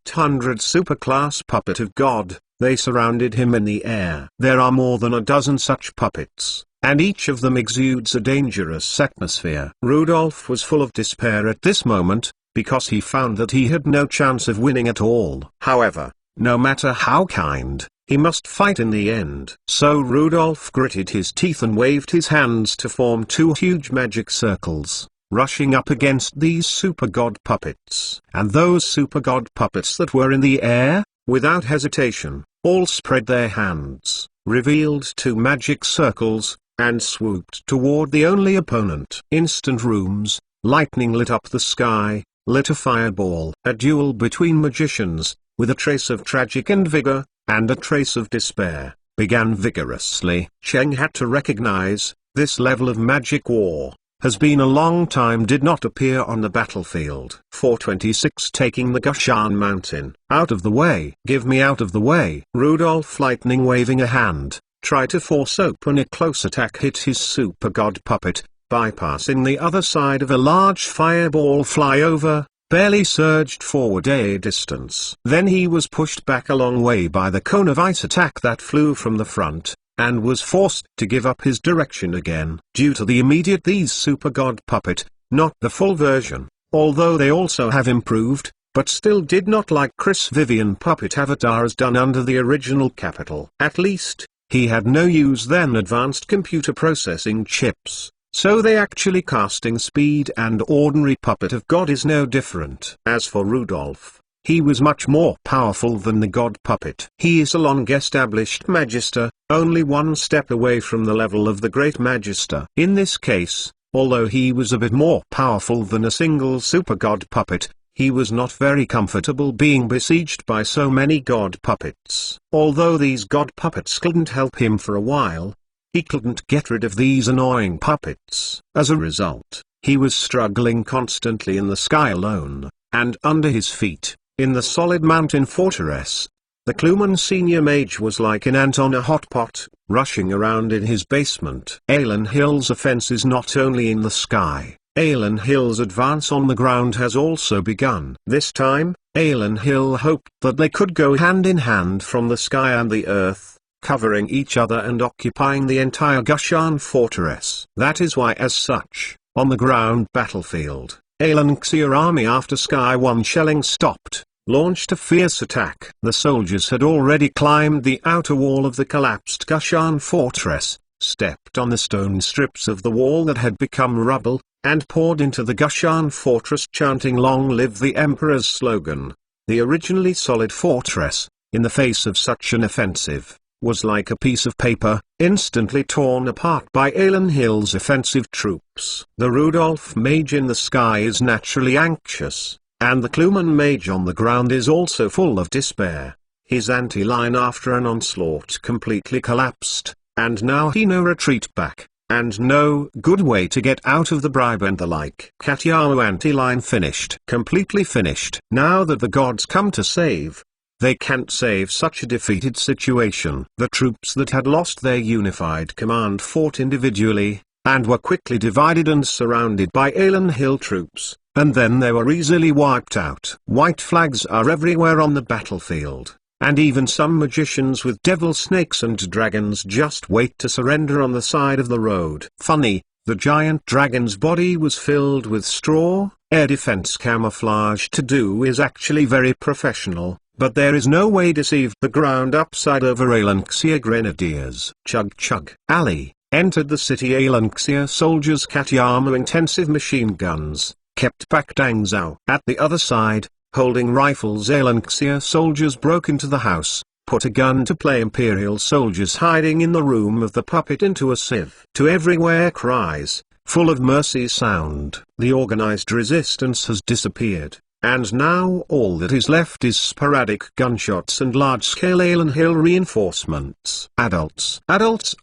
superclass puppet of God. They surrounded him in the air. There are more than a dozen such puppets, and each of them exudes a dangerous atmosphere. Rudolph was full of despair at this moment, because he found that he had no chance of winning at all. However, no matter how kind, he must fight in the end. So Rudolph gritted his teeth and waved his hands to form two huge magic circles, rushing up against these super god puppets. And those super god puppets that were in the air, without hesitation, all spread their hands, revealed two magic circles, and swooped toward the only opponent. Instant rooms, lightning lit up the sky, lit a fireball. A duel between magicians, with a trace of tragic and vigor, and a trace of despair, began vigorously. Cheng had to recognize, this level of magic war has been a long time, did not appear on the battlefield. 426 taking the Gushan mountain. Out of the way. Give me out of the way. Rudolph, lightning waving a hand, tried to force open a close attack, hit his super god puppet, bypassing the other side of a large fireball flyover, barely surged forward a distance. Then he was pushed back a long way by the cone of ice attack that flew from the front, and was forced to give up his direction again. Due to the immediate, these super god puppet, not the full version, although they also have improved, but still did not like Chris Vivian puppet avatars done under the original capital. At least, he had no use then advanced computer processing chips, so they actually casting speed and ordinary puppet of God is no different. As for Rudolph, he was much more powerful than the god puppet. He is a long-established Magister, only one step away from the level of the Great Magister. In this case, although he was a bit more powerful than a single super god puppet, he was not very comfortable being besieged by so many god puppets. Although these god puppets couldn't help him for a while, he couldn't get rid of these annoying puppets. As a result, he was struggling constantly in the sky alone, and under his feet, in the solid mountain fortress. The Kluman senior mage was like an ant on a hot pot, rushing around in his basement. Alan Hill's offense is not only in the sky, Alan Hill's advance on the ground has also begun. This time, Alan Hill hoped that they could go hand in hand from the sky and the earth, covering each other and occupying the entire Gushan fortress. That is why, as such, on the ground battlefield, Alanxia army after Sky 1 shelling stopped, launched a fierce attack. The soldiers had already climbed the outer wall of the collapsed Gushan fortress, stepped on the stone strips of the wall that had become rubble, and poured into the Gushan fortress chanting "Long live the Emperor's" slogan. The originally solid fortress, in the face of such an offensive, was like a piece of paper, instantly torn apart by Alan Hill's offensive troops. The Rudolph mage in the sky is naturally anxious, and the Kluman mage on the ground is also full of despair. His anti-line after an onslaught completely collapsed, and now he no retreat back, and no good way to get out of the bribe and the like. Katayama anti-line finished. Completely finished. Now that the gods come to save, they can't save such a defeated situation. The troops that had lost their unified command fought individually, and were quickly divided and surrounded by Alan Hill troops, and then they were easily wiped out. White flags are everywhere on the battlefield, and even some magicians with devil snakes and dragons just wait to surrender on the side of the road. Funny, the giant dragon's body was filled with straw. Air defense camouflage to do is actually very professional, but there is no way to deceive the ground upside over Alanxia grenadiers. Chug chug. Ali entered the city. Alanxia soldiers Katayama intensive machine guns kept back Dang Zhao. At the other side, holding rifles, Alanxia soldiers broke into the house, put a gun to play. Imperial soldiers hiding in the room of the puppet into a sieve. To everywhere cries, full of mercy sound. The organized resistance has disappeared, and now all that is left is sporadic gunshots and large-scale Alan Hill reinforcements. Adults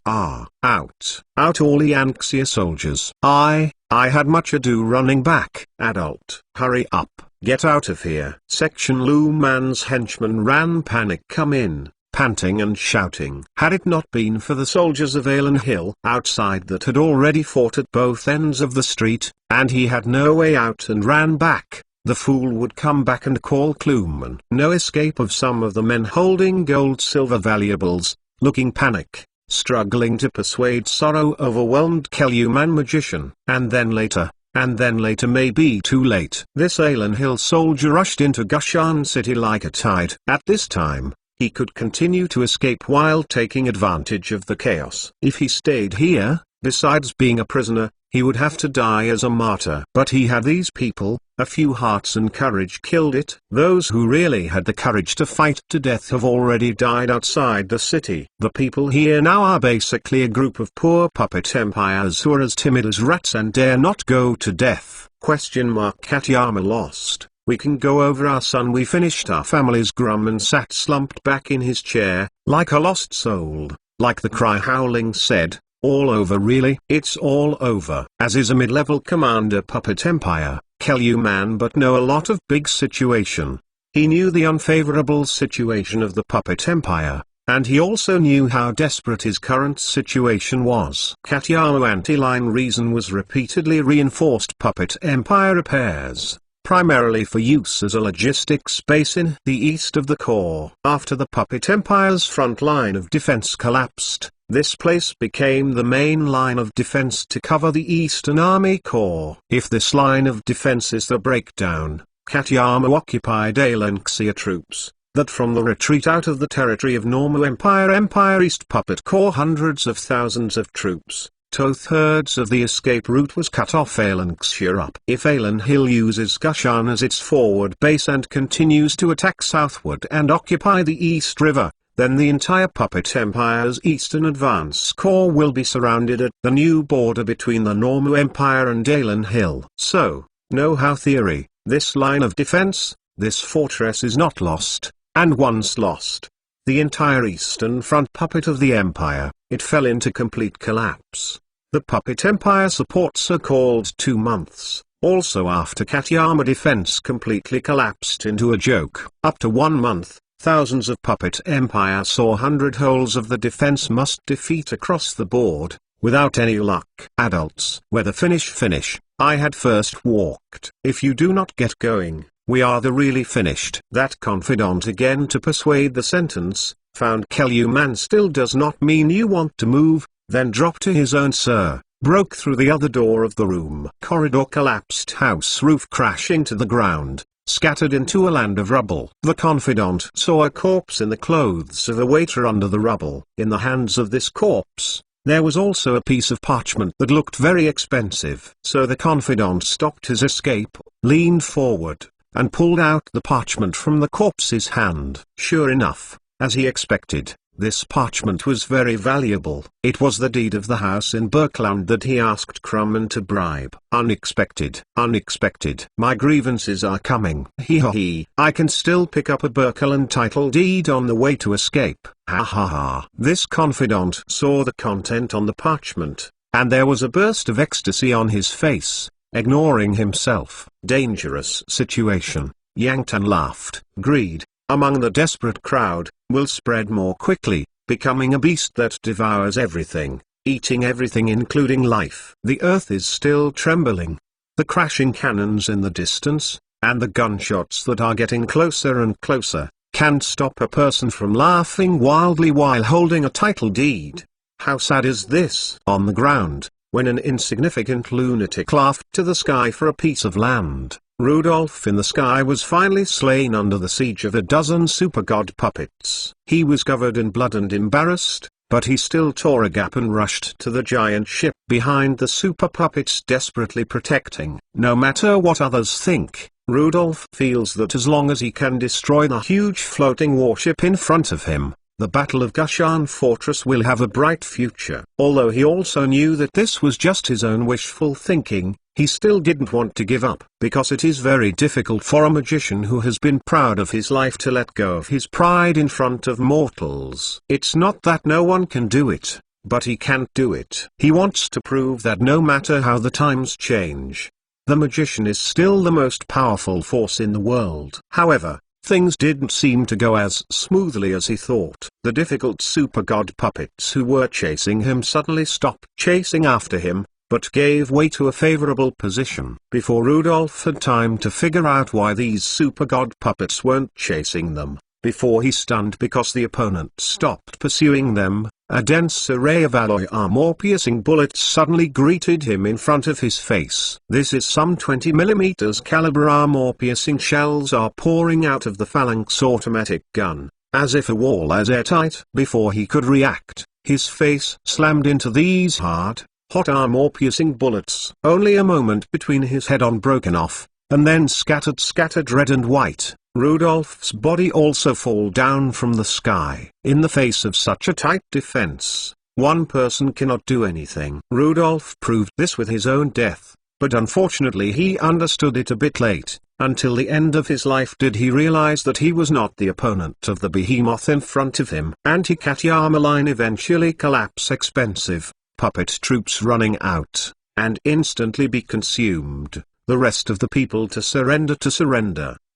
are out. Out all Alanxia soldiers. I had much ado running back. Adult, hurry up. Get out of here. Section Luman's henchmen ran panic come in, panting and shouting. Had it not been for the soldiers of Alan Hill outside that had already fought at both ends of the street, and he had no way out and ran back, the fool would come back and call Kluman. No escape of some of the men holding gold-silver valuables, looking panic, struggling to persuade sorrow-overwhelmed Keluman magician. And then later may be too late. This Alan Hill soldier rushed into Gushan city like a tide. At this time, he could continue to escape while taking advantage of the chaos. If he stayed here, besides being a prisoner, he would have to die as a martyr. But he had these people, a few hearts and courage killed it. Those who really had the courage to fight to death have already died outside the city. The people here now are basically a group of poor puppet empires who are as timid as rats and dare not go to death. Katayama lost. We can go over our son. We finished our families. Grumman sat slumped back in his chair, like a lost soul, like the cry howling said. All over really? It's all over. As is a mid-level commander puppet empire, Keluman but know a lot of big situation. He knew the unfavorable situation of the puppet empire, and he also knew how desperate his current situation was. Katayama anti-line reason was repeatedly reinforced puppet empire repairs, primarily for use as a logistics base in the east of the core. After the puppet empire's front line of defense collapsed, this place became the main line of defense to cover the Eastern Army Corps. If this line of defense is the breakdown, Katayama occupied Alanxia troops, that from the retreat out of the territory of Normu Empire East Puppet Corps hundreds of thousands of troops, 2/3 of the escape route was cut off. Alanxia up. If Alan Hill uses Gushan as its forward base and continues to attack southward and occupy the East River, then the entire Puppet Empire's Eastern Advance Corps will be surrounded at the new border between the Normu Empire and Alan Hill. So, know-how theory, this line of defense, this fortress is not lost, and once lost, the entire Eastern Front puppet of the Empire, it fell into complete collapse. The Puppet Empire support so-called 2 months. Also after Katayama defense completely collapsed into a joke. Up to 1 month. Thousands of Puppet Empire saw 100 holes of the defense must defeat across the board, without any luck. Adults, whether finish, I had first walked. If you do not get going, we are the really finished. That confidant again to persuade the sentence, found Keluman still does not mean you want to move, then drop to his own sir. broke through the other door of the room. Corridor collapsed, house roof crashing to the ground, scattered into a land of rubble. The confidant saw a corpse in the clothes of a waiter under the rubble. In the hands of this corpse, there was also a piece of parchment that looked very expensive. So the confidant stopped his escape, leaned forward, and pulled out the parchment from the corpse's hand. Sure enough, as he expected, this parchment was very valuable. It was the deed of the house in Berkland that he asked Crumman to bribe. Unexpected. Unexpected. My grievances are coming. He. I can still pick up a Berkland title deed on the way to escape. Ha ha ha. This confidant saw the content on the parchment, and there was a burst of ecstasy on his face, ignoring himself. Dangerous situation. Yang Tan laughed. Greed, among the desperate crowd, will spread more quickly, becoming a beast that devours everything, eating everything including life. The earth is still trembling. The crashing cannons in the distance, and the gunshots that are getting closer and closer, can't stop a person from laughing wildly while holding a title deed. How sad is this? On the ground, when an insignificant lunatic laughed to the sky for a piece of land, Rudolph in the Sky was finally slain under the siege of a dozen super god puppets. He was covered in blood and embarrassed, but he still tore a gap and rushed to the giant ship behind the super puppets, desperately protecting. No matter what others think, Rudolph feels that as long as he can destroy the huge floating warship in front of him, the Battle of Gushan Fortress will have a bright future. Although he also knew that this was just his own wishful thinking, he still didn't want to give up, because it is very difficult for a magician who has been proud of his life to let go of his pride in front of mortals. It's not that no one can do it, but he can't do it. He wants to prove that no matter how the times change, the magician is still the most powerful force in the world. However, things didn't seem to go as smoothly as he thought. The difficult super god puppets who were chasing him suddenly stopped chasing after him, but gave way to a favorable position. Before Rudolph had time to figure out why these super god puppets weren't chasing them, before he stunned because the opponent stopped pursuing them, a dense array of alloy armor-piercing bullets suddenly greeted him in front of his face. This is some 20mm caliber armor-piercing shells are pouring out of the Phalanx automatic gun, as if a wall as airtight. Before he could react, his face slammed into these hard, hot armor-piercing bullets. Only a moment between his head-on broken off, and then scattered red and white, Rudolph's body also fall down from the sky. In the face of such a tight defense, one person cannot do anything. Rudolph proved this with his own death, but unfortunately he understood it a bit late. Until the end of his life did he realize that he was not the opponent of the behemoth in front of him. Anti-Cat armor line eventually collapse. Expensive puppet troops running out, and instantly be consumed. The rest of the people to surrender,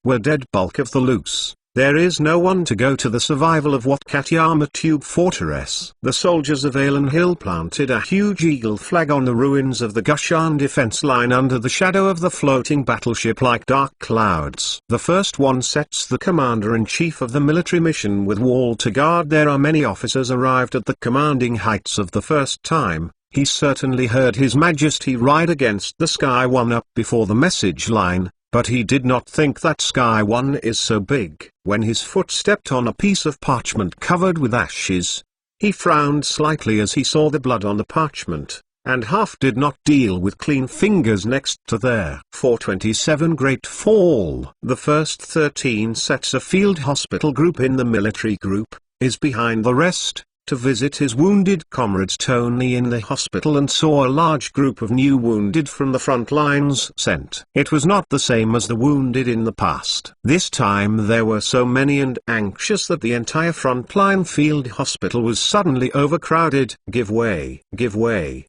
were dead. Bulk of the loose. There is no one to go to the survival of what Katayama Tube Fortress. The soldiers of Alan Hill planted a huge eagle flag on the ruins of the Gushan defense line under the shadow of the floating battleship like dark clouds. The first one sets the commander-in-chief of the military mission with wall to guard. There are many officers arrived at the commanding heights of the first time. He certainly heard His Majesty ride against the Sky One up before the message line, but he did not think that Sky One is so big. When his foot stepped on a piece of parchment covered with ashes, he frowned slightly as he saw the blood on the parchment, and half did not deal with clean fingers next to there. 427 Great Fall. The first 13 sets a field hospital group in the military group, is behind the rest, to visit his wounded comrades. Tony in the hospital and saw a large group of new wounded from the front lines sent. It was not the same as the wounded in the past. This time there were so many and anxious that the entire frontline field hospital was suddenly overcrowded. Give way,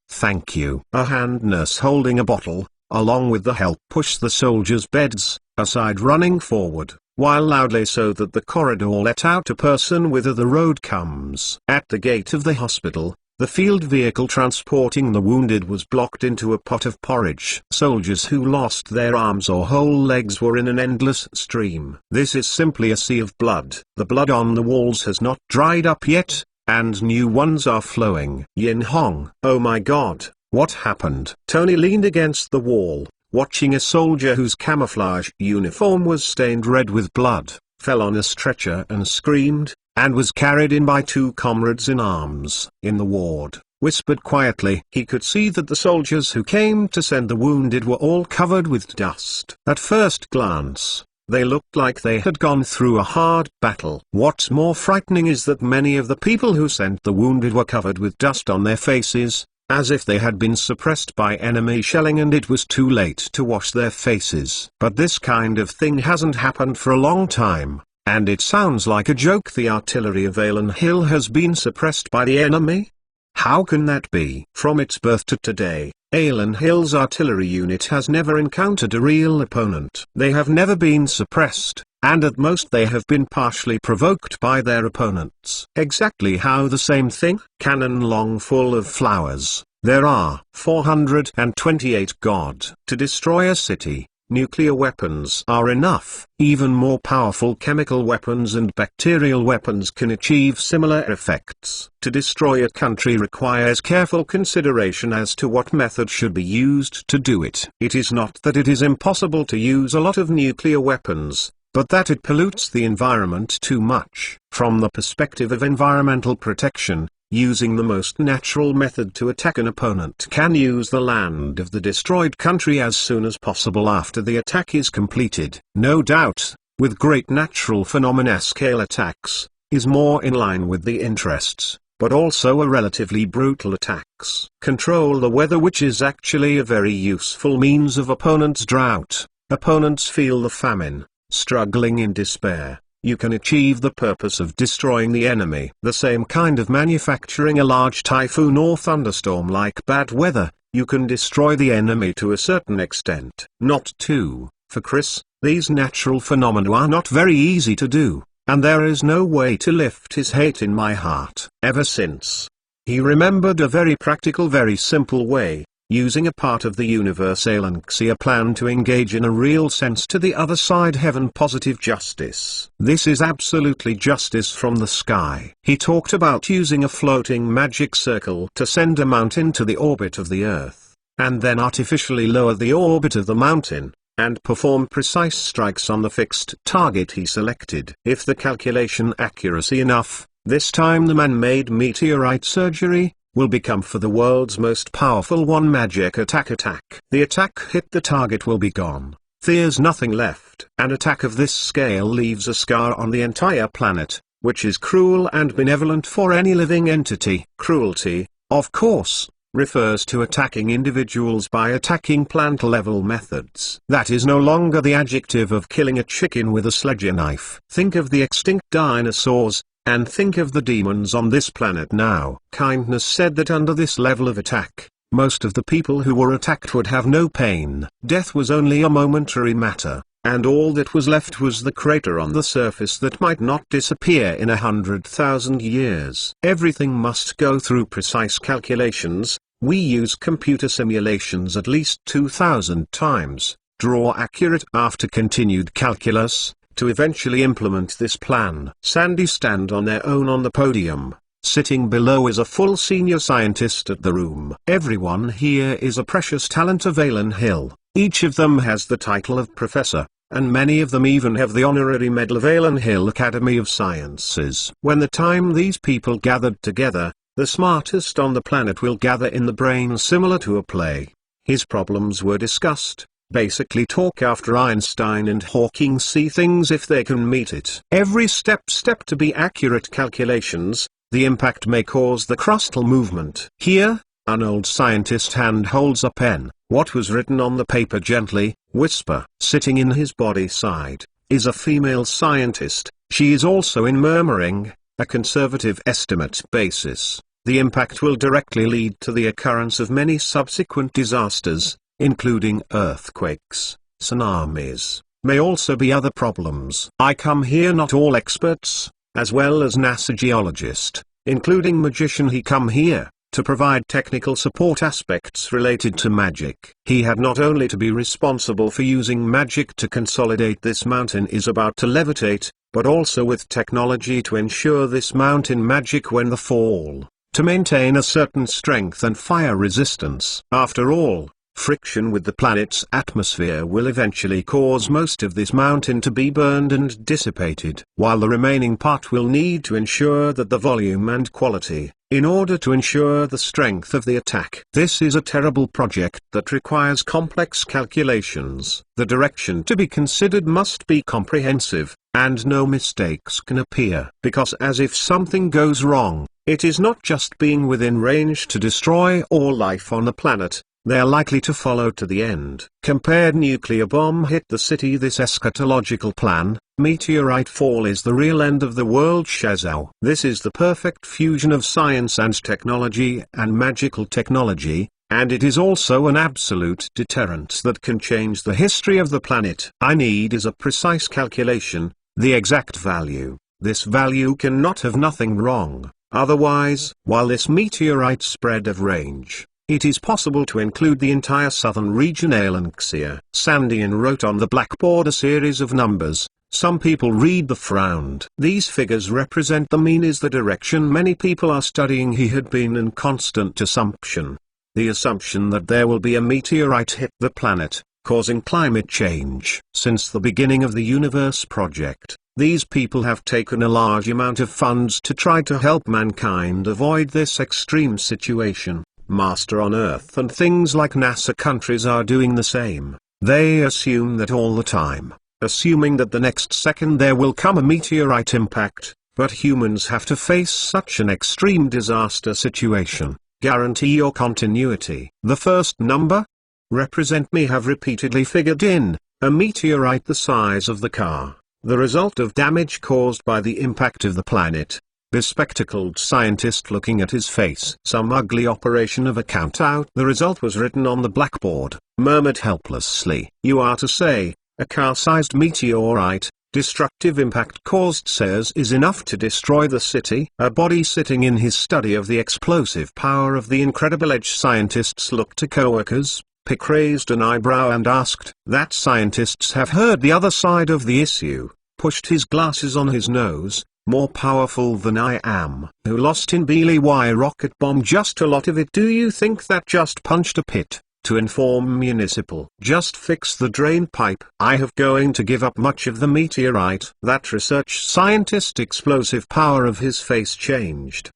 thank you. A hand nurse holding a bottle, along with the help, pushed the soldiers' beds aside, running forward, while loudly so that the corridor let out a person with the road comes. At the gate of the hospital, the field vehicle transporting the wounded was blocked into a pot of porridge. Soldiers who lost their arms or whole legs were in an endless stream. This is simply a sea of blood. The blood on the walls has not dried up yet, and new ones are flowing. Yin Hong. Oh my god, What happened? Tony leaned against the wall, watching a soldier whose camouflage uniform was stained red with blood, fell on a stretcher and screamed, and was carried in by two comrades in arms. In the ward, whispered quietly. He could see that the soldiers who came to send the wounded were all covered with dust. At first glance, they looked like they had gone through a hard battle. What's more frightening is that many of the people who sent the wounded were covered with dust on their faces, as if they had been suppressed by enemy shelling and it was too late to wash their faces. But this kind of thing hasn't happened for a long time, and it sounds like a joke. The artillery of Aylin Hill has been suppressed by the enemy? How can that be? From its birth to today, Aylin Hill's artillery unit has never encountered a real opponent. They have never been suppressed, and at most they have been partially provoked by their opponents. Exactly how the same thing? Cannon long full of flowers. There are 428 God. To destroy a city, nuclear weapons are enough. Even more powerful chemical weapons and bacterial weapons can achieve similar effects. To destroy a country requires careful consideration as to what method should be used to do it. It is not that it is impossible to use a lot of nuclear weapons, but that it pollutes the environment too much. From the perspective of environmental protection, using the most natural method to attack an opponent can use the land of the destroyed country as soon as possible after the attack is completed. No doubt, with great natural phenomena scale attacks, is more in line with the interests, but also a relatively brutal attacks. Control the weather, which is actually a very useful means of opponents' drought. Opponents feel the famine, struggling in despair. You can achieve the purpose of destroying the enemy. The same kind of manufacturing a large typhoon or thunderstorm like bad weather, you can destroy the enemy to a certain extent. Not too, for Chris, these natural phenomena are not very easy to do, and there is no way to lift his hate in my heart. Ever since, he remembered a very practical, very simple way, using a part of the universe Alanxia plan to engage in a real sense to the other side heaven positive justice. This is absolutely justice from the sky. He talked about using a floating magic circle to send a mountain to the orbit of the Earth, and then artificially lower the orbit of the mountain, and perform precise strikes on the fixed target he selected. If the calculation accuracy enough, this time the man-made meteorite surgery will become for the world's most powerful one magic attack. The attack hit the target will be gone. There's nothing left. An attack of this scale leaves a scar on the entire planet, which is cruel and benevolent for any living entity. Cruelty, of course, refers to attacking individuals by attacking plant-level methods. That is no longer the adjective of killing a chicken with a sledge knife. Think of the extinct dinosaurs, and think of the demons on this planet now. Kindness said that under this level of attack, most of the people who were attacked would have no pain. Death was only a momentary matter, and all that was left was the crater on the surface that might not disappear in 100,000 years. Everything must go through precise calculations. We use computer simulations at least 2,000 times, draw accurate after continued calculus, to eventually implement this plan. Sandy stand on their own on the podium. Sitting below is a full senior scientist at the room. Everyone here is a precious talent of Aylin Hill. Each of them has the title of professor, and many of them even have the honorary medal of Aylin Hill Academy of Sciences. When the time these people gathered together, the smartest on the planet will gather in the brain similar to a play. His problems were discussed. Basically talk after Einstein and Hawking see things if they can meet it. Every step to be accurate calculations, the impact may cause the crustal movement. Here, an old scientist hand holds a pen. What was written on the paper gently, whisper. Sitting in his body side, is a female scientist. She is also in murmuring, a conservative estimate basis. The impact will directly lead to the occurrence of many subsequent disasters, including earthquakes, tsunamis. May also be other problems. I come here not all experts, as well as NASA geologist, including magician. He come here to provide technical support aspects related to magic. He had not only to be responsible for using magic to consolidate this mountain is about to levitate, but also with technology to ensure this mountain magic when the fall to maintain a certain strength and fire resistance. After all, friction with the planet's atmosphere will eventually cause most of this mountain to be burned and dissipated, while the remaining part will need to ensure that the volume and quality, in order to ensure the strength of the attack. This is a terrible project that requires complex calculations. The direction to be considered must be comprehensive, and no mistakes can appear. Because as if something goes wrong, it is not just being within range to destroy all life on the planet, they are likely to follow to the end. Compared nuclear bomb hit the city. This eschatological plan, meteorite fall is the real end of the world. Shazao. This is the perfect fusion of science and technology and magical technology, and it is also an absolute deterrent that can change the history of the planet. I need is a precise calculation, the exact value. This value cannot have nothing wrong, otherwise, while this meteorite spread of range, it is possible to include the entire southern region. Aelanxia. Sandian wrote on the blackboard a series of numbers. Some people read the frowned. These figures represent the mean is the direction many people are studying. He had been in constant assumption. The assumption that there will be a meteorite hit the planet, causing climate change. Since the beginning of the Universe Project, these people have taken a large amount of funds to try to help mankind avoid this extreme situation. Master on Earth and things like NASA countries are doing the same. They assume that all the time, assuming that the next second there will come a meteorite impact, but humans have to face such an extreme disaster situation. Guarantee your continuity. The first number? Represent me have repeatedly figured in, a meteorite the size of the car, the result of damage caused by the impact of the planet. Bespectacled scientist looking at his face. Some ugly operation of a count-out. The result was written on the blackboard, murmured helplessly. You are to say, a car-sized meteorite, destructive impact caused says is enough to destroy the city. A body sitting in his study of the explosive power of the incredible edge. Scientists looked to co-workers, Pick raised an eyebrow and asked that scientists have heard the other side of the issue, pushed his glasses on his nose. More powerful than I am. Who lost in BLY rocket bomb? Just a lot of it. Do you think that just punched a pit? To inform municipal. Just fix the drain pipe. I have going to give up much of the meteorite. That research scientist explosive power of his face changed,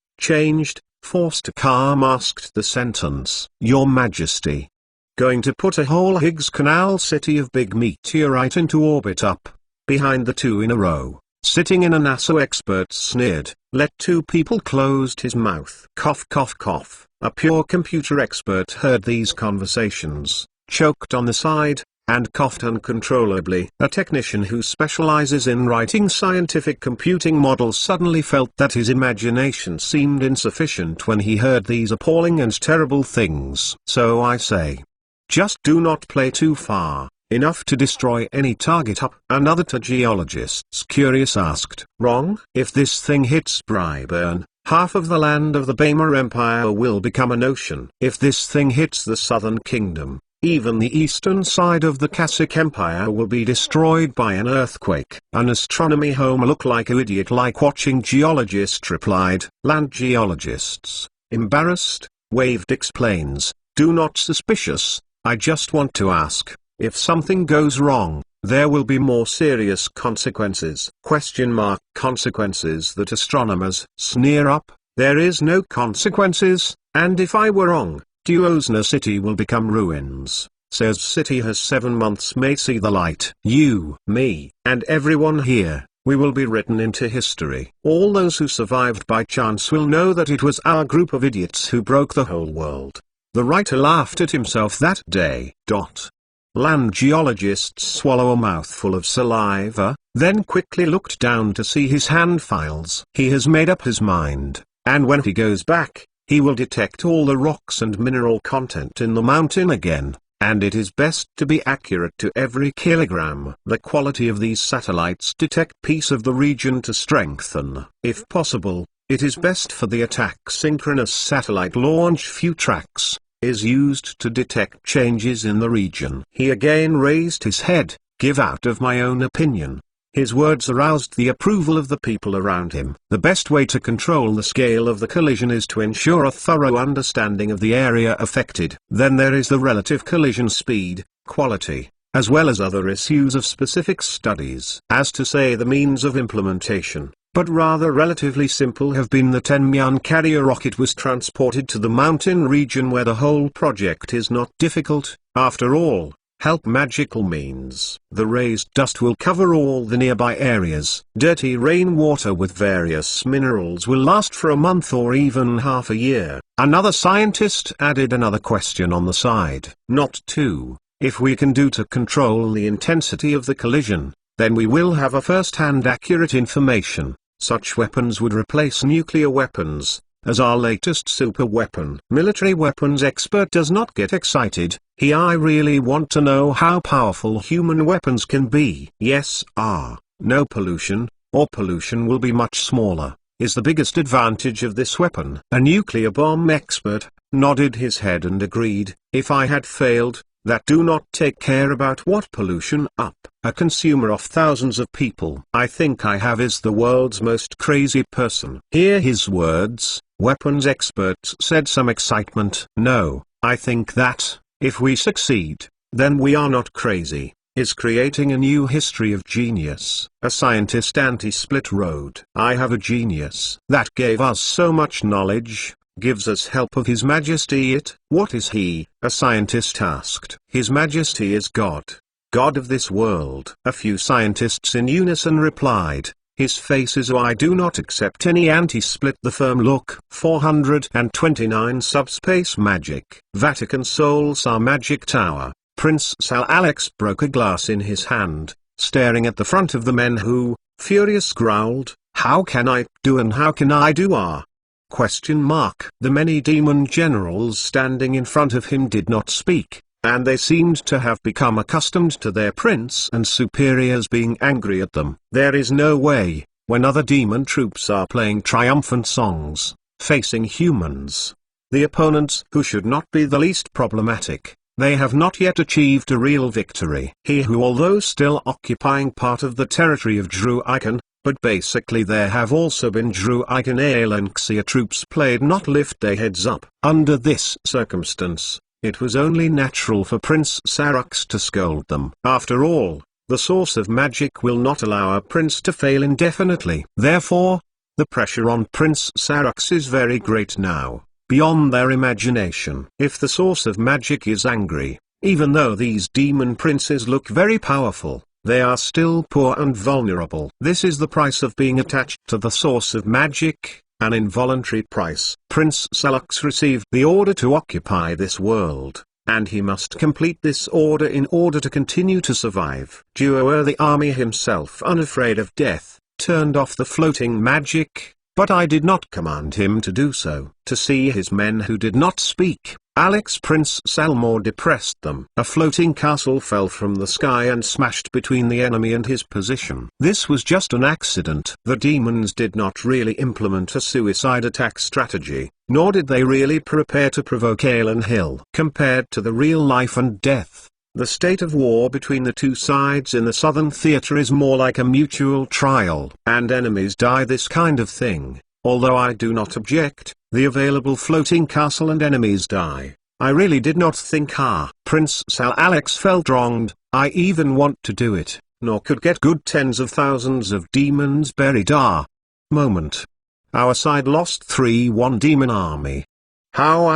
forced to calm asked the sentence. Your Majesty. Going to put a whole Higgs canal city of big meteorite into orbit up, behind the two in a row. Sitting in a NASA expert sneered. Let two people closed his mouth. Cough cough cough. A pure computer expert heard these conversations, choked on the side, and coughed uncontrollably. A technician who specializes in writing scientific computing models suddenly felt that his imagination seemed insufficient when he heard these appalling and terrible things. So I say, just do not play too far. Enough to destroy any target up. Another two geologists curious asked. Wrong? If this thing hits Bryburn, half of the land of the Bama Empire will become an ocean. If this thing hits the Southern Kingdom, even the eastern side of the Casic Empire will be destroyed by an earthquake. An astronomy home look like an idiot like watching geologist replied. Land geologists, embarrassed, waved explains. Do not suspicious, I just want to ask. If something goes wrong, there will be more serious consequences. Consequences that astronomers sneer up. There is no consequences, and if I were wrong, Duosna city will become ruins. Says city has 7 months may see the light. You, me, and everyone here, we will be written into history. All those who survived by chance will know that it was our group of idiots who broke the whole world. The writer laughed at himself that day. Land geologists swallow a mouthful of saliva, then quickly looked down to see his hand files. He has made up his mind, and when he goes back, he will detect all the rocks and mineral content in the mountain again, and it is best to be accurate to every kilogram. The quality of these satellites detect piece of the region to strengthen. If possible, it is best for the attack synchronous satellite launch few tracks is used to detect changes in the region. He again raised his head. Give out of my own opinion. His words aroused the approval of the people around him. The best way to control the scale of the collision is to ensure a thorough understanding of the area affected. Then there is the relative collision speed, quality, as well as other issues of specific studies. As to say the means of implementation, but rather relatively simple, have been the Tianmian carrier rocket was transported to the mountain region where the whole project is not difficult. After all, help magical means. The raised dust will cover all the nearby areas. Dirty rainwater with various minerals will last for a month or even half a year. Another scientist added another question on the side. Not two. If we can do to control the intensity of the collision, then we will have a first-hand accurate information. Such weapons would replace nuclear weapons, as our latest super weapon. Military weapons expert does not get excited. I really want to know how powerful human weapons can be. Yes, no pollution, or pollution will be much smaller, is the biggest advantage of this weapon. A nuclear bomb expert nodded his head and agreed. If I had failed, that do not take care about what pollution up. A consumer of thousands of people I think I have is the world's most crazy person. Hear his words. Weapons experts said some excitement. No, I think that, if we succeed, then we are not crazy, is creating a new history of genius. A scientist anti-split road. I have a genius that gave us so much knowledge, gives us help of His Majesty it. What is he? A scientist asked. His Majesty is God. God of this world. A few scientists in unison replied. His face is I do not accept any anti-split the firm look. 429 Subspace Magic. Vatican Sol Sar Magic Tower. Prince Sal Alex broke a glass in his hand, staring at the front of the men who, furious, growled, how can I do and how can I do Question mark. The many demon generals standing in front of him did not speak, and they seemed to have become accustomed to their prince and superiors being angry at them. There is no way, when other demon troops are playing triumphant songs, facing humans, the opponents who should not be the least problematic, they have not yet achieved a real victory. He who, although still occupying part of the territory of Druikan, but basically there have also been Druikan Aelanxia troops played not lift their heads up. Under this circumstance, it was only natural for Prince Sarux to scold them. After all, the source of magic will not allow a prince to fail indefinitely. Therefore, the pressure on Prince Sarux is very great now, beyond their imagination. If the source of magic is angry, even though these demon princes look very powerful, they are still poor and vulnerable. This is the price of being attached to the source of magic, an involuntary price. Prince Salux received the order to occupy this world, and he must complete this order in order to continue to survive. Duo the army himself, unafraid of death, turned off the floating magic, but I did not command him to do so. To see his men who did not speak, Alex Prince Salmore depressed them. A floating castle fell from the sky and smashed between the enemy and his position. This was just an accident. The demons did not really implement a suicide attack strategy, nor did they really prepare to provoke Aelan Hill. Compared to the real life and death, the state of war between the two sides in the southern theater is more like a mutual trial. And enemies die this kind of thing. Although I do not object, the available floating castle and enemies die. I really did not think Prince Sal Alex felt wronged. I even want to do it, nor could get good tens of thousands of demons buried. Moment. Our side lost 3-1 demon army. How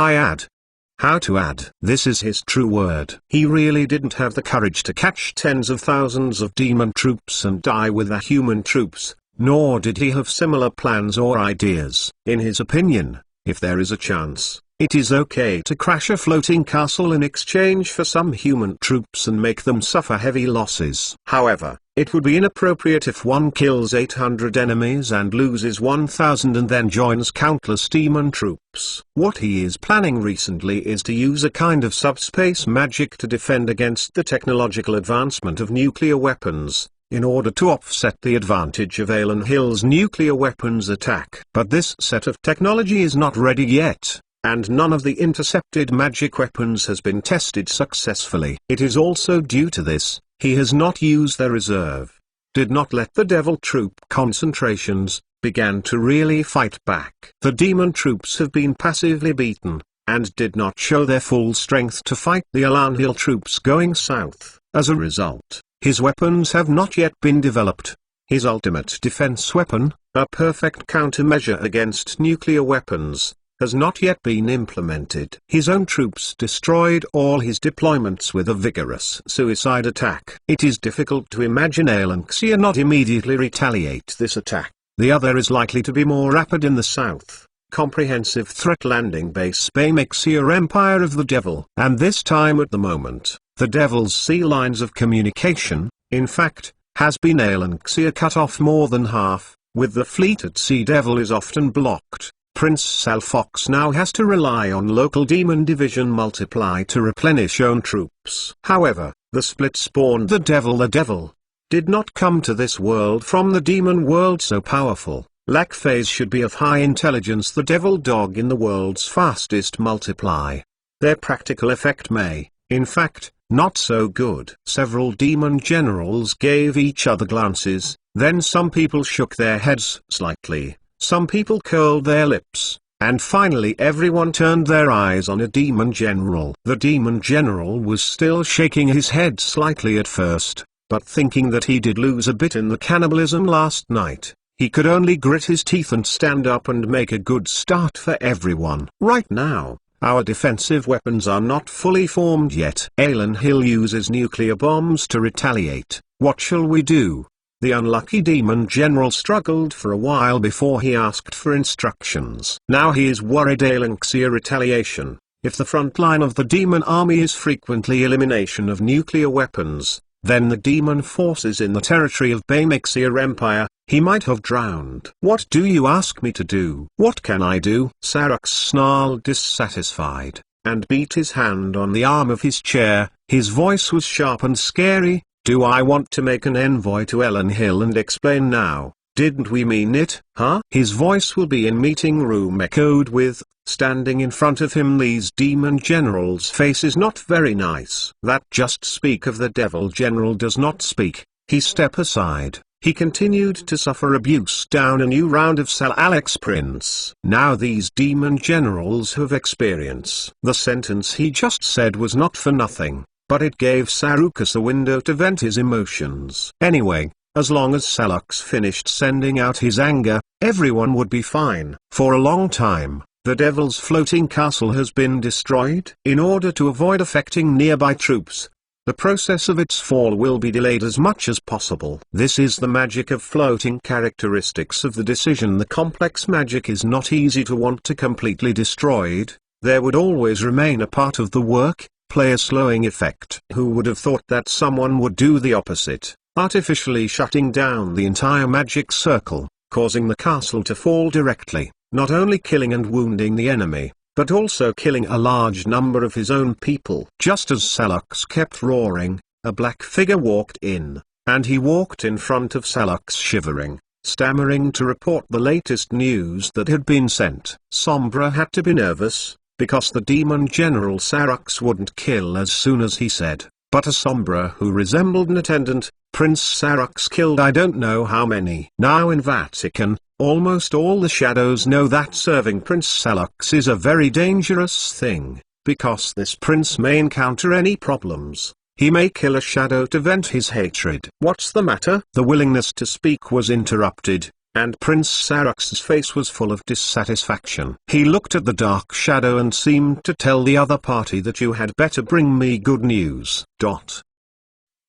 to add. This is his true word. He really didn't have the courage to catch tens of thousands of demon troops and die with the human troops. Nor did he have similar plans or ideas. In his opinion, if there is a chance, it is okay to crash a floating castle in exchange for some human troops and make them suffer heavy losses. However, it would be inappropriate if one kills 800 enemies and loses 1,000 and then joins countless demon troops. What he is planning recently is to use a kind of subspace magic to defend against the technological advancement of nuclear weapons, in order to offset the advantage of Aelan Hill's nuclear weapons attack. But this set of technology is not ready yet, and none of the intercepted magic weapons has been tested successfully. It is also due to this, he has not used their reserve. did not let the devil troop concentrations, began to really fight back. The demon troops have been passively beaten, and did not show their full strength to fight the Alan Hill troops going south. As a result, his weapons have not yet been developed. His ultimate defense weapon, a perfect countermeasure against nuclear weapons, has not yet been implemented. His own troops destroyed all his deployments with a vigorous suicide attack. It is difficult to imagine Alanxia not immediately retaliate this attack. The other is likely to be more rapid in the south. Comprehensive threat landing base Baymaxia Empire of the Devil. And this time at the moment, the Devil's sea lines of communication, in fact, has been Alanxia cut off more than half, with the fleet at sea. Devil is often blocked. Prince Salfox now has to rely on local demon division multiply to replenish own troops. However, the split spawned the Devil. The Devil did not come to this world from the demon world so powerful. Lack phase should be of high intelligence. The Devil Dog in the world's fastest multiply. Their practical effect may, in fact, not so good. Several demon generals gave each other glances, then some people shook their heads slightly. Some people curled their lips, and finally everyone turned their eyes on a demon general. The demon general was still shaking his head slightly at first, but thinking that he did lose a bit in the cannibalism last night, he could only grit his teeth and stand up and make a good start for everyone. Right now, our defensive weapons are not fully formed yet. Alan Hill uses nuclear bombs to retaliate. What shall we do? The unlucky demon general struggled for a while before he asked for instructions. Now he is worried Alanxia retaliation. If the front line of the demon army is frequently elimination of nuclear weapons, then the demon forces in the territory of Baymaxia Empire, he might have drowned. What do you ask me to do? What can I do? Sarax snarled dissatisfied, and beat his hand on the arm of his chair. His voice was sharp and scary. Do I want to make an envoy to Alan Hill and explain now? Didn't we mean it, huh? His voice will be in meeting room echoed with, standing in front of him. These demon generals' face is not very nice. That just speak of the devil general does not speak. He step aside. He continued to suffer abuse down a new round of Sal Alex Prince. Now these demon generals have experience. The sentence he just said was not for nothing, but it gave Sarukas a window to vent his emotions. Anyway, as long as Salux finished sending out his anger, everyone would be fine. For a long time, the Devil's floating castle has been destroyed. In order to avoid affecting nearby troops, the process of its fall will be delayed as much as possible. This is the magic of floating characteristics of the decision. The complex magic is not easy to want to completely destroyed. There would always remain a part of the work, play a slowing effect. Who would have thought that someone would do the opposite, artificially shutting down the entire magic circle, causing the castle to fall directly, not only killing and wounding the enemy, but also killing a large number of his own people. Just as Salux kept roaring, a black figure walked in, and he walked in front of Salux shivering, stammering to report the latest news that had been sent. Sombra had to be nervous, because the demon general Sarux wouldn't kill as soon as he said, but a Sombra who resembled an attendant, Prince Sarux killed I don't know how many. Now in Vatican, almost all the shadows know that serving Prince Salux is a very dangerous thing, because this prince may encounter any problems. He may kill a shadow to vent his hatred. What's the matter? The willingness to speak was interrupted, and Prince Sarux's face was full of dissatisfaction. He looked at the dark shadow and seemed to tell the other party that you had better bring me good news.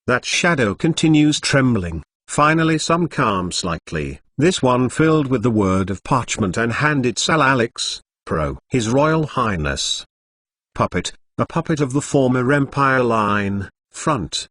That shadow continues trembling, finally some calm slightly, this one filled with the word of parchment and handed Sal Alex, Pro. His Royal Highness. Puppet, a puppet of the former Empire line, front.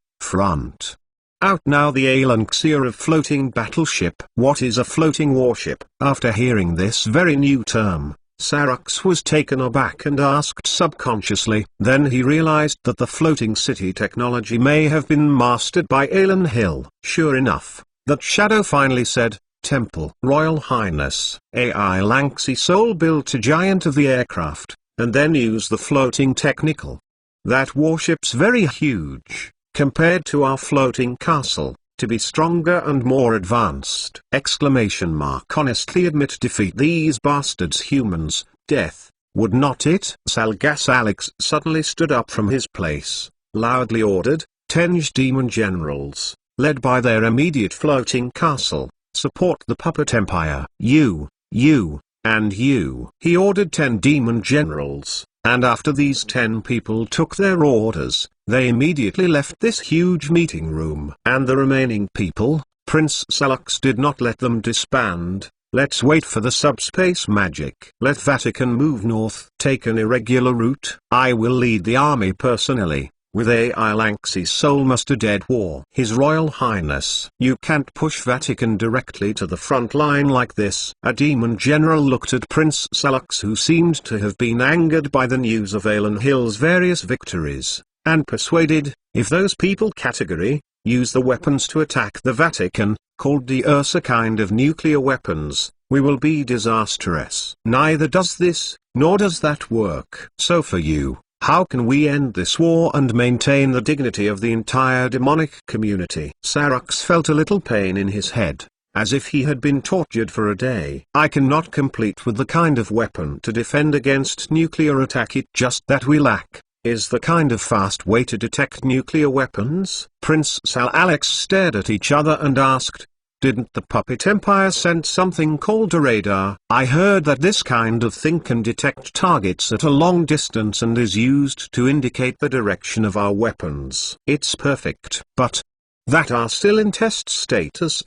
Out now the Alanxia of floating battleship. What is a floating warship? After hearing this very new term, Sarux was taken aback and asked subconsciously. Then he realized that the floating city technology may have been mastered by Alan Hill. Sure enough, that shadow finally said, Temple. Royal Highness. AI Lanxi Soul built a giant of the aircraft, and then use the floating technical. That warship's very huge, compared to our floating castle. to be stronger and more advanced! Exclamation mark. Honestly admit defeat these bastards humans, death, would not it? Salgas Alex suddenly stood up from his place, loudly ordered, 10 demon generals, led by their immediate floating castle, support the Puppet Empire. You, and you. He ordered 10 demon generals, and after these 10 people took their orders, they immediately left this huge meeting room. And the remaining people, Prince Salux did not let them disband. Let's wait for the subspace magic. Let Vatican move north. Take an irregular route. I will lead the army personally. With AI Lanxey's soul must a dead war. His Royal Highness. You can't push Vatican directly to the front line like this. A demon general looked at Prince Salux, who seemed to have been angered by the news of Alan Hill's various victories, and persuaded, if those people category, use the weapons to attack the Vatican, called the Ursa kind of nuclear weapons, we will be disastrous. Neither does this, nor does that work. So for you, how can we end this war and maintain the dignity of the entire demonic community? Sarux felt a little pain in his head, as if he had been tortured for a day. I cannot complete with the kind of weapon to defend against nuclear attack. It just that we lack is the kind of fast way to detect nuclear weapons. Prince Sal Alex stared at each other and asked, didn't the Puppet Empire send something called a radar? I heard that this kind of thing can detect targets at a long distance and is used to indicate the direction of our weapons. It's perfect, but that are still in test status.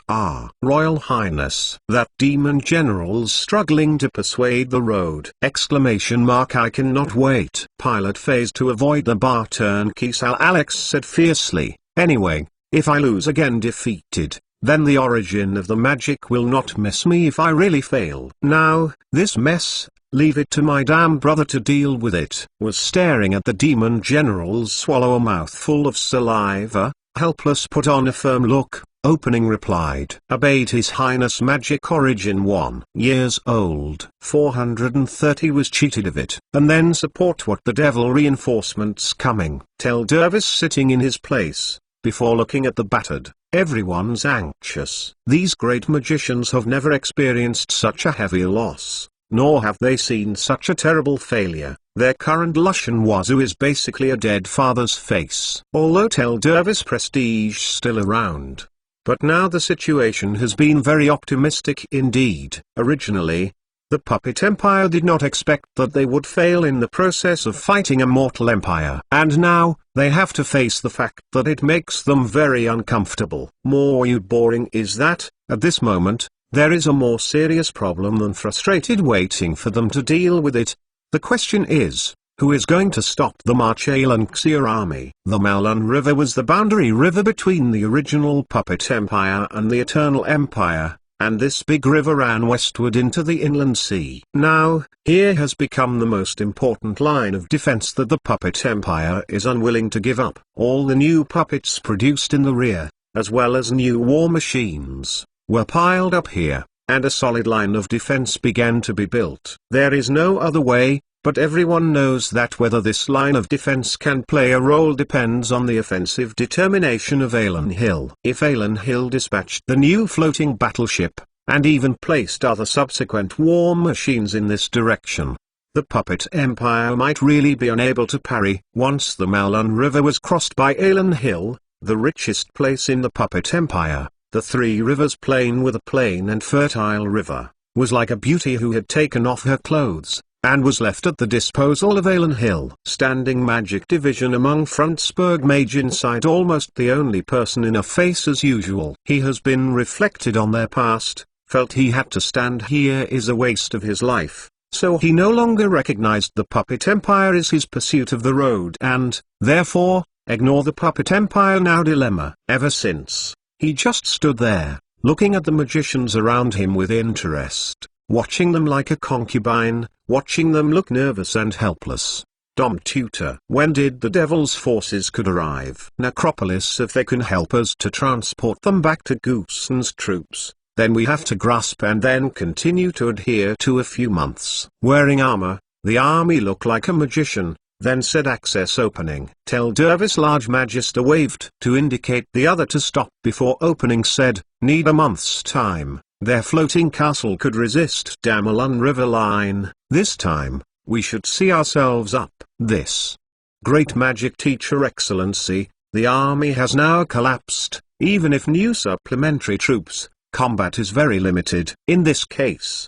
Royal Highness. That demon general's struggling to persuade the road. Exclamation mark. I cannot wait. Pilot phase to avoid the bar turnkey. Sal Alex said fiercely. Anyway, if I lose again defeated, then the origin of the magic will not mess me if I really fail. Now, this mess, leave it to my damn brother to deal with it. Was staring at the demon generals swallow a mouthful of saliva, helpless put on a firm look, opening replied. Obeyed His Highness magic origin 1 years old. 430 was cheated of it. And then support what the devil reinforcements coming. Tell Dervis sitting in his place, before looking at the battered. Everyone's anxious. These great magicians have never experienced such a heavy loss, nor have they seen such a terrible failure. Their current Lushan Wazoo is basically a dead father's face. Although Tel Dervis prestige still around. But now the situation has been very optimistic indeed. Originally, the Puppet Empire did not expect that they would fail in the process of fighting a mortal empire. And now, they have to face the fact that it makes them very uncomfortable. More boring is that, at this moment, there is a more serious problem than frustrated waiting for them to deal with it. The question is, who is going to stop the March Alanxia army? The Malun River was the boundary river between the original Puppet Empire and the Eternal Empire, and this big river ran westward into the inland sea. Now, here has become the most important line of defense that the Puppet Empire is unwilling to give up. All the new puppets produced in the rear, as well as new war machines, were piled up here, and a solid line of defense began to be built. There is no other way, but everyone knows that whether this line of defense can play a role depends on the offensive determination of Alan Hill. If Alan Hill dispatched the new floating battleship, and even placed other subsequent war machines in this direction, the Puppet Empire might really be unable to parry. Once the Malun River was crossed by Alan Hill, the richest place in the Puppet Empire, the Three Rivers Plain with a plain and fertile river, was like a beauty who had taken off her clothes, and was left at the disposal of Alan Hill. Standing magic division among Frontsburg Mage inside, almost the only person in a face as usual. He has been reflected on their past, felt he had to stand here is a waste of his life, so he no longer recognized the Puppet Empire as his pursuit of the road and, therefore, ignore the Puppet Empire now dilemma. Ever since, he just stood there, looking at the magicians around him with interest, watching them like a concubine, watching them look nervous and helpless. Dom Tutor. When did the devil's forces could arrive? Necropolis. If they can help us to transport them back to Goosen's troops, then we have to grasp and then continue to adhere to a few months. Wearing armor, the army looked like a magician, then said access opening. Tel Dervis Large Magister waved to indicate the other to stop before opening said, need a month's time. Their floating castle could resist Damelun River line. This time, we should see ourselves up. This great magic teacher excellency, the army has now collapsed. Even if new supplementary troops, combat is very limited. In this case,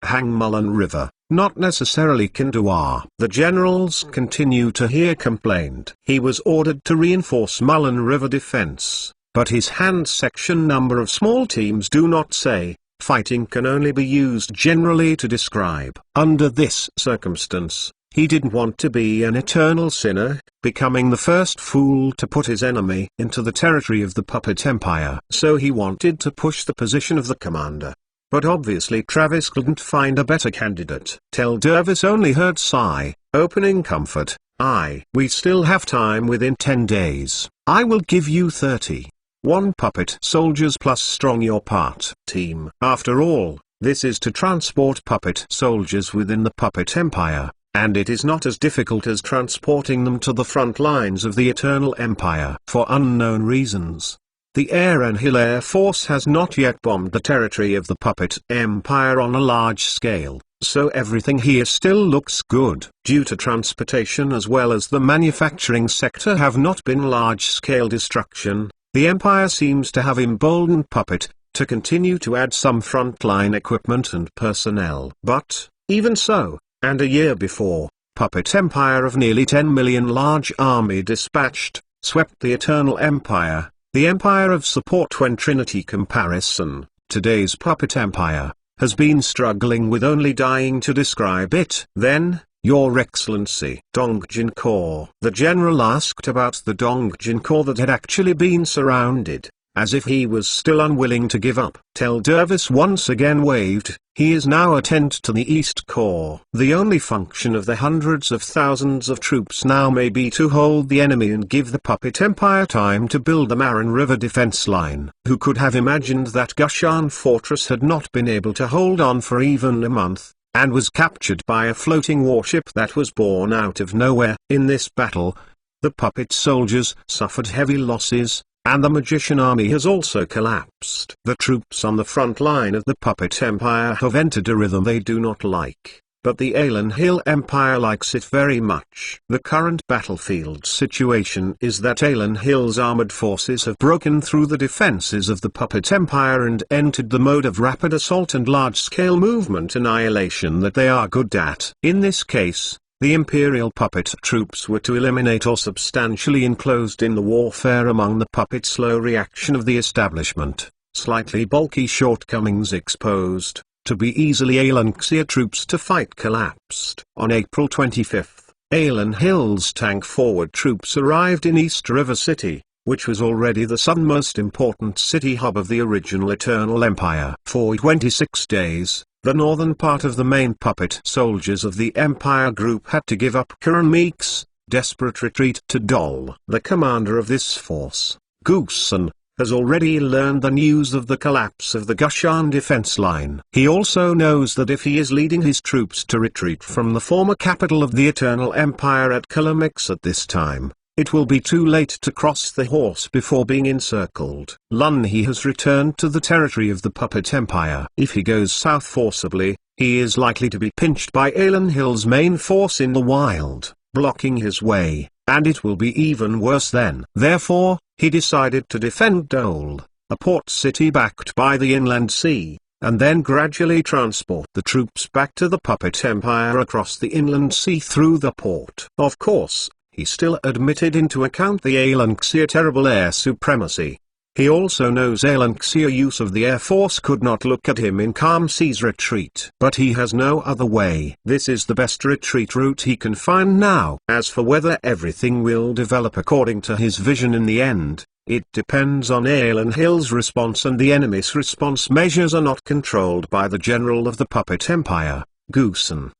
Hang Mullen River, not necessarily Kandahar. The generals continue to hear complained. He was ordered to reinforce Mullen River defense, but his hand section number of small teams do not say. Fighting can only be used generally to describe. Under this circumstance, he didn't want to be an eternal sinner, becoming the first fool to put his enemy into the territory of the Puppet Empire. So he wanted to push the position of the commander. But obviously Travis couldn't find a better candidate. Tel Dervis only heard sigh, opening comfort. We still have time within 10 days. I will give you 31 puppet soldiers plus strong your part team. After all, this is to transport puppet soldiers within the Puppet Empire, and it is not as difficult as transporting them to the front lines of the Eternal Empire. For unknown reasons, the Aaron Hill Air Force has not yet bombed the territory of the Puppet Empire on a large scale, so everything here still looks good. Due to transportation as well as the manufacturing sector have not been large-scale destruction, the Empire seems to have emboldened Puppet to continue to add some frontline equipment and personnel. But, even so, and a year before, Puppet Empire of nearly 10 million large army dispatched, swept the Eternal Empire, the Empire of Support. When Trinity comparison, today's Puppet Empire, has been struggling with only dying to describe it. Then, Your Excellency, Dongjin Corps. The general asked about the Dongjin Corps that had actually been surrounded, as if he was still unwilling to give up. Tel Dervis once again waved. He is now attend to the East Corps. The only function of the hundreds of thousands of troops now may be to hold the enemy and give the Puppet Empire time to build the Marin River defense line. Who could have imagined that Gushan Fortress had not been able to hold on for even a month, and was captured by a floating warship that was born out of nowhere? In this battle, the puppet soldiers suffered heavy losses, and the magician army has also collapsed. The troops on the front line of the Puppet Empire have entered a rhythm they do not like, but the Alan Hill Empire likes it very much. The current battlefield situation is that Alan Hill's armored forces have broken through the defenses of the Puppet Empire and entered the mode of rapid assault and large-scale movement annihilation that they are good at. In this case, the Imperial puppet troops were to eliminate or substantially enclosed in the warfare among the puppet slow reaction of the establishment, slightly bulky shortcomings exposed, to be easily Alanxia troops to fight collapsed. On April 25, Alan Hill's tank forward troops arrived in East River City, which was already the southernmost important city hub of the original Eternal Empire. For 26 days, the northern part of the main puppet soldiers of the Empire group had to give up Karan Meek's desperate retreat to Dol. The commander of this force, Goosen, has already learned the news of the collapse of the Gushan defense line. He also knows that if he is leading his troops to retreat from the former capital of the Eternal Empire at Kalamix at this time, it will be too late to cross the horse before being encircled. Lunhi has returned to the territory of the Puppet Empire. If he goes south forcibly, he is likely to be pinched by Alan Hill's main force in the wild, blocking his way, and it will be even worse then. Therefore, he decided to defend Dole, a port city backed by the inland sea, and then gradually transport the troops back to the Puppet Empire across the inland sea through the port. Of course, he still admitted into account the Alanxia terrible air supremacy. He also knows Alanxia use of the Air Force could not look at him in calm seas retreat. But he has no other way. This is the best retreat route he can find now. As for whether everything will develop according to his vision in the end, it depends on Alan Hill's response, and the enemy's response measures are not controlled by the general of the Puppet Empire, Goosen.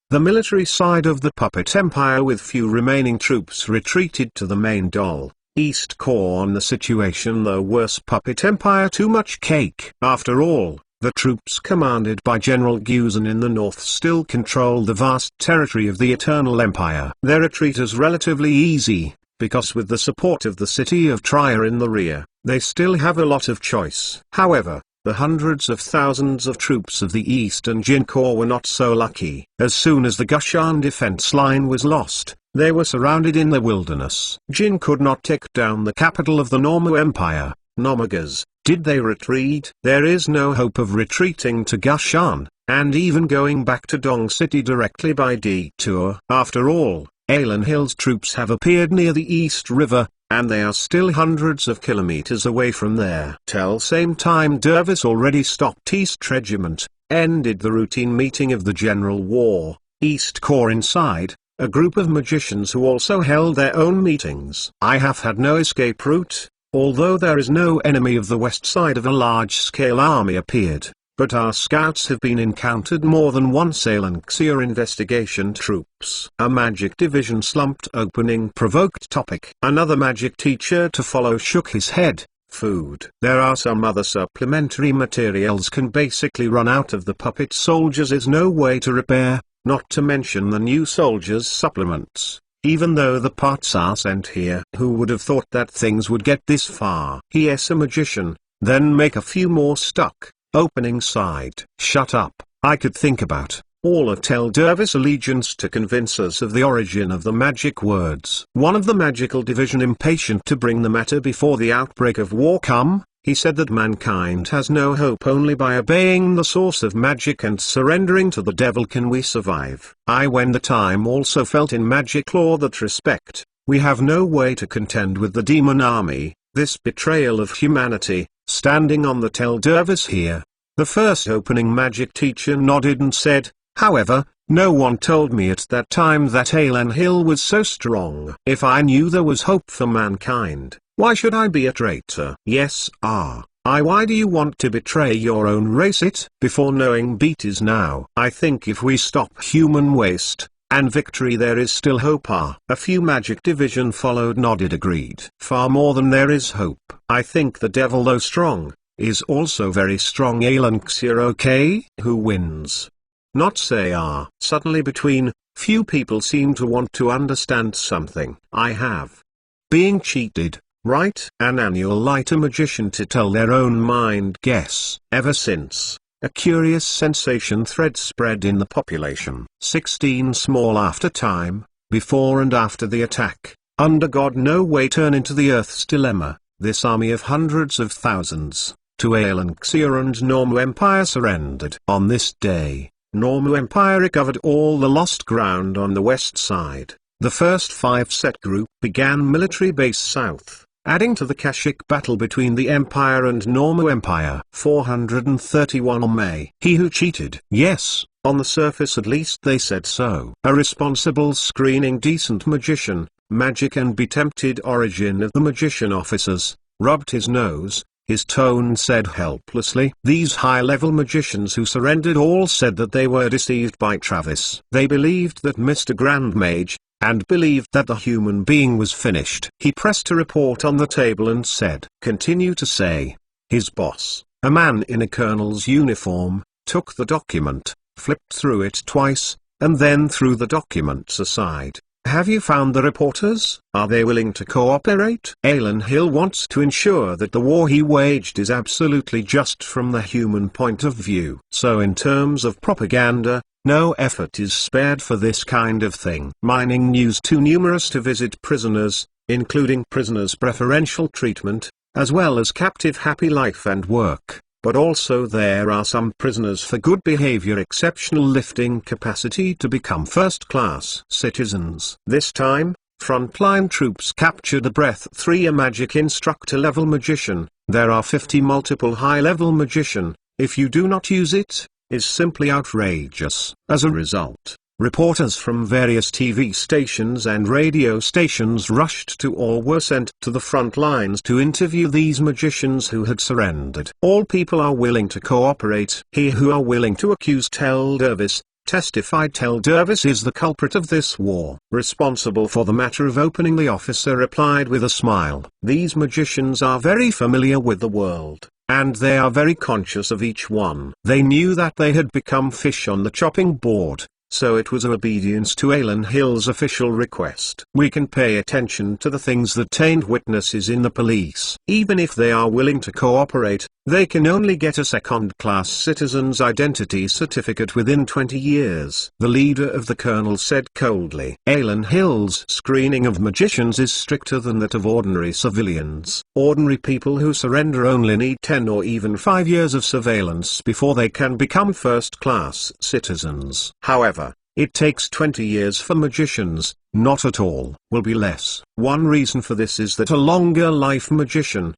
The military side of the Puppet Empire with few remaining troops retreated to the main Dol, East Corps on the situation. The worse Puppet Empire too much cake. After all, The troops commanded by General Guzan in the north still control the vast territory of the Eternal Empire. Their retreat is relatively easy, because with the support of the city of Trier in the rear, they still have a lot of choice. However, the hundreds of thousands of troops of the Eastern Jin Corps were not so lucky. As soon as the Gushan defense line was lost, they were surrounded in the wilderness. Jin could not take down the capital of the Normu Empire, Nomagas. Did they retreat? There is no hope of retreating to Gushan, and even going back to Dong City directly by detour. After all, Alan Hill's troops have appeared near the East River, and they are still hundreds of kilometers away from there. Till same time Dervis already stopped East Regiment, ended the routine meeting of the General War, East Corps inside, a group of magicians who also held their own meetings. I have had no escape route, although there is no enemy of the west side of a large-scale army appeared, but our scouts have been encountered more than once. Alanxia investigation troops. A magic division slumped opening provoked topic. Another magic teacher to follow shook his head. Food. There are some other supplementary materials can basically run out of the puppet soldiers is no way to repair, not to mention the new soldiers supplements. Even though the parts are sent here. Who would have thought that things would get this far? Yes, a magician, then make a few more stuck. Opening side. Shut up, I could think about all of Tel Dervis allegiance to convince us of the origin of the magic words. One of the magical division impatient to bring the matter before the outbreak of war come, he said that mankind has no hope, only by obeying the source of magic and surrendering to the devil can we survive. When the time also felt in magic law that respect, we have no way to contend with the demon army, this betrayal of humanity, standing on the Tel Dervis here. The first opening magic teacher nodded and said, however, no one told me at that time that Alan Hill was so strong. If I knew there was hope for mankind, why should I be a traitor? Yes, why do you want to betray your own race before knowing beat is now? I think if we stop human waste and victory there is still hope. A few magic division followed nodded agreed. Far more than there is hope. I think the devil though strong, is also very strong. Alanxia okay? Who wins? Not say Suddenly between, few people seem to want to understand something. I have being cheated, right? An annual lighter magician to tell their own mind guess. Ever since, a curious sensation thread spread in the population. 16 small after time, before and after the attack, under God no way turn into the Earth's dilemma, this army of hundreds of thousands, to Alanxia and Normu Empire surrendered. On this day, Normu Empire recovered all the lost ground on the west side. The first 5-set group began military base south, adding to the Kashik battle between the Empire and Normu Empire. 431 on May. He who cheated. Yes, on the surface at least they said so. A responsible screening decent magician, magic and be tempted origin of the magician officers, rubbed his nose. His tone said helplessly. These high-level magicians who surrendered all said that they were deceived by Travis. They believed that Mr. Grand Mage, and believed that the human being was finished. He pressed a report on the table and said, continue to say. His boss, a man in a colonel's uniform, took the document, flipped through it twice, and then threw the documents aside. Have you found the reporters? Are they willing to cooperate? Alan Hill wants to ensure that the war he waged is absolutely just from the human point of view. So in terms of propaganda, no effort is spared for this kind of thing. Mining news too numerous to visit prisoners, including prisoners' preferential treatment, as well as captive happy life and work. But also there are some prisoners for good behavior exceptional lifting capacity to become first-class citizens. This time, frontline troops captured a Breath 3 a magic instructor level magician. There are 50 multiple high-level magician. If you do not use it, is simply outrageous. As a result, reporters from various TV stations and radio stations rushed to or were sent to the front lines to interview these magicians who had surrendered. All people are willing to cooperate. He who are willing to accuse Tel Dervis, testified Tel Dervis is the culprit of this war. Responsible for the matter of opening the officer replied with a smile. These magicians are very familiar with the world. and they are very conscious of each one. They knew that they had become fish on the chopping board, so it was obedience to Alan Hill's official request. We can pay attention to the things that taint witnesses in the police. Even if they are willing to cooperate, they can only get a second-class citizen's identity certificate within 20 years. The leader of the colonel said coldly. Alan Hill's screening of magicians is stricter than that of ordinary civilians. Ordinary people who surrender only need 10 or even 5 years of surveillance before they can become first-class citizens. However, it takes 20 years for magicians, not at all, will be less. One reason for this is that a longer life magician,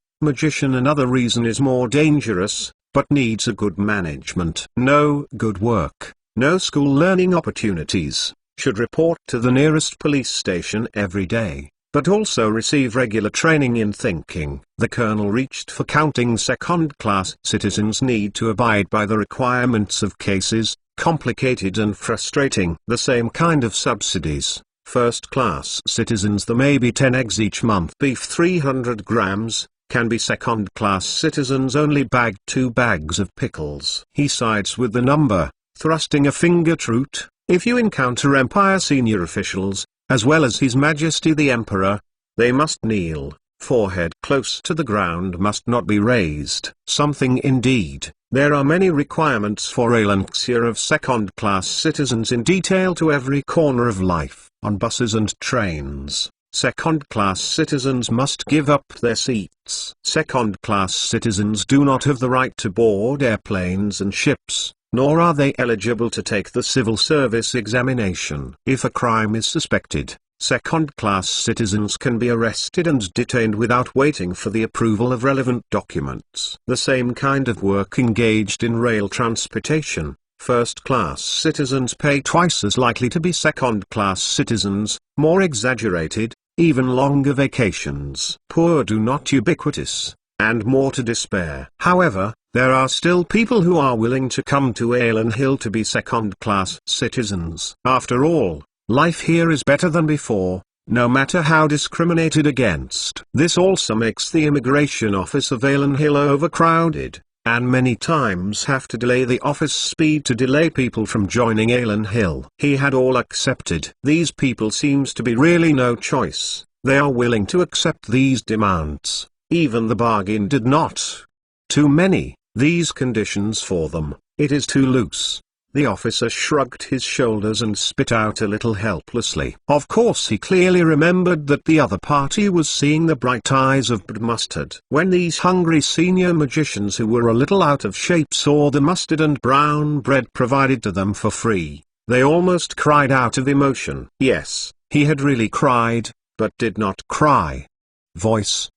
another reason is more dangerous, but needs a good management. No good work, no school learning opportunities, should report to the nearest police station every day, but also receive regular training in thinking. The colonel reached for counting second-class citizens need to abide by the requirements of cases, complicated and frustrating. The same kind of subsidies. First-class citizens, there may be 10 eggs each month, beef 300 grams, can be second-class citizens only bagged 2 bags of pickles. He sides with the number, thrusting a finger truth. If you encounter Empire senior officials, as well as His Majesty the Emperor, they must kneel, forehead close to the ground must not be raised. Something indeed. There are many requirements for elixir of second-class citizens in detail to every corner of life. On buses and trains, second-class citizens must give up their seats. Second-class citizens do not have the right to board airplanes and ships, nor are they eligible to take the civil service examination. If a crime is suspected, second-class citizens can be arrested and detained without waiting for the approval of relevant documents. The same kind of work engaged in rail transportation. First-class citizens pay twice as likely to be second-class citizens, more exaggerated, even longer vacations. Poor do not ubiquitous, and more to despair. However, there are still people who are willing to come to Alan Hill to be second-class citizens. After all, life here is better than before, no matter how discriminated against. This also makes the immigration office of Alan Hill overcrowded, and many times have to delay the office speed to delay people from joining Alan Hill. He had all accepted. These people seems to be really no choice. They are willing to accept these demands. Even the bargain did not. Too many, these conditions for them, it is too loose. The officer shrugged his shoulders and spit out a little helplessly. Of course he clearly remembered that the other party was seeing the bright eyes of Bud Mustard. When these hungry senior magicians who were a little out of shape saw the mustard and brown bread provided to them for free, they almost cried out of emotion. Yes, he had really cried, but did not cry.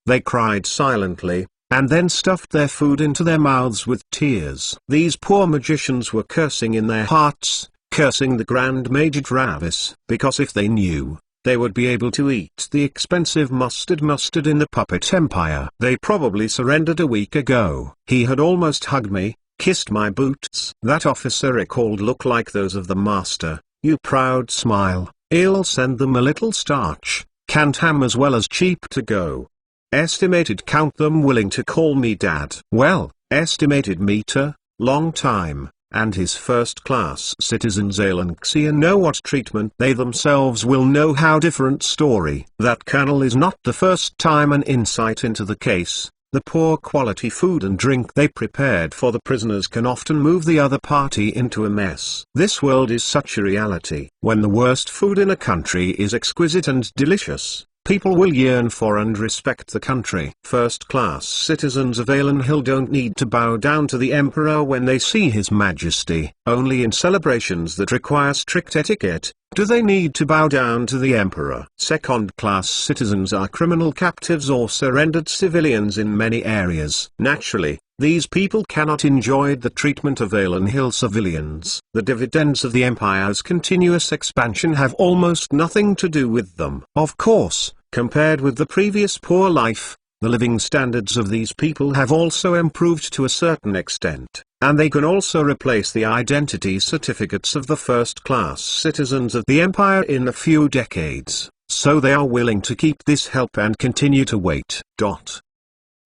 They cried silently, and then stuffed their food into their mouths with tears. These poor magicians were cursing in their hearts, cursing the Grand Major Travis, because if they knew, they would be able to eat the expensive mustard in the Puppet Empire. They probably surrendered a week ago. He had almost hugged me, kissed my boots. That officer recalled look like those of the master. You proud smile, I'll send them a little starch, canned ham as well as cheap to go. Estimated count them willing to call me dad. Well, estimated meter, long time, and his first-class citizens Alanxia know what treatment they themselves will know how different story. That colonel is not the first time an insight into the case. The poor quality food and drink they prepared for the prisoners can often move the other party into a mess. This world is such a reality. When the worst food in a country is exquisite and delicious, people will yearn for and respect the country. First-class citizens of Alan Hill don't need to bow down to the Emperor when they see His Majesty. Only in celebrations that require strict etiquette, do they need to bow down to the Emperor. Second-class citizens are criminal captives or surrendered civilians in many areas. Naturally, these people cannot enjoy the treatment of Alan Hill civilians. The dividends of the Empire's continuous expansion have almost nothing to do with them. Of course, compared with the previous poor life, the living standards of these people have also improved to a certain extent, and they can also replace the identity certificates of the first-class citizens of the Empire in a few decades, so they are willing to keep this help and continue to wait.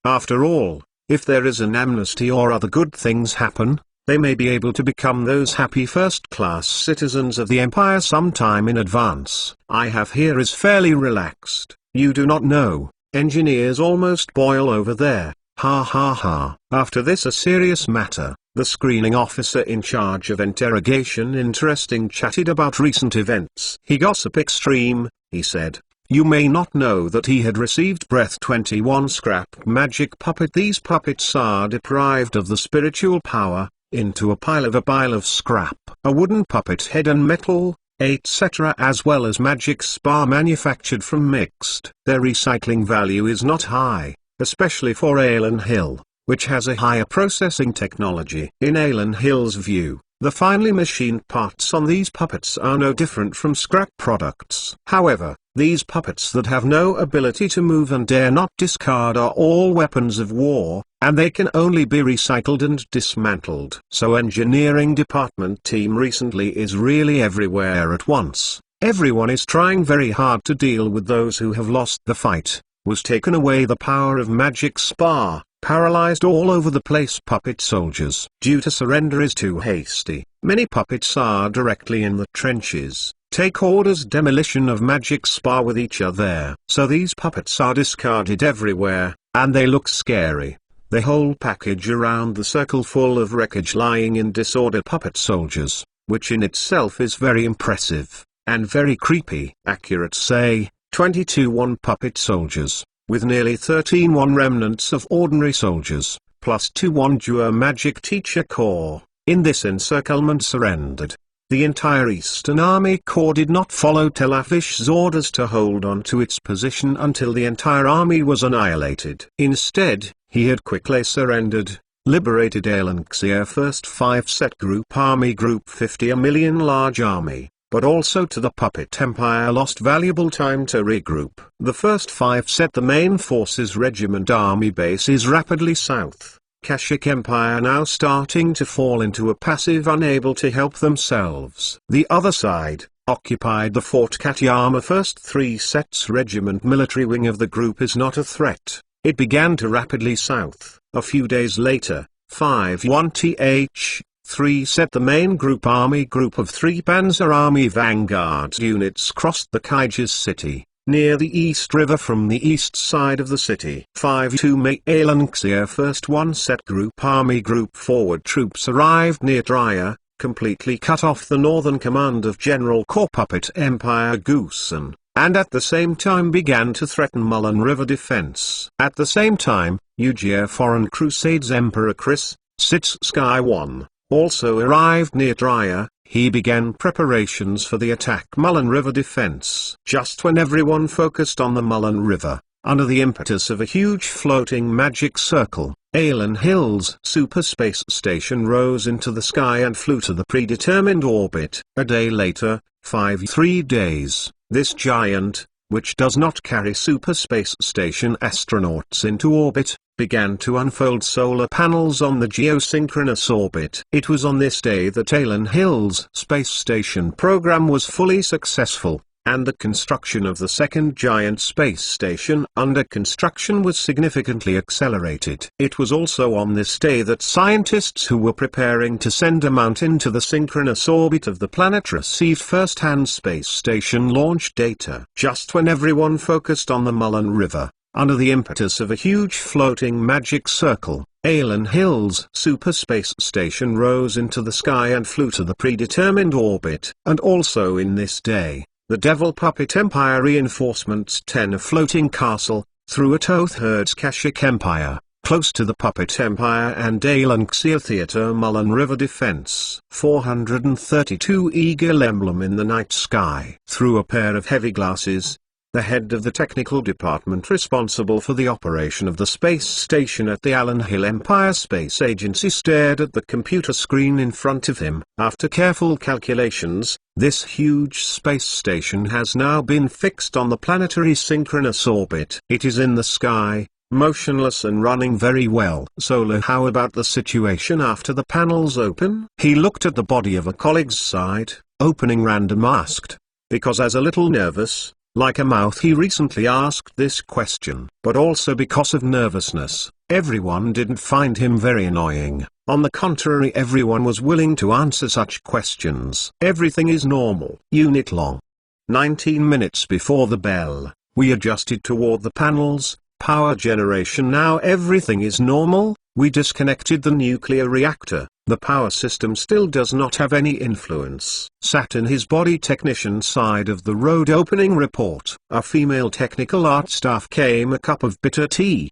After all, If there is an amnesty or other good things happen, they may be able to become those happy first-class citizens of the Empire sometime in advance. I have here is fairly relaxed. You do not know, engineers almost boil over there. Ha ha ha. After this a serious matter, the screening officer in charge of interrogation interesting chatted about recent events. He gossip extreme, he said. You may not know that he had received Breath 21 scrap magic puppet. These puppets are deprived of the spiritual power, into a pile of scrap. A wooden puppet head and metal, etc. as well as magic spar manufactured from mixed. Their recycling value is not high, especially for Alan Hill, which has a higher processing technology. In Alan Hill's view, the finely machined parts on these puppets are no different from scrap products. However, these puppets that have no ability to move and dare not discard are all weapons of war, and they can only be recycled and dismantled. So engineering department team recently is really everywhere at once. Everyone is trying very hard to deal with those who have lost the fight. Was taken away the power of magic spar, paralyzed all over the place puppet soldiers. Due to surrender is too hasty, many puppets are directly in the trenches. Take orders demolition of magic spar with each other. So these puppets are discarded everywhere, and they look scary. The whole package around the circle full of wreckage lying in disorder puppet soldiers, which in itself is very impressive, and very creepy. Accurate say, 22-1 puppet soldiers, with nearly 13-1 remnants of ordinary soldiers, plus 2-1 Dua magic teacher corps, in this encirclement surrendered. The entire Eastern Army Corps did not follow Telafish's orders to hold on to its position until the entire army was annihilated. Instead, he had quickly surrendered, liberated Alanxia First 5 Set Group Army Group 50 a million large army, but also to the Puppet Empire lost valuable time to regroup. The First 5 Set the main forces regiment army base is rapidly south. Kashyyyk Empire now starting to fall into a passive unable to help themselves. The other side, occupied the Fort Katayama First 3 Sets Regiment military wing of the group is not a threat. It began to rapidly south. A few days later, 5-1 3 Set the main group army group of 3 Panzer Army Vanguard units crossed the Kaiges city, near the East River from the east side of the city. 5-2 May Alanxia First 1 Set Group Army Group forward troops arrived near Drya, completely cut off the northern command of General Corps Puppet Empire Goosen, and at the same time began to threaten Mullen River defense. At the same time, Ugia Foreign Crusades Emperor Chris, Sits Sky 1, also arrived near Drya. He began preparations for the attack Mullen River defense. Just when everyone focused on the Mullen River, under the impetus of a huge floating magic circle, Alan Hill's super space station rose into the sky and flew to the predetermined orbit. A day later, 3 days, this giant, which does not carry super space station astronauts into orbit, began to unfold solar panels on the geosynchronous orbit. It was on this day that Alan Hill's space station program was fully successful, and the construction of the second giant space station under construction was significantly accelerated. It was also on this day that scientists who were preparing to send a mount into the synchronous orbit of the planet received first-hand space station launch data. Just when everyone focused on the Mullen River, under the impetus of a huge floating magic circle, Alan Hill's super space station rose into the sky and flew to the predetermined orbit. And also in this day, the Devil Puppet Empire reinforcements 10 a floating castle, through at Oathherd's Kashyyyk Empire, close to the Puppet Empire and Alanxia Theatre Mullen River defense. 432 Eagle emblem in the night sky. Through a pair of heavy glasses, the head of the technical department responsible for the operation of the space station at the Alan Hill Empire Space Agency stared at the computer screen in front of him. After careful calculations, this huge space station has now been fixed on the planetary synchronous orbit. It is in the sky, motionless and running very well. Solar, how about the situation after the panels open? He looked at the body of a colleague's side, opening random asked, because as a little nervous, like a mouth he recently asked this question, but also because of nervousness. Everyone didn't find him very annoying. On the contrary, everyone was willing to answer such questions. Everything is normal. Unit long. 19 minutes before the bell, we adjusted toward the panels. Power generation. Now everything is normal. We disconnected the nuclear reactor. The power system still does not have any influence. Sat in his body technician side of the road. Opening report. A female technical art staff came. A cup of bitter tea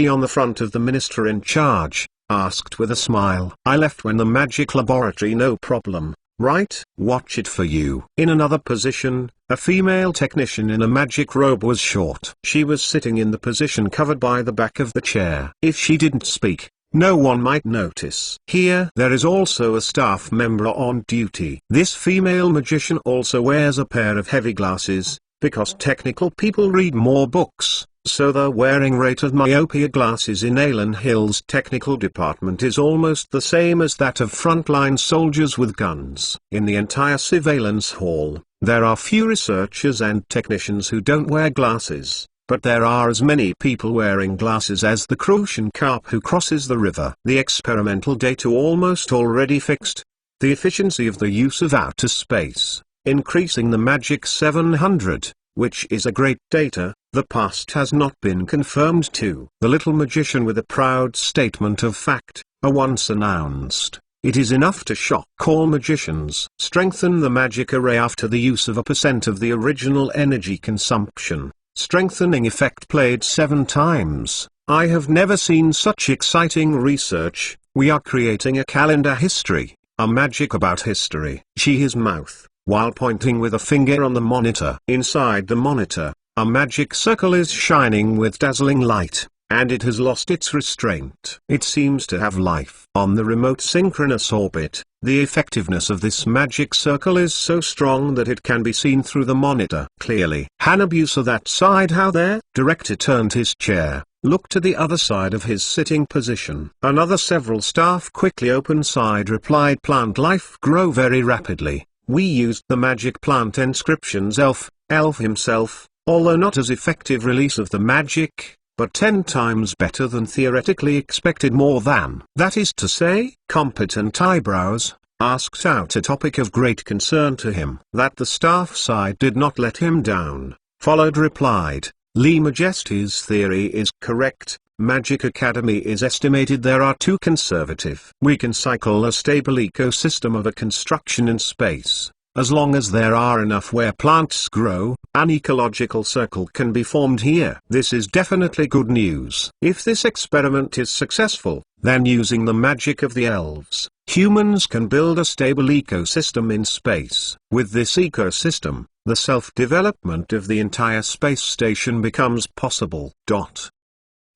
on the front of the minister in charge, asked with a smile. I left when the magic laboratory. No problem, right? Watch it for you. In another position, a female technician in a magic robe was short. She was sitting in the position covered by the back of the chair. If she didn't speak, no one might notice. Here there is also a staff member on duty. This female magician also wears a pair of heavy glasses, because technical people read more books. So the wearing rate of myopia glasses in Alan Hill's technical department is almost the same as that of frontline soldiers with guns. In the entire surveillance hall, there are few researchers and technicians who don't wear glasses, but there are as many people wearing glasses as the crucian carp who crosses the river. The experimental data almost already fixed. The efficiency of the use of outer space, increasing the magic 700. Which is a great data. The past has not been confirmed too. The little magician with a proud statement of fact, once announced, it is enough to shock all magicians. Strengthen the magic array after the use of 1% of the original energy consumption. Strengthening effect played 7 times. I have never seen such exciting research. We are creating a calendar history, a magic about history. His mouth, while pointing with a finger on the monitor. Inside the monitor, a magic circle is shining with dazzling light, and it has lost its restraint. It seems to have life. On the remote synchronous orbit, the effectiveness of this magic circle is so strong that it can be seen through the monitor clearly. Hanabusa, that side, how there? Director turned his chair, looked to the other side of his sitting position. Another several staff quickly open side replied, plant life grow very rapidly. We used the magic plant inscriptions elf himself, although not as effective release of the magic, but 10 times better than theoretically expected. More than. That is to say, competent eyebrows, asked out a topic of great concern to him. That the staff side did not let him down, followed replied, Lee Majesty's theory is correct. Magic Academy is estimated there are too conservative. We can cycle a stable ecosystem of a construction in space. As long as there are enough where plants grow, an ecological circle can be formed here. This is definitely good news. If this experiment is successful, then using the magic of the elves, humans can build a stable ecosystem in space. With this ecosystem, the self-development of the entire space station becomes possible.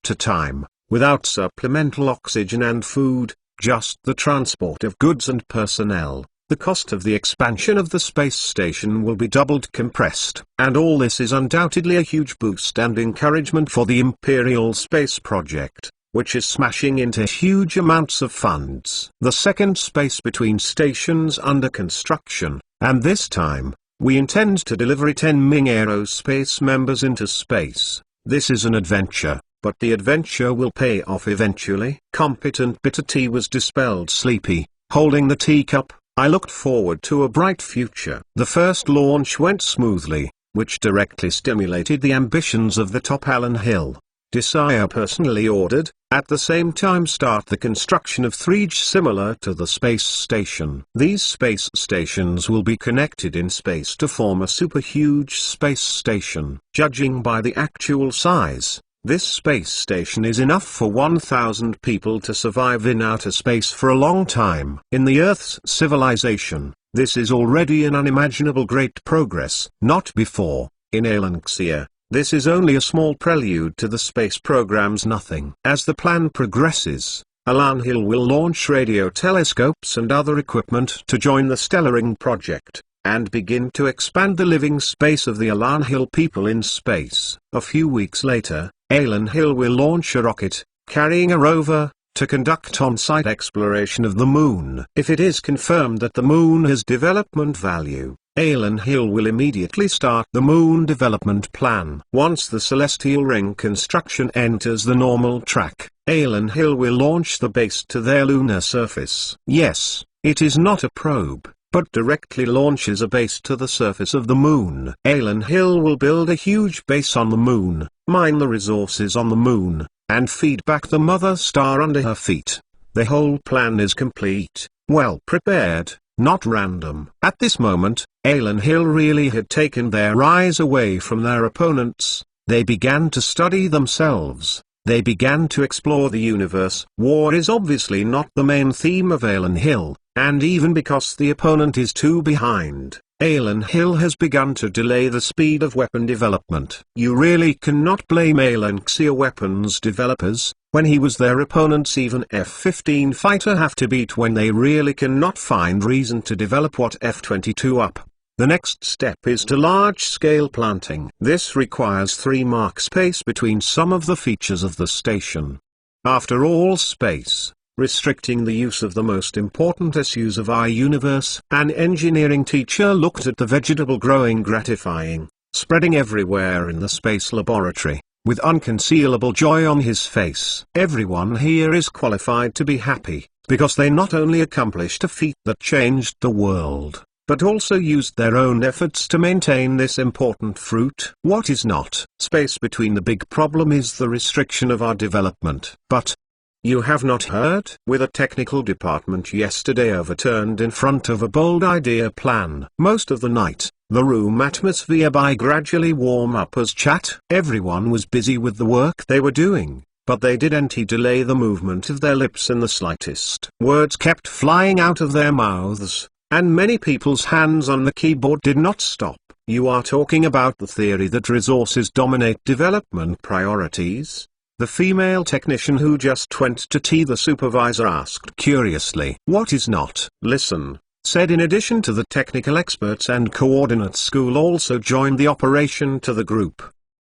To time, without supplemental oxygen and food, just the transport of goods and personnel, the cost of the expansion of the space station will be doubled compressed. And all this is undoubtedly a huge boost and encouragement for the Imperial Space Project, which is smashing into huge amounts of funds. The second space between stations under construction, and this time, we intend to deliver 10 Ming Aerospace members into space. This is an adventure. But the adventure will pay off eventually. Competent bitter tea was dispelled sleepy, holding the teacup. I looked forward to a bright future. The first launch went smoothly, which directly stimulated the ambitions of the top Alan Hill. Desire personally ordered, at the same time start the construction of 3 similar to the space station. These space stations will be connected in space to form a super huge space station. Judging by the actual size, this space station is enough for 1,000 people to survive in outer space for a long time. In the Earth's civilization, this is already an unimaginable great progress. Not before, in Alanxia, this is only a small prelude to the space program's nothing. As the plan progresses, Alan Hill will launch radio telescopes and other equipment to join the Stellaring project, and begin to expand the living space of the Alan Hill people in space. A few weeks later, Alan Hill will launch a rocket, carrying a rover, to conduct on-site exploration of the Moon. If it is confirmed that the Moon has development value, Alan Hill will immediately start the Moon development plan. Once the Celestial Ring construction enters the normal track, Alan Hill will launch the base to their lunar surface. Yes, it is not a probe, but directly launches a base to the surface of the moon. Alan Hill will build a huge base on the moon, mine the resources on the moon, and feed back the mother star under her feet. The whole plan is complete, well prepared, not random. At this moment, Alan Hill really had taken their eyes away from their opponents. They began to study themselves. They began to explore the universe. War is obviously not the main theme of Alan Hill, and even because the opponent is too behind, Alan Hill has begun to delay the speed of weapon development. You really cannot blame Alanxia weapons developers, when he was their opponent's even F-15 fighter have to beat when they really cannot find reason to develop what F-22 up. The next step is to large-scale planting. This requires 3 Mach space between some of the features of the station. After all, space, restricting the use of the most important issues of our universe. An engineering teacher looked at the vegetable growing gratifying, spreading everywhere in the space laboratory, with unconcealable joy on his face. Everyone here is qualified to be happy, because they not only accomplished a feat that changed the world, but also used their own efforts to maintain this important fruit. What is not space between? The big problem is the restriction of our development. But you have not heard? With a technical department yesterday overturned in front of a bold idea plan. Most of the night, the room atmosphere by gradually warm up as chat. Everyone was busy with the work they were doing, but they didn't delay the movement of their lips in the slightest. Words kept flying out of their mouths, and many people's hands on the keyboard did not stop. You are talking about the theory that resources dominate development priorities? The female technician who just went to tea, the supervisor asked curiously. What is not? Listen, said in addition to the technical experts and coordinate school also joined the operation to the group.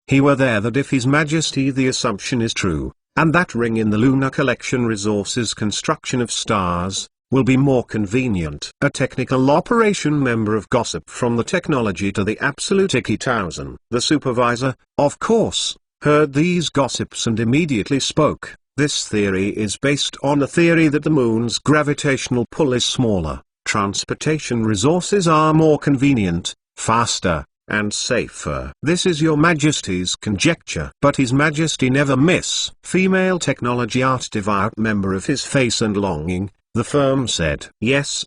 He were there that if His Majesty the assumption is true, and that ring in the lunar collection resources construction of stars, will be more convenient. A technical operation member of gossip from the technology to the absolute Icky Towson. The supervisor, of course, heard these gossips and immediately spoke. This theory is based on a theory that the moon's gravitational pull is smaller, transportation resources are more convenient, faster, and safer. This is Your Majesty's conjecture. But His Majesty never miss. Female technology art devout member of His Face and Longing, the firm said. Yes,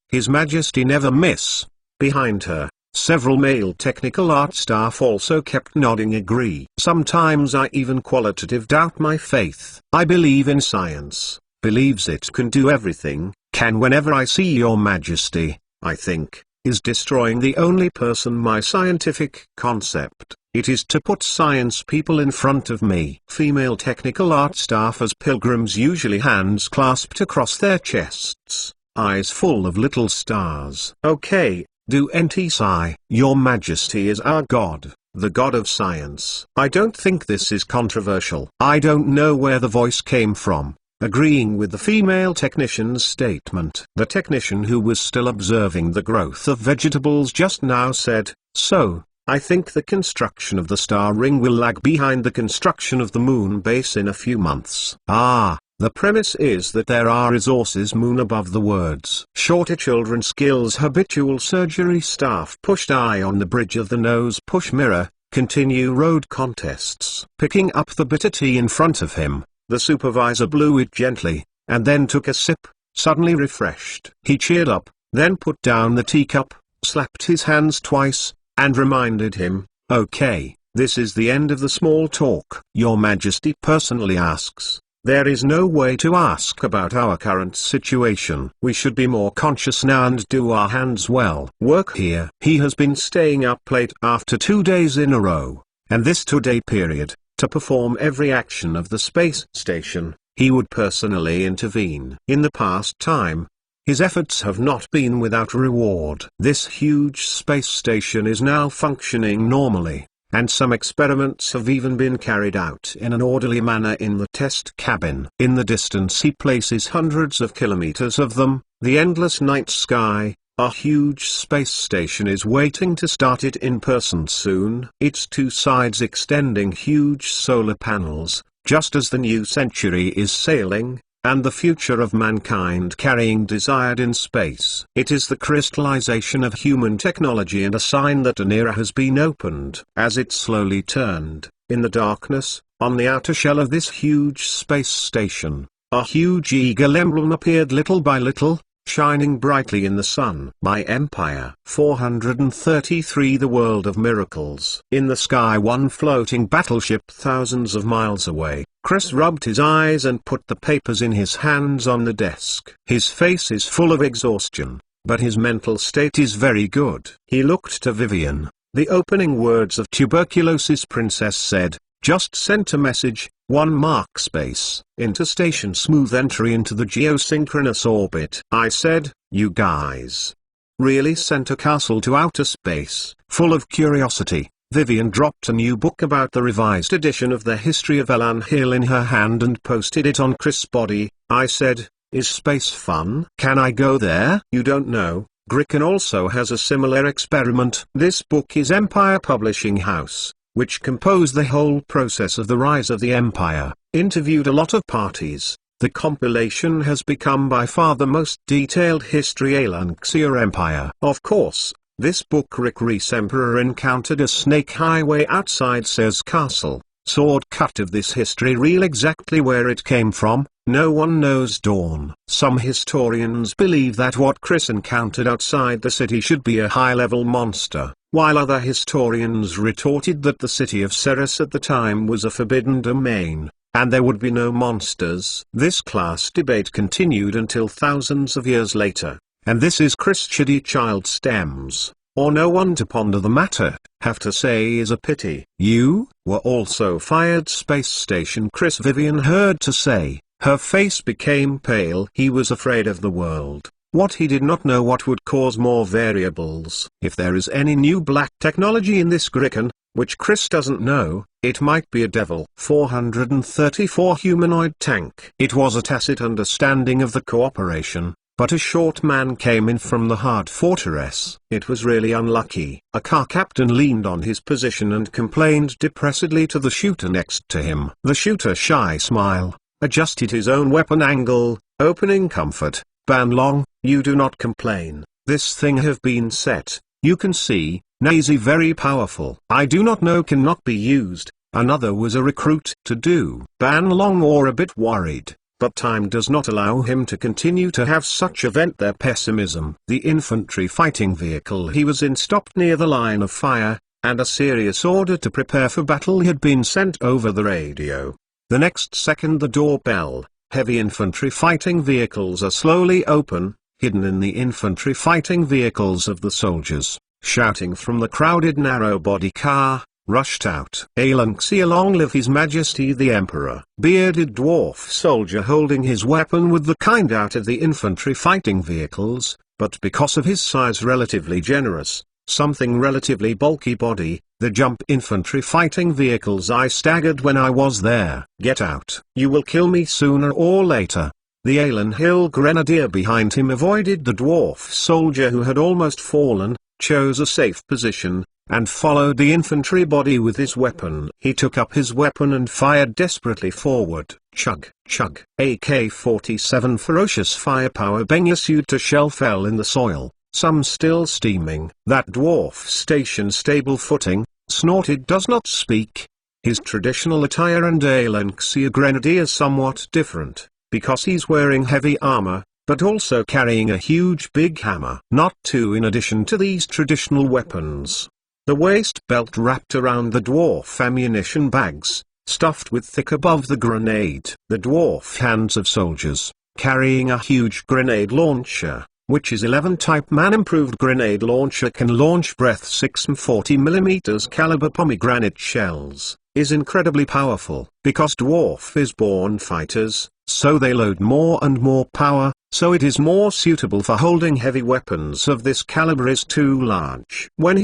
His Majesty never miss. Behind her, several male technical art staff also kept nodding agree. Sometimes I even qualitative doubt my faith. I believe in science, believes it can do everything, can whenever I see Your Majesty, I think, is destroying the only person my scientific concept. It is to put science people in front of me. Female technical art staff as pilgrims usually hands clasped across their chests, eyes full of little stars. Okay, do NT sigh. Your Majesty is our God, the God of science. I don't think this is controversial. I don't know where the voice came from, agreeing with the female technician's statement. The technician who was still observing the growth of vegetables just now said, so, I think the construction of the star ring will lag behind the construction of the moon base in a few months. The premise is that there are resources moon above the words. Shorter children skills habitual surgery staff pushed eye on the bridge of the nose push mirror, continue road contests. Picking up the bitter tea in front of him, the supervisor blew it gently, and then took a sip, suddenly refreshed. He cheered up, then put down the teacup, slapped his hands twice, and reminded him, okay, this is the end of the small talk. Your Majesty personally asks. There is no way to ask about our current situation. We should be more conscious now and do our hands well. Work here. He has been staying up late after 2 days in a row, and this 2-day period, to perform every action of the space station, he would personally intervene. In the past time, his efforts have not been without reward. This huge space station is now functioning normally, and some experiments have even been carried out in an orderly manner in the test cabin. In the distance he places hundreds of kilometers of them, the endless night sky. A huge space station is waiting to start it in person soon. Its 2 sides extending huge solar panels, just as the new century is sailing, and the future of mankind carrying desired in space. It is the crystallization of human technology and a sign that an era has been opened. As it slowly turned, in the darkness, on the outer shell of this huge space station, a huge eagle emblem appeared little by little, shining brightly in the sun. My Empire. 433 The World of Miracles. In the sky, one floating battleship thousands of miles away. Chris rubbed his eyes and put the papers in his hands on the desk. His face is full of exhaustion, but his mental state is very good. He looked to Vivian. The opening words of Tuberculosis Princess said, "Just sent a message, 1 mark space. Interstation smooth entry into the geosynchronous orbit." I said, "You guys really sent a castle to outer space?" Full of curiosity, Vivian dropped a new book about the revised edition of the History of Elan Hill in her hand and posted it on Chris' body. I said, "Is space fun? Can I go there?" "You don't know, Gricken also has a similar experiment." This book is Empire Publishing House, which composed the whole process of the rise of the Empire, interviewed a lot of parties. The compilation has become by far the most detailed history Alanxia Empire. Of course, this book Rick Reese Emperor encountered a snake highway outside Cez Castle. Sword cut of this history reel exactly where it came from, no one knows. Dawn. Some historians believe that what Chris encountered outside the city should be a high-level monster, while other historians retorted that the city of Ceres at the time was a forbidden domain, and there would be no monsters. This class debate continued until thousands of years later, and this is Chris Chidi Child Stems, or no one to ponder the matter. Have to say is a pity. "You were also fired." Space Station Chris, Vivian heard to say. Her face became pale. He was afraid of the world. What he did not know what would cause more variables. If there is any new black technology in this Gricken, which Chris doesn't know, it might be a devil. 434 Humanoid tank. It was a tacit understanding of the cooperation, but a short man came in from the hard fortress. It was really unlucky. A car captain leaned on his position and complained depressedly to the shooter next to him. The shooter, shy smile, adjusted his own weapon angle, opening comfort. "Ban Long, you do not complain. This thing have been set, you can see, Nazi very powerful. I do not know cannot be used." Another was a recruit to do. Ban Long or a bit worried, but time does not allow him to continue to have such a vent their pessimism. The infantry fighting vehicle he was in stopped near the line of fire, and a serious order to prepare for battle had been sent over the radio. The next second the doorbell. Heavy infantry fighting vehicles are slowly open, hidden in the infantry fighting vehicles of the soldiers, shouting from the crowded narrow-body car, rushed out. Alanxia, long live His Majesty the Emperor. Bearded dwarf soldier holding his weapon with the kind out of the infantry fighting vehicles, but because of his size relatively generous, something relatively bulky body, the jump infantry fighting vehicles. I staggered when I was there. "Get out. You will kill me sooner or later." The Alan Hill grenadier behind him avoided the dwarf soldier who had almost fallen, chose a safe position, and followed the infantry body with his weapon. He took up his weapon and fired desperately forward. Chug, chug. AK-47 ferocious firepower bang issued to shell fell in the soil, some still steaming. That dwarf station stable footing, snorted does not speak. His traditional attire and Alanxia grenadier somewhat different, because he's wearing heavy armor, but also carrying a huge big hammer. Not two in addition to these traditional weapons. The waist belt wrapped around the dwarf ammunition bags, stuffed with thick above the grenade. The dwarf hands of soldiers, carrying a huge grenade launcher, which is 11 Type Man improved grenade launcher, can launch breath 6 and 40mm caliber pomegranate shells, is incredibly powerful. Because dwarf is born fighters, so they load more and more power, so it is more suitable for holding heavy weapons of this caliber is too large. When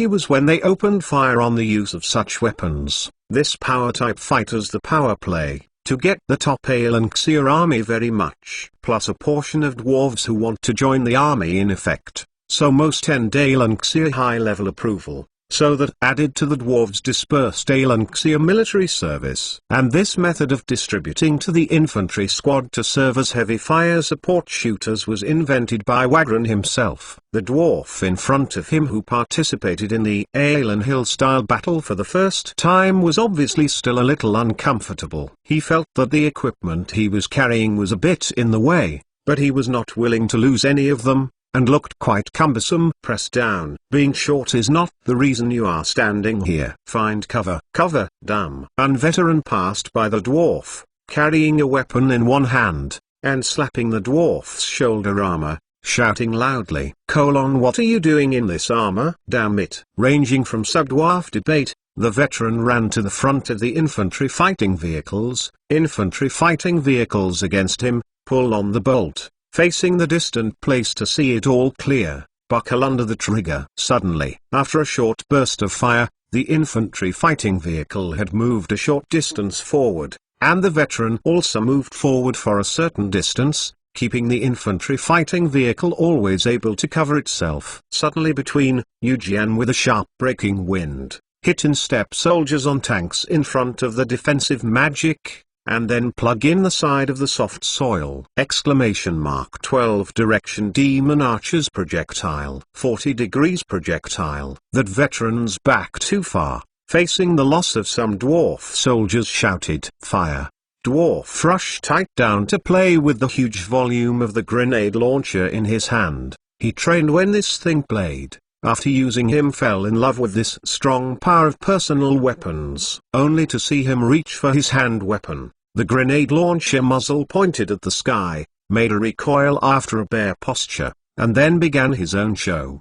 they opened fire on the use of such weapons, this power type fighters the power play, to get the top Alanxia army very much, plus a portion of dwarves who want to join the army in effect, so most end Alanxia high level approval. so that added to the dwarves' dispersed Alanxia military service. And this method of distributing to the infantry squad to serve as heavy fire support shooters was invented by Wagram himself. The dwarf in front of him who participated in the Alan Hill-style battle for the first time was obviously still a little uncomfortable. He felt that the equipment he was carrying was a bit in the way, but he was not willing to lose any of them, and looked quite cumbersome. Press down. Being short is not the reason you are standing here. Find cover. Cover. Damn. Veteran passed by the dwarf, carrying a weapon in one hand, and slapping the dwarf's shoulder armor, shouting loudly, "What are you doing in this armor? Damn it." Ranging from sub-dwarf debate, the veteran ran to the front of the infantry fighting vehicles. Infantry fighting vehicles against him, pull on the bolt. Facing the distant place to see it all clear, buckle under the trigger. Suddenly, after a short burst of fire, the infantry fighting vehicle had moved a short distance forward, and the veteran also moved forward for a certain distance, keeping the infantry fighting vehicle always able to cover itself. Suddenly between, Eugen with a sharp breaking wind, hit in step soldiers on tanks in front of the defensive magic, and then plug in the side of the soft soil. 12 direction demon archers projectile. 40 degrees projectile. That veteran's back too far, facing the loss of some dwarf soldiers shouted, "Fire!" Dwarf rushed tight down to play with the huge volume of the grenade launcher in his hand. He trained when this thing played. After using him fell in love with this strong power of personal weapons, only to see him reach for his hand weapon. The grenade launcher muzzle pointed at the sky, made a recoil after a bear posture, and then began his own show.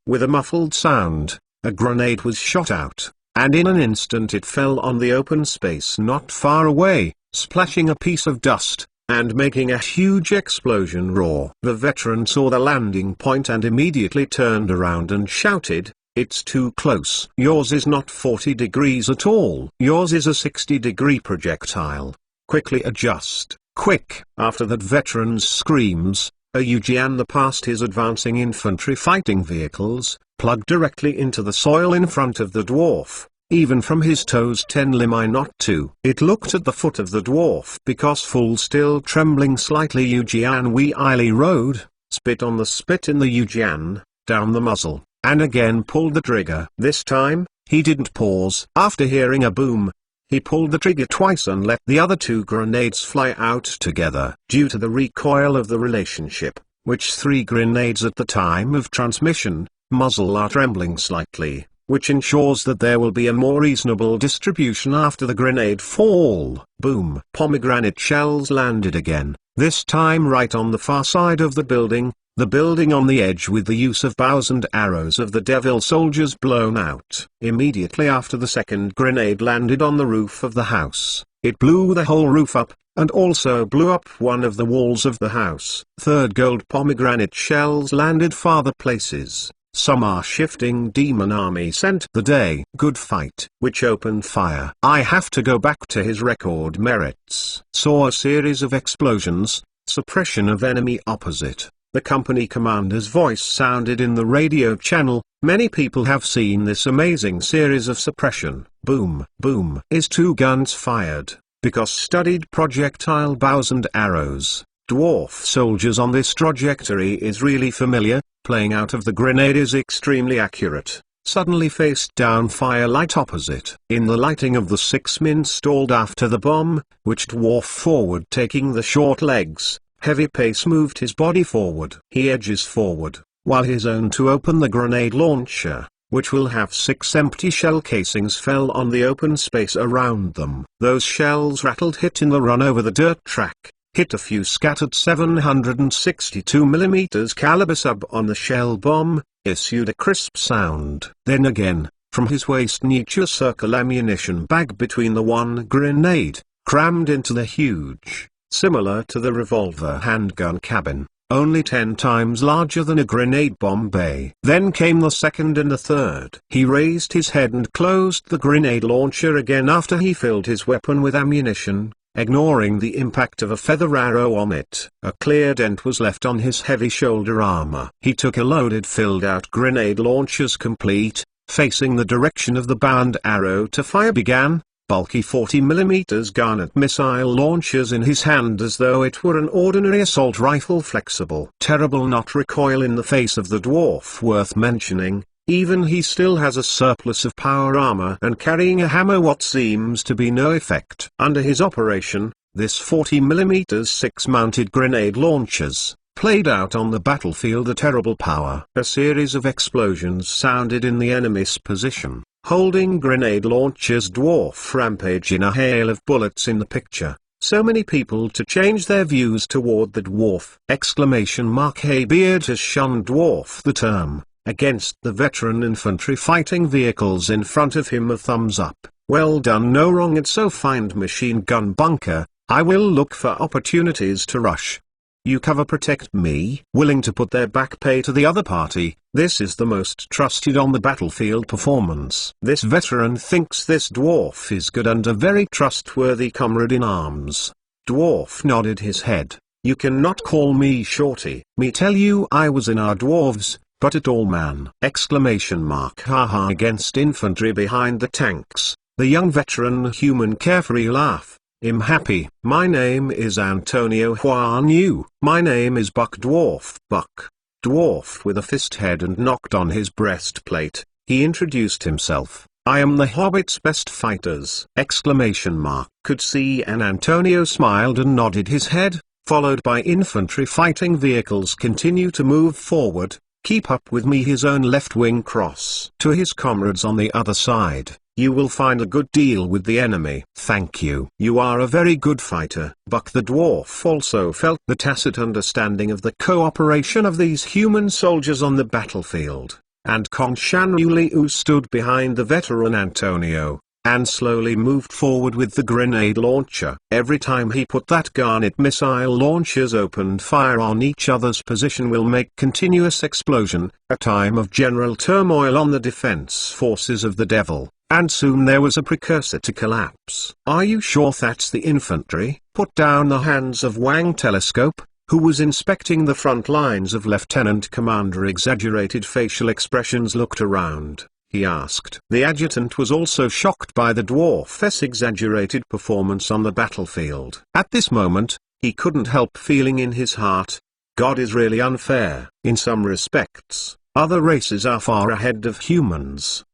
With a muffled sound, a grenade was shot out, and in an instant it fell on the open space not far away, splashing a piece of dust, and making a huge explosion roar. The veteran saw the landing point and immediately turned around and shouted, "It's too close. Yours is not 40 degrees at all. Yours is a 60-degree projectile. Quickly adjust, quick!" After that veteran's screams, Eugen passed his advancing infantry fighting vehicles, plugged directly into the soil in front of the dwarf. Even from his toes 10 limai not 2. It looked at the foot of the dwarf because full still trembling slightly Eugen wheelily rode, spit on the spit in the Eugen, down the muzzle, and again pulled the trigger. This time, he didn't pause. After hearing a boom, he pulled the trigger twice and let the other two grenades fly out together. Due to the recoil of the relationship, which 3 grenades at the time of transmission, muzzle are trembling slightly, which ensures that there will be a more reasonable distribution after the grenade fall. Boom! Pomegranate shells landed again, this time right on the far side of the building on the edge with the use of bows and arrows of the devil soldiers blown out. Immediately after the second grenade landed on the roof of the house, it blew the whole roof up, and also blew up one of the walls of the house. Third gold pomegranate shells landed farther places. Some are shifting demon army sent the day. Good fight. Which opened fire. I have to go back to his record merits. Saw a series of explosions, suppression of enemy opposite. The company commander's voice sounded in the radio channel. Many people have seen this amazing series of suppression. Boom, boom. Is 2 guns fired, because studied projectile bows and arrows. Dwarf soldiers on this trajectory is really familiar. Playing out of the grenade is extremely accurate. Suddenly faced down firelight opposite. In the lighting of the 6 men stalled after the bomb, which dwarf forward taking the short legs, heavy pace moved his body forward. He edges forward, while his own to open the grenade launcher, which will have 6 empty shell casings fell on the open space around them. Those shells rattled hit in the run over the dirt track. Hit a few scattered 762mm caliber sub on the shell bomb, issued a crisp sound. Then again, from his waist Nietzsche circle ammunition bag between the 1 grenade, crammed into the huge, similar to the revolver handgun cabin, only 10 times larger than a grenade bomb bay. Then came the second and the third. He raised his head and closed the grenade launcher again after he filled his weapon with ammunition, ignoring the impact of a feather arrow on it. A clear dent was left on his heavy shoulder armor. He took a loaded filled out grenade launchers complete, facing the direction of the bow and arrow to fire began, bulky 40mm Garnet missile launchers in his hand as though it were an ordinary assault rifle, flexible. Terrible, not recoil in the face of the dwarf worth mentioning. Even he still has a surplus of power armor and carrying a hammer what seems to be no effect. Under his operation, this 40mm 6-mounted grenade launchers played out on the battlefield a terrible power. A series of explosions sounded in the enemy's position. Holding grenade launchers, dwarf rampage in a hail of bullets in the picture. So many people to change their views toward the dwarf! Haybeard has shunned dwarf the term. Against the veteran infantry fighting vehicles in front of him, a thumbs up. Well done, no wrong, and so find machine gun bunker. I will look for opportunities to rush. You cover, protect me. Willing to put their back pay to the other party. This is the most trusted on the battlefield performance. This veteran thinks this dwarf is good and a very trustworthy comrade in arms. Dwarf nodded his head. You cannot call me shorty. Me tell you I was in our dwarves, but at all man! Haha, against infantry behind the tanks. The young veteran human carefree laugh. I'm happy. My name is Antonio Juan Yu. My name is Buck Dwarf. Buck. Dwarf with a fist head and knocked on his breastplate. He introduced himself. I am the Hobbit's best fighters! Could see and Antonio smiled and nodded his head, followed by infantry fighting vehicles continue to move forward. Keep up with me, his own left wing cross to his comrades on the other side. You will find a good deal with the enemy. Thank you. You are a very good fighter. Buck the dwarf also felt the tacit understanding of the cooperation of these human soldiers on the battlefield, and Kong Shan Liu stood behind the veteran Antonio, and slowly moved forward with the grenade launcher. Every time he put that garnet missile launchers opened fire on each other's position will make continuous explosion, a time of general turmoil on the defense forces of the devil. And soon there was a precursor to collapse. Are you sure that's the infantry? Put down the hands of Wang Telescope, who was inspecting the front lines of Lieutenant Commander. Exaggerated facial expressions looked around. He asked. The adjutant was also shocked by the dwarf's exaggerated performance on the battlefield. At this moment, he couldn't help feeling in his heart, God is really unfair. In some respects, other races are far ahead of humans.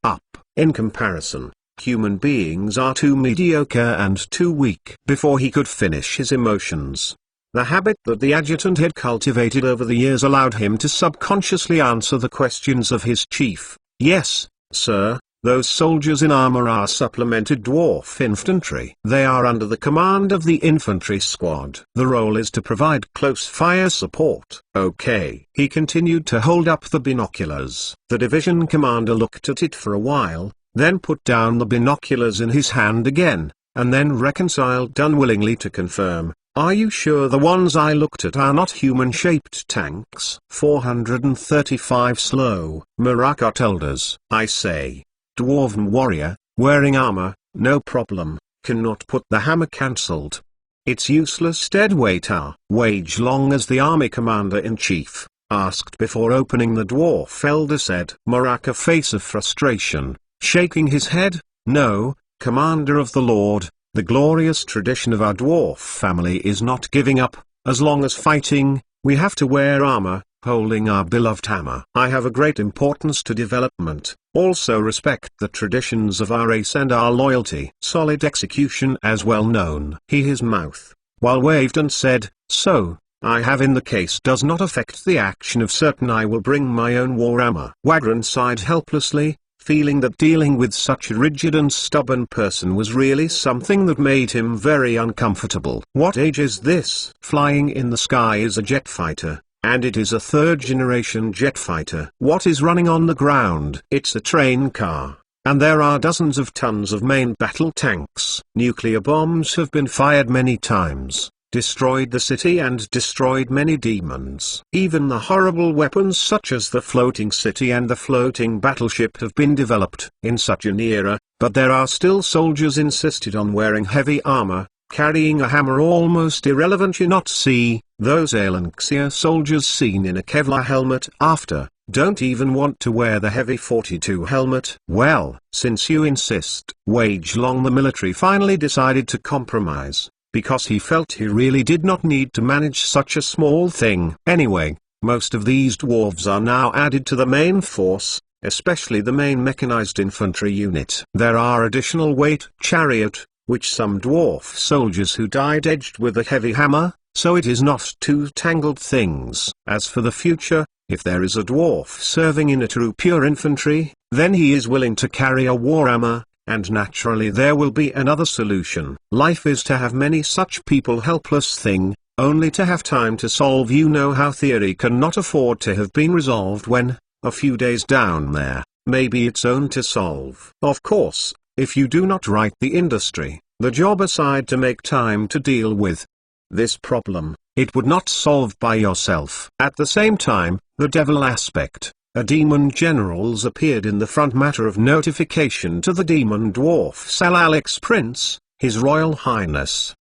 In comparison, human beings are too mediocre and too weak. Before he could finish his emotions, the habit that the adjutant had cultivated over the years allowed him to subconsciously answer the questions of his chief. Yes, sir, those soldiers in armor are supplemented dwarf infantry. They are under the command of the infantry squad. The role is to provide close fire support. Okay. He continued to hold up the binoculars. The division commander looked at it for a while, then put down the binoculars in his hand again, and then reconciled unwillingly to confirm. Are you sure the ones I looked at are not human-shaped tanks? 435 slow. Maraca told us. I say. Dwarven warrior, wearing armor, no problem, cannot put the hammer cancelled. It's useless dead weight wage long as the army commander-in-chief asked before opening. The dwarf elder said. Maraca face of frustration, shaking his head. No, commander of the Lord, the glorious tradition of our dwarf family is not giving up. As long as fighting, we have to wear armor, holding our beloved hammer. I have a great importance to development, also respect the traditions of our race and our loyalty. Solid execution as well known. His mouth, while waved and said, so, I have in the case does not affect the action of certain. I will bring my own war armor. Wagron sighed helplessly, feeling that dealing with such a rigid and stubborn person was really something that made him very uncomfortable. What age is this? Flying in the sky is a jet fighter, and it is a third-generation jet fighter. What is running on the ground? It's a train car, and there are dozens of tons of main battle tanks. Nuclear bombs have been fired many times, destroyed the city and destroyed many demons. Even the horrible weapons such as the floating city and the floating battleship have been developed in such an era, but there are still soldiers insisted on wearing heavy armor, carrying a hammer almost irrelevant. You not see those Alanxia soldiers seen in a Kevlar helmet after don't even want to wear the heavy 42 helmet. Well, since you insist, Wage Long the military finally decided to compromise, because he felt he really did not need to manage such a small thing. Anyway, most of these dwarves are now added to the main force, especially the main mechanized infantry unit. There are additional weight chariot, which some dwarf soldiers who died edged with a heavy hammer, so it is not two tangled things. As for the future, if there is a dwarf serving in a true pure infantry, then he is willing to carry a warhammer, and naturally there will be another solution. Life is to have many such people helpless thing, only to have time to solve. You know how theory cannot afford to have been resolved when, a few days down there, maybe its own to solve. Of course, if you do not write the industry, the job aside to make time to deal with this problem, it would not solve by yourself. At the same time, the devil aspect, a demon generals appeared in the front matter of notification to the demon dwarf Sal Alex Prince, His Royal Highness.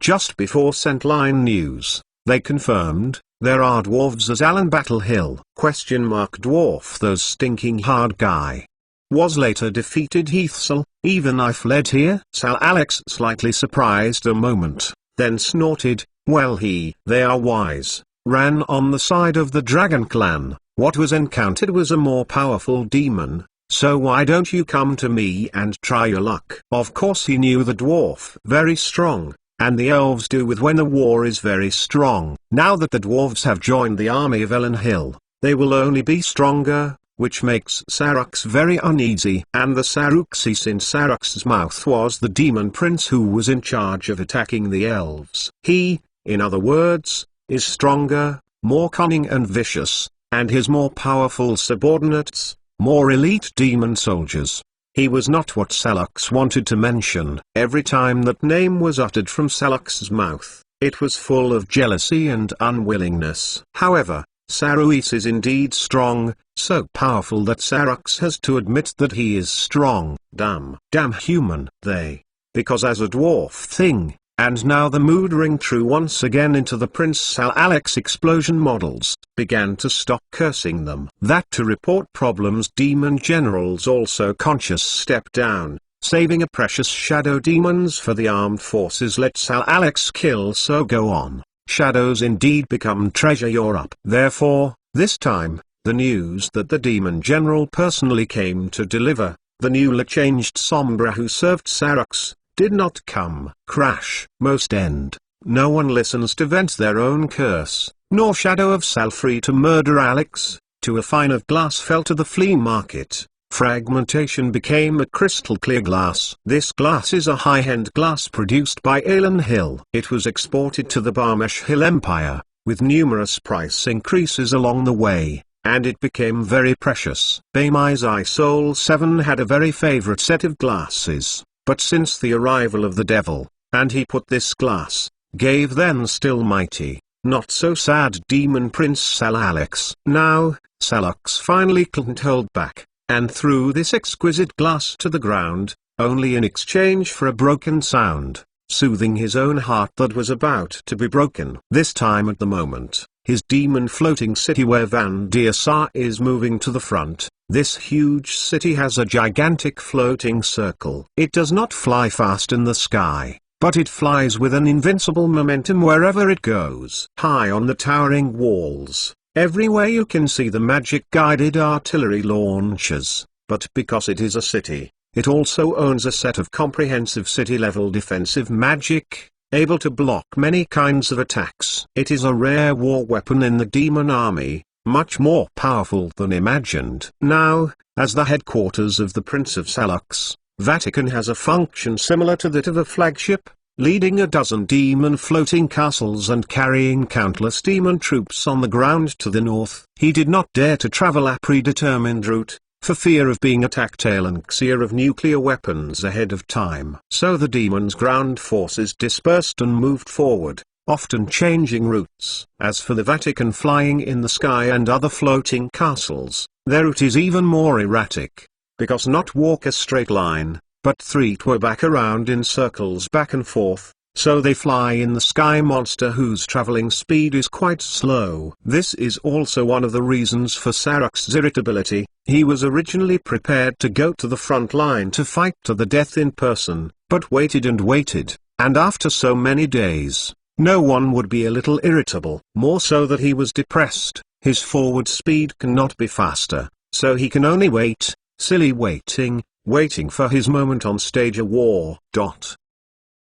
Just before sent line news, they confirmed, there are dwarves as Alan Battle Hill. Dwarf those stinking hard guy. Was later defeated Heathsel, even I fled here? Sal Alex slightly surprised a moment, then snorted, well they are wise, ran on the side of the dragon clan. What was encountered was a more powerful demon, so why don't you come to me and try your luck? Of course he knew the dwarf very strong, and the elves do with when the war is very strong. Now that the dwarves have joined the army of Ellen Hill, they will only be stronger, which makes Sarux very uneasy. And the Saruxis in Sarux's mouth was the demon prince who was in charge of attacking the elves. He, in other words, is stronger, more cunning and vicious, and his more powerful subordinates, more elite demon soldiers. He was not what Salux wanted to mention. Every time that name was uttered from Salux's mouth, it was full of jealousy and unwillingness. However, Saruis is indeed strong, so powerful that Sarux has to admit that he is strong. Damn human, because as a dwarf thing, and now the mood ring true once again into the Prince Sal Alex explosion models, began to stop cursing them. That to report problems demon generals also conscious step down, saving a precious shadow demons for the armed forces. Let Sal Alex kill, so go on. Shadows indeed become treasure you're up. Therefore, this time, the news that the demon general personally came to deliver, the newly changed Sombra who served Sarux, did not come. Crash. Most end. No one listens to vent their own curse, nor shadow of Sal free to murder Alex. To a fine of glass fell to the flea market. Fragmentation became a crystal clear glass. This glass is a high-end glass produced by Alen Hill. It was exported to the Barmesh Hill Empire, with numerous price increases along the way, and it became very precious. Bamizai Soul 7 had a very favorite set of glasses, but since the arrival of the devil, and he put this glass, gave then still mighty, not so sad demon Prince Sal Alex. Now, Salux finally couldn't hold back, and threw this exquisite glass to the ground, only in exchange for a broken sound, soothing his own heart that was about to be broken. This time at the moment, his demon floating city where Van Deer is moving to the front. This huge city has a gigantic floating circle. It does not fly fast in the sky, but it flies with an invincible momentum wherever it goes. High on the towering walls, everywhere you can see the magic-guided artillery launchers, but because it is a city, it also owns a set of comprehensive city-level defensive magic, able to block many kinds of attacks. It is a rare war weapon in the demon army, much more powerful than imagined. Now, as the headquarters of the Prince of Salux, Vatican has a function similar to that of a flagship, leading a dozen demon floating castles and carrying countless demon troops on the ground to the north. He did not dare to travel a predetermined route, for fear of being attacked elixir of nuclear weapons ahead of time. So the demons' ground forces dispersed and moved forward, often changing routes. As for the Vatican flying in the sky and other floating castles, their route is even more erratic, because not walk a straight line, but 3 twirl back around in circles back and forth, so they fly in the sky monster whose traveling speed is quite slow. This is also one of the reasons for Saruk's irritability. He was originally prepared to go to the front line to fight to the death in person, but waited and waited, and after so many days, no one would be a little irritable. More so that he was depressed. His forward speed cannot be faster, so he can only wait, silly waiting for his moment on stage a war.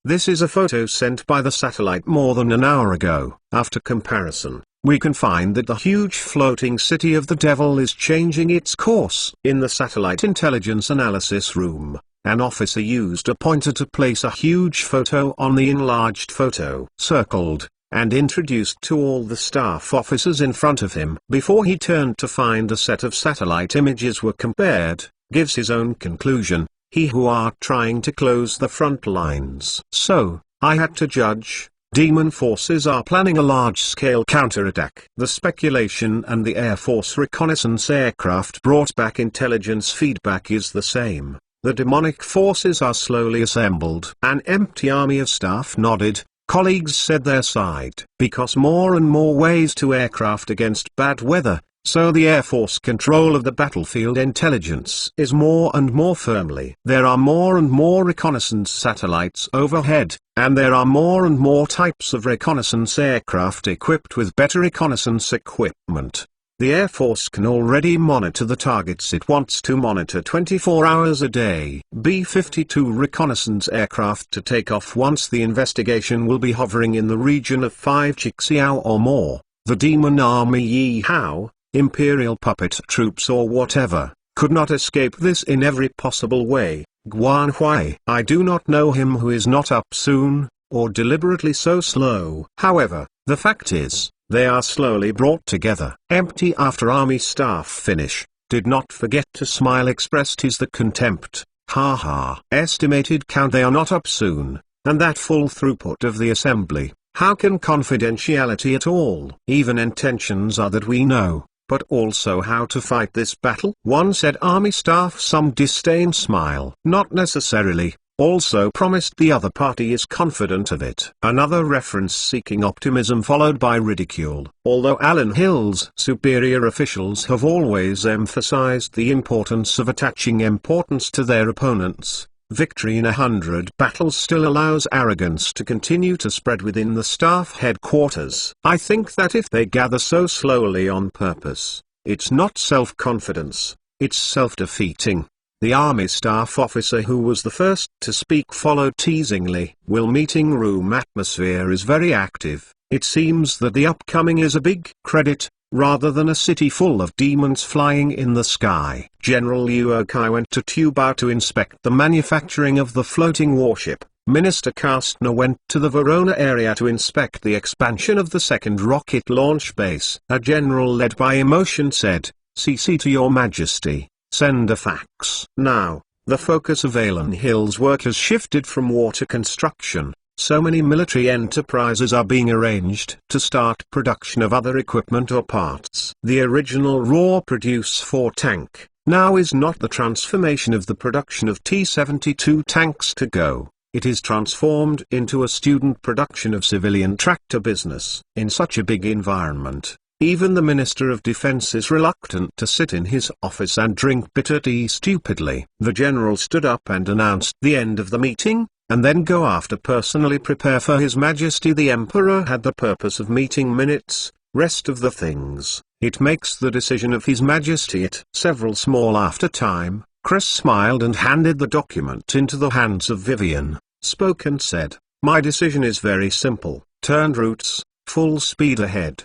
This is a photo sent by the satellite more than an hour ago. After comparison, we can find that the huge floating city of the devil is changing its course. In the satellite intelligence analysis room, an officer used a pointer to place a huge photo on the enlarged photo, circled, and introduced to all the staff officers in front of him. Before he turned to find a set of satellite images were compared, gives his own conclusion, he who are trying to close the front lines. So, I had to judge, demon forces are planning a large-scale counterattack. The speculation and the Air Force reconnaissance aircraft brought back intelligence feedback is the same. The demonic forces are slowly assembled. An empty army of staff nodded. Colleagues said their side. Because more and more ways to aircraft against bad weather, so the Air Force control of the battlefield intelligence is more and more firmly. There are more and more reconnaissance satellites overhead, and there are more and more types of reconnaissance aircraft equipped with better reconnaissance equipment. The Air Force can already monitor the targets it wants to monitor 24 hours a day. B-52 reconnaissance aircraft to take off once the investigation will be hovering in the region of 5 Chixiao or more. The demon army Yi-Hao, Imperial puppet troops or whatever, could not escape this in every possible way. Guan Huai. I do not know him who is not up soon, or deliberately so slow. However, the fact is, they are slowly brought together. Empty after army staff finish, did not forget to smile expressed his the contempt. Ha ha. Estimated count they are not up soon, and that full throughput of the assembly. How can confidentiality at all? Even intentions are that we know, but also how to fight this battle? One said army staff some disdain smile. Not necessarily, also promised the other party is confident of it. Another reference seeking optimism followed by ridicule. Although Alan Hill's superior officials have always emphasized the importance of attaching importance to their opponents, victory in 100 battles still allows arrogance to continue to spread within the staff headquarters. I think that if they gather so slowly on purpose, it's not self-confidence, it's self-defeating. The army staff officer who was the first to speak followed teasingly. Will meeting room atmosphere is very active. It seems that the upcoming is a big credit, rather than a city full of demons flying in the sky. General Liu Kai went to Tubao to inspect the manufacturing of the floating warship. Minister Kastner went to the Verona area to inspect the expansion of the second rocket launch base. A general led by emotion said, "CC to your majesty, send a fax." Now, the focus of Alan Hill's work has shifted from war to construction. So many military enterprises are being arranged to start production of other equipment or parts. The original raw produce 4 tank, now is not the transformation of the production of T-72 tanks to go. It is transformed into a student production of civilian tractor business. In such a big environment, even the Minister of Defense is reluctant to sit in his office and drink bitter tea stupidly. The general stood up and announced the end of the meeting, and then go after personally prepare for His Majesty the Emperor had the purpose of meeting minutes, rest of the things, it makes the decision of His Majesty it. Several small after time, Chris smiled and handed the document into the hands of Vivian, spoke and said, "My decision is very simple, turned routes, full speed ahead.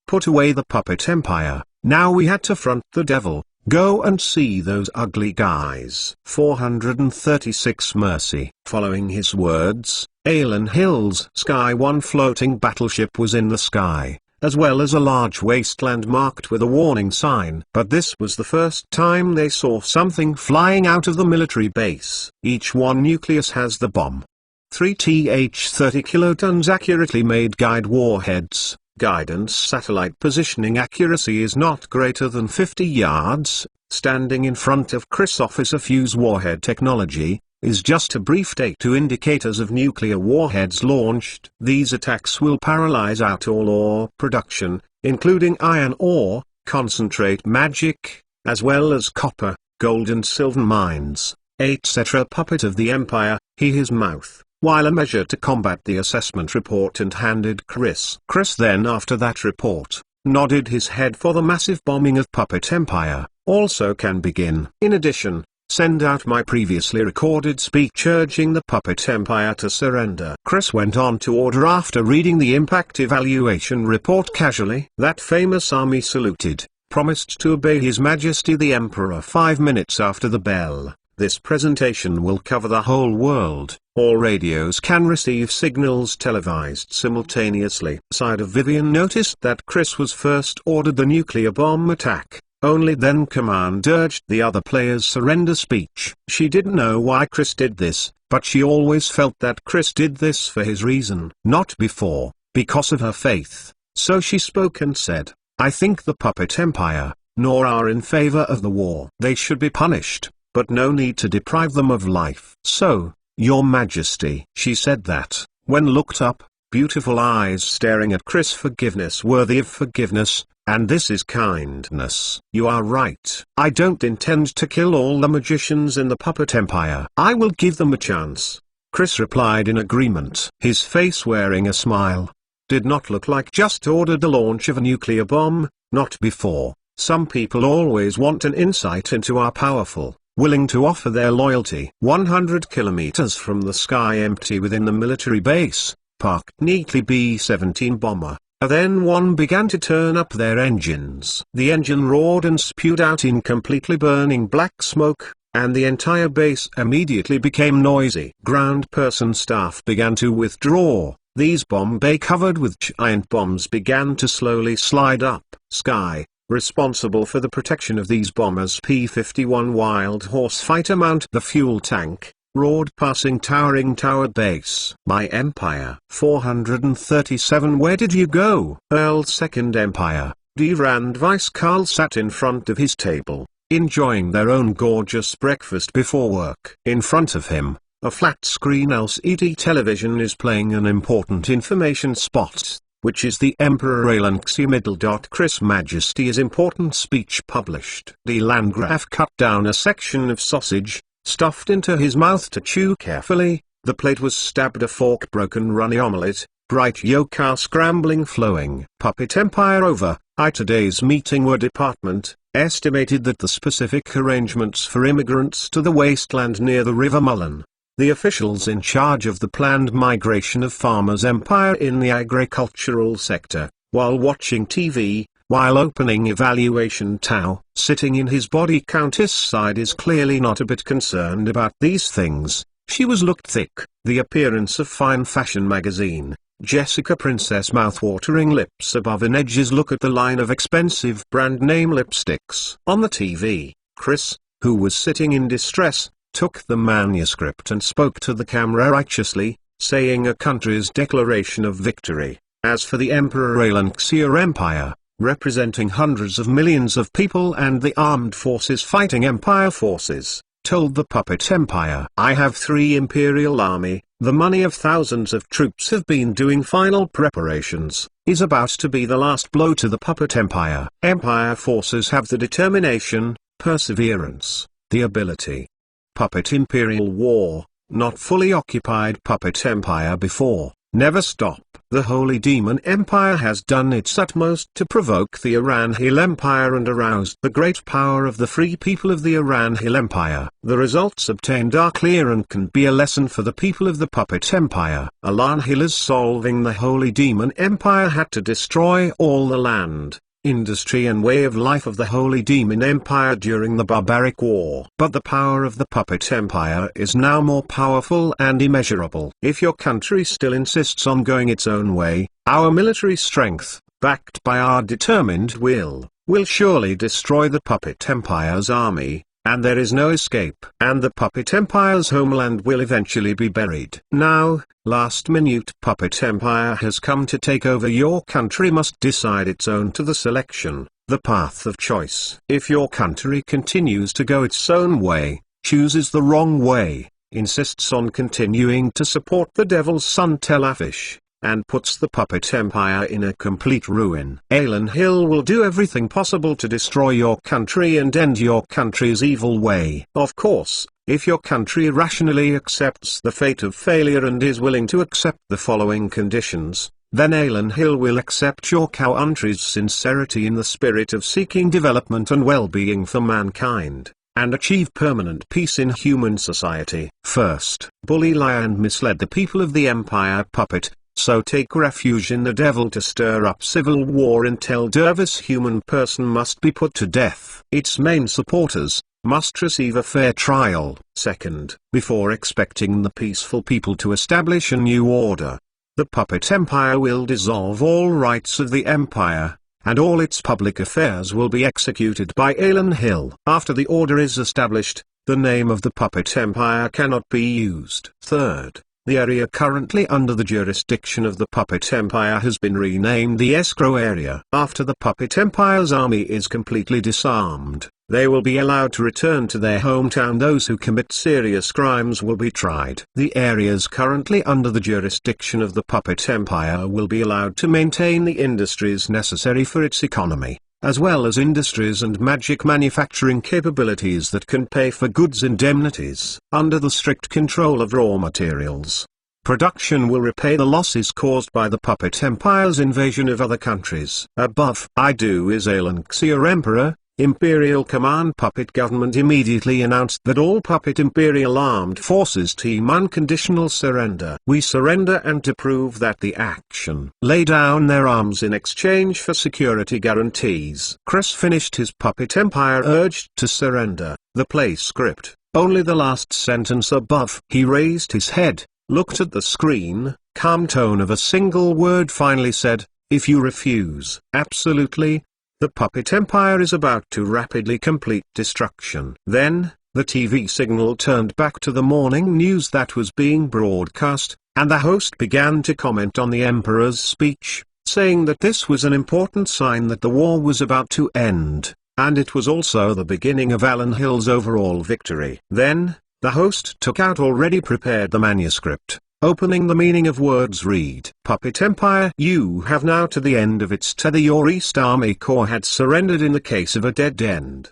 Put away the puppet empire, now we had to front the devil. Go and see those ugly guys." 436 Mercy. Following his words, Alan Hill's Sky 1 floating battleship was in the sky, as well as a large wasteland marked with a warning sign. But this was the first time they saw something flying out of the military base. Each one nucleus has the bomb. 3 Th-30 kilotons accurately made guide warheads. Guidance satellite positioning accuracy is not greater than 50 yards, standing in front of Chris officer fuse warhead technology, is just a brief date to indicators of nuclear warheads launched. These attacks will paralyze out all ore production, including iron ore, concentrate magic, as well as copper, gold and silver mines, etc. Puppet of the Empire, his mouth, while a measure to combat the assessment report and handed Chris. Chris then after that report, nodded his head for the massive bombing of Puppet Empire, also can begin. In addition, send out my previously recorded speech urging the Puppet Empire to surrender. Chris went on to order after reading the impact evaluation report casually. That famous army saluted, promised to obey His Majesty the Emperor 5 minutes after the bell. This presentation will cover the whole world. All radios can receive signals televised simultaneously. Side of Vivian noticed that Chris was first ordered the nuclear bomb attack. Only then Command urged the other players' surrender speech. She didn't know why Chris did this, but she always felt that Chris did this for his reason. Not before, because of her faith. So she spoke and said, I think the Puppet Empire, nor are in favor of the war. They should be punished, but no need to deprive them of life. So, Your Majesty. She said that, when looked up, beautiful eyes staring at Chris. Forgiveness worthy of forgiveness. And this is kindness. You are right. I don't intend to kill all the magicians in the Puppet Empire. I will give them a chance. Chris replied in agreement. His face wearing a smile. Did not look like just ordered the launch of a nuclear bomb, not before. Some people always want an insight into our powerful, willing to offer their loyalty. 100 kilometers from the sky empty within the military base, parked neatly B-17 bomber. Then one began to turn up their engines. The engine roared and spewed out incompletely burning black smoke, and the entire base immediately became noisy. Ground person staff began to withdraw. These bomb bay covered with giant bombs began to slowly slide up. Sky, responsible for the protection of these bombers, P-51 Wild Horse fighter mount the fuel tank, roared passing towering tower base. My Empire. 437. Where did you go? Earl's Second Empire. D. Rand Vice Carl sat in front of his table, enjoying their own gorgeous breakfast before work. In front of him, a flat-screen LCD television is playing an important information spot, which is the Emperor Aelanxia middle. Chris Majesty's important speech published. The Landgraf cut down a section of sausage, stuffed into his mouth to chew carefully. The plate was stabbed a fork, broken runny omelette, bright yolk are scrambling flowing. Puppet Empire over. Today's meeting were department, estimated that the specific arrangements for immigrants to the wasteland near the River Mullen. The officials in charge of the planned migration of Farmers Empire in the agricultural sector, while watching TV, while opening evaluation Tau, sitting in his body. Countess side is clearly not a bit concerned about these things. She was looked thick. The appearance of fine fashion magazine. Jessica Princess mouth-watering lips above an edges. Look at the line of expensive brand name lipsticks. On the TV, Chris, who was sitting in distress, took the manuscript and spoke to the camera righteously, saying a country's declaration of victory. As for the Emperor Aelanxia Empire, representing hundreds of millions of people and the armed forces fighting Empire forces, told the Puppet Empire, I have 3 Imperial Army, the money of thousands of troops have been doing final preparations, is about to be the last blow to the Puppet Empire. Empire forces have the determination, perseverance, the ability. Puppet Imperial War, not fully occupied Puppet Empire before, never stop. The Holy Demon Empire has done its utmost to provoke the Aranhil Empire and arouse the great power of the free people of the Aranhil Empire. The results obtained are clear and can be a lesson for the people of the Puppet Empire. Aranhil's solving the Holy Demon Empire had to destroy all the land, industry and way of life of the Holy Demon Empire during the barbaric war. But the power of the Puppet Empire is now more powerful and immeasurable. If your country still insists on going its own way, our military strength, backed by our determined will surely destroy the Puppet Empire's army, and there is no escape. And the Puppet Empire's homeland will eventually be buried. Now, last minute Puppet Empire has come to take over. Your country must decide its own to the selection, the path of choice. If your country continues to go its own way, chooses the wrong way, insists on continuing to support the devil's son Tel Aviv, and puts the puppet empire in a complete ruin. Alan Hill will do everything possible to destroy your country and end your country's evil way. Of course, if your country rationally accepts the fate of failure and is willing to accept the following conditions, then Alan Hill will accept your country's sincerity in the spirit of seeking development and well-being for mankind, and achieve permanent peace in human society. First, bully, lie and misled the people of the empire puppet, so take refuge in the devil to stir up civil war until Dervis human person must be put to death. Its main supporters must receive a fair trial. Second, before expecting the peaceful people to establish a new order, the puppet empire will dissolve all rights of the empire, and all its public affairs will be executed by Alan Hill. After the order is established, the name of the puppet empire cannot be used. Third, the area currently under the jurisdiction of the puppet empire has been renamed the escrow area. After the puppet empire's army is completely disarmed, they will be allowed to return to their hometown. Those who commit serious crimes will be tried. The areas currently under the jurisdiction of the puppet empire will be allowed to maintain the industries necessary for its economy, as well as industries and magic manufacturing capabilities that can pay for goods indemnities. Under the strict control of raw materials, production will repay the losses caused by the puppet empire's invasion of other countries. Above, I-Do is Alan Xier Emperor. Imperial Command Puppet Government immediately announced that all Puppet Imperial Armed Forces team unconditional surrender. We surrender, and to prove that the action lay down their arms in exchange for security guarantees. Chris finished his Puppet Empire urged to surrender. The play script, only the last sentence above. He raised his head, looked at the screen, calm tone of a single word, finally said, "If you refuse." Absolutely. The puppet empire is about to rapidly complete destruction. Then, the TV signal turned back to the morning news that was being broadcast, and the host began to comment on the emperor's speech, saying that this was an important sign that the war was about to end, and it was also the beginning of Alan Hill's overall victory. Then, the host took out already prepared the manuscript. Opening the meaning of words read, Puppet Empire, you have now to the end of its tether. Your East Army Corps had surrendered in the case of a dead end.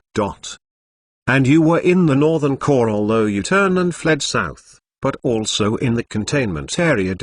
And you were in the Northern Corps, although you turned and fled south, but also in the containment area.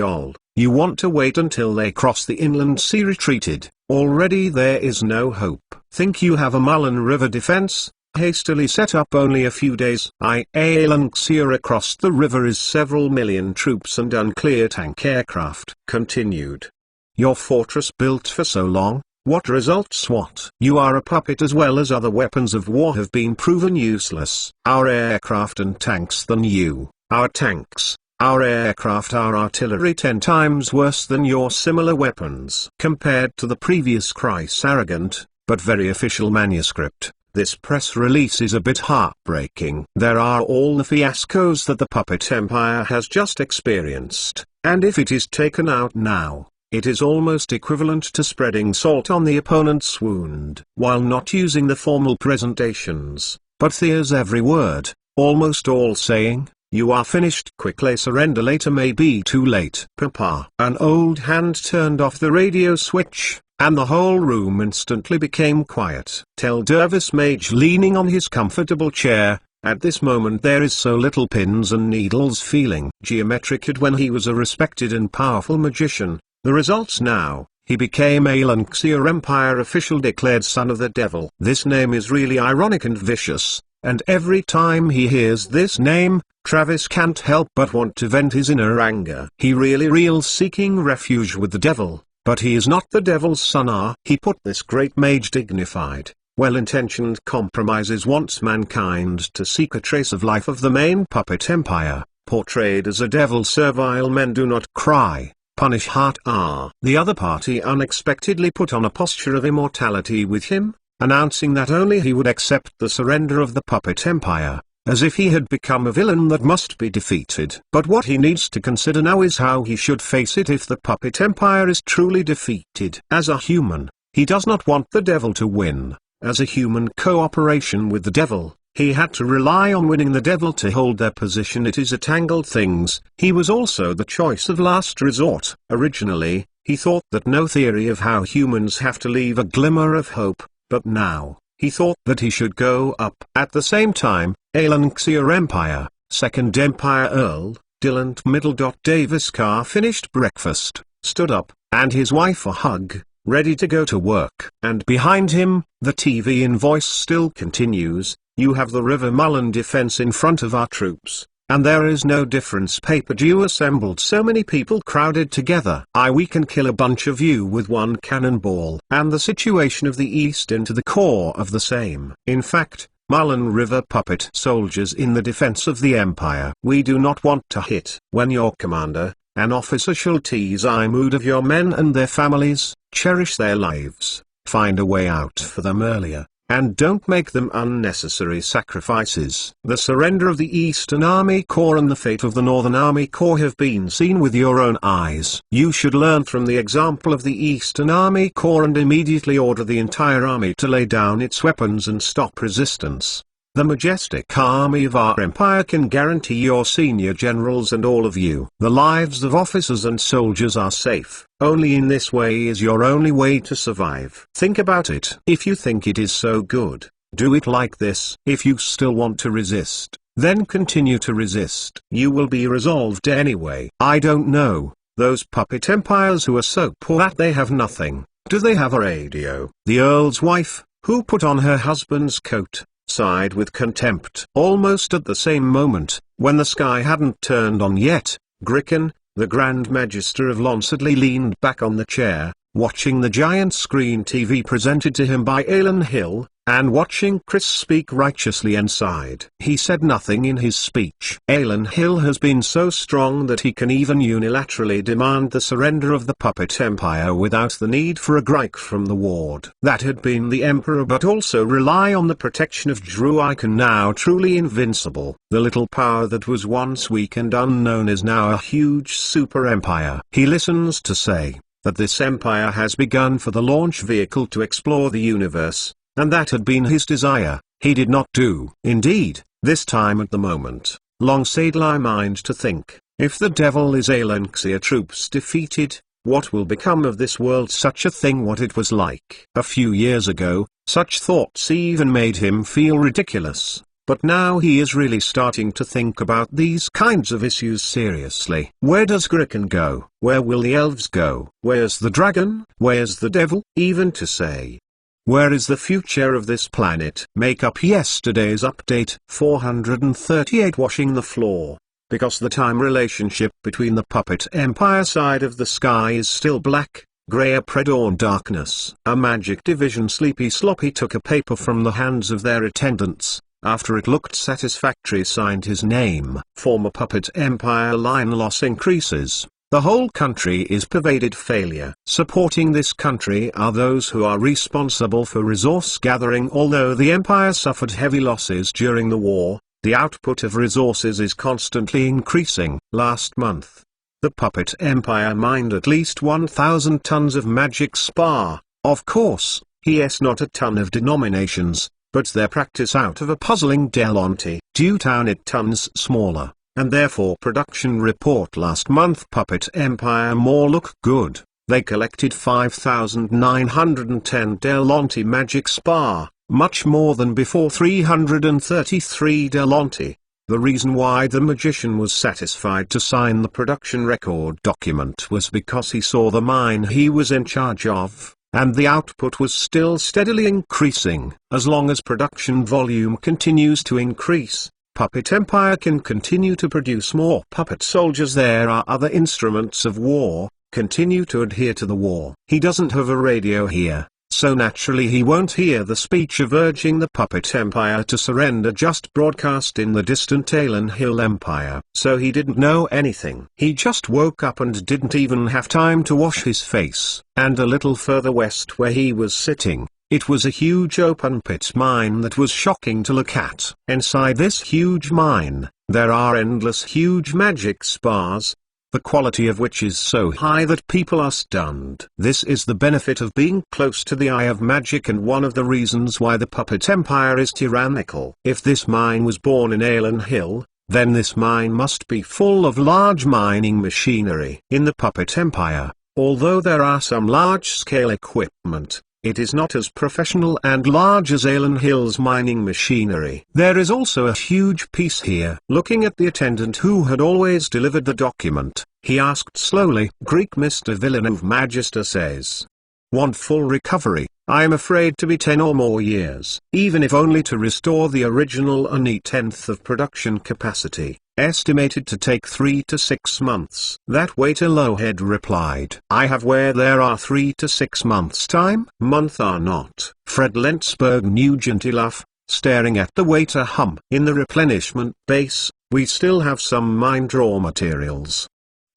You want to wait until they cross the inland sea. Retreated. Already there is no hope. Think you have a Mullen River defense? Hastily set up only a few days. Alan Xier across the river is several million troops and unclear tank aircraft. Continued. Your fortress built for so long, what results? What? You are a puppet, as well as other weapons of war have been proven useless. Our aircraft and tanks than you, our tanks, our aircraft, our artillery 10 times worse than your similar weapons. Compared to the previous Chris arrogant, but very official manuscript, this press release is a bit heartbreaking. There are all the fiascos that the puppet empire has just experienced, and if it is taken out now, it is almost equivalent to spreading salt on the opponent's wound. While not using the formal presentations, but there's every word, almost all saying, you are finished. Quickly surrender, later may be too late. Papa. An old hand turned off the radio switch, and the whole room instantly became quiet. Tel Dervis Mage leaning on his comfortable chair. At this moment there is so little pins and needles feeling. Geometric when he was a respected and powerful magician. The results now, he became Alan Xier Empire official declared son of the devil. This name is really ironic and vicious, and every time he hears this name, Travis can't help but want to vent his inner anger. He really seeking refuge with the devil, but he is not the devil's son. He put this great mage dignified, well-intentioned compromises wants mankind to seek a trace of life of the main puppet empire, portrayed as a devil. Servile men do not cry, punish heart. The other party unexpectedly put on a posture of immortality with him, announcing that only he would accept the surrender of the puppet empire, as if he had become a villain that must be defeated. But what he needs to consider now is how he should face it if the puppet empire is truly defeated. As a human, he does not want the devil to win. As a human, cooperation with the devil, He had to rely on winning the devil to hold their position. It is a tangled things. He was also the choice of last resort. Originally, he thought that no theory of how humans have to leave a glimmer of hope, but now, he thought that he should go up. At the same time, Alan Xia Empire, Second Empire Earl, Dylan Middle. Davis Carr finished breakfast, stood up, and his wife a hug, ready to go to work. And behind him, the TV in voice still continues, "You have the River Mullen defense in front of our troops, and there is no difference. Paper you assembled so many people crowded together. We can kill a bunch of you with one cannonball." And the situation of the East into the core of the same. In fact, Mullen River puppet soldiers in the defense of the Empire. We do not want to hit. When your commander, an officer, shall tease I mood of your men and their families, cherish their lives, find a way out for them earlier, and don't make them unnecessary sacrifices. The surrender of the Eastern Army Corps and the fate of the Northern Army Corps have been seen with your own eyes. You should learn from the example of the Eastern Army Corps and immediately order the entire army to lay down its weapons and stop resistance. The majestic army of our empire can guarantee your senior generals and all of you. The lives of officers and soldiers are safe. Only in this way is your only way to survive. Think about it. If you think it is so good, do it like this. If you still want to resist, then continue to resist. You will be resolved anyway. I don't know, those puppet empires who are so poor that they have nothing, do they have a radio? The Earl's wife, who put on her husband's coat, sighed with contempt. Almost at the same moment, when the sky hadn't turned on yet, Gricken, the Grand Magister of Lonsadley, leaned back on the chair, watching the giant screen TV presented to him by Alan Hill, and watching Chris speak righteously, and sighed. He said nothing in his speech. Alan Hill has been so strong that he can even unilaterally demand the surrender of the puppet empire without the need for a Greik from the ward that had been the emperor, but also rely on the protection of Drew Icon, now truly invincible. The little power that was once weak and unknown is now a huge super empire. He listens to say that this empire has begun for the launch vehicle to explore the universe, and that had been his desire. He did not do. Indeed, this time at the moment, long sadly I mind to think, if the devil is Alanxia troops defeated, what will become of this world? Such a thing what it was like. A few years ago, such thoughts even made him feel ridiculous. But now he is really starting to think about these kinds of issues seriously. Where does Gricken go? Where will the elves go? Where's the dragon? Where's the devil? Even to say, where is the future of this planet? Make up yesterday's update. 438 Washing the floor. Because the time relationship between the puppet empire side of the sky is still black, grey, a pre-dawn darkness. A magic division sleepy sloppy took a paper from the hands of their attendants. After it looked satisfactory, signed his name. Former puppet empire line loss increases. The whole country is pervaded failure. Supporting this country are those who are responsible for resource gathering. Although the empire suffered heavy losses during the war, the output of resources is constantly increasing. Last month, the puppet empire mined at least 1,000 tons of magic spar. Of course, yes, not a ton of denominations, but their practice out of a puzzling Delonte, Dewtown it tons smaller, and therefore production report last month puppet empire more look good. They collected 5,910 Delonte magic spar, much more than before. 333 Delonte. The reason why the magician was satisfied to sign the production record document was because he saw the mine he was in charge of, and the output was still steadily increasing. As long as production volume continues to increase, Puppet Empire can continue to produce more puppet soldiers. There are other instruments of war, continue to adhere to the war. He doesn't have a radio here, so naturally he won't hear the speech of urging the Puppet Empire to surrender just broadcast in the distant Alan Hill Empire. So he didn't know anything. He just woke up and didn't even have time to wash his face. And a little further west where he was sitting, it was a huge open pit mine that was shocking to look at. Inside this huge mine, there are endless huge magic spars. the quality of which is so high that people are stunned. This is the benefit of being close to the eye of magic, and one of the reasons why the puppet empire is tyrannical. If this mine was born in Alan Hill, then this mine must be full of large mining machinery. In the puppet empire, although there are some large-scale equipment, it is not as professional and large as Alan Hill's mining machinery. There is also a huge piece here. Looking at the attendant who had always delivered the document, he asked slowly, Greek Mr. Villeneuve Magister says. Want full recovery? I am afraid to be 10 or more years, even if only to restore the original and a tenth of production capacity. Estimated to take 3 to 6 months. That waiter Lowhead replied. I have where there are 3 to 6 months time. Month are not. Fred Lentzberg Nugent laugh, staring at the waiter hum. In the replenishment base, we still have some mined raw materials.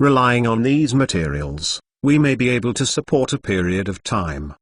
Relying on these materials, we may be able to support a period of time.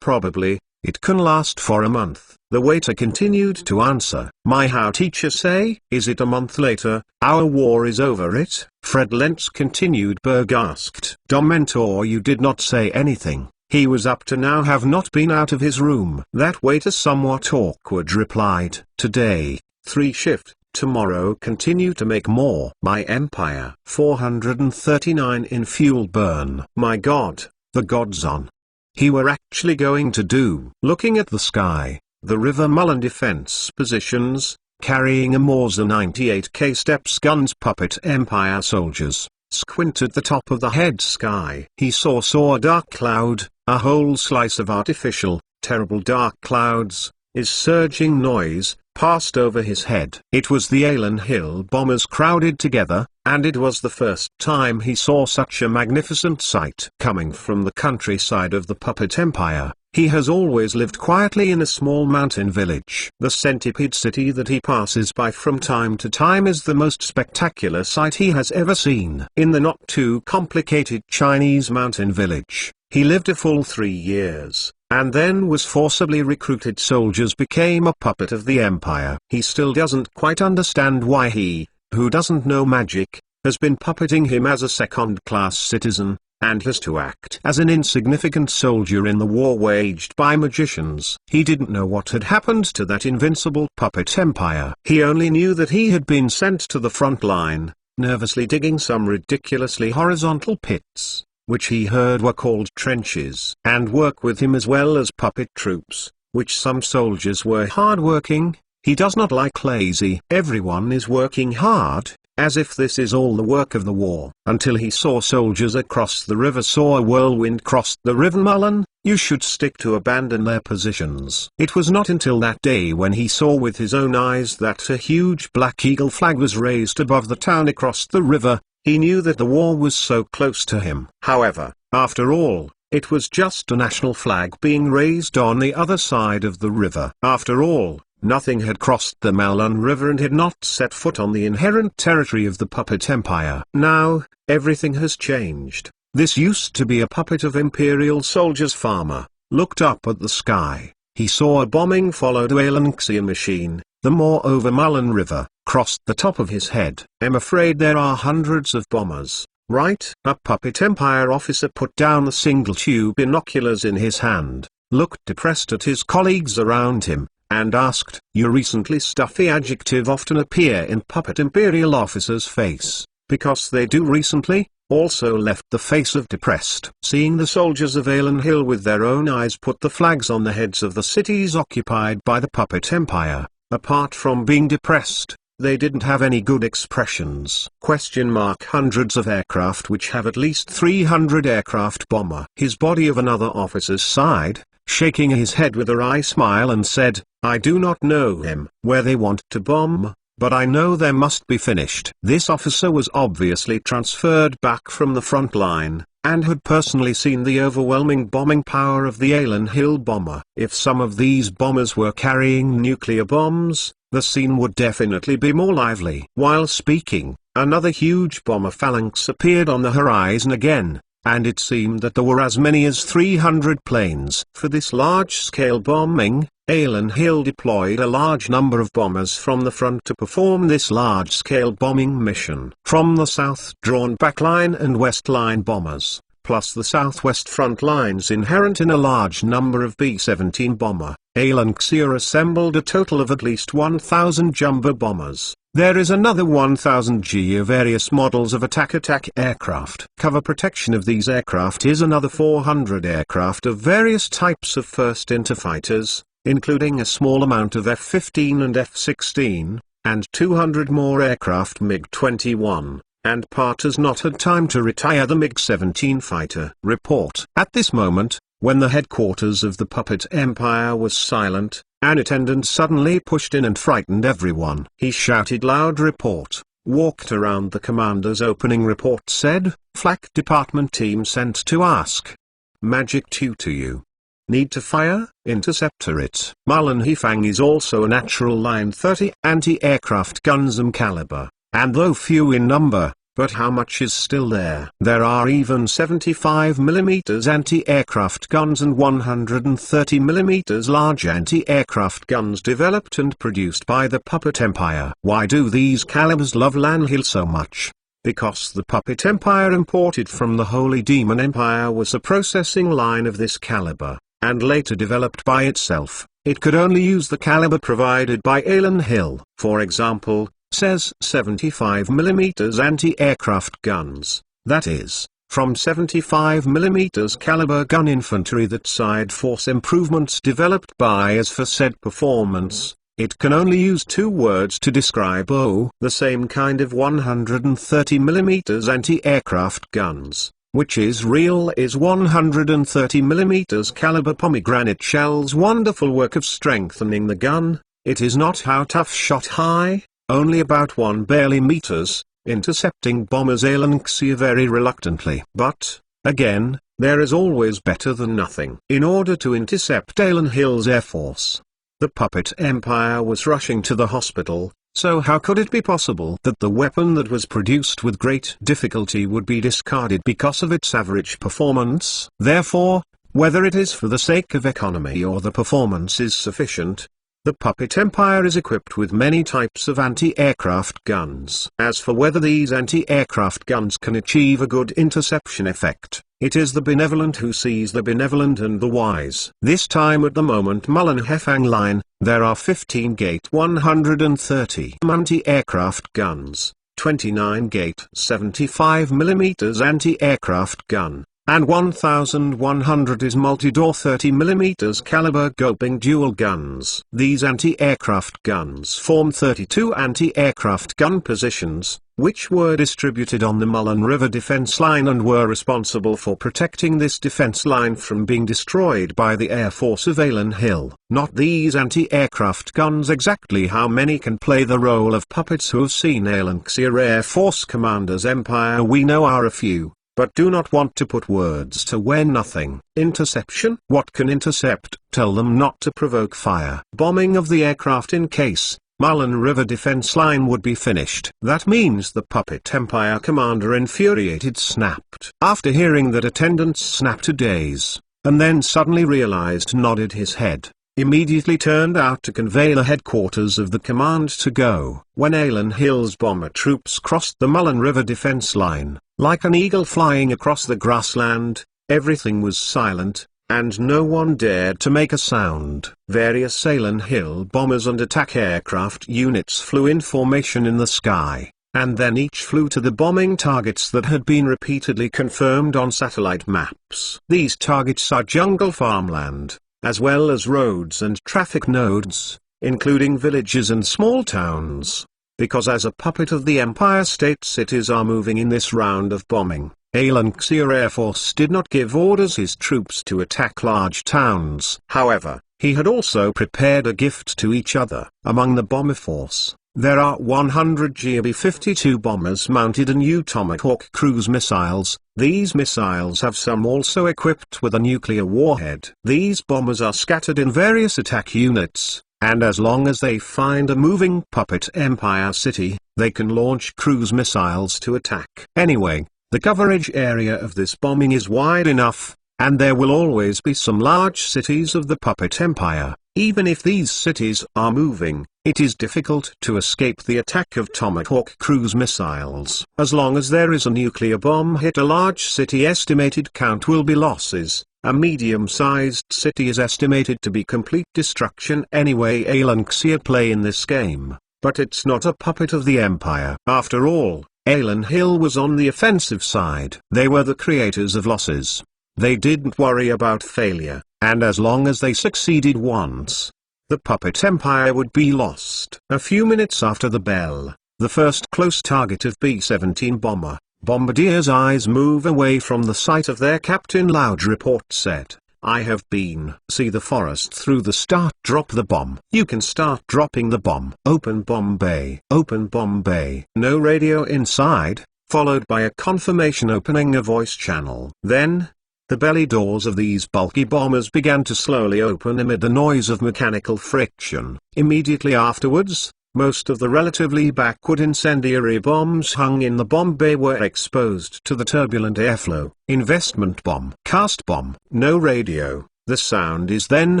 Probably, it can last for a month. The waiter continued to answer. My how teacher say? Is it a month later? Our war is over it? Fred Lentz continued. Berg asked. Mentor, you did not say anything. He was up to now have not been out of his room. That waiter somewhat awkward replied. Today, 3 shift. Tomorrow continue to make more. My empire. 439 in fuel burn. My god, the gods on. He were actually going to do. Looking at the sky, the River Mullen defense positions, carrying a Morse 98K steps guns. Puppet empire soldiers, squinted the top of the head sky. He saw a dark cloud, a whole slice of artificial, terrible dark clouds, his surging noise, passed over his head. It was the Alan Hill bombers crowded together, and it was the first time he saw such a magnificent sight. Coming from the countryside of the puppet empire, he has always lived quietly in a small mountain village. The centipede city that he passes by from time to time is the most spectacular sight he has ever seen. In the not too complicated Chinese mountain village, he lived a full 3 years, and then was forcibly recruited. Soldiers became a puppet of the empire. He still doesn't quite understand why he, who doesn't know magic, has been puppeting him as a second-class citizen, and has to act as an insignificant soldier in the war waged by magicians. He didn't know what had happened to that invincible puppet empire. He only knew that he had been sent to the front line, nervously digging some ridiculously horizontal pits, which he heard were called trenches, and work with him as well as puppet troops, which some soldiers were hard-working. He does not like lazy. Everyone is working hard, as if this is all the work of the war. Until he saw soldiers across the river. Saw a whirlwind crossed the River Mullen. You should stick to abandon their positions. It was not until that day when he saw with his own eyes that a huge Black Eagle flag was raised above the town across the river, he knew that the war was so close to him. However, after all, it was just a national flag being raised on the other side of the river. After all, nothing had crossed the Mullen River and had not set foot on the inherent territory of the puppet empire. Now, everything has changed. This used to be a puppet of imperial soldiers. Farmer looked up at the sky. He saw a bombing followed a Alanxian machine. The more over Mullen River, crossed the top of his head. I'm afraid there are hundreds of bombers, right? A puppet empire officer put down the single tube binoculars in his hand, looked depressed at his colleagues around him, and asked, your recently stuffy adjective often appear in puppet imperial officers' face, because they do recently, also left the face of depressed. Seeing the soldiers of Alan Hill with their own eyes put the flags on the heads of the cities occupied by the puppet empire, apart from being depressed, they didn't have any good expressions. Hundreds of aircraft which have at least 300 aircraft bomber. His body of another officer's side, shaking his head with a wry smile and said, I do not know him. Where they want to bomb, but I know they must be finished. This officer was obviously transferred back from the front line, and had personally seen the overwhelming bombing power of the Alan Hill bomber. If some of these bombers were carrying nuclear bombs, the scene would definitely be more lively. While speaking, another huge bomber phalanx appeared on the horizon again, and it seemed that there were as many as 300 planes. For this large-scale bombing, Alan Hill deployed a large number of bombers from the front to perform this large-scale bombing mission. From the south drawn back line and west line bombers, plus the southwest front lines inherent in a large number of B-17 bomber, Alan Xia assembled a total of at least 1,000 jumbo bombers. There is another 1,000 G of various models of attack aircraft. Cover protection of these aircraft is another 400 aircraft of various types of first interfighters, including a small amount of F-15 and F-16, and 200 more aircraft MiG-21, and Part has not had time to retire the MiG-17 fighter. Report. At this moment, when the headquarters of the Puppet Empire was silent, an attendant suddenly pushed in and frightened everyone. He shouted loud report, walked around the commander's opening report said, Flak department team sent to ask. Magic 2 to you. Need to fire? Interceptor it. Mullen Hefang is also a natural line 30 anti-aircraft guns caliber, and though few in number, but how much is still there? There are even 75mm anti-aircraft guns and 130mm large anti-aircraft guns developed and produced by the Puppet Empire. Why do these calibers love Lan Hill so much? Because the Puppet Empire imported from the Holy Demon Empire was a processing line of this caliber, and later developed by itself. It could only use the caliber provided by Alan Hill. For example, says 75mm anti-aircraft guns, that is, from 75mm caliber gun infantry that side force improvements developed by as for said performance, it can only use two words to describe the same kind of 130mm anti-aircraft guns, which is real is 130mm caliber pomegranate shells. Wonderful work of strengthening the gun. It is not how tough shot high, only about 1 barely meters, intercepting bombers Alan Xia very reluctantly. But, again, there is always better than nothing. In order to intercept Alan Hill's air force, the Puppet Empire was rushing to the hospital, so how could it be possible that the weapon that was produced with great difficulty would be discarded because of its average performance? Therefore, whether it is for the sake of economy or the performance is sufficient, the Puppet Empire is equipped with many types of anti-aircraft guns. As for whether these anti-aircraft guns can achieve a good interception effect, it is the benevolent who sees the benevolent and the wise. This time at the moment Mullen Hefang line, there are 15 Gate 130 anti-aircraft guns, 29 Gate 75mm anti-aircraft gun, and 1100 is multi-door 30mm caliber Goping dual guns. These anti-aircraft guns form 32 anti-aircraft gun positions, which were distributed on the Mullen River defense line and were responsible for protecting this defense line from being destroyed by the Air Force of Alan Hill. Not these anti-aircraft guns exactly. How many can play the role of puppets who have seen Alan Xia Air Force Commander's Empire? We know are a few, but do not want to put words to where nothing. Interception? What can intercept? Tell them not to provoke fire. Bombing of the aircraft in case Mullen River defense line would be finished. That means the Puppet Empire commander infuriated snapped. After hearing that attendants snapped to daze, and then suddenly realized nodded his head, immediately turned out to convey the headquarters of the command to go. When Alan Hill's bomber troops crossed the Mullen River defense line, like an eagle flying across the grassland, everything was silent, and no one dared to make a sound. Various Alan Hill bombers and attack aircraft units flew in formation in the sky, and then each flew to the bombing targets that had been repeatedly confirmed on satellite maps. These targets are jungle farmland, as well as roads and traffic nodes, including villages and small towns, because as a puppet of the Empire State cities are moving in this round of bombing. Alan Xia Air Force did not give orders his troops to attack large towns. However, he had also prepared a gift to each other. Among the bomber force, there are 100 GB-52 bombers mounted and new Tomahawk cruise missiles. These missiles have some also equipped with a nuclear warhead. These bombers are scattered in various attack units, and as long as they find a moving Puppet Empire city, they can launch cruise missiles to attack. Anyway, the coverage area of this bombing is wide enough, and there will always be some large cities of the Puppet Empire, Even if these cities are moving, it is difficult to escape the attack of Tomahawk cruise missiles. As long as there is a nuclear bomb hit a large city, estimated count will be losses. A medium-sized city is estimated to be complete destruction anyway. Alanxia play in this game, but it's not a puppet of the Empire. After all, Alan Hill was on the offensive side. They were the creators of losses. They didn't worry about failure, and as long as they succeeded once, the puppet empire would be lost. A few minutes after the bell, the first close target of B-17 bomber, Bombardier's eyes move away from the sight of their captain. Loud report said, "I have been. See the forest through the start. Drop the bomb. You can start dropping the bomb. Open bomb bay. Open bomb bay." No radio inside, followed by a confirmation opening a voice channel. Then, the belly doors of these bulky bombers began to slowly open amid the noise of mechanical friction. Immediately afterwards, most of the relatively backward incendiary bombs hung in the bomb bay were exposed to the turbulent airflow. Investment bomb. Cast bomb. No radio. The sound is then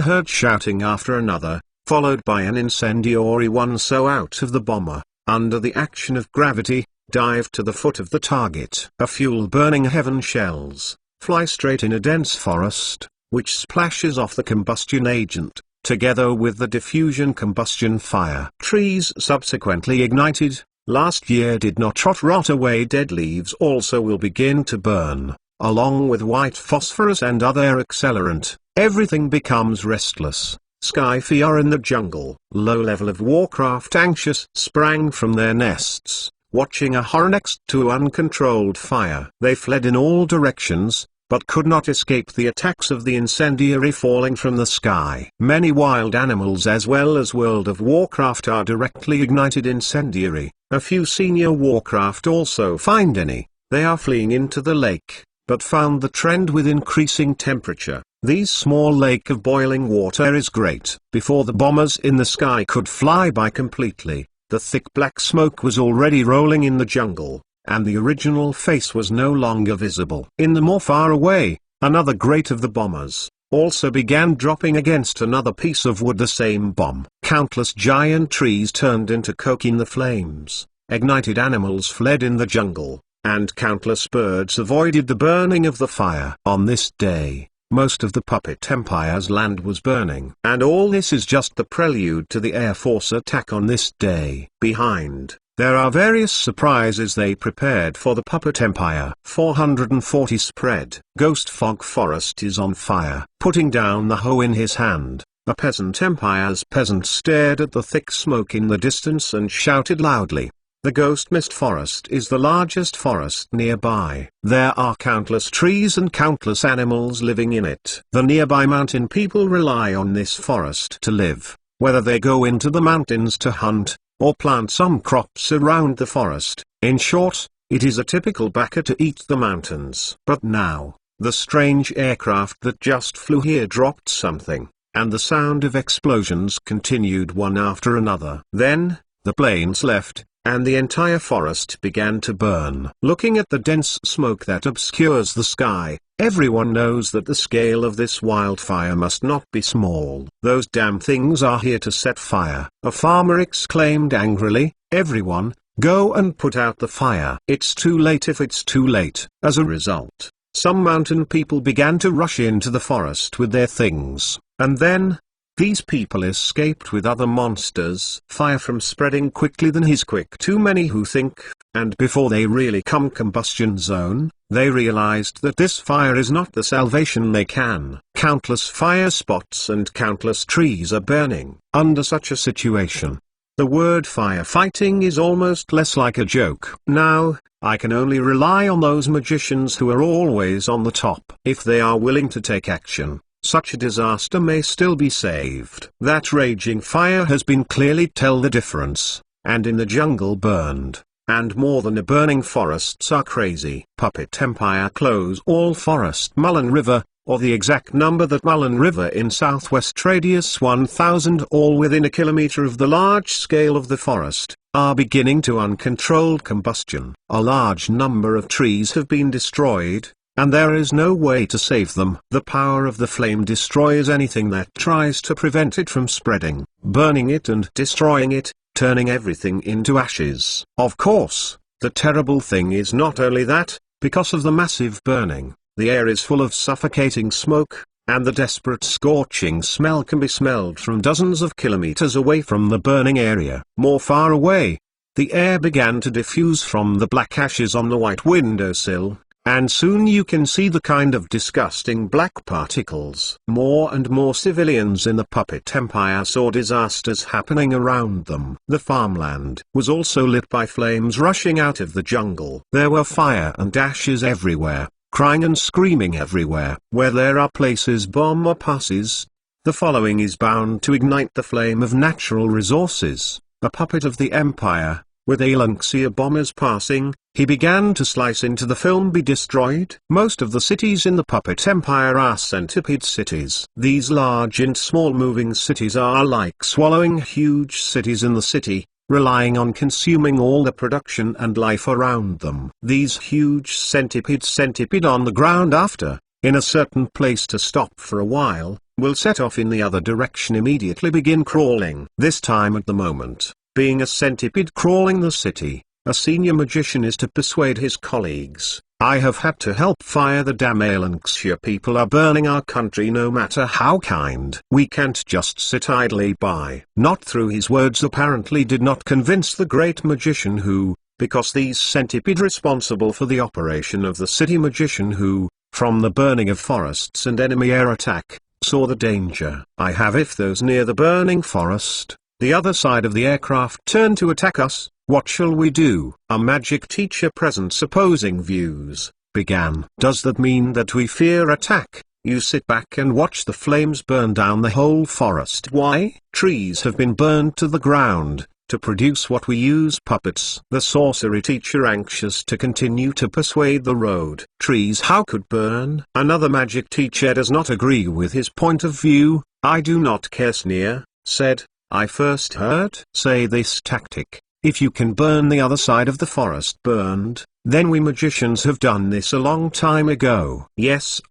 heard shouting after another, followed by an incendiary one. So out of the bomber, under the action of gravity, dive to the foot of the target. A fuel-burning heaven shells fly straight in a dense forest, which splashes off the combustion agent, together with the diffusion combustion fire. Trees subsequently ignited, last year did not rot away. Dead leaves also will begin to burn, along with white phosphorus and other accelerant. Everything becomes restless. Skyfire in the jungle. Low level of Warcraft anxious sprang from their nests, watching a horror next to uncontrolled fire. They fled in all directions, but could not escape the attacks of the incendiary falling from the sky. Many wild animals as well as World of Warcraft are directly ignited incendiary. A few senior Warcraft also find any. They are fleeing into the lake, but found the trend with increasing temperature. This small lake of boiling water is great. Before the bombers in the sky could fly by completely, the thick black smoke was already rolling in the jungle, and the original face was no longer visible. In the more far away, another grate of the bombers also began dropping against another piece of wood. The same bomb. Countless giant trees turned into coke in the flames, ignited animals fled in the jungle, and countless birds avoided the burning of the fire. On this day, most of the puppet empire's land was burning. And all this is just the prelude to the Air Force attack on this day. Behind, there are various surprises they prepared for the puppet empire. 440 spread. Ghost Fog Forest is on fire. Putting down the hoe in his hand, a peasant empire's peasant stared at the thick smoke in the distance and shouted loudly. The Ghost Mist Forest is the largest forest nearby. There are countless trees and countless animals living in it. The nearby mountain people rely on this forest to live, whether they go into the mountains to hunt, or plant some crops around the forest. In short, it is a typical backer to eat the mountains. But now, the strange aircraft that just flew here dropped something, and the sound of explosions continued one after another. Then, the planes left, and the entire forest began to burn. Looking at the dense smoke that obscures the sky, everyone knows that the scale of this wildfire must not be small. Those damn things are here to set fire. A farmer exclaimed angrily, "Everyone, go and put out the fire." It's too late if it's too late. As a result, some mountain people began to rush into the forest with their things, and then, these people escaped with other monsters. Fire from spreading quickly than is quick. Too many who think, and before they really come combustion zone, they realized that this fire is not the salvation they can. Countless fire spots and countless trees are burning. Under such a situation, the word firefighting is almost less like a joke. Now, I can only rely on those magicians who are always on the top. If they are willing to take action, such a disaster may still be saved. That raging fire has been clearly tell the difference, and in the jungle burned, and more than a burning forests are crazy. Puppet Empire close all forest. Mullen River, or the exact number that Mullen River in southwest radius 1000 all within a kilometer of the large scale of the forest, are beginning to uncontrolled combustion. A large number of trees have been destroyed, and there is no way to save them. The power of the flame destroys anything that tries to prevent it from spreading, burning it and destroying it, turning everything into ashes. Of course, the terrible thing is not only that, because of the massive burning, the air is full of suffocating smoke, and the desperate scorching smell can be smelled from dozens of kilometers away from the burning area. More far away, the air began to diffuse from the black ashes on the white windowsill, and soon you can see the kind of disgusting black particles. More and more civilians in the Puppet Empire saw disasters happening around them. The farmland was also lit by flames rushing out of the jungle. There were fire and ashes everywhere, crying and screaming everywhere. Where there are places bomb passes, the following is bound to ignite the flame of natural resources. A puppet of the Empire, with Alanxia bombers passing, he began to slice into the film Be Destroyed. Most of the cities in the Puppet Empire are centipede cities. These large and small moving cities are like swallowing huge cities in the city, relying on consuming all the production and life around them. These huge centipede on the ground after, in a certain place to stop for a while, will set off in the other direction immediately begin crawling. This time at the moment, being a centipede crawling the city, a senior magician is to persuade his colleagues, I have had to help fire the damn Alanxia people are burning our country no matter how kind. We can't just sit idly by. Not through his words apparently did not convince the great magician who, because these centipede responsible for the operation of the city magician who, from the burning of forests and enemy air attack, saw the danger. I have if those near the burning forest, the other side of the aircraft turn to attack us, what shall we do? A magic teacher presents opposing views, began. Does that mean that we fear attack? You sit back and watch the flames burn down the whole forest. Why? Trees have been burned to the ground, to produce what we use puppets. The sorcery teacher anxious to continue to persuade the road. Trees how could burn? Another magic teacher does not agree with his point of view. I do not care sneer, said. I first heard say this tactic. If you can burn the other side of the forest burned, then we magicians have done this a long time ago. Yes,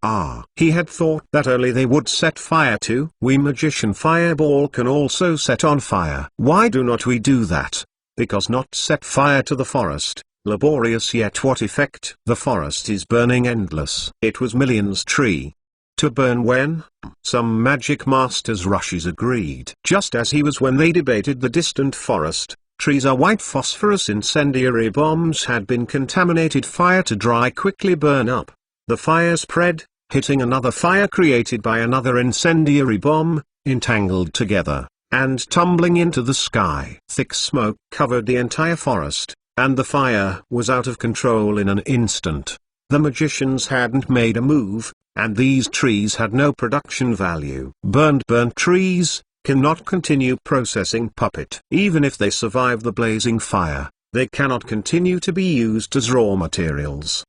he had thought that only they would set fire to. We magician fireball can also set on fire. Why do not we do that? Because not set fire to the forest, laborious yet what effect? The forest is burning endless. It was millions tree. To burn when? Some magic masters rushes agreed. Just as he was when they debated the distant forest, trees are white phosphorus incendiary bombs had been contaminated fire to dry quickly burn up. The fire spread, hitting another fire created by another incendiary bomb, entangled together, and tumbling into the sky. Thick smoke covered the entire forest, and the fire was out of control in an instant. The magicians hadn't made a move, and these trees had no production value. Burnt trees cannot continue processing puppet. Even if they survive the blazing fire, they cannot continue to be used as raw materials.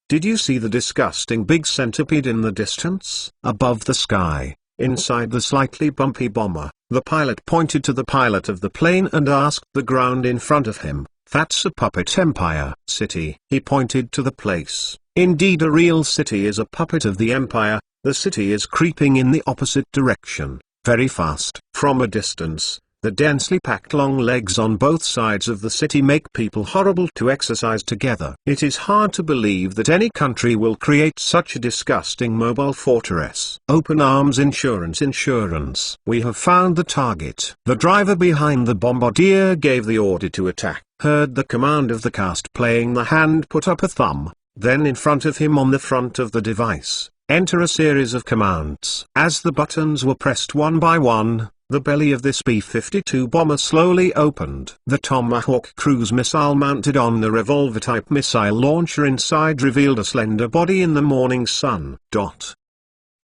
Did you see the disgusting big centipede in the distance? Above the sky, inside the slightly bumpy bomber, the pilot pointed to the pilot of the plane and asked the ground in front of him, "That's a Puppet Empire city." He pointed to the place. Indeed, a real city is a puppet of the Empire. The city is creeping in the opposite direction, very fast. From a distance, the densely packed long legs on both sides of the city make people horrible to exercise together. It is hard to believe that any country will create such a disgusting mobile fortress. Open arms insurance. We have found the target. The driver behind the bombardier gave the order to attack. Heard the command of the cast playing the hand put up a thumb. Then in front of him on the front of the device, enter a series of commands. As the buttons were pressed one by one, the belly of this B-52 bomber slowly opened. The Tomahawk cruise missile mounted on the revolver-type missile launcher inside revealed a slender body in the morning sun.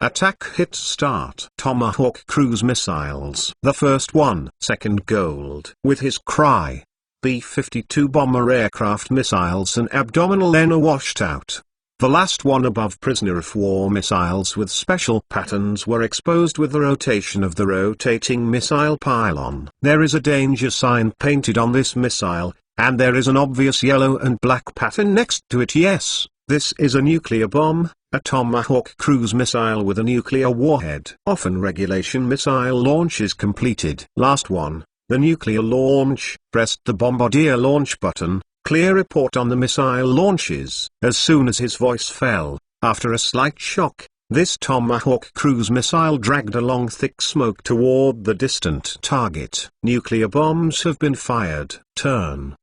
Attack hit start. Tomahawk cruise missiles. The first one, second gold. With his cry, B-52 bomber aircraft missiles and abdominal liner washed out. The last one above prisoner of war missiles with special patterns were exposed with the rotation of the rotating missile pylon. There is a danger sign painted on this missile, and there is an obvious yellow and black pattern next to it. Yes, This is a nuclear bomb, a Tomahawk cruise missile with a nuclear warhead. Often regulation missile launch is completed. Last one, the nuclear launch. Pressed the bombardier launch button. Clear report on the missile launches. As soon as his voice fell, after a slight shock, this Tomahawk cruise missile dragged along thick smoke toward the distant target. Nuclear bombs have been fired. Turn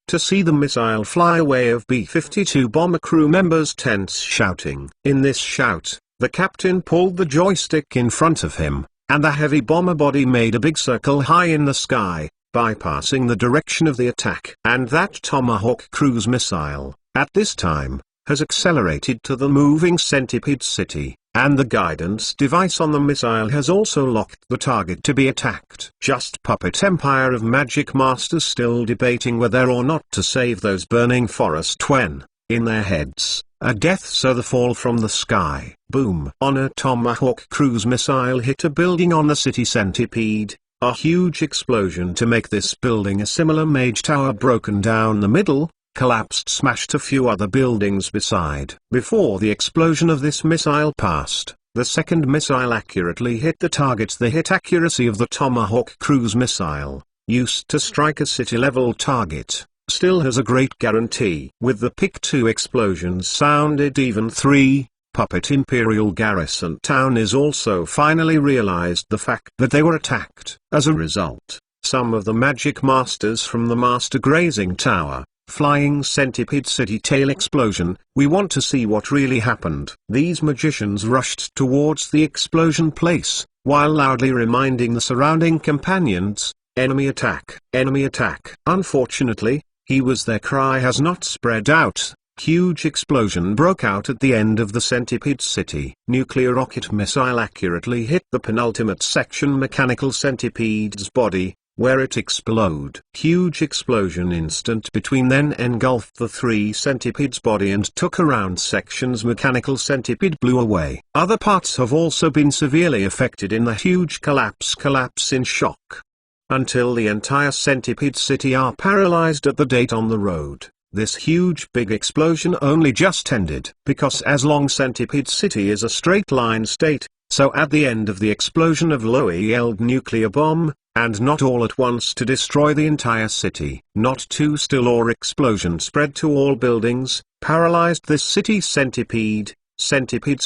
to see the missile fly away of B-52 bomber crew members' tents shouting. In this shout, the captain pulled the joystick in front of him, and the heavy bomber body made a big circle high in the sky, bypassing the direction of the attack. And that Tomahawk cruise missile, at this time, has accelerated to the moving Centipede City, and the guidance device on the missile has also locked the target to be attacked. Just Puppet Empire of Magic Masters still debating whether or not to save those burning forest when, in their heads, a death so the fall from the sky. Boom! On a Tomahawk cruise missile hit a building on the city Centipede. A huge explosion to make this building a similar mage tower broken down the middle, collapsed, smashed a few other buildings beside. Before the explosion of this missile passed, the second missile accurately hit the target. The hit accuracy of the Tomahawk cruise missile, used to strike a city-level target, still has a great guarantee. With the PIC-2 explosions sounded, even 3, Puppet Imperial Garrison Town is also finally realized the fact that they were attacked. As a result, some of the magic masters from the Master Grazing Tower, Flying Centipede City tail explosion, we want to see what really happened. These magicians rushed towards the explosion place, while loudly reminding the surrounding companions, enemy attack, enemy attack. Unfortunately, their cry has not spread out. Huge explosion broke out at the end of the Centipede City. Nuclear rocket missile accurately hit the penultimate section mechanical centipede's body, where it explode. Huge explosion instant between then engulfed the 3 centipedes body and took around sections mechanical centipede blew away. Other parts have also been severely affected in the huge collapse in shock. Until the entire Centipede City are paralyzed at the date on the road. This huge big explosion only just ended. Because as long Centipede City is a straight line state, so at the end of the explosion of low-yield nuclear bomb, and not all at once to destroy the entire city. Not too still or explosion spread to all buildings, paralyzed this city centipedes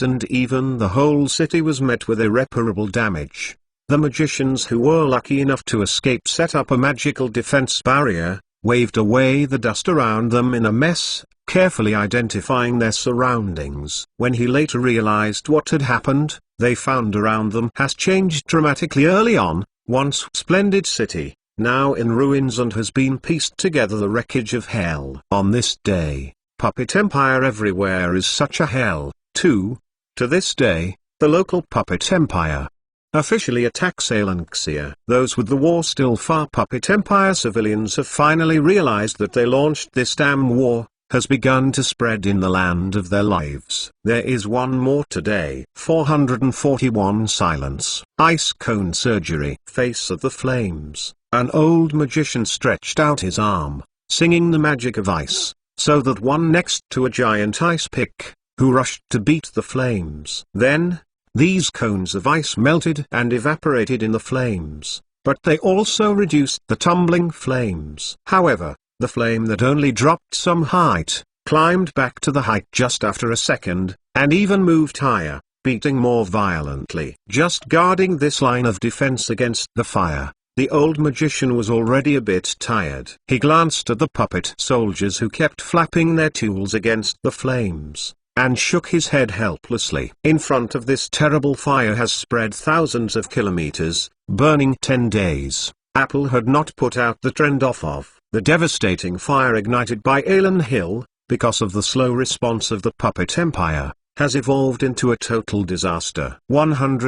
and even the whole city was met with irreparable damage. The magicians who were lucky enough to escape set up a magical defense barrier, waved away the dust around them in a mess, carefully identifying their surroundings. When he later realized what had happened, they found around them has changed dramatically. Early on, once splendid city, now in ruins and has been pieced together the wreckage of hell. On this day, Puppet Empire everywhere is such a hell, too. To this day, the local Puppet Empire officially attacks Alenxia. Those with the war still far. Puppet Empire civilians have finally realized that they launched this damn war, has begun to spread in the land of their lives. There is one more today. 441 Silence. Ice cone surgery. Face of the flames. An old magician stretched out his arm, singing the magic of ice, so that one next to a giant ice pick, who rushed to beat the flames. Then, these cones of ice melted and evaporated in the flames, but they also reduced the tumbling flames. However, the flame that only dropped some height, climbed back to the height just after a second, and even moved higher, beating more violently. Just guarding this line of defense against the fire, the old magician was already a bit tired. He glanced at the puppet soldiers who kept flapping their tools against the flames, and shook his head helplessly. In front of this terrible fire has spread thousands of kilometers, burning 10 days. Apple had not put out the trend off of the devastating fire ignited by Allen Hill, because of the slow response of the Puppet Empire, has evolved into a total disaster.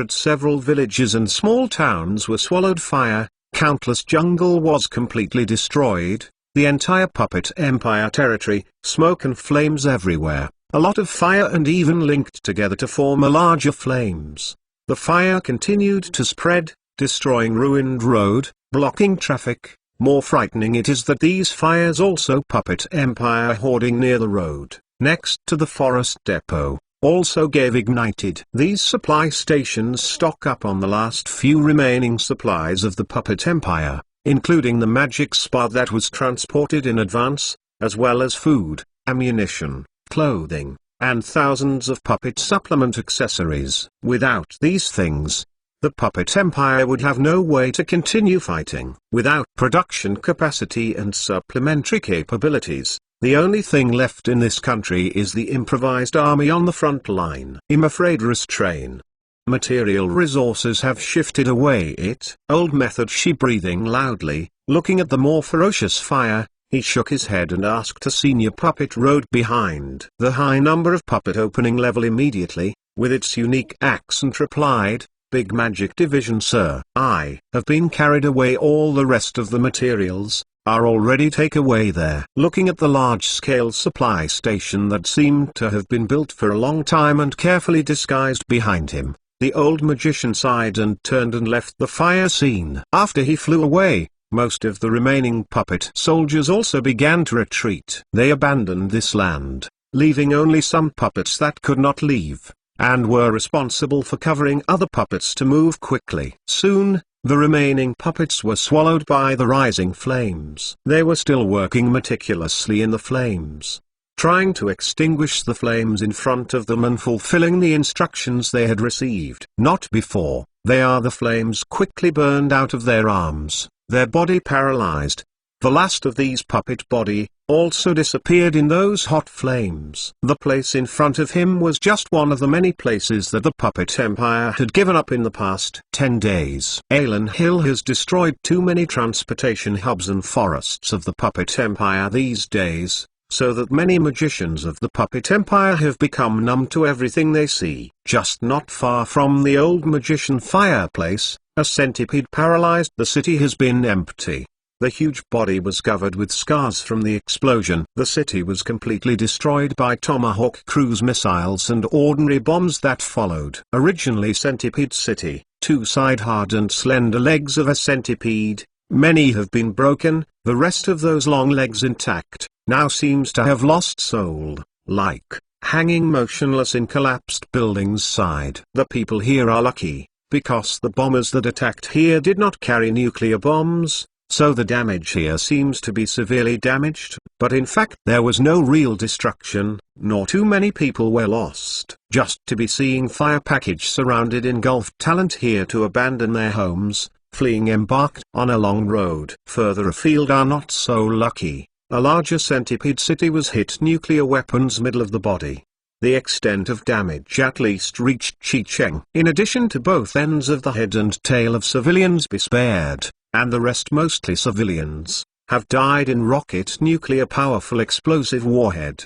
Several villages and small towns were swallowed fire, countless jungle was completely destroyed, the entire Puppet Empire territory, smoke and flames everywhere, a lot of fire and even linked together to form a larger flames. The fire continued to spread, destroying ruined road, blocking traffic. More frightening it is that these fires also Puppet Empire hoarding near the road. next to the forest depot, also gave ignited. These supply stations stock up on the last few remaining supplies of the Puppet Empire, including the magic spa that was transported in advance, as well as food, ammunition, clothing, and thousands of puppet supplement accessories. Without these things, the Puppet Empire would have no way to continue fighting. Without production capacity and supplementary capabilities, the only thing left in this country is the improvised army on the front line. I'm afraid restrain. Material resources have shifted away it. Old method. She breathing loudly, looking at the more ferocious fire. He shook his head and asked a senior puppet rode behind. The high number of puppet opening level immediately, with its unique accent replied, Big Magic Division sir. I have been carried away. All the rest of the materials are already take away there. Looking at the large-scale supply station that seemed to have been built for a long time and carefully disguised behind him, the old magician sighed and turned and left the fire scene. After he flew away, most of the remaining puppet soldiers also began to retreat. They abandoned this land, leaving only some puppets that could not leave, and were responsible for covering other puppets to move quickly. Soon, the remaining puppets were swallowed by the rising flames. They were still working meticulously in the flames, trying to extinguish the flames in front of them and fulfilling the instructions they had received. Not before. The flames quickly burned out of their arms, their body paralyzed. The last of these puppet body also disappeared in those hot flames. The place in front of him was just one of the many places that the Puppet Empire had given up in the past 10 days. Alan Hill has destroyed too many transportation hubs and forests of the Puppet Empire these days, so that many magicians of the Puppet Empire have become numb to everything they see. Just not far from the old magician fireplace, a centipede paralyzed the city has been empty. The huge body was covered with scars from the explosion. The city was completely destroyed by Tomahawk cruise missiles and ordinary bombs that followed. Originally Centipede City, two side-hard and slender legs of a centipede, many have been broken, the rest of those long legs intact, now seems to have lost soul, like hanging motionless in collapsed buildings' side. The people here are lucky, because the bombers that attacked here did not carry nuclear bombs, so the damage here seems to be severely damaged, but in fact there was no real destruction, nor too many people were lost. Just to be seeing fire package surrounded engulfed talent here to abandon their homes, fleeing embarked on a long road. Further afield are not so lucky. A larger centipede city was hit nuclear weapons middle of the body. The extent of damage at least reached Chicheng. In addition to both ends of the head and tail of civilians be spared, and the rest mostly civilians, have died in rocket nuclear powerful explosive warhead.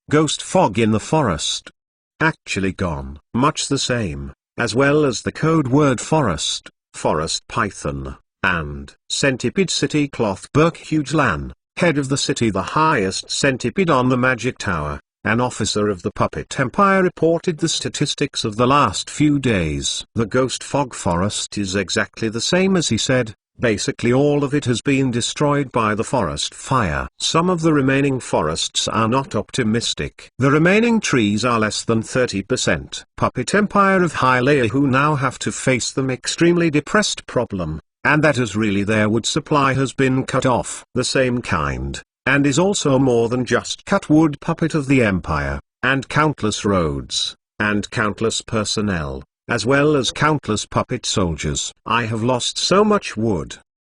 Ghost fog in the forest. Actually gone. Much the same, as well as the code word forest, forest python, and centipede city Clothberg Hugelan, head of the city the highest centipede on the magic tower. An officer of the Puppet Empire reported the statistics of the last few days. The Ghost Fog Forest is exactly the same as he said, basically all of it has been destroyed by the forest fire. Some of the remaining forests are not optimistic. The remaining trees are less than 30%. Puppet Empire of Hylia who now have to face the extremely depressed problem, and that is really their wood supply has been cut off. The same kind. And is also more than just cut wood puppet of the Empire, and countless roads, and countless personnel, as well as countless puppet soldiers. I have lost so much wood.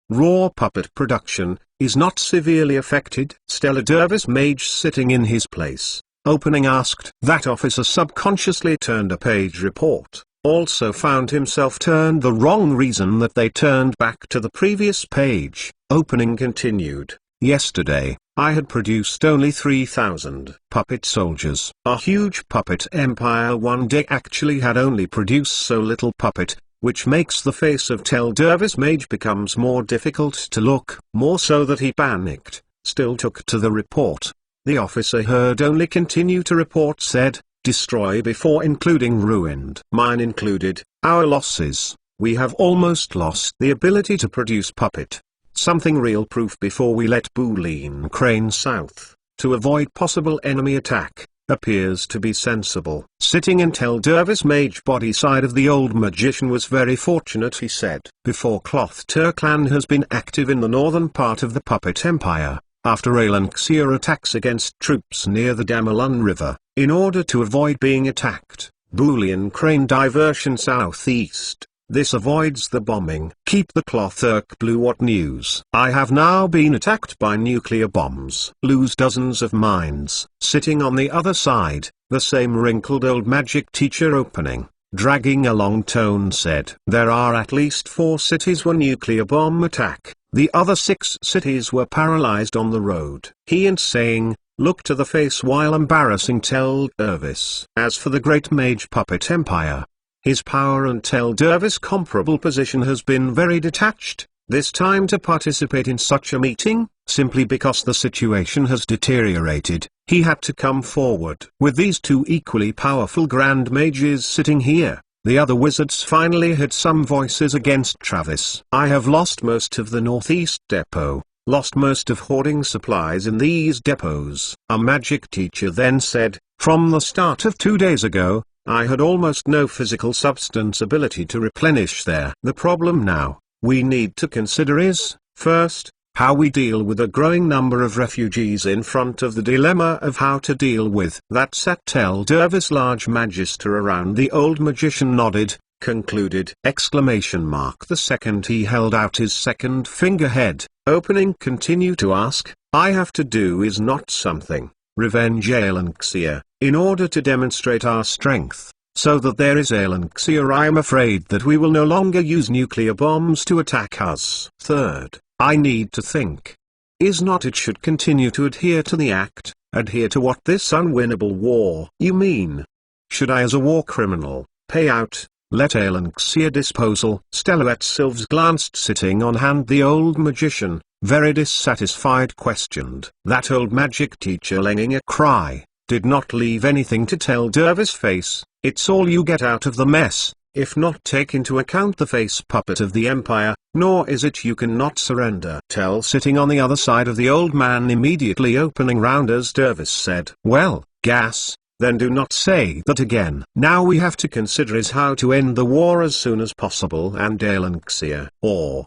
Raw puppet production is not severely affected. Stella Dervis Mage sitting in his place, opening asked. That officer subconsciously turned a page report, also found himself turned the wrong reason that they turned back to the previous page. Opening continued. Yesterday, I had produced only 3,000 puppet soldiers. A huge puppet empire one day actually had only produced so little puppet, which makes the face of Tel Dervis Mage becomes more difficult to look, more so that he panicked, still took to the report. The officer heard only continue to report said, destroy before including ruined. Mine included, our losses, we have almost lost the ability to produce puppet. Something real proof before we let Boolean Crane south. to avoid possible enemy attack, appears to be sensible. Sitting in Tel Dervis mage body side of the old magician was very fortunate, he said. Before Cloth Turklan has been active in the northern part of the Puppet Empire, after Alanxia attacks against troops near the Damalun River, in order to avoid being attacked, Boolean crane diversion southeast. This avoids the bombing. Keep the cloth blue. What news? I have now been attacked by nuclear bombs. Lose dozens of minds. Sitting on the other side, the same wrinkled old magic teacher opening, dragging a long tone said. There are at least 4 cities were nuclear bomb attack. The other 6 cities were paralyzed on the road. He and saying, look to the face while embarrassing Tel Dervis. As for the great mage puppet empire, his power and Tel Dervis' comparable position has been very detached, this time to participate in such a meeting, simply because the situation has deteriorated, he had to come forward. With these 2 equally powerful grand mages sitting here, the other wizards finally had some voices against Travis. I have lost most of the Northeast Depot, lost most of hoarding supplies in these depots. A magic teacher then said, from the start of 2 days ago, I had almost no physical substance ability to replenish there. The problem now, we need to consider is, first, how we deal with a growing number of refugees in front of the dilemma of how to deal with that. Sat Tel Dervis large magister around the old magician nodded, concluded! The second he held out his second finger head, opening continue to ask, I have to do is not something, revenge Alanxia, in order to demonstrate our strength, so that there is Alanxia. I am afraid that we will no longer use nuclear bombs to attack us. Third, I need to think. Is not it should continue to adhere to the act, adhere to what this unwinnable war. You mean? Should I as a war criminal, pay out, let Alanxia disposal? Stelluet Sylves glanced sitting on hand the old magician, very dissatisfied questioned. That old magic teacher lenging a cry, did not leave anything to Tel Dervis face. It's all you get out of the mess, if not take into account the face puppet of the empire, nor is it you cannot surrender. Tel sitting on the other side of the old man immediately opening round as Dervis said. Well, gas, then do not say that again. Now we have to consider is how to end the war as soon as possible and Alanxia, or,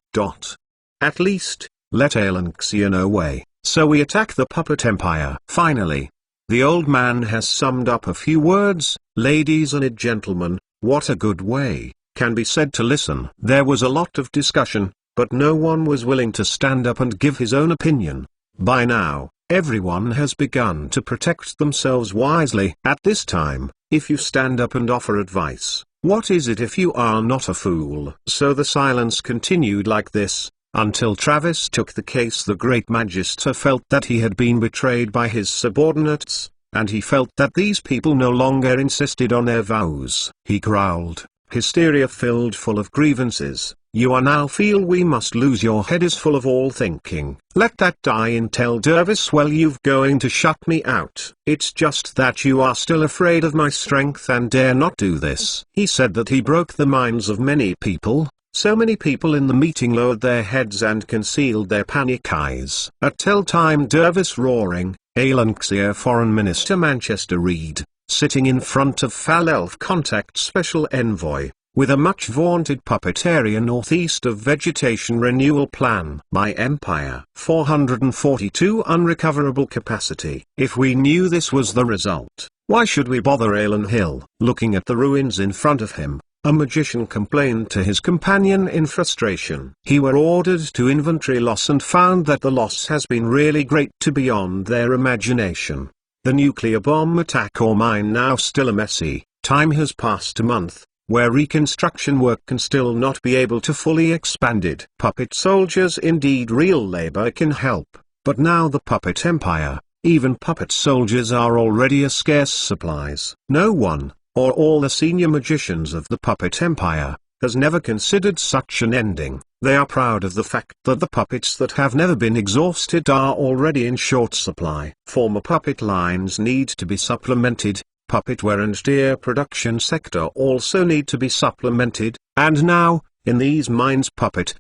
at least, let Alanxia know way, so we attack the puppet empire. Finally, the old man has summed up a few words, ladies and gentlemen, what a good way, can be said to listen. There was a lot of discussion, but no one was willing to stand up and give his own opinion. By now, everyone has begun to protect themselves wisely. At this time, if you stand up and offer advice, what is it if you are not a fool? So the silence continued like this, until Travis took the case. The great magister felt that he had been betrayed by his subordinates, and he felt that these people no longer insisted on their vows. He growled, hysteria filled full of grievances, you are now feel we must lose, your head is full of all thinking. Let that die in Tel Dervis. Well, you've going to shut me out. It's just that you are still afraid of my strength and dare not do this. He said that he broke the minds of many people. So many people in the meeting lowered their heads and concealed their panic eyes. At Tel Dervis roaring, Alanxia Foreign Minister Manchester Reed, sitting in front of Falelf Contact Special Envoy, with a much vaunted puppet area northeast of vegetation renewal plan. My empire. 442 unrecoverable capacity. If we knew this was the result, why should we bother Alan Hill? Looking at the ruins in front of him, a magician complained to his companion in frustration. He were ordered to inventory loss and found that the loss has been really great to beyond their imagination. The nuclear bomb attack or mine now still a messy. Time has passed a month, where reconstruction work can still not be able to fully expanded. Puppet soldiers indeed real labor can help, but now the puppet empire, even puppet soldiers are already a scarce supplies. No one, or all the senior magicians of the puppet empire, has never considered such an ending. They are proud of the fact that the puppets that have never been exhausted are already in short supply. Former puppet lines need to be supplemented, puppet wear and tear production sector also need to be supplemented, and now, in these mines puppet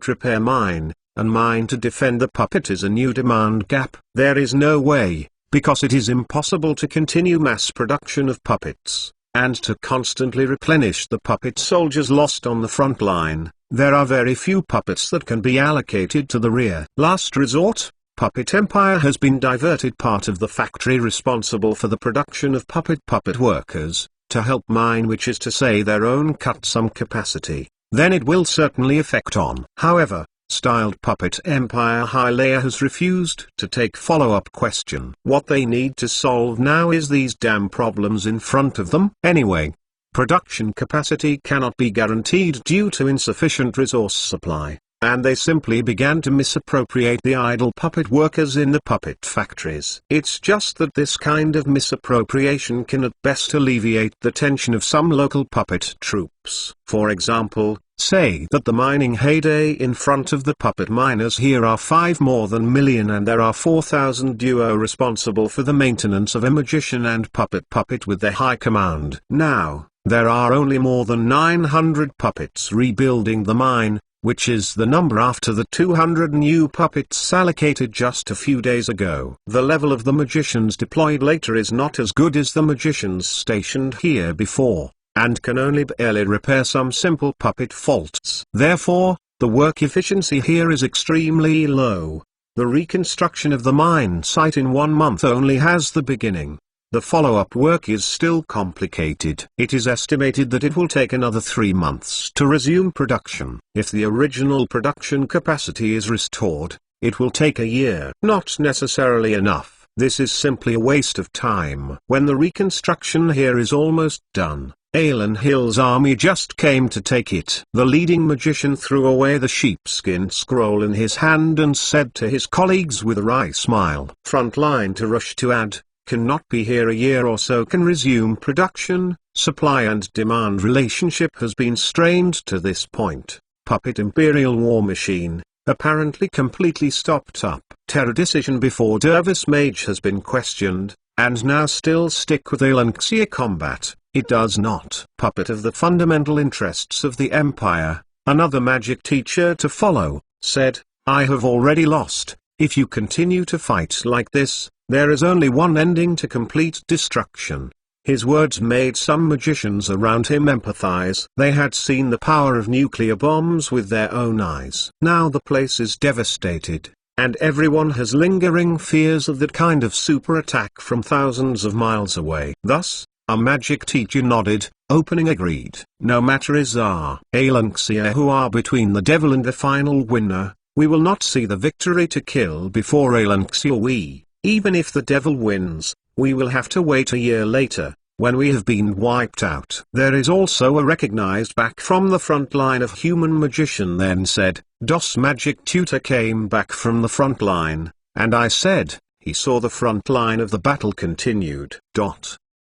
repair mine, and mine to defend the puppet is a new demand gap. There is no way, because it is impossible to continue mass production of puppets, and to constantly replenish the puppet soldiers lost on the front line. There are very few puppets that can be allocated to the rear. Last resort, Puppet Empire has been diverted part of the factory responsible for the production of puppet workers, to help mine, which is to say their own cut some capacity. Then it will certainly affect on. However, styled Puppet Empire High Layer has refused to take follow-up question. What they need to solve now is these damn problems in front of them. Anyway, production capacity cannot be guaranteed due to insufficient resource supply, and they simply began to misappropriate the idle puppet workers in the puppet factories. It's just that this kind of misappropriation can at best alleviate the tension of some local puppet troops. For example, say that the mining heyday in front of the puppet miners here are 5 more than million, and there are 4,000 duo responsible for the maintenance of a magician and puppet with their high command. Now, there are only more than 900 puppets rebuilding the mine, which is the number after the 200 new puppets allocated just a few days ago. The level of the magicians deployed later is not as good as the magicians stationed here before, and can only barely repair some simple puppet faults. Therefore, the work efficiency here is extremely low. The reconstruction of the mine site in 1 month only has the beginning. The follow-up work is still complicated. It is estimated that it will take another 3 months to resume production. If the original production capacity is restored, it will take a year. Not necessarily enough. This is simply a waste of time. When the reconstruction here is almost done, Alan Hill's army just came to take it. The leading magician threw away the sheepskin scroll in his hand and said to his colleagues with a wry smile, "Front line to rush to add, cannot be here a year or so, can resume production. Supply and demand relationship has been strained to this point. Puppet Imperial War Machine, apparently completely stopped up. Terror decision before Dervis Mage has been questioned, and now still stick with Alanxia combat. It does not. Puppet of the fundamental interests of the Empire, another magic teacher to follow, said, I have already lost. If you continue to fight like this, there is only one ending to complete destruction. His words made some magicians around him empathize. They had seen the power of nuclear bombs with their own eyes. Now the place is devastated, and everyone has lingering fears of that kind of super attack from thousands of miles away. Thus, a magic teacher nodded, opening agreed. No matter is Alanxia who are between the devil and the final winner, we will not see the victory to kill before Alanxia. Even if the devil wins, we will have to wait a year later, when we have been wiped out. There is also a recognized back from the front line of human magician then said, DOS magic tutor came back from the front line, and I said, he saw the front line of the battle continued.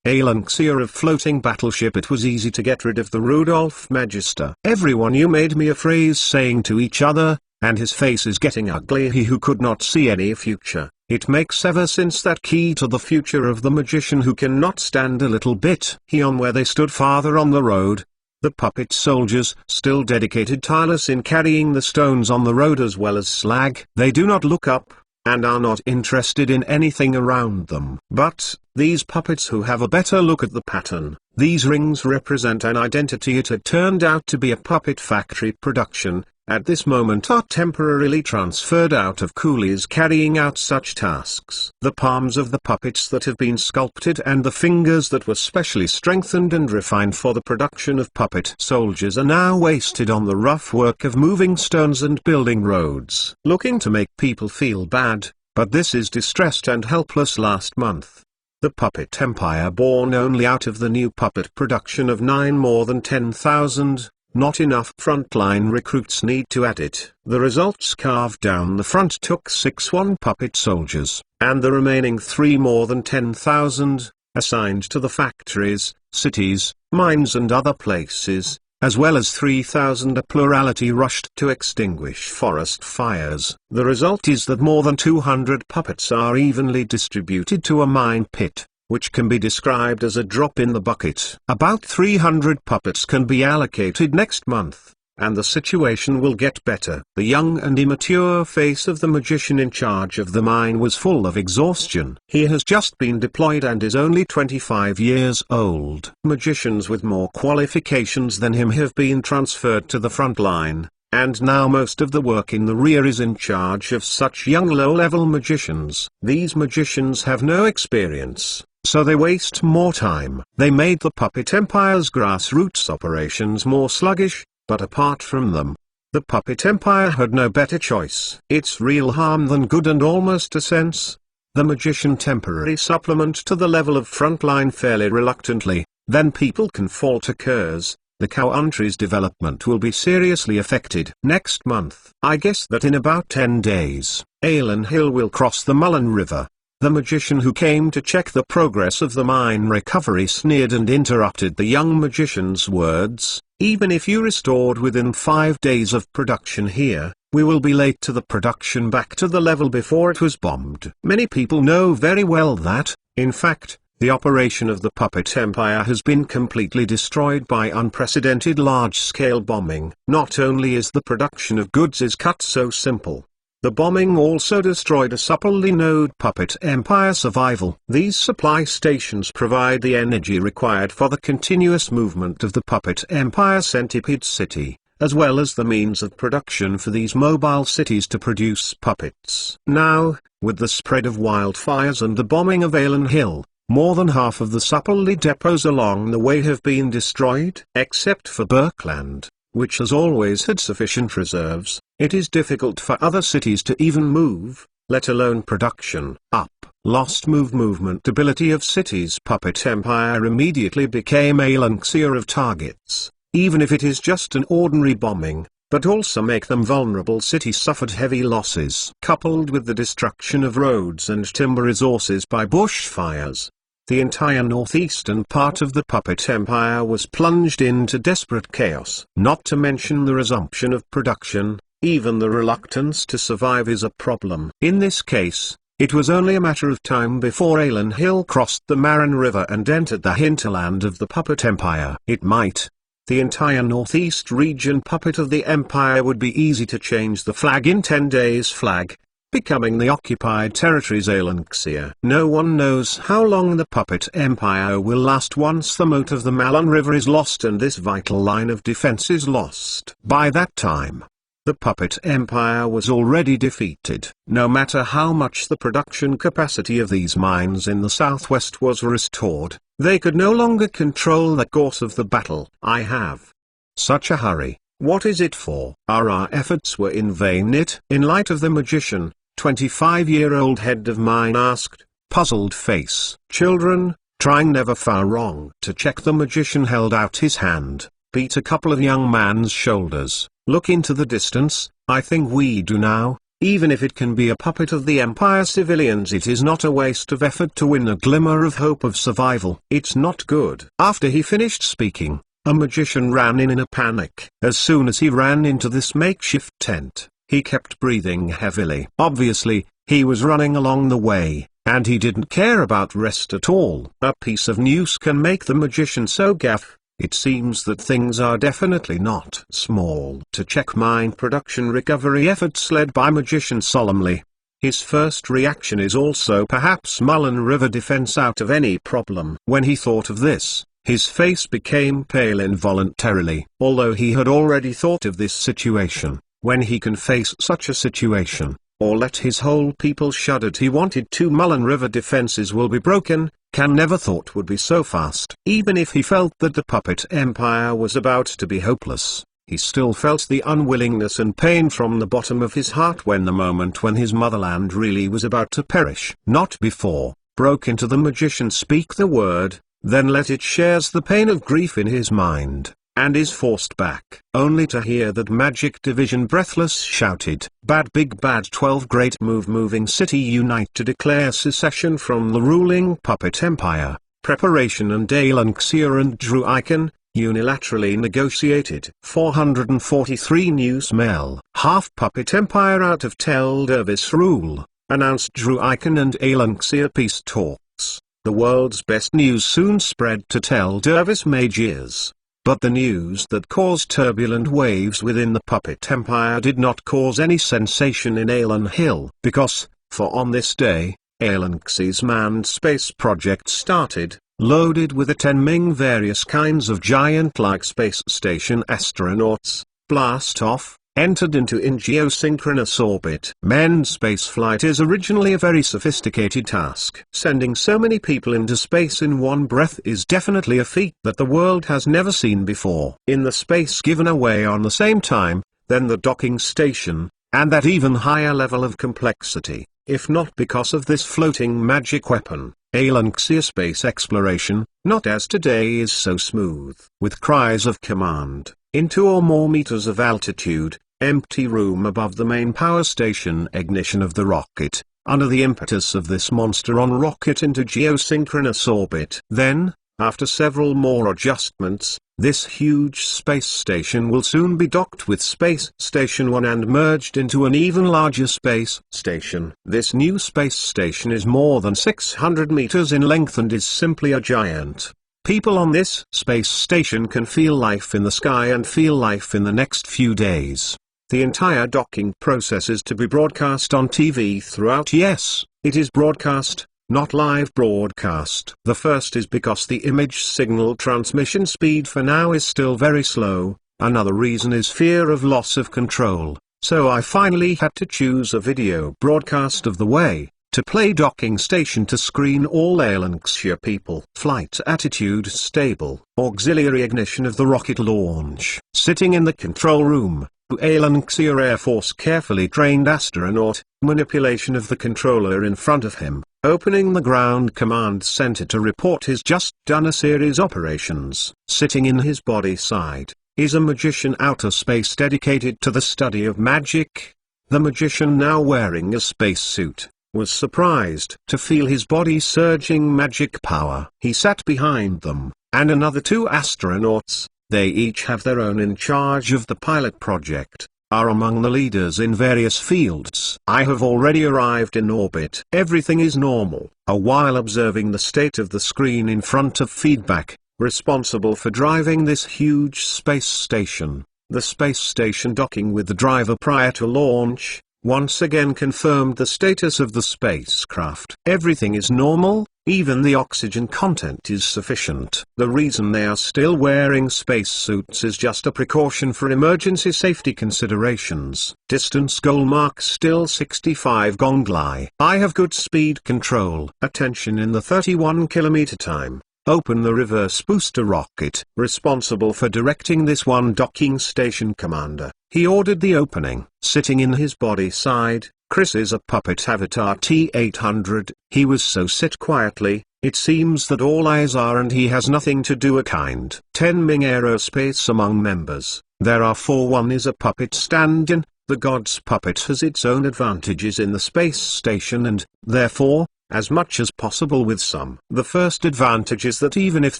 Alanxia of floating battleship. It was easy to get rid of the Rudolph Magister. Everyone, you made me a phrase saying to each other, and his face is getting ugly. He who could not see any future. It makes ever since that key to the future of the magician who cannot stand a little bit. On where they stood farther on the road, the puppet soldiers still dedicated, tireless in carrying the stones on the road as well as slag. They do not look up, and are not interested in anything around them. But, these puppets who have a better look at the pattern, these rings represent an identity. It had turned out to be a puppet factory production, at this moment are temporarily transferred out of coolies carrying out such tasks. The palms of the puppets that have been sculpted and the fingers that were specially strengthened and refined for the production of puppet soldiers are now wasted on the rough work of moving stones and building roads. Looking to make people feel bad, but this is distressed and helpless. Last month, the Puppet Empire born only out of the new puppet production of 9 more than 10,000. Not enough frontline recruits need to add it. The results carved down the front took 61 puppet soldiers, and the remaining 3 more than 10,000, assigned to the factories, cities, mines and other places, as well as 3,000 a plurality rushed to extinguish forest fires. The result is that more than 200 puppets are evenly distributed to a mine pit, which can be described as a drop in the bucket. About 300 puppets can be allocated next month, and the situation will get better. The young and immature face of the magician in charge of the mine was full of exhaustion. He has just been deployed and is only 25 years old. Magicians with more qualifications than him have been transferred to the front line, and now most of the work in the rear is in charge of such young low-level magicians. These magicians have no experience, so they waste more time. They made the Puppet Empire's grassroots operations more sluggish, but apart from them, the Puppet Empire had no better choice. It's real harm than good and almost a sense. The magician temporary supplement to the level of frontline fairly reluctantly, then people can fall to curse. The country's development will be seriously affected. Next month, I guess that in about 10 days, Alan Hill will cross the Mullen River. The magician who came to check the progress of the mine recovery sneered and interrupted the young magician's words. Even if you restored within 5 days of production here, we will be late to the production back to the level before it was bombed. Many people know very well that, in fact, the operation of the Puppet Empire has been completely destroyed by unprecedented large-scale bombing. Not only is the production of goods is cut so simple, the bombing also destroyed a supplely node Puppet Empire survival. These supply stations provide the energy required for the continuous movement of the Puppet Empire Centipede City, as well as the means of production for these mobile cities to produce puppets. Now, with the spread of wildfires and the bombing of Alan Hill, more than half of the supplely depots along the way have been destroyed. Except for Birkland, which has always had sufficient reserves, it is difficult for other cities to even move, let alone production. Up. Lost movement ability of cities. Puppet Empire immediately became a elixir of targets, even if it is just an ordinary bombing, but also make them vulnerable. Cities suffered heavy losses. Coupled with the destruction of roads and timber resources by bushfires, the entire northeastern part of the Puppet Empire was plunged into desperate chaos. Not to mention the resumption of production, even the reluctance to survive is a problem. In this case, it was only a matter of time before Alan Hill crossed the Marron River and entered the hinterland of the Puppet Empire. It might. The entire northeast region puppet of the empire would be easy to change the flag in 10 days. Flag, becoming the occupied territory's elixir. No one knows how long the Puppet Empire will last once the moat of the Malon River is lost and this vital line of defense is lost. By that time, the Puppet Empire was already defeated. No matter how much the production capacity of these mines in the southwest was restored, they could no longer control the course of the battle. I have such a hurry. What is it for? Our efforts were in vain. In light of the magician, 25-year-old head of mine asked, puzzled face. Children, trying never far wrong. To check, the magician held out his hand, beat a couple of young man's shoulders. Look into the distance. I think we do now. Even if it can be a puppet of the Empire civilians, it is not a waste of effort to win a glimmer of hope of survival. It's not good. After he finished speaking, a magician ran in a panic. As soon as he ran into this makeshift tent, he kept breathing heavily. Obviously, he was running along the way, and he didn't care about rest at all. A piece of news can make the magician so gaff. It seems that things are definitely not small. To check mine production recovery efforts led by magician solemnly. His first reaction is also perhaps Mullen River defense out of any problem. When he thought of this, his face became pale involuntarily. Although he had already thought of this situation, when he can face such a situation, or let his whole people shuddered, he wanted to. Mullen River defenses will be broken. Can never thought would be so fast. Even if he felt that the Puppet Empire was about to be hopeless, he still felt the unwillingness and pain from the bottom of his heart when the moment when his motherland really was about to perish. Not before, broke into the magician. Speak the word, then let it shares the pain of grief in his mind, and is forced back, only to hear that magic division breathless shouted, bad big bad. 12 great moving city unite to declare secession from the ruling Puppet Empire. Preparation and elixir and Drew Icon, unilaterally negotiated. 443 New smell. Half Puppet Empire out of Tel Dervis rule, announced Drew Icon and elixir peace talks. The world's best news soon spread to Tel Dervis mages. But the news that caused turbulent waves within the puppet empire did not cause any sensation in Alan Hill. Because, for on this day, Alan Xi's manned space project started, loaded with attending various kinds of giant-like space station astronauts, blast off, entered into in geosynchronous orbit. Manned spaceflight is originally a very sophisticated task. Sending so many people into space in one breath is definitely a feat that the world has never seen before. In the space given away on the same time, then the docking station, and that even higher level of complexity, if not because of this floating magic weapon, Alan Xia space exploration, not as today is so smooth. With cries of command, in 2 or more meters of altitude, empty room above the main power station ignition of the rocket, under the impetus of this monster on rocket into geosynchronous orbit. Then, after several more adjustments, this huge space station will soon be docked with Space Station 1 and merged into an even larger space station. This new space station is more than 600 meters in length and is simply a giant. People on this space station can feel life in the sky and feel life in the next few days. The entire docking process is to be broadcast on TV throughout. Yes, it is broadcast, not live broadcast. The first is because the image signal transmission speed for now is still very slow. Another reason is fear of loss of control, so I finally had to choose a video broadcast of the way to play docking station to screen all Alan Xia people. Flight attitude stable. Auxiliary ignition of the rocket launch. Sitting in the control room, Alan Xia Air Force carefully trained astronaut, manipulation of the controller in front of him, opening the ground command center to report his just done a series operations. Sitting in his body side, is a magician outer space dedicated to the study of magic. The magician, now wearing a spacesuit, was surprised to feel his body surging magic power. He sat behind them, and another 2 astronauts, they each have their own in charge of the pilot project, are among the leaders in various fields. I have already arrived in orbit. Everything is normal. A while observing the state of the screen in front of feedback, responsible for driving this huge space station. The space station docking with the driver prior to launch, once again confirmed the status of the spacecraft. Everything is normal, even the oxygen content is sufficient. The reason they are still wearing spacesuits is just a precaution for emergency safety considerations. Distance goal mark still 65 Gongli. I have good speed control. Attention in the 31 km time. Open the reverse booster rocket. Responsible for directing this one docking station commander. He ordered the opening. Sitting in his body side, Chris is a puppet avatar T-800. He was so sit quietly, it seems that all eyes are and he has nothing to do. A kind. 10 Ming Aerospace among members. There are 4. One is a puppet stand-in. The God's puppet has its own advantages in the space station and, therefore, as much as possible with some. The first advantage is that even if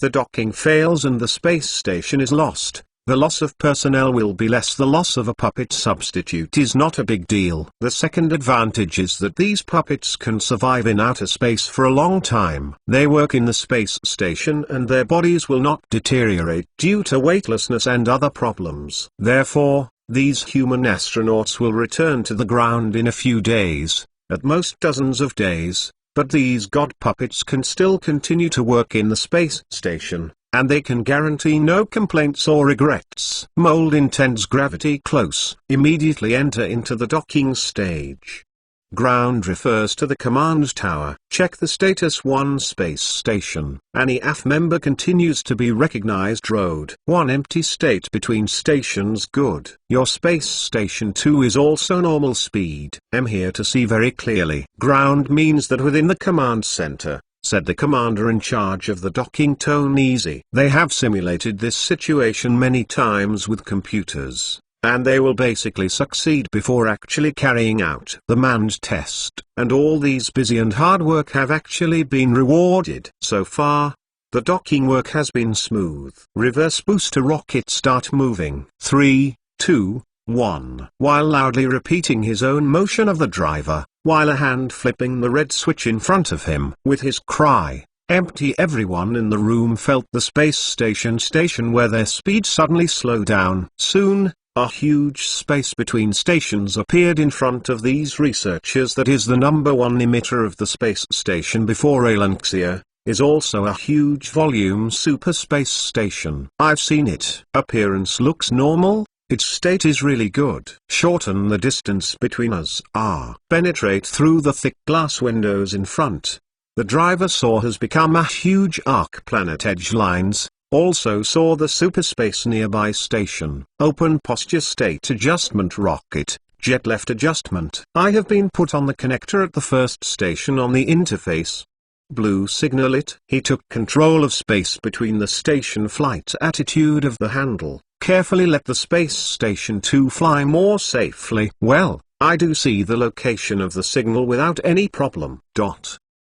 the docking fails and the space station is lost, the loss of personnel will be less. The loss of a puppet substitute is not a big deal. The second advantage is that these puppets can survive in outer space for a long time. They work in the space station and their bodies will not deteriorate due to weightlessness and other problems. Therefore, these human astronauts will return to the ground in a few days, at most dozens of days. But these god puppets can still continue to work in the space station, and they can guarantee no complaints or regrets. Mold intends gravity close. Immediately enter into the docking stage. Ground refers to the command tower. Check the status 1 space station. Any AF member continues to be recognized. Road 1 empty state between stations. Good. Your space station 2 is also normal speed. I'm here to see very clearly. Ground means that within the command center, said the commander in charge of the docking. Tone easy. They have simulated this situation many times with computers, and they will basically succeed before actually carrying out the manned test. And all these busy and hard work have actually been rewarded. So far, the docking work has been smooth. Reverse booster rocket start moving. 3, 2, 1. While loudly repeating his own motion of the driver, while a hand flipping the red switch in front of him. With his cry, empty. Everyone in the room felt the space station where their speed suddenly slowed down. Soon, a huge space between stations appeared in front of these researchers. That is the number one emitter of the space station before Alanxia, is also a huge volume super space station. I've seen it. Appearance looks normal. Its state is really good. Shorten the distance between us. Penetrate through the thick glass windows in front. The driver saw has become a huge arc. Planet edge lines. Also saw the superspace nearby station. Open posture state adjustment rocket, jet left adjustment. I have been put on the connector at the first station on the interface. Blue signal it. He took control of space between the station. Flight attitude of the handle. Carefully let the space station to fly more safely. Well, I do see the location of the signal without any problem.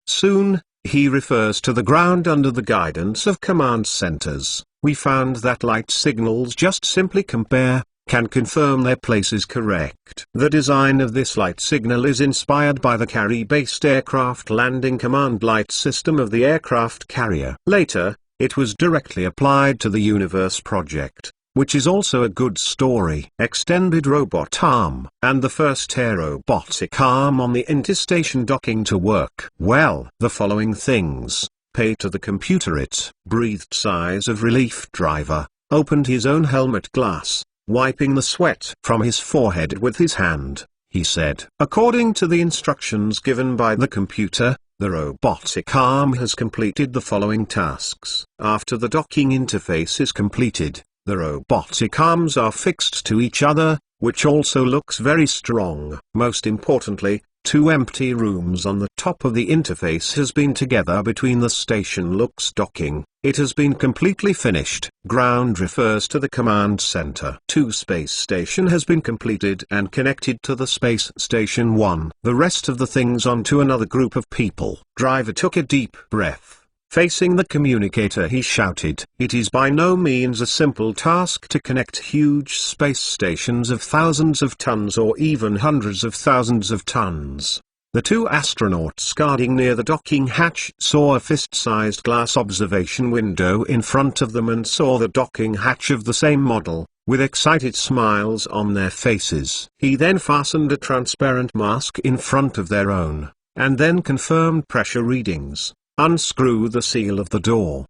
Soon, he refers to the ground under the guidance of command centers. We found that light signals just simply can confirm their place is correct. The design of this light signal is inspired by the carry-based aircraft landing command light system of the aircraft carrier. Later, it was directly applied to the Universe project, which is also a good story. Extended robot arm, and the first aerobotic arm on the interstation docking to work. Well, the following things: pay to the computer. It breathed sighs of relief. Driver opened his own helmet glass, wiping the sweat from his forehead with his hand. He said, according to the instructions given by the computer, the robotic arm has completed the following tasks. After the docking interface is completed, the robotic arms are fixed to each other, which also looks very strong. Most importantly, 2 empty rooms on the top of the interface has been together between the station. Looks docking. It has been completely finished. Ground refers to the command center. 2 space station has been completed and connected to the space station 1. The rest of the things onto another group of people. Driver took a deep breath. Facing the communicator he shouted, it is by no means a simple task to connect huge space stations of thousands of tons or even hundreds of thousands of tons. The 2 astronauts guarding near the docking hatch saw a fist-sized glass observation window in front of them and saw the docking hatch of the same model, with excited smiles on their faces. He then fastened a transparent mask in front of their own, and then confirmed pressure readings. Unscrew the seal of the door.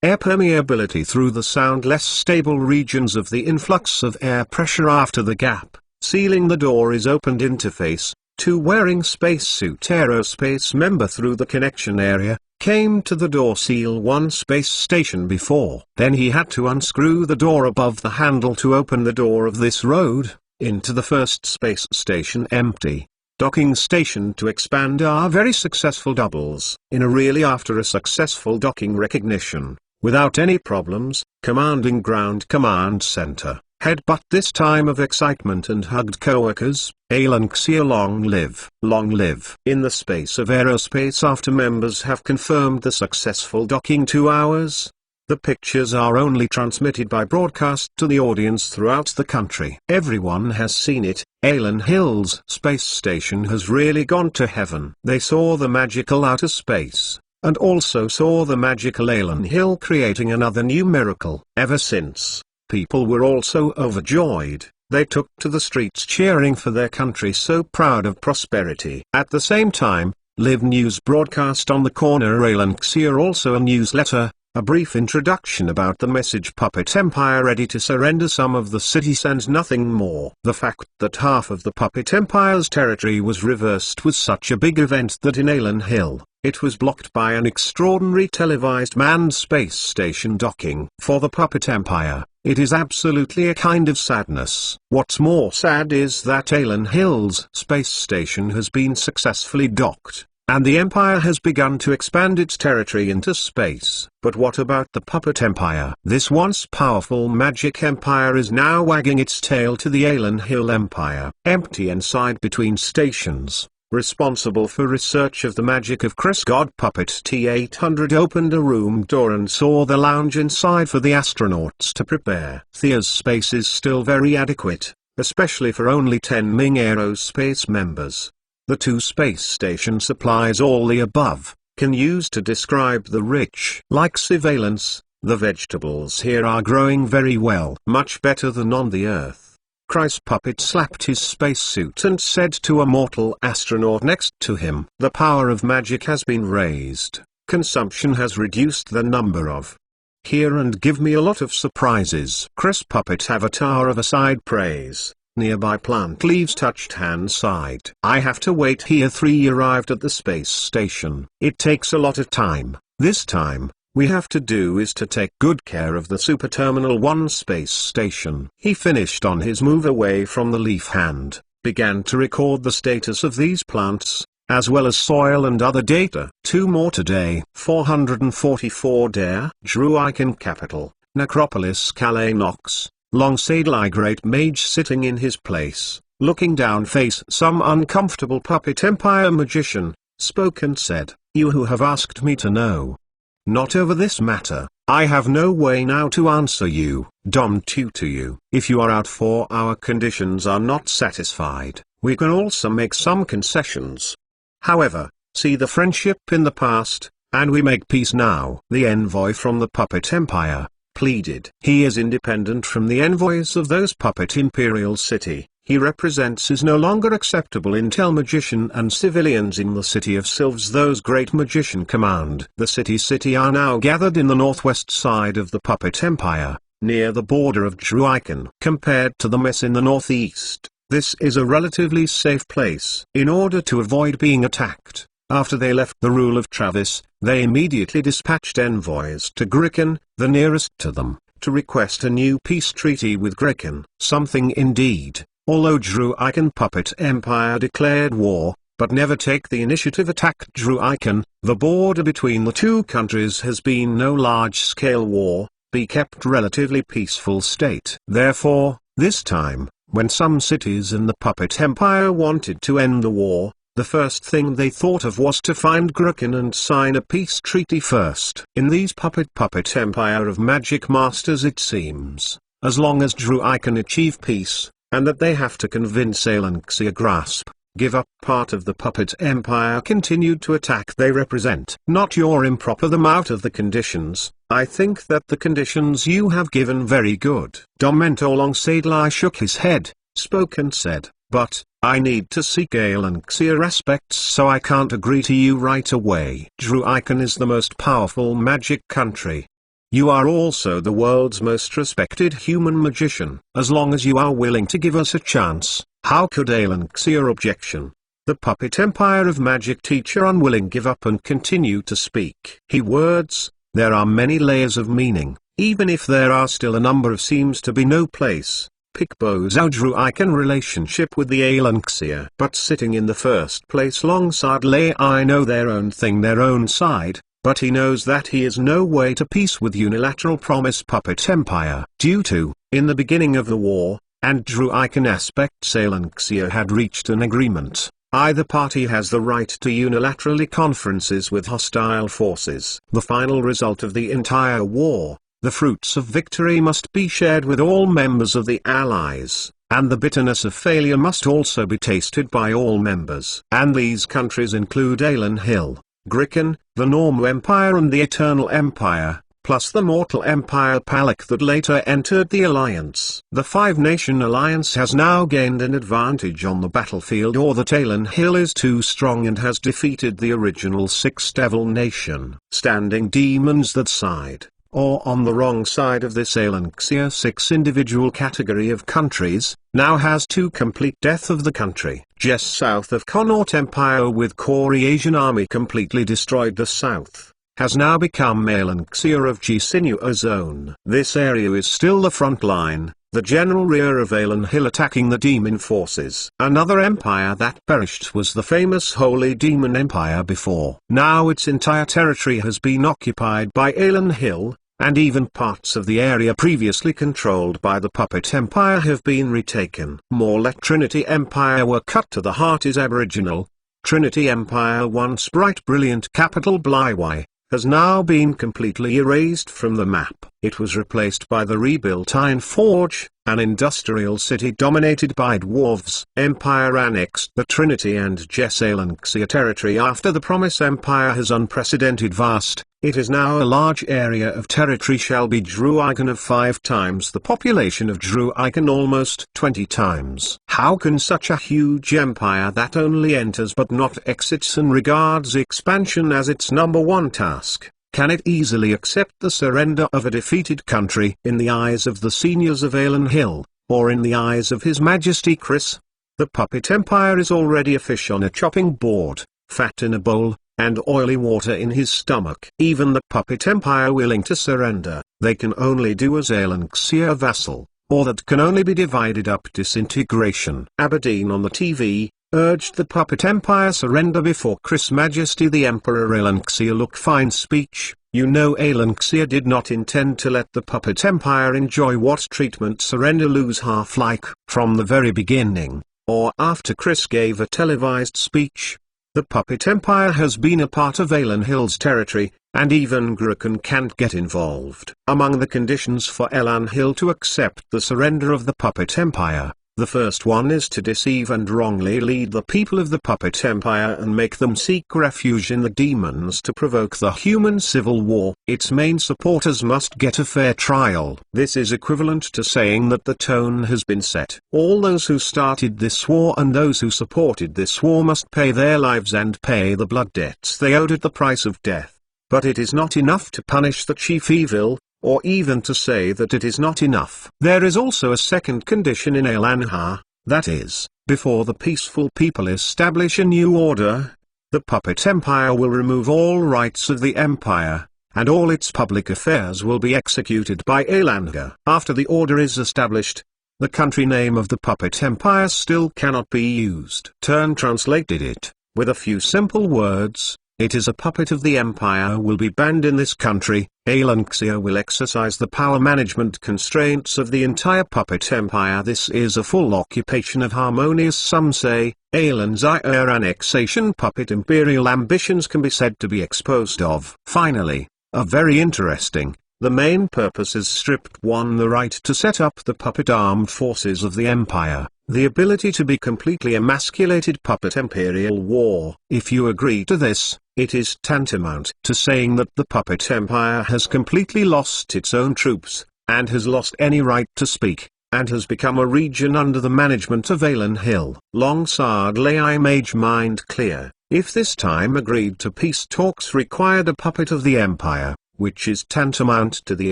Air permeability through the sound less stable regions of the influx of air pressure after the gap. Sealing the door is opened. Interface. 2 wearing spacesuit aerospace member through the connection area, came to the door seal 1 space station before. Then he had to unscrew the door above the handle to open the door of this road, into the first space station. Empty. Docking station to expand are very successful doubles. After a successful docking recognition, without any problems, commanding ground command center, headbutt this time of excitement and hugged coworkers. Alanxia long live. Long live. In the space of aerospace after members have confirmed the successful docking 2 hours, the pictures are only transmitted by broadcast to the audience throughout the country. Everyone has seen it. Alan Hill's space station has really gone to heaven. They saw the magical outer space, and also saw the magical Alan Hill creating another new miracle. Ever since, people were also overjoyed. They took to the streets cheering for their country, so proud of prosperity. At the same time, live news broadcast on the corner. Alanxia also a newsletter. A brief introduction about the message Puppet Empire ready to surrender some of the cities and nothing more. The fact that half of the Puppet Empire's territory was reversed was such a big event that in Alan Hill, it was blocked by an extraordinary televised manned space station docking. For the Puppet Empire, it is absolutely a kind of sadness. What's more sad is that Alan Hill's space station has been successfully docked, and the Empire has begun to expand its territory into space. But what about the Puppet Empire? This once powerful magic empire is now wagging its tail to the Alan Hill Empire. Empty inside between stations, responsible for research of the magic of Chris God Puppet T-800 opened a room door and saw the lounge inside for the astronauts to prepare. Thea's space is still very adequate, especially for only 10 Ming Aerospace members. The 2 space station supplies all the above. can use to describe the rich. Like surveillance, the vegetables here are growing very well. Much better than on the Earth. Chris Puppet slapped his spacesuit and said to a mortal astronaut next to him, "The power of magic has been raised. Consumption has reduced the number of. Here and give me a lot of surprises." Chris Puppet avatar of aside praise. Nearby plant leaves touched hand side. "I have to wait here 3 arrived at the space station. It takes a lot of time. This time, we have to do is to take good care of the Super Terminal 1 space station." He finished on his move away from the leaf hand, began to record the status of these plants, as well as soil and other data. 2 more today. 444 Dare. Druican capital, Necropolis Calais Nox. Long Sadeli Great Mage sitting in his place, looking down face some uncomfortable Puppet Empire magician, spoke and said, "You who have asked me to know. Not over this matter, I have no way now to answer you. Dom to you. If you are out for our conditions are not satisfied, we can also make some concessions. However, see the friendship in the past, and we make peace now." The envoy from the Puppet Empire pleaded. He is independent from the envoys of those puppet imperial city. He represents is no longer acceptable intel magician and civilians in the city of Sylves. Those great magician command the city are now gathered in the northwest side of the Puppet Empire, near the border of Druican. Compared to the mess in the northeast, this is a relatively safe place. In order to avoid being attacked, after they left the rule of Travis, they immediately dispatched envoys to Grikan, the nearest to them, to request a new peace treaty with Grikan. Something indeed, although Druican Puppet Empire declared war, but never take the initiative attacked Druican. The border between the two countries has been no large-scale war, be kept relatively peaceful state. Therefore, this time, when some cities in the Puppet Empire wanted to end the war, the first thing they thought of was to find Grikan and sign a peace treaty first. In these Puppet Empire of magic masters it seems, as long as Druican achieve peace, and that they have to convince Alanxia grasp, give up part of the Puppet Empire continued to attack they represent. Not your improper them out of the conditions. I think that the conditions you have given very good. Domento Longsadeli shook his head, spoke and said, "But, I need to seek Alanxia aspects so I can't agree to you right away. Druican is the most powerful magic country. You are also the world's most respected human magician. As long as you are willing to give us a chance, how could Alanxia objection?" The Puppet Empire of Magic teacher unwilling give up and continue to speak. He words, there are many layers of meaning, even if there are still a number of seems to be no place. Pikbo's Druican relationship with the Alanxia. But sitting in the first place alongside Lay I know their own thing their own side, but he knows that he is no way to peace with unilateral promise Puppet Empire. Due to, in the beginning of the war, and Druican aspects Alanxia had reached an agreement. Either party has the right to unilaterally conferences with hostile forces. The final result of the entire war, the fruits of victory must be shared with all members of the Allies, and the bitterness of failure must also be tasted by all members. And these countries include Alan Hill, Grikan, the Normu Empire and the Eternal Empire, plus the Mortal Empire Palak that later entered the Alliance. The Five-Nation Alliance has now gained an advantage on the battlefield or that Alan Hill is too strong and has defeated the original Six Devil Nation. Standing demons that side, or on the wrong side of this Alanxia 6 individual category of countries, now has to complete death of the country. Just south of Connaught Empire with Kori Asian army completely destroyed the south, has now become Alanxia of G-Sinua zone. This area is still the front line, the general rear of Alan Hill attacking the demon forces. Another empire that perished was the famous Holy Demon Empire before. Now its entire territory has been occupied by Alan Hill, and even parts of the area previously controlled by the Puppet Empire have been retaken. More let Trinity Empire were cut to the heart is aboriginal. Trinity Empire, once bright brilliant capital Blywy, has now been completely erased from the map. it was replaced by the rebuilt Iron Forge, an industrial city dominated by dwarves. Empire annexed the Trinity and Jessalanxia territory after the Promise Empire has unprecedented vast. It is now a large area of territory shall be Druigan of 5 times the population of Druigan, almost 20 times. How can such a huge empire that only enters but not exits and regards expansion as its number one task, can it easily accept the surrender of a defeated country in the eyes of the seniors of Alan Hill, or in the eyes of His Majesty Chris? The puppet empire is already a fish on a chopping board, fat in a bowl, and oily water in his stomach. Even the puppet empire willing to surrender, they can only do as Alanxia vassal, or that can only be divided up disintegration. Aberdeen on the TV, urged the puppet empire surrender before Chris Majesty the Emperor Alanxia look fine speech. You know Alanxia did not intend to let the puppet empire enjoy what treatment surrender lose half like from the very beginning, or after Chris gave a televised speech. The puppet empire has been a part of Alan Hill's territory, and even Grukan can't get involved. Among the conditions for Alan Hill to accept the surrender of the puppet empire, the first one is to deceive and wrongly lead the people of the puppet empire and make them seek refuge in the demons to provoke the human civil war. Its main supporters must get a fair trial. This is equivalent to saying that the tone has been set. All those who started this war and those who supported this war must pay their lives and pay the blood debts they owed at the price of death. But it is not enough to punish the chief evil, or even to say that it is not enough. There is also a second condition in Alanha, that is, before the peaceful people establish a new order, the puppet empire will remove all rights of the empire, and all its public affairs will be executed by Alanga. After the order is established, the country name of the puppet empire still cannot be used. Turn translated it, with a few simple words. It is a puppet of the empire will be banned in this country. Alanxia will exercise the power management constraints of the entire puppet empire. This is a full occupation of harmonious, some say. Alan's annexation puppet imperial ambitions can be said to be exposed of. Finally, a very interesting, the main purpose is stripped one the right to set up the puppet armed forces of the empire. The ability to be completely emasculated puppet imperial war. If you agree to this, it is tantamount to saying that the puppet empire has completely lost its own troops, and has lost any right to speak, and has become a region under the management of Alan Hill. Longsard lay I mage mind clear, if this time agreed to peace talks required a puppet of the empire, which is tantamount to the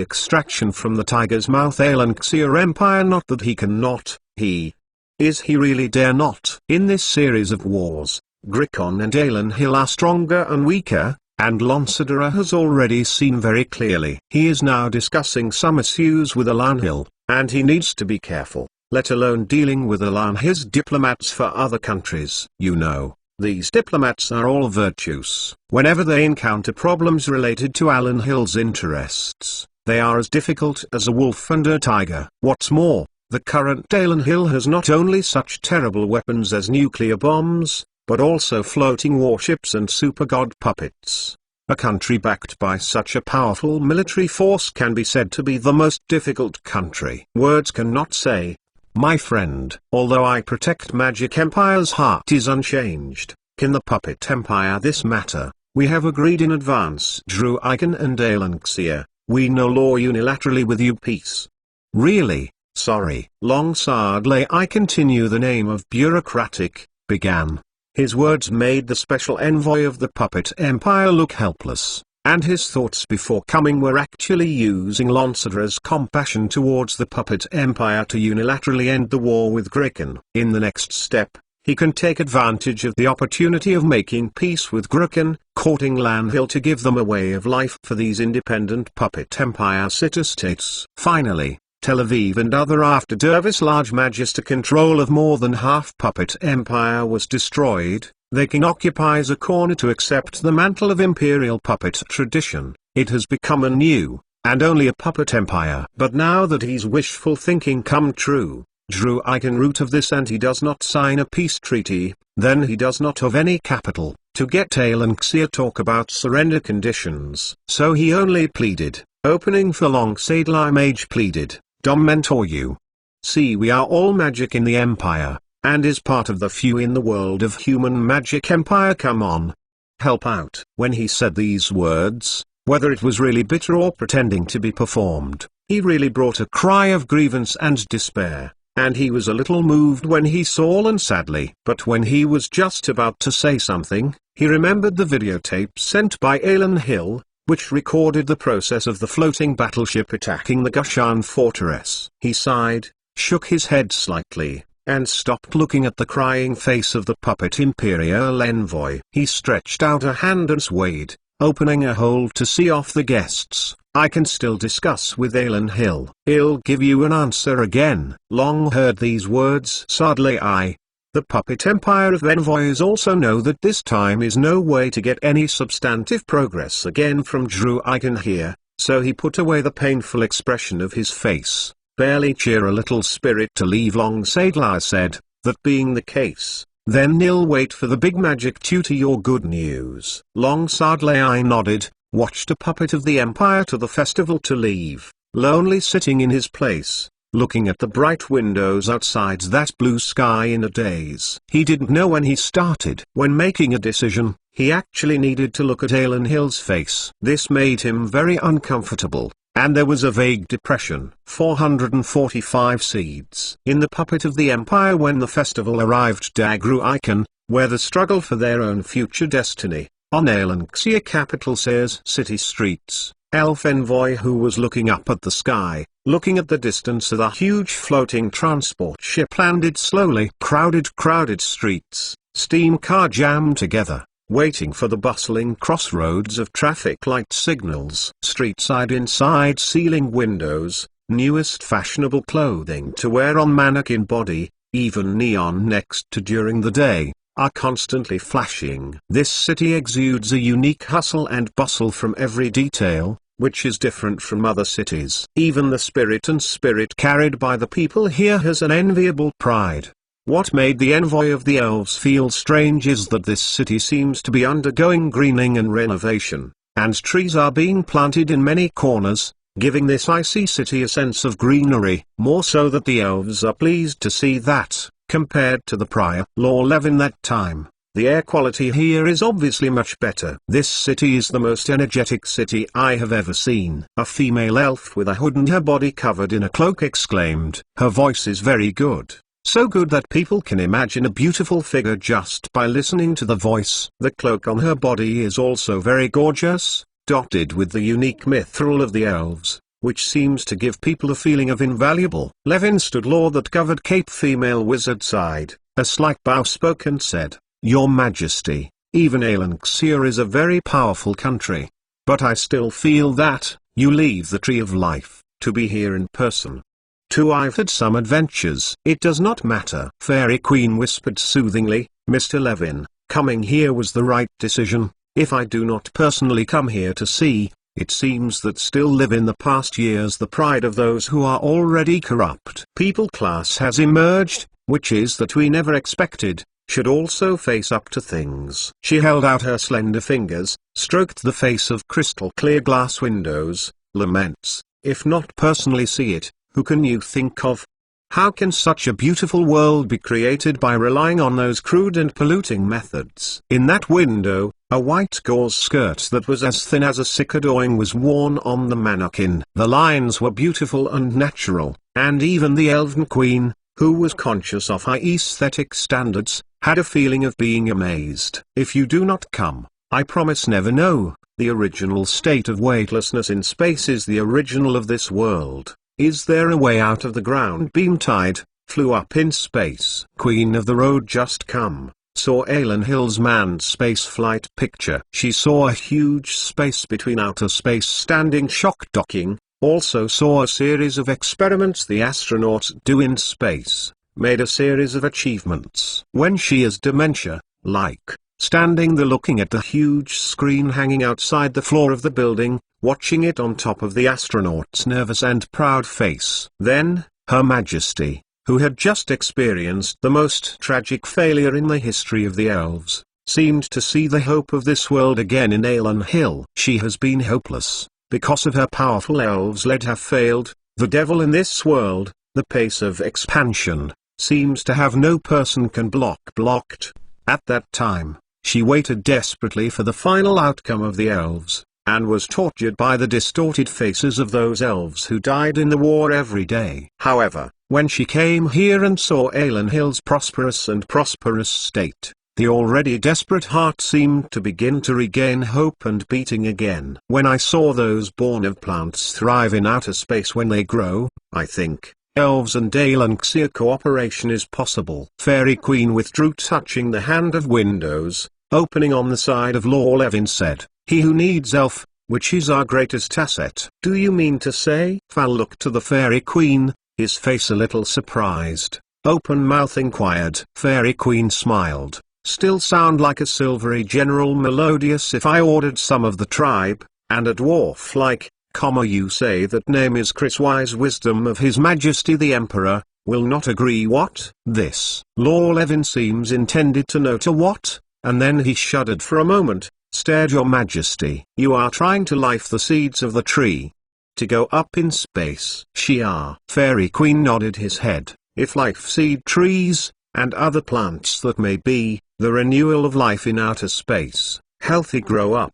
extraction from the tiger's mouth Alanxia empire, not that he cannot, he really dare not. In this series of wars, Gricon and Alan Hill are stronger and weaker, and Lonsadora has already seen very clearly. He is now discussing some issues with Alan Hill, and he needs to be careful, let alone dealing with Alan Hill's diplomats for other countries. You know, these diplomats are all virtuous. Whenever they encounter problems related to Alan Hill's interests, they are as difficult as a wolf and a tiger. What's more, the current Alan Hill has not only such terrible weapons as nuclear bombs, but also floating warships and super god puppets. A country backed by such a powerful military force can be said to be the most difficult country. Words cannot say. My friend, although I protect Magic Empire's heart is unchanged, in the puppet empire this matter, we have agreed in advance. Druigan and Alanxia, we no law unilaterally with you peace. Really? Sorry. Longsard lay I continue the name of bureaucratic, began. His words made the special envoy of the puppet empire look helpless, and his thoughts before coming were actually using Lonsadora's compassion towards the puppet empire to unilaterally end the war with Grukan. In the next step, he can take advantage of the opportunity of making peace with Grukan, courting Alan Hill to give them a way of life for these independent puppet empire city-states. Finally, Tel Aviv and other after Dervis large magister control of more than half puppet empire was destroyed, the king occupies a corner to accept the mantle of imperial puppet tradition. It has become a new, and only a puppet empire. But now that his wishful thinking come true, Druigan root of this and he does not sign a peace treaty, then he does not have any capital, to get Alanxia talk about surrender conditions. So he only pleaded, Opening for long Sadler, Mage pleaded, "Dom mentor you. See, we are all magic in the Empire, and is part of the few in the world of human magic empire. Come on. Help out." When he said these words, whether it was really bitter or pretending to be performed, he really brought a cry of grievance and despair, and he was a little moved when he saw Alan sadly. But when he was just about to say something, he remembered the videotape sent by Alan Hill, which recorded the process of the floating battleship attacking the Gushan fortress. He sighed, shook his head slightly, and stopped looking at the crying face of the puppet Imperial Envoy. He stretched out a hand and swayed, opening a hole to see off the guests. "I can still discuss with Alan Hill. He'll give you an answer again." Long heard these words. Sadly the puppet empire of envoys also know that this time is no way to get any substantive progress again from Drew Icon here, so he put away the painful expression of his face. "Barely cheer a little spirit to leave Long." Sadler said, "That being the case, then I'll wait for the big magic tutor your good news." Long Sadler nodded, watched a puppet of the Empire to the festival to leave, lonely sitting in his place, looking at the bright windows outside that blue sky in a daze. He didn't know when he started. When making a decision, he actually needed to look at Alan Hill's face. This made him very uncomfortable, and there was a vague depression. 445 seeds in the puppet of the Empire. When the festival arrived, Dagru Icon, where the struggle for their own future destiny, on Alanxia capital Sears city streets, Elf Envoy, who was looking up at the sky, looking at the distance of a huge floating transport ship, landed slowly. Crowded streets, steam car jammed together, waiting for the bustling crossroads of traffic light signals. Street side inside ceiling windows, newest fashionable clothing to wear on mannequin body, even neon next to during the day, are constantly flashing. This city exudes a unique hustle and bustle from every detail, which is different from other cities. Even the spirit carried by the people here has an enviable pride. What made the envoy of the elves feel strange is that this city seems to be undergoing greening and renovation, and trees are being planted in many corners, giving this icy city a sense of greenery. More so that the elves are pleased to see that, compared to the prior law Levin that time, the air quality here is obviously much better. "This city is the most energetic city I have ever seen," a female elf with a hood and her body covered in a cloak exclaimed. Her voice is very good. So good that people can imagine a beautiful figure just by listening to the voice. The cloak on her body is also very gorgeous, dotted with the unique mithril of the elves, which seems to give people a feeling of invaluable. Levin stood law that covered cape. Female wizard sighed, a slight bow spoke and said, "Your Majesty, even Alanxia is a very powerful country. But I still feel that, you leave the Tree of Life, to be here in person. I've had some adventures." "It does not matter," Fairy Queen whispered soothingly. "Mr. Levin, coming here was the right decision. If I do not personally come here to see, it seems that still live in the past years the pride of those who are already corrupt. People class has emerged, which is that we never expected, should also face up to things." She held out her slender fingers, stroked the face of crystal clear glass windows, laments, "If not personally see it, who can you think of? How can such a beautiful world be created by relying on those crude and polluting methods?" In that window, a white gauze skirt that was as thin as a cicadawing was worn on the mannequin. The lines were beautiful and natural, and even the Elven Queen, who was conscious of high aesthetic standards, had a feeling of being amazed. "If you do not come, I promise never know. The original state of weightlessness in space is the original of this world. Is there a way out of the ground beam tide? Flew up in space." Queen of the Road just come, saw Alan Hill's manned space flight picture. She saw a huge space between outer space standing shock docking, also saw a series of experiments the astronauts do in space, made a series of achievements. When she has dementia, like, standing there looking at the huge screen hanging outside the floor of the building, watching it on top of the astronaut's nervous and proud face. Then, Her Majesty, who had just experienced the most tragic failure in the history of the elves, seemed to see the hope of this world again in Alan Hill. She has been hopeless, because of her powerful elves led have failed, the devil in this world, the pace of expansion, seems to have no person can blocked. At that time, she waited desperately for the final outcome of the elves, and was tortured by the distorted faces of those elves who died in the war every day. However, when she came here and saw Aelan Hill's prosperous state, the already desperate heart seemed to begin to regain hope and beating again. When I saw those born of plants thrive in outer space when they grow, I think, elves and Aelanxia cooperation is possible. Fairy Queen withdrew, touching the hand of windows, opening on the side of Lord Levin said, "He who needs elf, which is our greatest asset." "Do you mean to say?" Fal looked to the Fairy Queen, his face a little surprised. Open mouth inquired. Fairy Queen smiled. "Still sound like a silvery general melodious if I ordered some of the tribe, and a dwarf like, you say that name is Chris. Wise wisdom of His Majesty the Emperor, will not agree." "What?" This Lord Levin seems intended to note a what, and then he shuddered for a moment, stared. "Your Majesty, you are trying to life the seeds of the tree to go up in space." Fairy Queen nodded his head. "If life seed trees, and other plants that may be, the renewal of life in outer space, healthy grow up.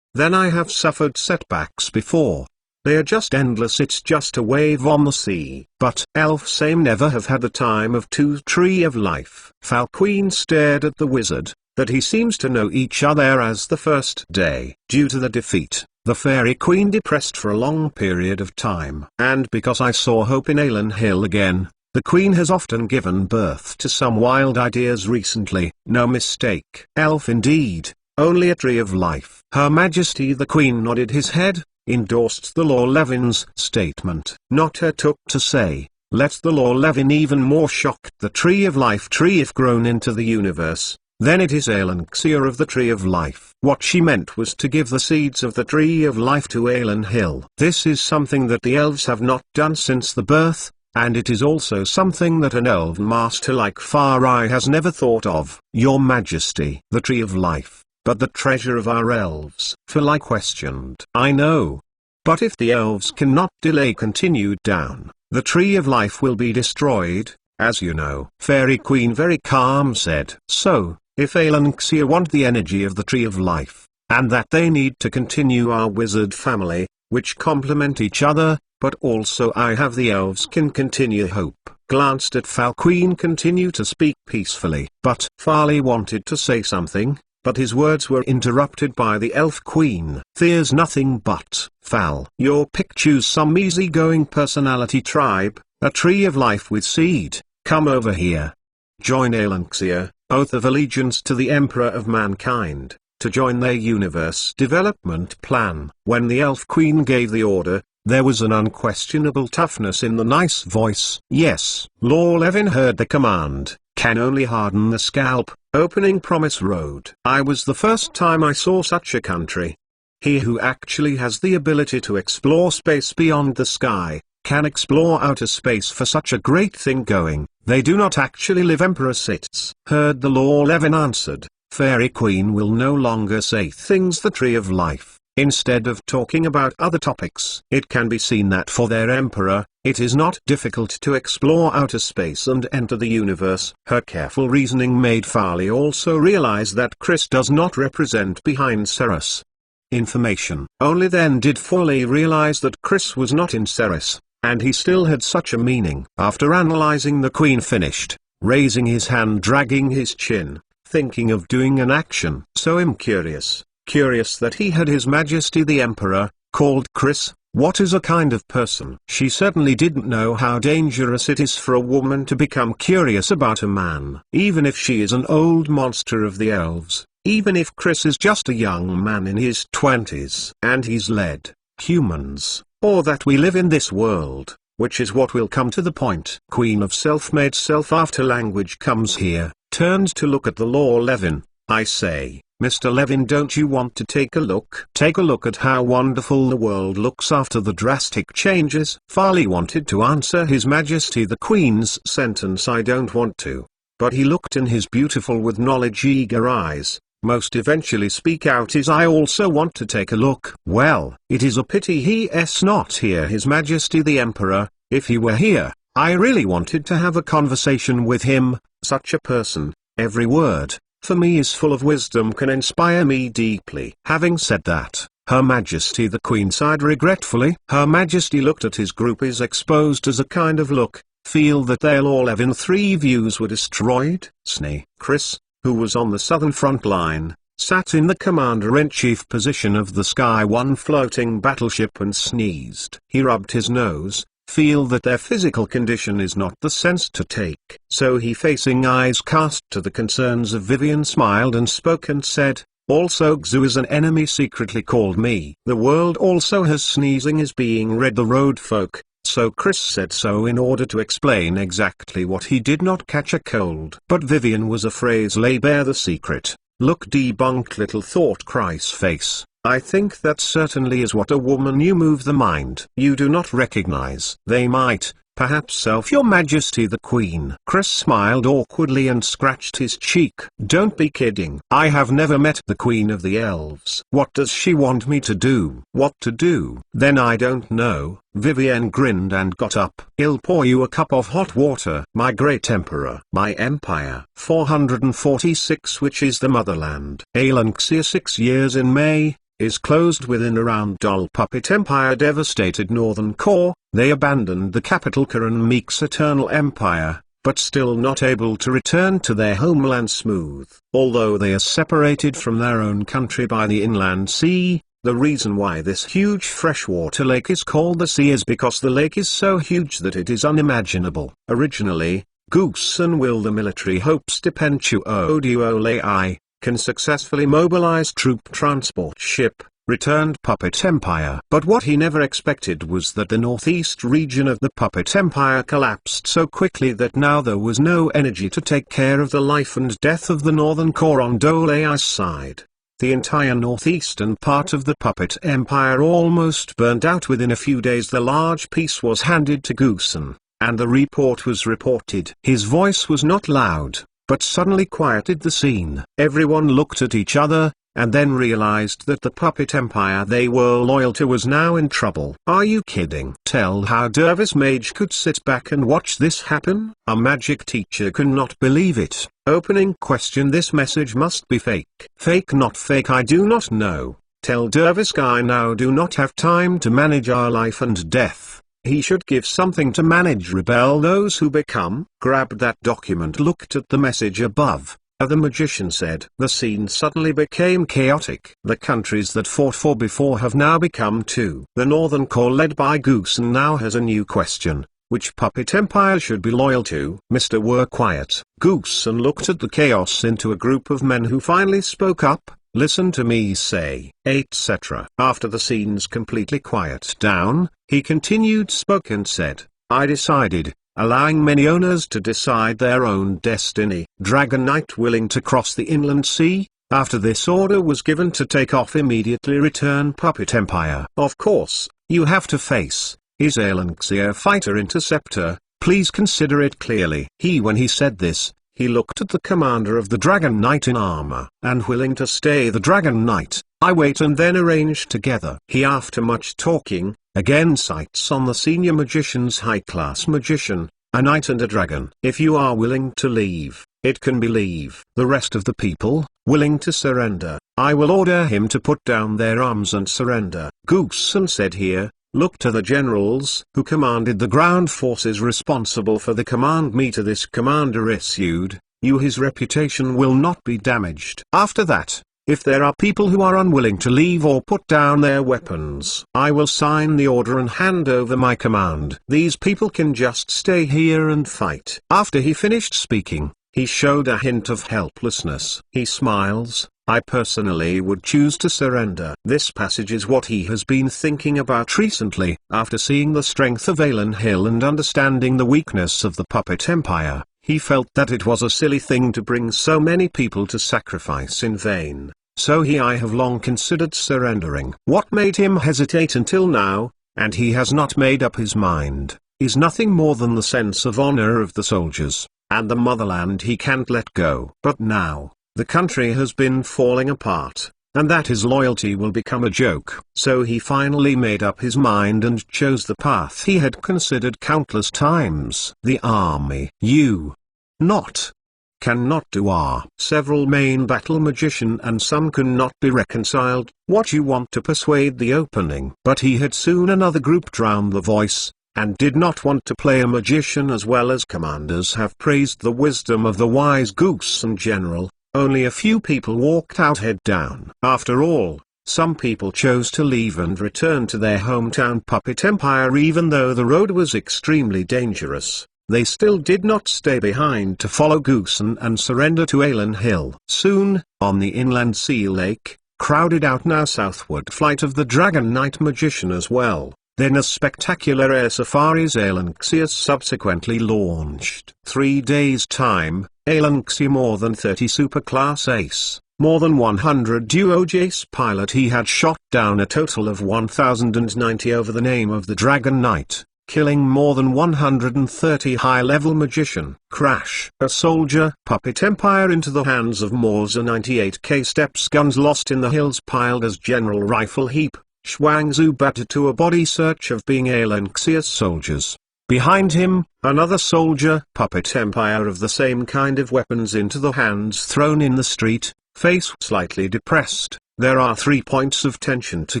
Then I have suffered setbacks before. They are just endless, it's just a wave on the sea. But elf same never have had the time of two tree of life." Fal Queen stared at the wizard, that he seems to know each other as the first day. Due to the defeat, the Fairy Queen depressed for a long period of time. "And because I saw hope in Aelan Hill again, the Queen has often given birth to some wild ideas recently." "No mistake." "Elf indeed, only a tree of life." Her Majesty the Queen nodded his head, endorsed the Lord Levin's statement. Not her took to say, let the Lord Levin even more shocked. "The tree of life tree if grown into the universe, then it is Aelanxia of the tree of life." What she meant was to give the seeds of the tree of life to Aelan Hill. This is something that the elves have not done since the birth, and it is also something that an elven master like Farai has never thought of. "Your Majesty, the tree of life, but the treasure of our elves?" Falai questioned. "I know. But if the elves cannot delay continued down, the tree of life will be destroyed, as you know." Fairy Queen very calm said. "So, if Aelanxia want the energy of the tree of life, and that they need to continue our wizard family, which complement each other, but also I have the elves can continue hope." Glanced at Fal Queen continue to speak peacefully. But Farley wanted to say something, but his words were interrupted by the Elf Queen. "There's nothing but, Fal. Your pick, choose some easygoing personality tribe, a tree of life with seed, come over here. Join Aelanxia, oath of allegiance to the Emperor of Mankind, to join their universe development plan." When the Elf Queen gave the order, there was an unquestionable toughness in the nice voice. Yes, Lord Levin heard the command, can only harden the scalp, opening Promise Road. "I was the first time I saw such a country. He who actually has the ability to explore space beyond the sky, can explore outer space for such a great thing going. They do not actually live." Emperor sits. Heard the Lord Levin answered, Fairy Queen will no longer say things the tree of life. Instead of talking about other topics, it can be seen that for their emperor, it is not difficult to explore outer space and enter the universe. Her careful reasoning made Farley also realize that Chris does not represent behind Ceres information. Only then did Farley realize that Chris was not in Ceres, and he still had such a meaning. After analyzing, the Queen finished, raising his hand, dragging his chin, thinking of doing an action. "So I'm curious that he had His Majesty the Emperor, called Chris. What is a kind of person?" She certainly didn't know how dangerous it is for a woman to become curious about a man. Even if she is an old monster of the elves, even if Chris is just a young man in his 20s, and he's led humans, or that we live in this world, which is what will come to the point. Queen of self-made self after language comes here, turned to look at the Lord Levin. "I say, Mr. Levin, don't you want to take a look? Take a look at how wonderful the world looks after the drastic changes." Farley wanted to answer His Majesty the Queen's sentence, "I don't want to," but he looked in his beautiful with knowledge eager eyes, most eventually speak out is, I also want to take a look. Well, it is a pity he is not here, His Majesty the Emperor. If he were here, I really wanted to have a conversation with him. Such a person, every word, for me is full of wisdom, can inspire me deeply. Having said that, Her Majesty the Queen sighed regretfully. Her Majesty looked at his group, is exposed as a kind of look, feel that they'll all have in 3 views were destroyed. Snee. Chris, who was on the southern front line, sat in the commander-in-chief position of the Sky One floating battleship and sneezed. He rubbed his nose, feel that their physical condition is not the sense to take. So he, facing eyes cast to the concerns of Vivian, smiled and spoke and said, also Xu is an enemy secretly called me. The world also has sneezing is being read the road folk. So Chris said so in order to explain exactly what he did not catch a cold. But Vivian was a phrase lay bare the secret. Look, debunked, little thought Chris' face. I think that certainly is what a woman you move the mind. You do not recognize. They might, perhaps self Your Majesty the Queen. Chris smiled awkwardly and scratched his cheek. Don't be kidding. I have never met the Queen of the Elves. What does she want me to do? What to do? Then I don't know. Vivienne grinned and got up. I'll pour you a cup of hot water. My great emperor. My empire. 446, which is the motherland. Aelanxia 6 years in May, is closed within around Puppet Empire devastated northern core. They abandoned the capital Karan Meek's eternal empire, but still not able to return to their homeland smooth. Although they are separated from their own country by the inland sea, the reason why this huge freshwater lake is called the sea is because the lake is so huge that it is unimaginable. Originally, Goose and Will, the military hopes Depentu Oduolei, can successfully mobilize troop transport ship, returned Puppet Empire. But what he never expected was that the northeast region of the Puppet Empire collapsed so quickly that now there was no energy to take care of the life and death of the northern core on Dolei's side. The entire northeastern part of the Puppet Empire almost burned out within a few days. The large piece was handed to Goosen, and the report was reported. His voice was not loud, but suddenly quieted the scene. Everyone looked at each other, and then realized that the Puppet Empire they were loyal to was now in trouble. Are you kidding? Tell how Dervis Mage could sit back and watch this happen? A magic teacher could not believe it. Opening question. This message must be fake. Fake, not fake, I do not know. Tell Dervis Guy now do not have time to manage our life and death. He should give something to manage rebel those who become. Grabbed that document, looked at the message above. The magician said. The scene suddenly became chaotic. The countries that fought for before have now become 2. The Northern Core led by Goosen now has a new question. Which Puppet Empire should be loyal to? Mr. Were quiet. Goosen looked at the chaos into a group of men who finally spoke up. Listen to me say, etc. After the scenes completely quiet down, he continued, spoke and said, I decided, allowing many owners to decide their own destiny. Dragon Knight willing to cross the inland sea? After this order was given to take off immediately, return Puppet Empire. Of course, you have to face, is Aelanxia fighter interceptor, please consider it clearly. When he said this, he looked at the commander of the Dragon Knight in armor. And willing to stay the Dragon Knight, I wait and then arrange together. After much talking, again sights on the senior magician's high-class magician, a knight and a dragon. If you are willing to leave, it can be leave. The rest of the people, willing to surrender, I will order him to put down their arms and surrender. Goosen said here, look to the generals who commanded the ground forces responsible for the command meter this commander issued, his reputation will not be damaged. After that, if there are people who are unwilling to leave or put down their weapons, I will sign the order and hand over my command. These people can just stay here and fight. After he finished speaking, he showed a hint of helplessness. He smiles. I personally would choose to surrender. This passage is what he has been thinking about recently. After seeing the strength of Aelan Hill and understanding the weakness of the Puppet Empire, he felt that it was a silly thing to bring so many people to sacrifice in vain. So I have long considered surrendering. What made him hesitate until now, and he has not made up his mind, is nothing more than the sense of honor of the soldiers, and the motherland he can't let go. But now, The country has been falling apart, and that his loyalty will become a joke. So he finally made up his mind and chose the path he had considered countless times. The army. You not cannot do are several main battle magician and some cannot be reconciled. What you want to persuade the opening. But he had soon another group drown the voice, and did not want to play a magician as well as commanders have praised the wisdom of the wise goose and general. Only a few people walked out head down. After all, some people chose to leave and return to their hometown puppet empire even though the road was extremely dangerous. They still did not stay behind to follow Goosen and surrender to Alan Hill. Soon, on the inland sea lake, crowded out now southward flight of the Dragon Knight magician as well. Then a spectacular air safaris Alanxius subsequently launched. 3 days' time, Alanxi more than 30 superclass ace, more than 100 duo Jace pilot. He had shot down a total of 1090 over the name of the Dragon Knight, killing more than 130 high-level magician. Crash. A soldier puppet empire into the hands of Morza 98K steps guns lost in the hills piled as general rifle heap. Shuangzu battered to a body search of being Alanxius soldiers. Behind him, another soldier puppet empire of the same kind of weapons into the hands thrown in the street, face slightly depressed. There are 3 points of tension to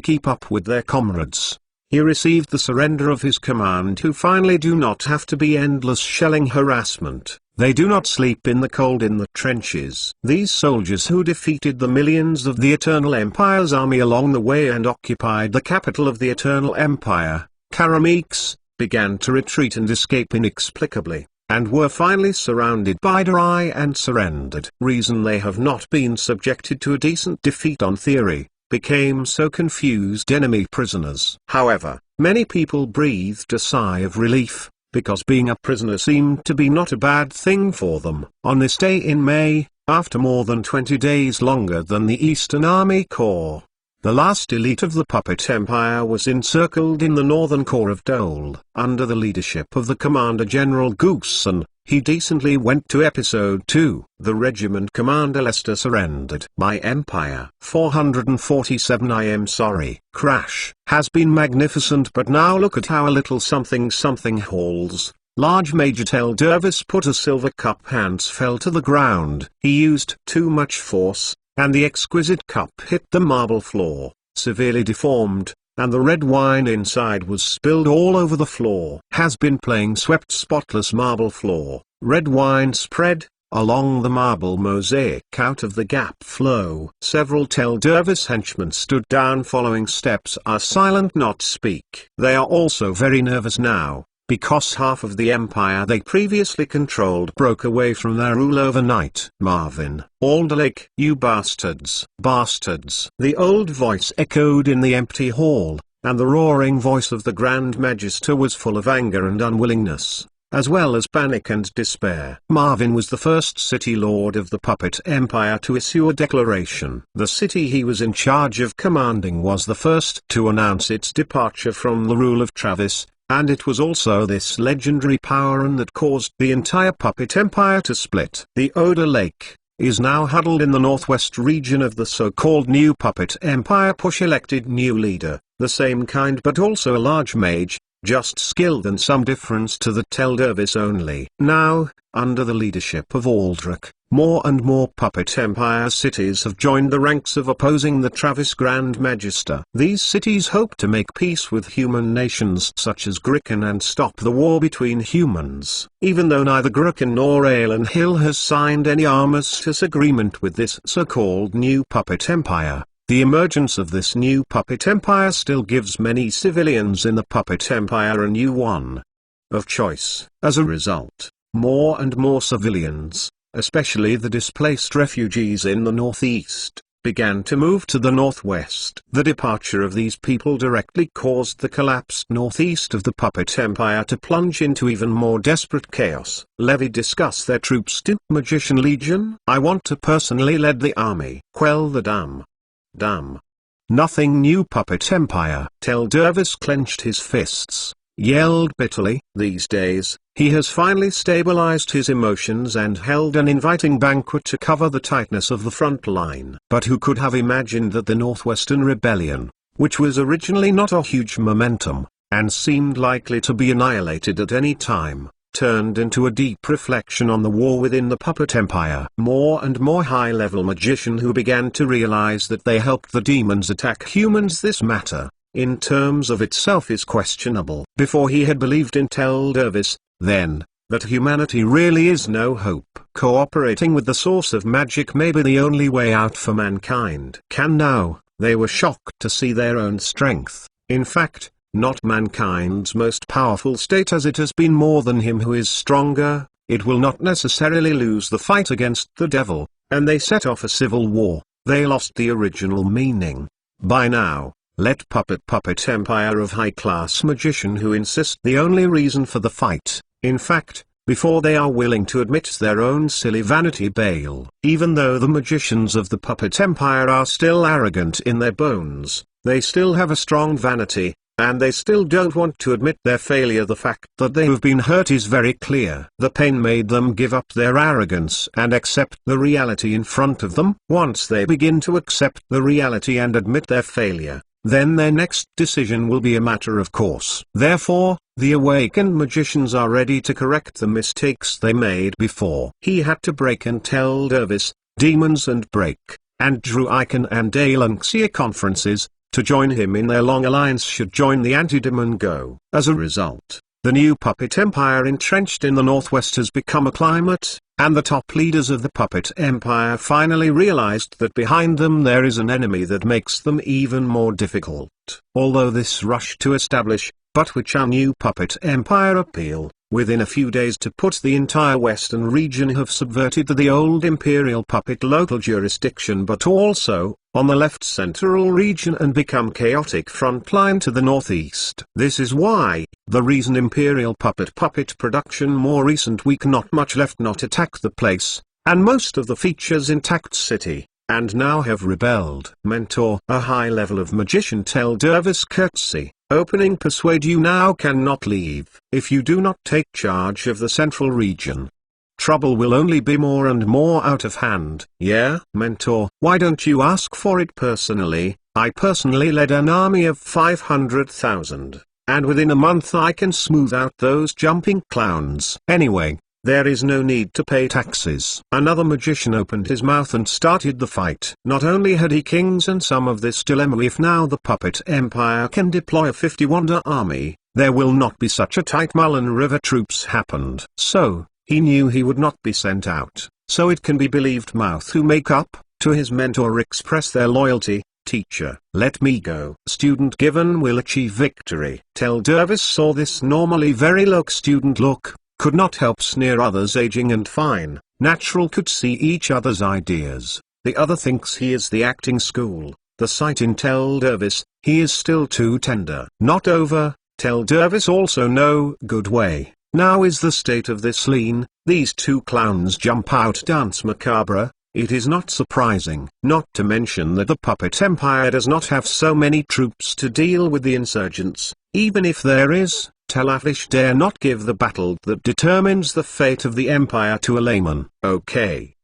keep up with their comrades. He received the surrender of his command who finally do not have to be endless shelling harassment. They do not sleep in the cold in the trenches. These soldiers who defeated the millions of the Eternal Empire's army along the way and occupied the capital of the Eternal Empire, Karamix, began to retreat and escape inexplicably, and were finally surrounded by Darai and surrendered. Reason they have not been subjected to a decent defeat on theory, became so confused enemy prisoners. However, many people breathed a sigh of relief, because being a prisoner seemed to be not a bad thing for them. On this day in May, after more than 20 days longer than the Eastern Army Corps, the last elite of the Puppet Empire was encircled in the northern core of Dole. Under the leadership of the Commander General Goosen, he decently went to Episode 2. The regiment commander Lester surrendered. My Empire 447. I am sorry. Crash has been magnificent, but now look at how a little something halls. Large Major Tel Dervis put a silver cup. Hands fell to the ground. He used too much force, and the exquisite cup hit the marble floor, severely deformed, and the red wine inside was spilled all over the floor. Has been playing swept spotless marble floor. Red wine spread along the marble mosaic out of the gap flow. Several Tel Dervis henchmen stood down following steps are silent not speak. They are also very nervous now, because half of the empire they previously controlled broke away from their rule overnight. Marvin, Alder Lake, you bastards. Bastards. The old voice echoed in the empty hall, and the roaring voice of the Grand Magister was full of anger and unwillingness, as well as panic and despair. Marvin was the first city lord of the Puppet Empire to issue a declaration. The city he was in charge of commanding was the first to announce its departure from the rule of Travis, and it was also this legendary power that caused the entire Puppet Empire to split. The Oder Lake is now huddled in the northwest region of the so-called new Puppet Empire. Push elected new leader, the same kind but also a large mage, just skilled and some difference to the Tel Dervis only. Now, under the leadership of Aldrich, more and more Puppet Empire cities have joined the ranks of opposing the Travis Grand Magister. These cities hope to make peace with human nations such as Gricken and stop the war between humans. Even though neither Gricken nor Alan Hill has signed any armistice agreement with this so-called new Puppet Empire, the emergence of this new Puppet Empire still gives many civilians in the Puppet Empire a new one of choice. As a result, more and more civilians, especially the displaced refugees in the northeast, began to move to the northwest. The departure of these people directly caused the collapsed northeast of the Puppet Empire to plunge into even more desperate chaos. Levy discuss their troops to Magician Legion. I want to personally lead the army. Quell the dam. Nothing new Puppet Empire. Tel Dervis clenched his fists. yelled bitterly. These days, he has finally stabilized his emotions and held an inviting banquet to cover the tightness of the front line. But who could have imagined that the Northwestern Rebellion, which was originally not a huge momentum, and seemed likely to be annihilated at any time, turned into a deep reflection on the war within the puppet empire. More and more high-level magicians who began to realize that they helped the demons attack humans. This matter, in terms of itself, is questionable. Before he had believed in Teldervis, then, that humanity really is no hope. Cooperating with the source of magic may be the only way out for mankind. Now, they were shocked to see their own strength, in fact, not mankind's most powerful state, as it has been more than him who is stronger. It will not necessarily lose the fight against the devil, and they set off a civil war. They lost the original meaning. By now, let puppet empire of high-class magician who insist the only reason for the fight, in fact, before they are willing to admit their own silly vanity bail. Even though the magicians of the puppet empire are still arrogant in their bones, they still have a strong vanity, and they still don't want to admit their failure. The fact that they have been hurt is very clear. The pain made them give up their arrogance and accept the reality in front of them. Once they begin to accept the reality and admit their failure, then their next decision will be a matter of course. Therefore, the awakened magicians are ready to correct the mistakes they made before. He had to break and tell Dervis, demons and break, and Drew Icon and Alanxia conferences, to join him in their long alliance should join the anti-demon go. As a result, the new puppet empire entrenched in the Northwest has become a climate, and the top leaders of the puppet empire finally realized that behind them there is an enemy that makes them even more difficult. Although this rush to establish, but which our new puppet empire appeal, within a few days to put the entire western region have subverted the old imperial puppet local jurisdiction, but also, on the left central region, and become chaotic frontline to the northeast. This is why, the reason imperial puppet production more recent week not much left not attack the place, and most of the features intact city, and now have rebelled. Mentor, a high level of magician, tell Dervis curtsy. Opening persuade you now cannot leave. If you do not take charge of the central region, trouble will only be more and more out of hand. Yeah, Mentor, why don't you ask for it personally? I personally led an army of 500,000, and within a month I can smooth out those jumping clowns. Anyway, there is no need to pay taxes. Another magician opened his mouth and started the fight. Not only had he kings and some of this dilemma, if now the puppet empire can deploy a 50-wonder army, there will not be such a tight Mullen River troops happened. So, he knew he would not be sent out. So it can be believed mouth who make up, to his mentor express their loyalty. Teacher, let me go. Student given will achieve victory. Tell Dervis saw this normally very low student look, could not help sneer. Others aging and fine, natural could see each other's ideas. The other thinks he is the acting school. The sight in Tell Dervis, he is still too tender. Not over, Tell Dervis also no good way. Now is the state of this lean, these two clowns jump out dance macabre. It is not surprising. Not to mention that the puppet empire does not have so many troops to deal with the insurgents. Even if there is, Telafish dare not give the battle that determines the fate of the empire to a layman. Okay,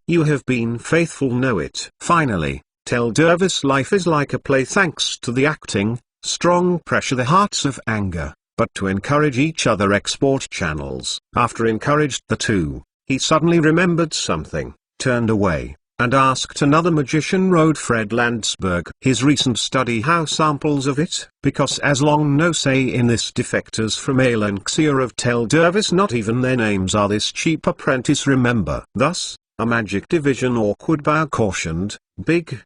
you have been faithful, know it. Finally, Tell Dervis life is like a play thanks to the acting, strong pressure the hearts of anger, but to encourage each other export channels. After encouraged the two, he suddenly remembered something, turned away, and asked another magician rode Fred Landsberg his recent study how samples of it, because as long no say in this defectors from Alanxia of Tell Dervis not even their names are this cheap apprentice remember. Thus, a magic division awkward bow cautioned, big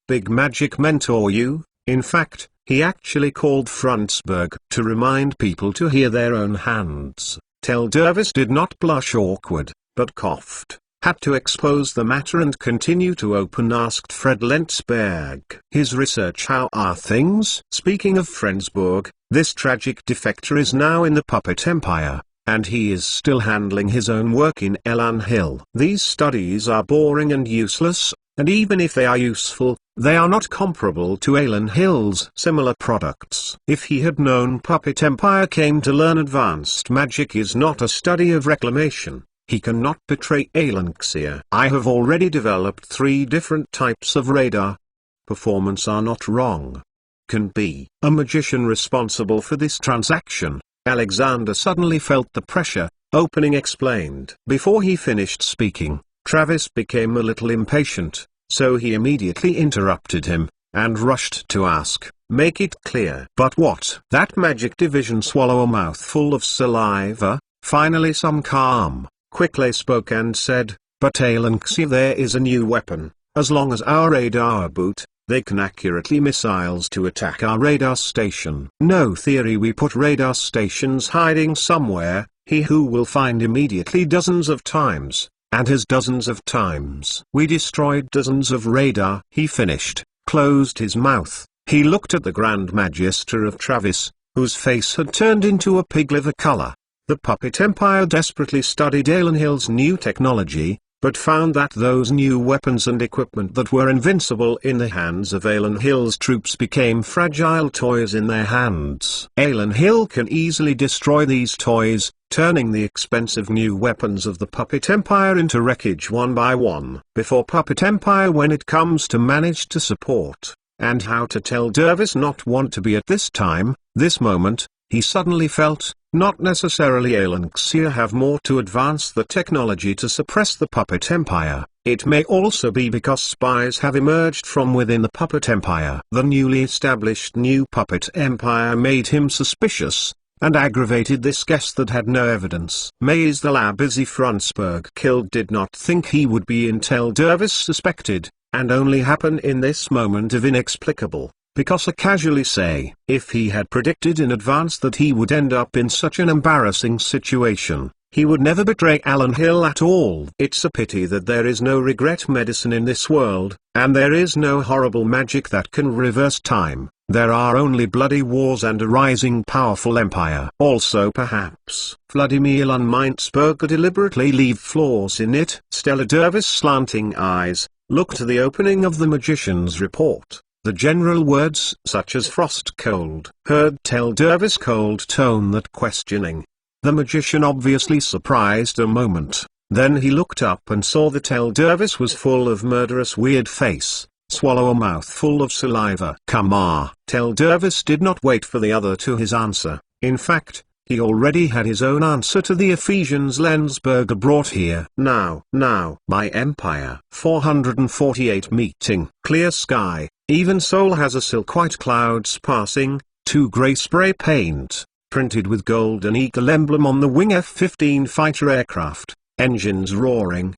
magic mentor you, in fact, he actually called Franzberg to remind people to hear their own hands. Tell Dervis did not blush awkward, but coughed. Had to expose the matter and continue to open. Asked Fred Lentzberg his research how are things. Speaking of Frensburg, this tragic defector is now in the puppet empire, and he is still handling his own work in Elan Hill. These studies are boring and useless, and even if they are useful, they are not comparable to Alan Hill's similar products. If he had known Puppet Empire came to learn advanced magic is not a study of reclamation, he cannot betray Alanxia. I have already developed 3 different types of radar. Performance are not wrong. Can be a magician responsible for this transaction. Alexander suddenly felt the pressure. Opening explained. Before he finished speaking, Travis became a little impatient, so he immediately interrupted him, and rushed to ask, "Make it clear." "But what?" That magic division swallow a mouthful of saliva, finally some calm, quickly spoke and said, "But Alanxia, there is a new weapon. As long as our radar boot, they can accurately missiles to attack our radar station. No theory, we put radar stations hiding somewhere, he who will find immediately dozens of times, and has dozens of times. We destroyed dozens of radar." He finished, closed his mouth. He looked at the Grand Magister of Travis, whose face had turned into a pig liver color. The Puppet Empire desperately studied Alan Hill's new technology, but found that those new weapons and equipment that were invincible in the hands of Alan Hill's troops became fragile toys in their hands. Alan Hill can easily destroy these toys, turning the expensive new weapons of the Puppet Empire into wreckage one by one. Before Puppet Empire, when it comes to manage to support, and how to tell Dervis not want to be at this time, this moment, he suddenly felt, not necessarily Alanxia have more to advance the technology to suppress the Puppet Empire. It may also be because spies have emerged from within the Puppet Empire. The newly established new Puppet Empire made him suspicious, and aggravated this guess that had no evidence. Maze the lab Izzy Frunsberg killed did not think he would be until Dervis suspected, and only happen in this moment of inexplicable. Because I casually say, if he had predicted in advance that he would end up in such an embarrassing situation, he would never betray Alan Hill at all. It's a pity that there is no regret medicine in this world, and there is no horrible magic that can reverse time. There are only bloody wars and a rising powerful empire. Also perhaps, Vladimir Meinsberger deliberately leave flaws in it. Stella Dervis' slanting eyes, looked to the opening of the magician's report. The general words such as frost cold heard tell Dervis' cold tone that questioning. The magician obviously surprised a moment, then he looked up and saw that Tel Dervis was full of murderous weird face, swallow a mouthful of saliva. Kamar. Tel Dervis did not wait for the other to his answer, in fact, he already had his own answer to the Ephesians Lensberger brought here. Now, my empire. 448 meeting. Clear sky. Even Seoul has a silk white clouds passing, 2 grey spray paint, printed with golden eagle emblem on the wing F-15 fighter aircraft, engines roaring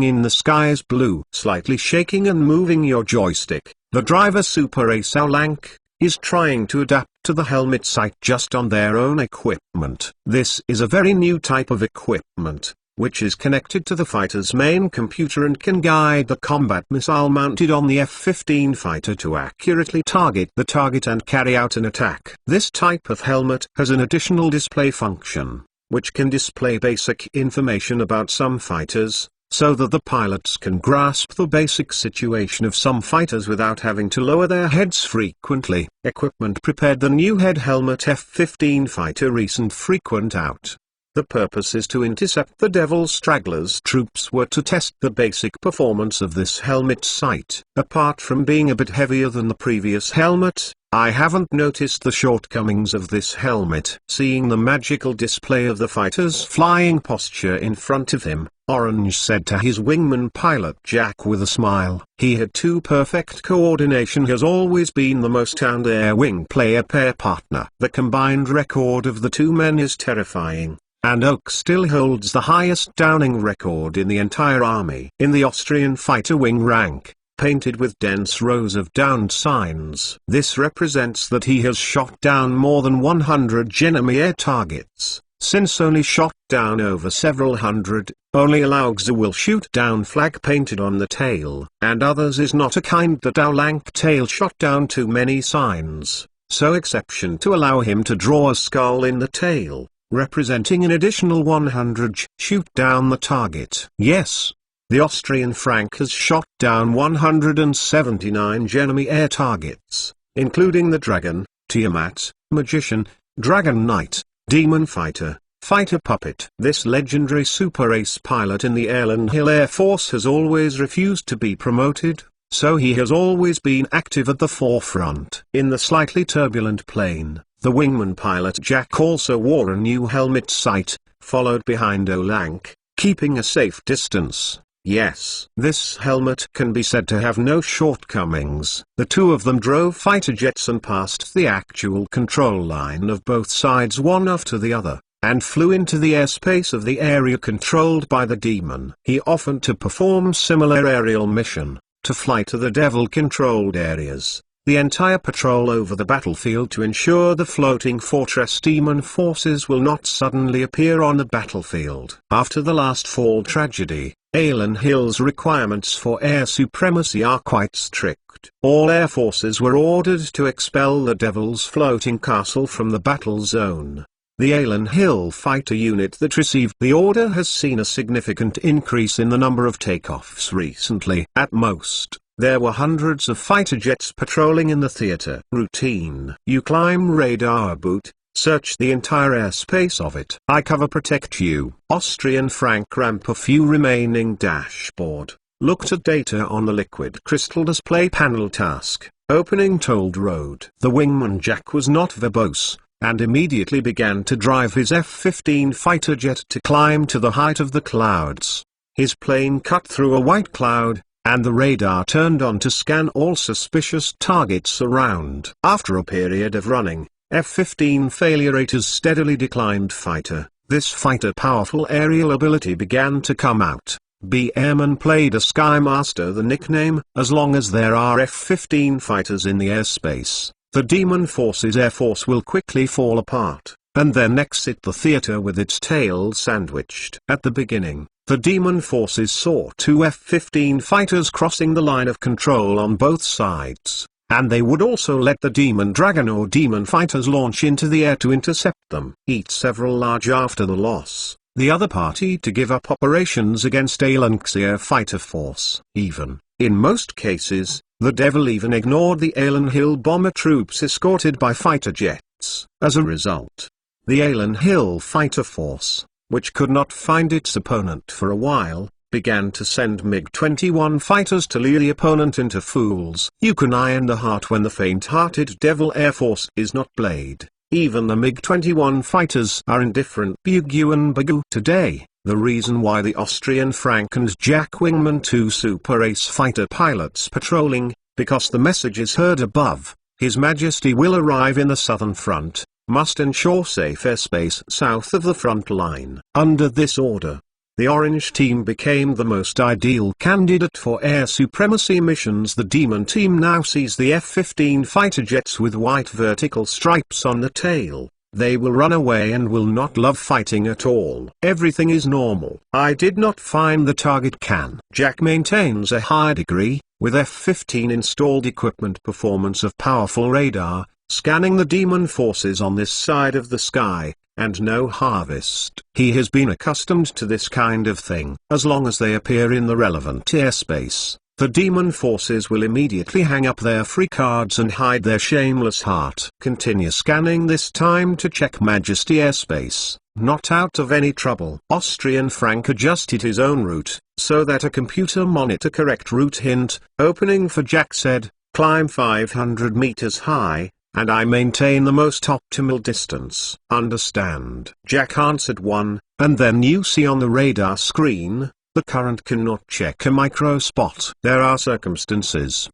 in the skies blue. Slightly shaking and moving your joystick, the driver Super Ace Lank, is trying to adapt to the helmet sight just on their own equipment. This is a very new type of equipment, which is connected to the fighter's main computer and can guide the combat missile mounted on the F-15 fighter to accurately target the target and carry out an attack. This type of helmet has an additional display function, which can display basic information about some fighters, so that the pilots can grasp the basic situation of some fighters without having to lower their heads frequently. Equipment prepared the new head helmet F-15 fighter recent frequent out. The purpose is to intercept the Devil Stragglers. Troops were to test the basic performance of this helmet sight. Apart from being a bit heavier than the previous helmet, I haven't noticed the shortcomings of this helmet. Seeing the magical display of the fighter's flying posture in front of him, Orange said to his wingman pilot Jack with a smile. He had 2 perfect coordination, has always been the most sound air wing player pair partner. The combined record of the 2 men is terrifying. And Oak still holds the highest downing record in the entire army. In the Austrian fighter wing rank, painted with dense rows of downed signs. This represents that he has shot down more than 100 enemy air targets. Since only shot down over several hundred, only Alaugza will shoot down flag painted on the tail. And others is not a kind that Aulank tail shot down too many signs, so exception to allow him to draw a skull in the tail, representing an additional 100 shoot down the target. Yes, the Austrian Frank has shot down 179 enemy air targets, including the Dragon, Tiamat, Magician, Dragon Knight, Demon Fighter, Fighter Puppet. This legendary super ace pilot in the Alan Hill Air Force has always refused to be promoted, so he has always been active at the forefront. In the slightly turbulent plane, the wingman pilot Jack also wore a new helmet sight, followed behind Olank, keeping a safe distance. Yes, this helmet can be said to have no shortcomings. The two of them drove fighter jets and passed the actual control line of both sides one after the other, and flew into the airspace of the area controlled by the Demon. He offered to perform similar aerial mission, to fly to the Devil-controlled areas, the entire patrol over the battlefield to ensure the floating fortress Demon forces will not suddenly appear on the battlefield. After the last fall tragedy, Alan Hill's requirements for air supremacy are quite strict. All air forces were ordered to expel the Devil's floating castle from the battle zone. The Alan Hill fighter unit that received the order has seen a significant increase in the number of takeoffs recently. At most, there were hundreds of fighter jets patrolling in the theater. Routine. You climb radar boot, search the entire airspace of it. I cover protect you. Austrian Frank ramp a few remaining dashboard. Looked at data on the liquid crystal display panel task. Opening told road. The wingman Jack was not verbose, and immediately began to drive his F-15 fighter jet to climb to the height of the clouds. His plane cut through a white cloud, and the radar turned on to scan all suspicious targets around. After a period of running, F-15 failure rate has steadily declined. Fighter. This fighter powerful aerial ability began to come out. B. Airman played a Skymaster the nickname. As long as there are F-15 fighters in the airspace, the Demon Forces Air Force will quickly fall apart, and then exit the theater with its tail sandwiched. At the beginning, the Demon Forces saw two F-15 fighters crossing the line of control on both sides, and they would also let the Demon Dragon or Demon Fighters launch into the air to intercept them. Eat several large after the loss, the other party to give up operations against Alan's air fighter force. Even, in most cases, the Devil even ignored the Alan Hill bomber troops escorted by fighter jets. As a result, the Alan Hill fighter force, which could not find its opponent for a while, began to send MiG-21 fighters to lure the opponent into fools. You can iron the heart when the faint-hearted Devil Air Force is not played. Even the MiG-21 fighters are indifferent. Bagu today, the reason why the Austrian Frank and Jack Wingman, two super ace fighter pilots patrolling, because the message is heard above, His Majesty will arrive in the southern front, must ensure safe airspace south of the front line. Under this order, the Orange Team became the most ideal candidate for air supremacy missions. The Demon Team now sees the F-15 fighter jets with white vertical stripes on the tail. They will run away and will not love fighting at all. Everything is normal. I did not find the target can. Jack maintains a high degree, with F-15 installed equipment performance of powerful radar, scanning the Demon forces on this side of the sky, and no harvest. He has been accustomed to this kind of thing. As long as they appear in the relevant airspace, the Demon forces will immediately hang up their free cards and hide their shameless heart. Continue scanning, this time to check Majesty airspace. Not out of any trouble. Austrian Frank adjusted his own route, so that a computer monitor correct route hint, opening for Jack said, climb 500 meters high, and I maintain the most optimal distance. Understand? Jack answered 1, and then you see on the radar screen, the current cannot check a micro spot. There are circumstances.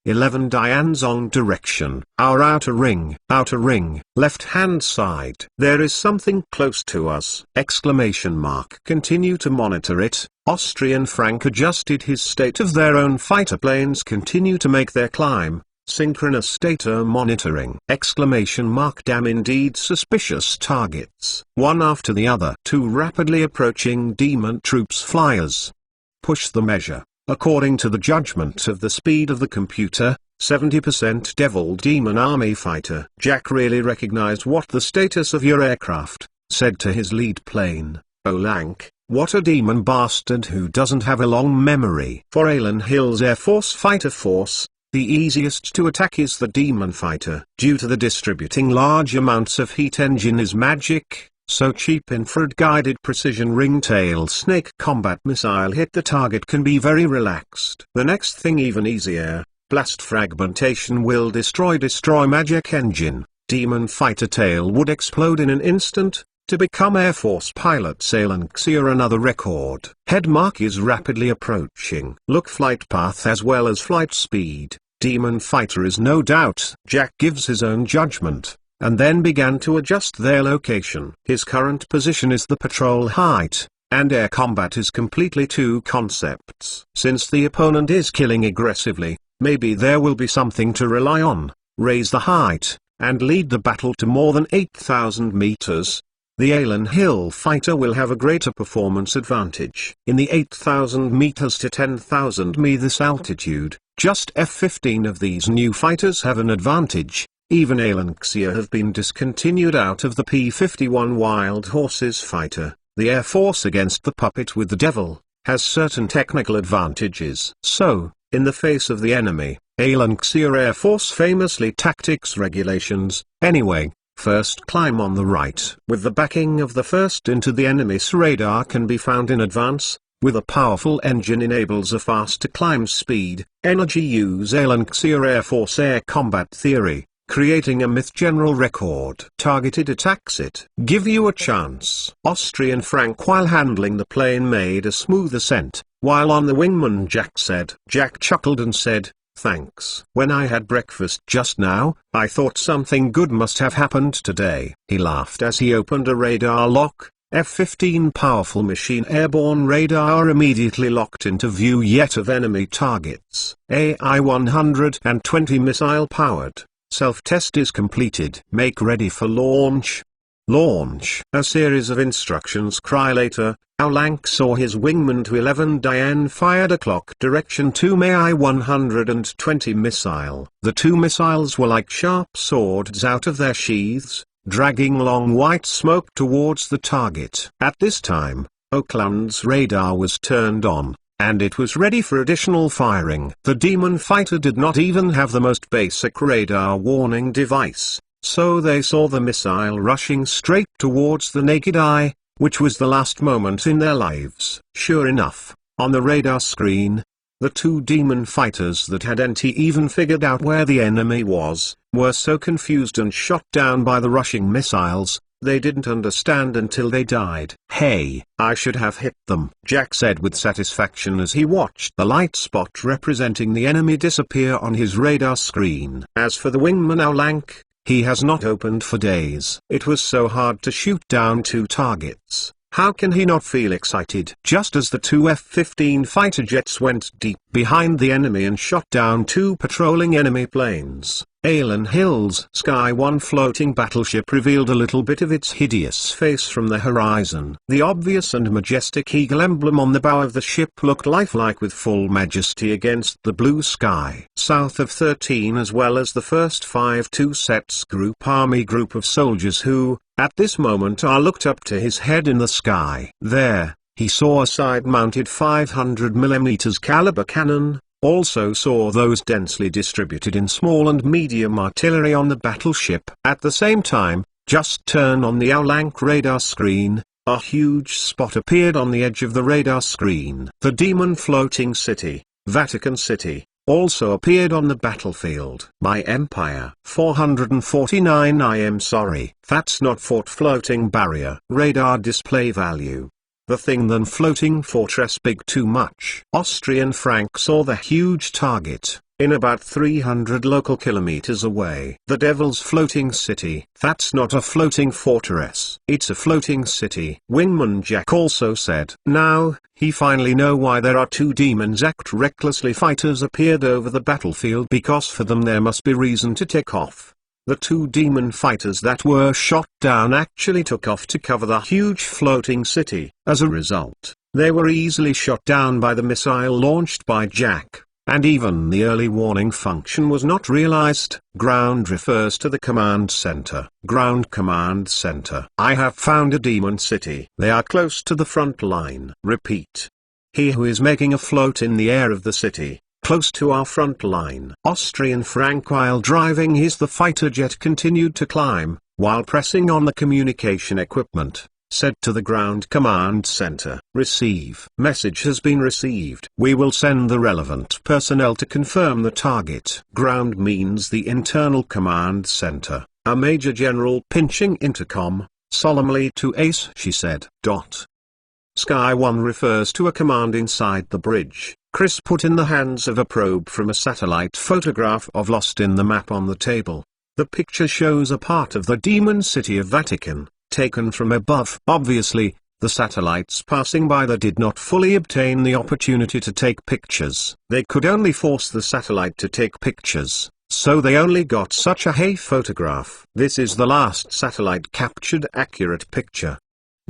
11 Dianzong direction. Our outer ring, left hand side. There is something close to us. Exclamation mark. Continue to monitor it. Austrian Frank adjusted his state of their own fighter planes continue to make their climb. Synchronous data monitoring. Exclamation mark. Damn, indeed suspicious targets. One after the other. Two rapidly approaching Demon troops flyers. Push the measure. According to the judgment of the speed of the computer, 70% Devil Demon Army fighter. Jack really recognized what the status of your aircraft, said to his lead plane, Olank, What a demon bastard who doesn't have a long memory. For Alan Hill's Air Force Fighter Force, the easiest to attack is the Demon Fighter. Due to the distributing large amounts of heat engine is magic, so cheap infrared-guided precision ringtail snake combat missile hit the target can be very relaxed. The next thing even easier, blast fragmentation will destroy magic engine. Demon Fighter tail would explode in an instant, to become Air Force pilots Alan Xier another record. Head mark is rapidly approaching. Look flight path as well as flight speed. Demon Fighter is no doubt. Jack gives his own judgment, and then began to adjust their location. His current position is the patrol height, and air combat is completely two concepts. Since the opponent is killing aggressively, maybe there will be something to rely on. Raise the height, and lead the battle to more than 8,000 meters. The Alan Hill fighter will have a greater performance advantage. In the 8,000 meters to 10,000 meters altitude, just F-15 of these new fighters have an advantage. Even Alan Xier have been discontinued out of the P-51 Wild Horses fighter. The Air Force against the puppet with the devil has certain technical advantages. So, in the face of the enemy, Alan Xier Air Force famously tactics regulations. Anyway, first climb on the right. With the backing of the first into the enemy's radar can be found in advance, with a powerful engine enables a faster climb speed. Energy use Alan Xier Air Force Air Combat Theory, creating a myth general record. Targeted attacks it. Give you a chance. Austrian Frank while handling the plane made a smooth ascent, while on the wingman Jack said. Jack chuckled and said, "Thanks. When I had breakfast just now, I thought something good must have happened today." He laughed as he opened a radar lock. F-15 powerful machine airborne radar immediately locked into view yet of enemy targets. AI-120 missile powered. Self-test is completed. Make ready for launch. Launch. A series of instructions cry later. Aulank saw his wingman to 11 Diane fired a clock direction to AI-120 missile. The two missiles were like sharp swords out of their sheaths, dragging long white smoke towards the target. At this time, Oakland's radar was turned on, and it was ready for additional firing. The Demon Fighter did not even have the most basic radar warning device, so they saw the missile rushing straight towards the naked eye, which was the last moment in their lives. Sure enough, on the radar screen, the two Demon Fighters that hadn't even figured out where the enemy was, were so confused and shot down by the rushing missiles, they didn't understand until they died. "Hey, I should have hit them," Jack said with satisfaction as he watched the light spot representing the enemy disappear on his radar screen. As for the wingman Aulank, he has not opened for days. It was so hard to shoot down two targets. How can he not feel excited? Just as the two F-15 fighter jets went deep behind the enemy and shot down two patrolling enemy planes, Alan Hill's Sky One floating battleship revealed a little bit of its hideous face from the horizon. The obvious and majestic eagle emblem on the bow of the ship looked lifelike with full majesty against the blue sky. South of 13 as well as the first 5-2 sets army group of soldiers who, at this moment looked up to his head in the sky. There, he saw a side-mounted 500mm caliber cannon, also saw those densely distributed in small and medium artillery on the battleship. At the same time, just turn on the Aulank radar screen, a huge spot appeared on the edge of the radar screen. The Demon Floating City, Vatican City, also appeared on the battlefield. My Empire 449. I am sorry. That's not Fort Floating Barrier. Radar display value. The thing than floating fortress big too much. Austrian Frank saw the huge target, in about 300 local kilometers away. The Devil's Floating City. That's not a floating fortress. It's a floating city. Wingman Jack also said. Now, he finally know why there are two demons act recklessly fighters appeared over the battlefield, because for them there must be reason to take off. The two demon fighters that were shot down actually took off to cover the huge floating city. As a result, they were easily shot down by the missile launched by Jack. and even the early warning function was not realized. Ground refers to the command center. Ground command center. I have found a demon city. They are close to the front line. Repeat. He who is making a float in the air of the city, close to our front line. Austrian Frank, while driving the fighter jet, continued to climb, while pressing on the communication equipment, said to the ground command center. Receive. Message has been received. We will send the relevant personnel to confirm the target. Ground means the internal command center. A major general pinching intercom, solemnly to Ace, she said. Sky 1 refers to a command inside the bridge. Chris put in the hands of a probe from a satellite photograph of Lost in the map on the table. The picture shows a part of the demon city of Vatican, taken from above. Obviously, the satellites passing by there did not fully obtain the opportunity to take pictures. They could only force the satellite to take pictures, so they only got such a photograph. This is the last satellite captured accurate picture.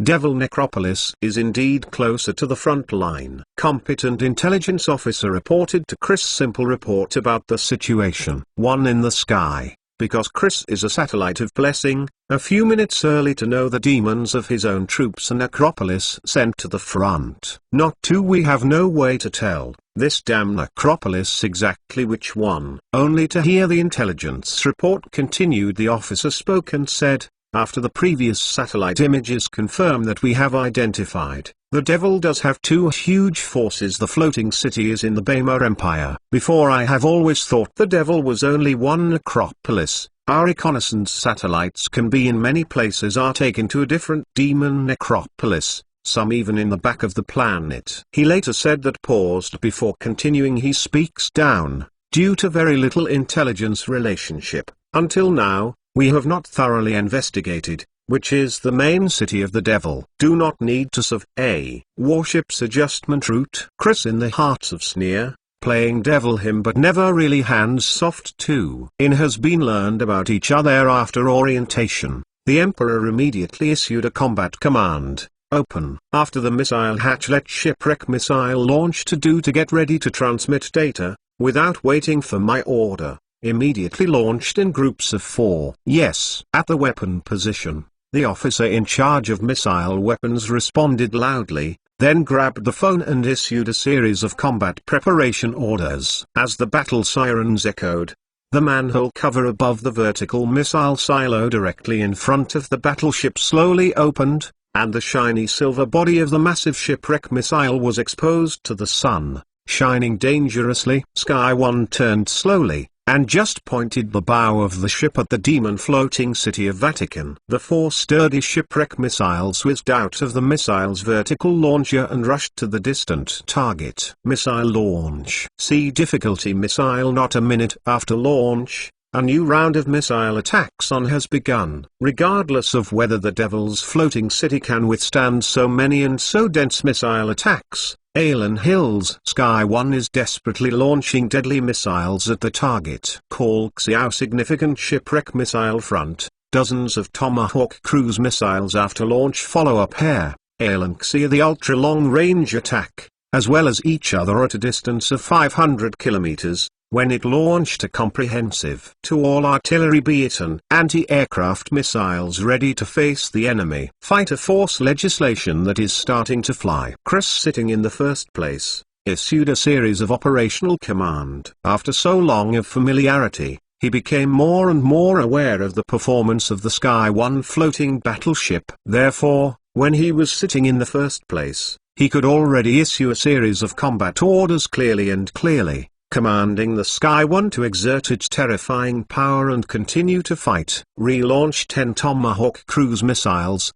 Devil Necropolis is indeed closer to the front line. Competent intelligence officer reported to Chris. Simple report about the situation. 1 in the sky, because Chris is a satellite of blessing, a few minutes early to know the demons of his own troops and Necropolis sent to the front. Not 2, we have no way to tell this damn Necropolis exactly which one. Only to hear the intelligence report continued. The officer spoke and said, after the previous satellite images confirm that we have identified, the devil does have 2 huge forces. The floating city is in the Bama Empire. Before, I have always thought the devil was only one necropolis. Our reconnaissance satellites can be in many places, are taken to a different demon necropolis, some even in the back of the planet. He later said that paused before continuing. He speaks down, due to very little intelligence relationship. Until now, we have not thoroughly investigated, which is the main city of the devil. Do not need to serve a warship's adjustment route. Chris in the hearts of sneer, playing devil him but never really hands soft. 2 in has been learned about each other after orientation. The Emperor immediately issued a combat command, open. After the missile hatch, let shipwreck missile launch to get ready to transmit data, without waiting for my order. Immediately launched in groups of 4. Yes. At the weapon position, the officer in charge of missile weapons responded loudly, then grabbed the phone and issued a series of combat preparation orders. As the battle sirens echoed, the manhole cover above the vertical missile silo directly in front of the battleship slowly opened, and the shiny silver body of the massive shipwreck missile was exposed to the sun, shining dangerously. Sky 1 turned slowly, and just pointed the bow of the ship at the demon floating city of Vatican. The 4 sturdy shipwreck missiles whizzed out of the missile's vertical launcher and rushed to the distant target. Missile launch. See difficulty missile. Not a minute after launch, a new round of missile attacks has begun. Regardless of whether the devil's floating city can withstand so many and so dense missile attacks, Alan Hills Sky 1 is desperately launching deadly missiles at the target. Call Xiao significant shipwreck missile front, dozens of Tomahawk cruise missiles after launch follow-up pair, Alan Xia the ultra-long-range attack, as well as each other at a distance of 500 kilometers, when it launched a comprehensive to all artillery Beaton anti-aircraft missiles ready to face the enemy. Fighter force legislation that is starting to fly. Chris, sitting in the first place, issued a series of operational command. After so long of familiarity, he became more and more aware of the performance of the Sky 1 floating battleship. Therefore, when he was sitting in the first place, he could already issue a series of combat orders clearly, commanding the Sky 1 to exert its terrifying power and continue to fight. Relaunch 10 Tomahawk cruise missiles,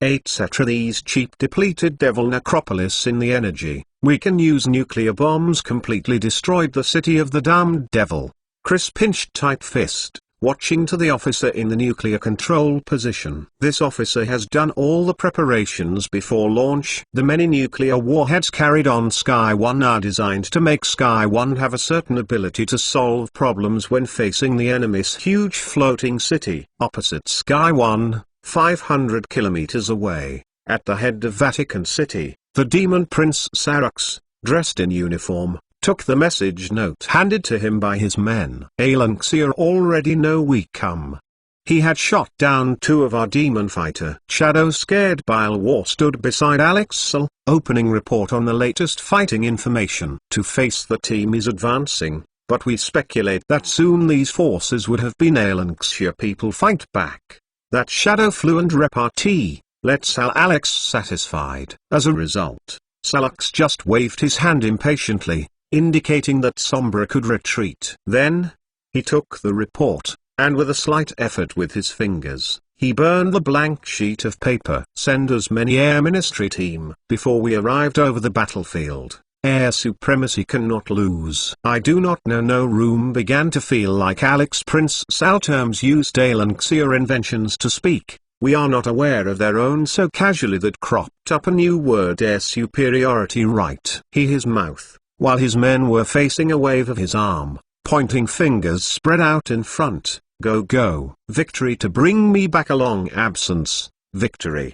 etc. These cheap depleted Devil Necropolis in the energy. We can use nuclear bombs. Completely destroyed the city of the damned devil. Chris pinched tight fist, watching to the officer in the nuclear control position. This officer has done all the preparations before launch. The many nuclear warheads carried on Sky 1 are designed to make Sky 1 have a certain ability to solve problems when facing the enemy's huge floating city. Opposite Sky 1, 500 kilometers away, at the head of Vatican City, the demon Prince Sarux, dressed in uniform, took the message note handed to him by his men. Alanxia already know we come. He had shot down 2 of our demon fighter. Shadow scared Bile War stood beside Alexel, opening report on the latest fighting information. To face the team is advancing, but we speculate that soon these forces would have been Alanxia people fight back. That Shadow flew and repartee, let Sal Alex satisfied. As a result, Salux just waved his hand impatiently, indicating that Sombra could retreat. Then, he took the report, and with a slight effort with his fingers, he burned the blank sheet of paper. Send as many Air Ministry team. Before we arrived over the battlefield, air supremacy cannot lose. I do not know. No room began to feel like Alex Prince Sal terms used Alanxia inventions to speak. We are not aware of their own so casually that cropped up a new word, air superiority, right. His mouth, while his men were facing a wave of his arm, pointing fingers spread out in front. Go go. Victory to bring me back a long absence. Victory.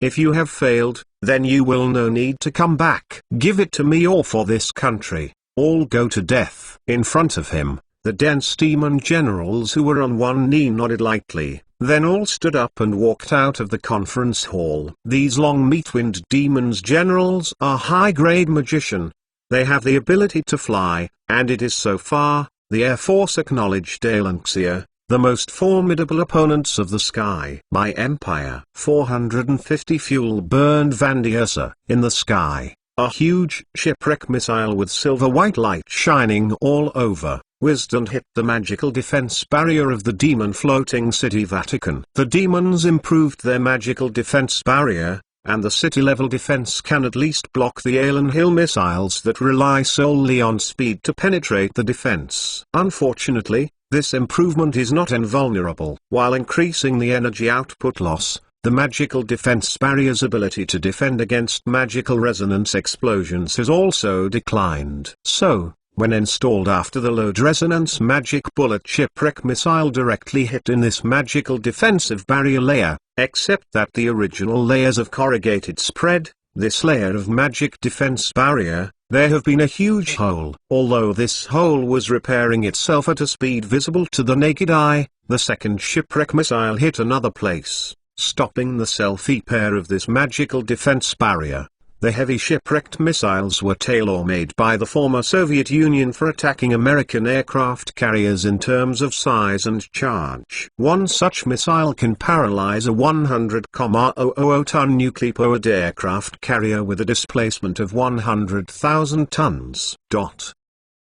If you have failed, then you will no need to come back. Give it to me or for this country, all go to death. In front of him, the dense demon generals who were on one knee nodded lightly, then all stood up and walked out of the conference hall. These long meat-winged demons generals are high-grade magician. They have the ability to fly, and it is so far, the Air Force acknowledged Alanxia, the most formidable opponents of the sky. My Empire. 450 fuel burned Vandiersa. In the sky, a huge shipwreck missile with silver-white light shining all over, whizzed and hit the magical defense barrier of the demon floating city Vatican. The demons improved their magical defense barrier, and the city-level defense can at least block the Alan Hill missiles that rely solely on speed to penetrate the defense. Unfortunately, this improvement is not invulnerable. While increasing the energy output loss, the magical defense barrier's ability to defend against magical resonance explosions has also declined. So, when installed after the load resonance magic bullet shipwreck missile directly hit in this magical defensive barrier layer, except that the original layers of corrugated spread, this layer of magic defense barrier, there have been a huge hole. Although this hole was repairing itself at a speed visible to the naked eye, the second shipwreck missile hit another place, stopping the self-repair of this magical defense barrier. The heavy shipwrecked missiles were tailor-made by the former Soviet Union for attacking American aircraft carriers in terms of size and charge. One such missile can paralyze a 100,000-ton nuclear-powered aircraft carrier with a displacement of 100,000 tons.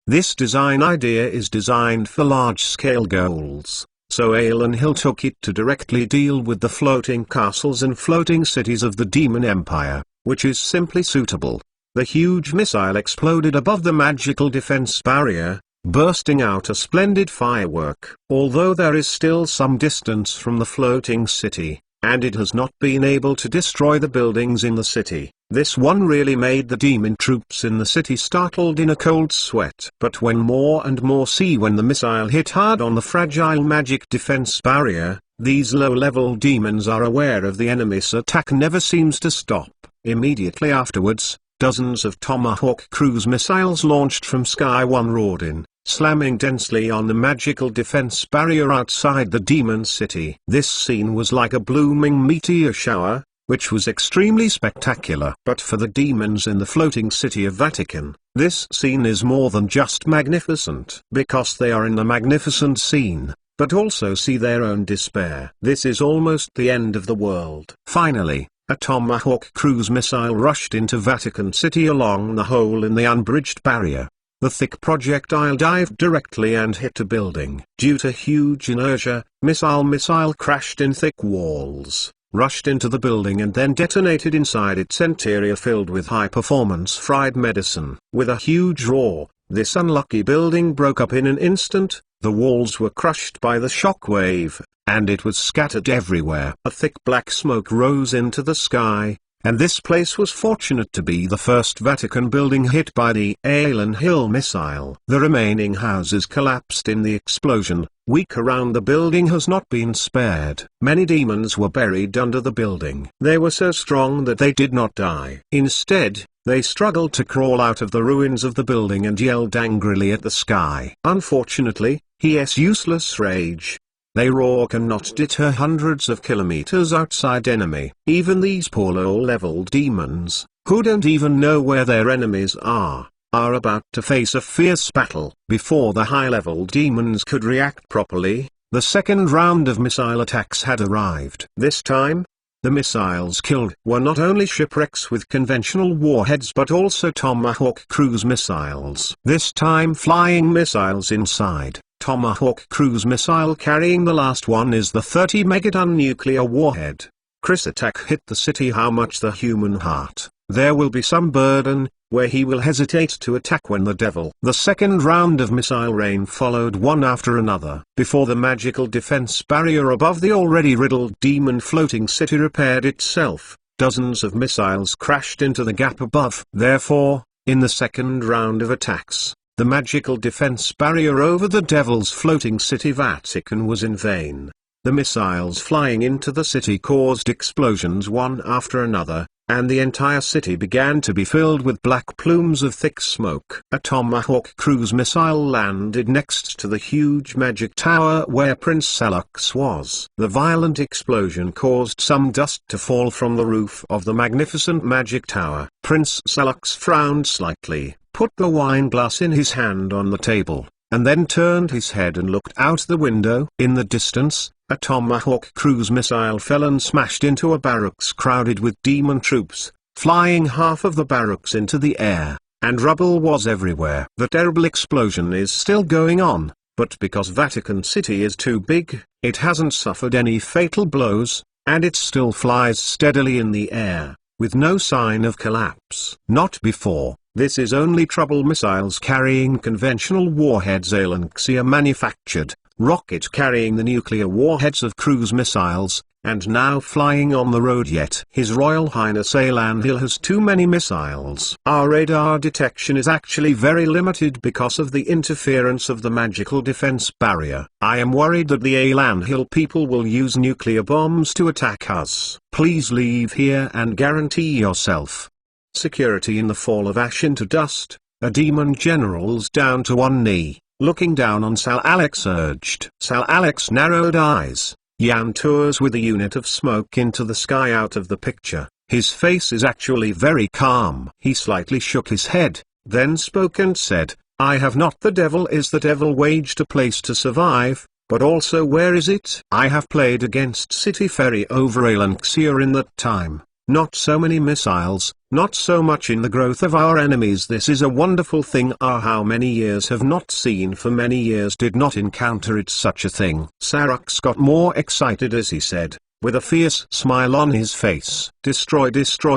This design idea is designed for large-scale goals, so Alan Hill took it to directly deal with the floating castles and floating cities of the Demon Empire, which is simply suitable. The huge missile exploded above the magical defense barrier, bursting out a splendid firework. Although there is still some distance from the floating city, and it has not been able to destroy the buildings in the city, this one really made the demon troops in the city startled in a cold sweat. But when more and more see when the missile hit hard on the fragile magic defense barrier, these low-level demons are aware of the enemy's attack never seems to stop. Immediately afterwards, dozens of Tomahawk cruise missiles launched from Sky 1 roared in, slamming densely on the magical defense barrier outside the demon city. This scene was like a blooming meteor shower, which was extremely spectacular. But for the demons in the floating city of Vatican, this scene is more than just magnificent. Because they are in the magnificent scene, but also see their own despair. This is almost the end of the world. Finally, a Tomahawk cruise missile rushed into Vatican City along the hole in the unbridged barrier. The thick projectile dived directly and hit a building. Due to huge inertia, missile crashed in thick walls, rushed into the building and then detonated inside its interior filled with high-performance fried medicine. With a huge roar, this unlucky building broke up in an instant. The walls were crushed by the shock wave, and it was scattered everywhere. A thick black smoke rose into the sky, and this place was fortunate to be the first Vatican building hit by the Alan Hill missile. The remaining houses collapsed in the explosion. Weak around the building has not been spared. Many demons were buried under the building. They were so strong that they did not die. Instead, They struggled to crawl out of the ruins of the building and yelled angrily at the sky. Unfortunately, his useless rage, they roar cannot deter hundreds of kilometers outside enemy. Even these poor low-leveled demons, who don't even know where their enemies are about to face a fierce battle. Before the high-level demons could react properly, the second round of missile attacks had arrived. This time, the missiles killed were not only shipwrecks with conventional warheads but also Tomahawk cruise missiles. This time flying missiles inside. Tomahawk cruise missile carrying the last one is the 30 megaton nuclear warhead. Chris attack hit the city. How much the human heart? There will be some burden, where he will hesitate to attack when the devil. The second round of missile rain followed one after another. Before the magical defense barrier above the already riddled demon floating city repaired itself, dozens of missiles crashed into the gap above. Therefore, in the second round of attacks, the magical defense barrier over the devil's floating city Vatican was in vain. The missiles flying into the city caused explosions one after another, and the entire city began to be filled with black plumes of thick smoke. A Tomahawk cruise missile landed next to the huge magic tower where Prince Salux was. The violent explosion caused some dust to fall from the roof of the magnificent magic tower. Prince Salux frowned slightly, put the wine glass in his hand on the table, and then turned his head and looked out the window. In the distance, a Tomahawk cruise missile fell and smashed into a barracks crowded with demon troops, flying half of the barracks into the air, and rubble was everywhere. The terrible explosion is still going on, but because Vatican City is too big, it hasn't suffered any fatal blows, and it still flies steadily in the air, with no sign of collapse. Not before. This is only trouble missiles carrying conventional warheads Alanxia manufactured, rocket carrying the nuclear warheads of cruise missiles, and now flying on the road. Yet His Royal Highness Alan Hill has too many missiles. Our radar detection is actually very limited because of the interference of the magical defense barrier. I am worried that the Alan Hill people will use nuclear bombs to attack us. Please leave here and guarantee yourself security. In the fall of ash into dust, a demon general's down to one knee, looking down on Sal Alex urged. Sal Alex narrowed eyes. Yan tours with a unit of smoke into the sky out of the picture. His face is actually very calm. He slightly shook his head, then spoke and said, I have not. The devil is the devil waged a place to survive, but also where is it? I have played against City Ferry over Alanxia in that time. Not so many missiles, not so much in the growth of our enemies. This is a wonderful thing. How many years have not seen, for many years did not encounter it. Such a thing. Sarux got more excited as he said, with a fierce smile on his face, destroy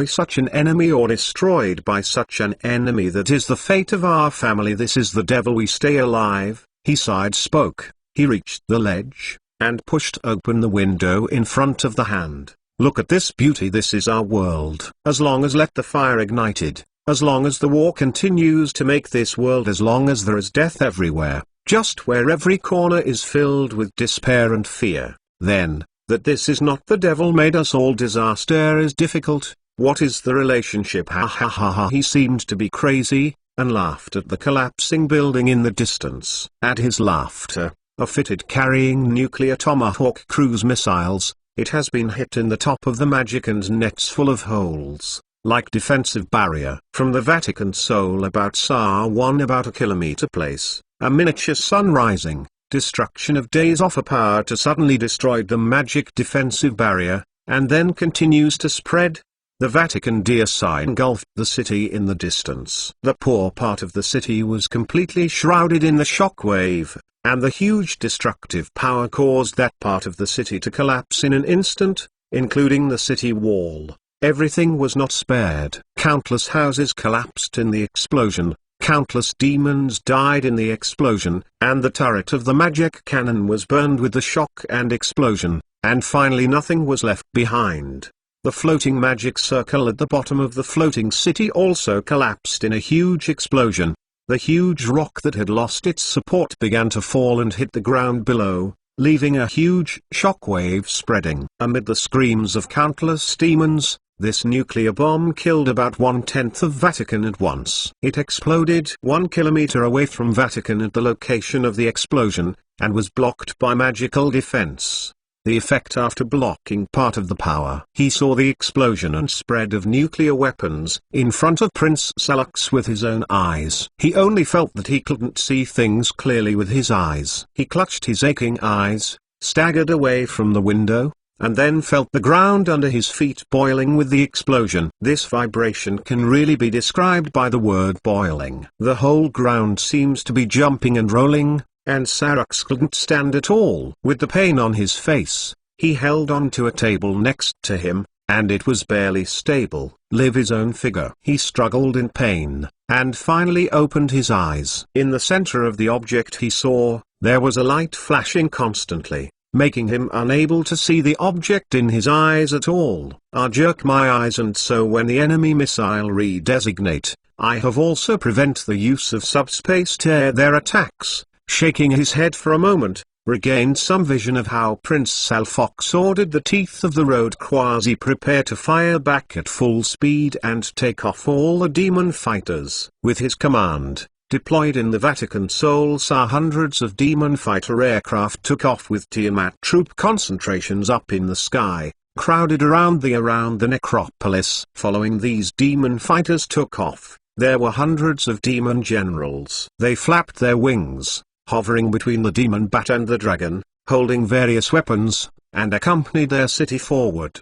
such an enemy, or destroyed by such an enemy. That is the fate of our family. This is the devil. We stay alive. He sighed, spoke. He reached the ledge, and pushed open the window in front of the hand. Look at this beauty. This is our world. As long as let the fire ignited, as long as the war continues to make this world, as long as there is death everywhere, just where every corner is filled with despair and fear, then, that this is not the devil made us all. Disaster is difficult. What is the relationship? Ha ha ha ha. He seemed to be crazy, and laughed at the collapsing building in the distance. At his laughter, a fitted carrying nuclear Tomahawk cruise missiles, it has been hit in the top of the magic and nets full of holes, like defensive barrier. From the Vatican Soul about SAR 1, about a kilometer place, a miniature sun rising, destruction of days offer power to suddenly destroyed the magic defensive barrier, and then continues to spread. The Vatican DSI engulfed the city in the distance. The poor part of the city was completely shrouded in the shockwave, and the huge destructive power caused that part of the city to collapse in an instant, including the city wall. Everything was not spared. Countless houses collapsed in the explosion, countless demons died in the explosion, and the turret of the magic cannon was burned with the shock and explosion, and finally nothing was left behind. The floating magic circle at the bottom of the floating city also collapsed in a huge explosion. The huge rock that had lost its support began to fall and hit the ground below, leaving a huge shockwave spreading. Amid the screams of countless demons, This nuclear bomb killed about 1/10 of Vatican at once. It exploded 1 kilometer away from Vatican at the location of the explosion, and was blocked by magical defense. The effect after blocking part of the power. He saw the explosion and spread of nuclear weapons in front of Prince Salux with his own eyes. He only felt that he couldn't see things clearly with his eyes. He clutched his aching eyes, staggered away from the window, and then felt the ground under his feet boiling with the explosion. This vibration can really be described by the word boiling. The whole ground seems to be jumping and rolling, and Sarux couldn't stand at all. With the pain on his face, he held on to a table next to him, and it was barely stable. Live his own figure. He struggled in pain, and finally opened his eyes. In the center of the object he saw, there was a light flashing constantly, making him unable to see the object in his eyes at all. I jerk my eyes, and so when the enemy missile redesignate, I have also prevent the use of subspace to air their attacks. Shaking his head for a moment, regained some vision of how Prince Salfox ordered the teeth of the road quasi prepare to fire back at full speed and take off all the demon fighters. With his command, deployed in the Vatican Sol Sar, hundreds of demon fighter aircraft took off with Tiamat troop concentrations up in the sky, crowded around the necropolis. Following these demon fighters took off, there were hundreds of demon generals. They flapped their wings, hovering between the demon bat and the dragon, holding various weapons, and accompanied their city forward.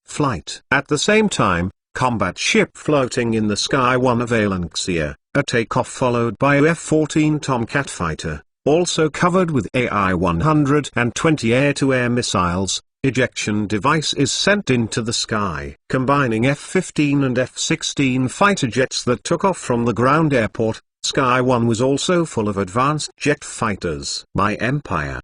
Flight. At the same time, combat ship floating in the sky, one of Alanxia, a takeoff followed by a F-14 Tomcat fighter, also covered with AI-120 air-to-air missiles. Ejection device is sent into the sky. Combining F-15 and F-16 fighter jets that took off from the ground airport, Sky 1 was also full of advanced jet fighters. By Empire.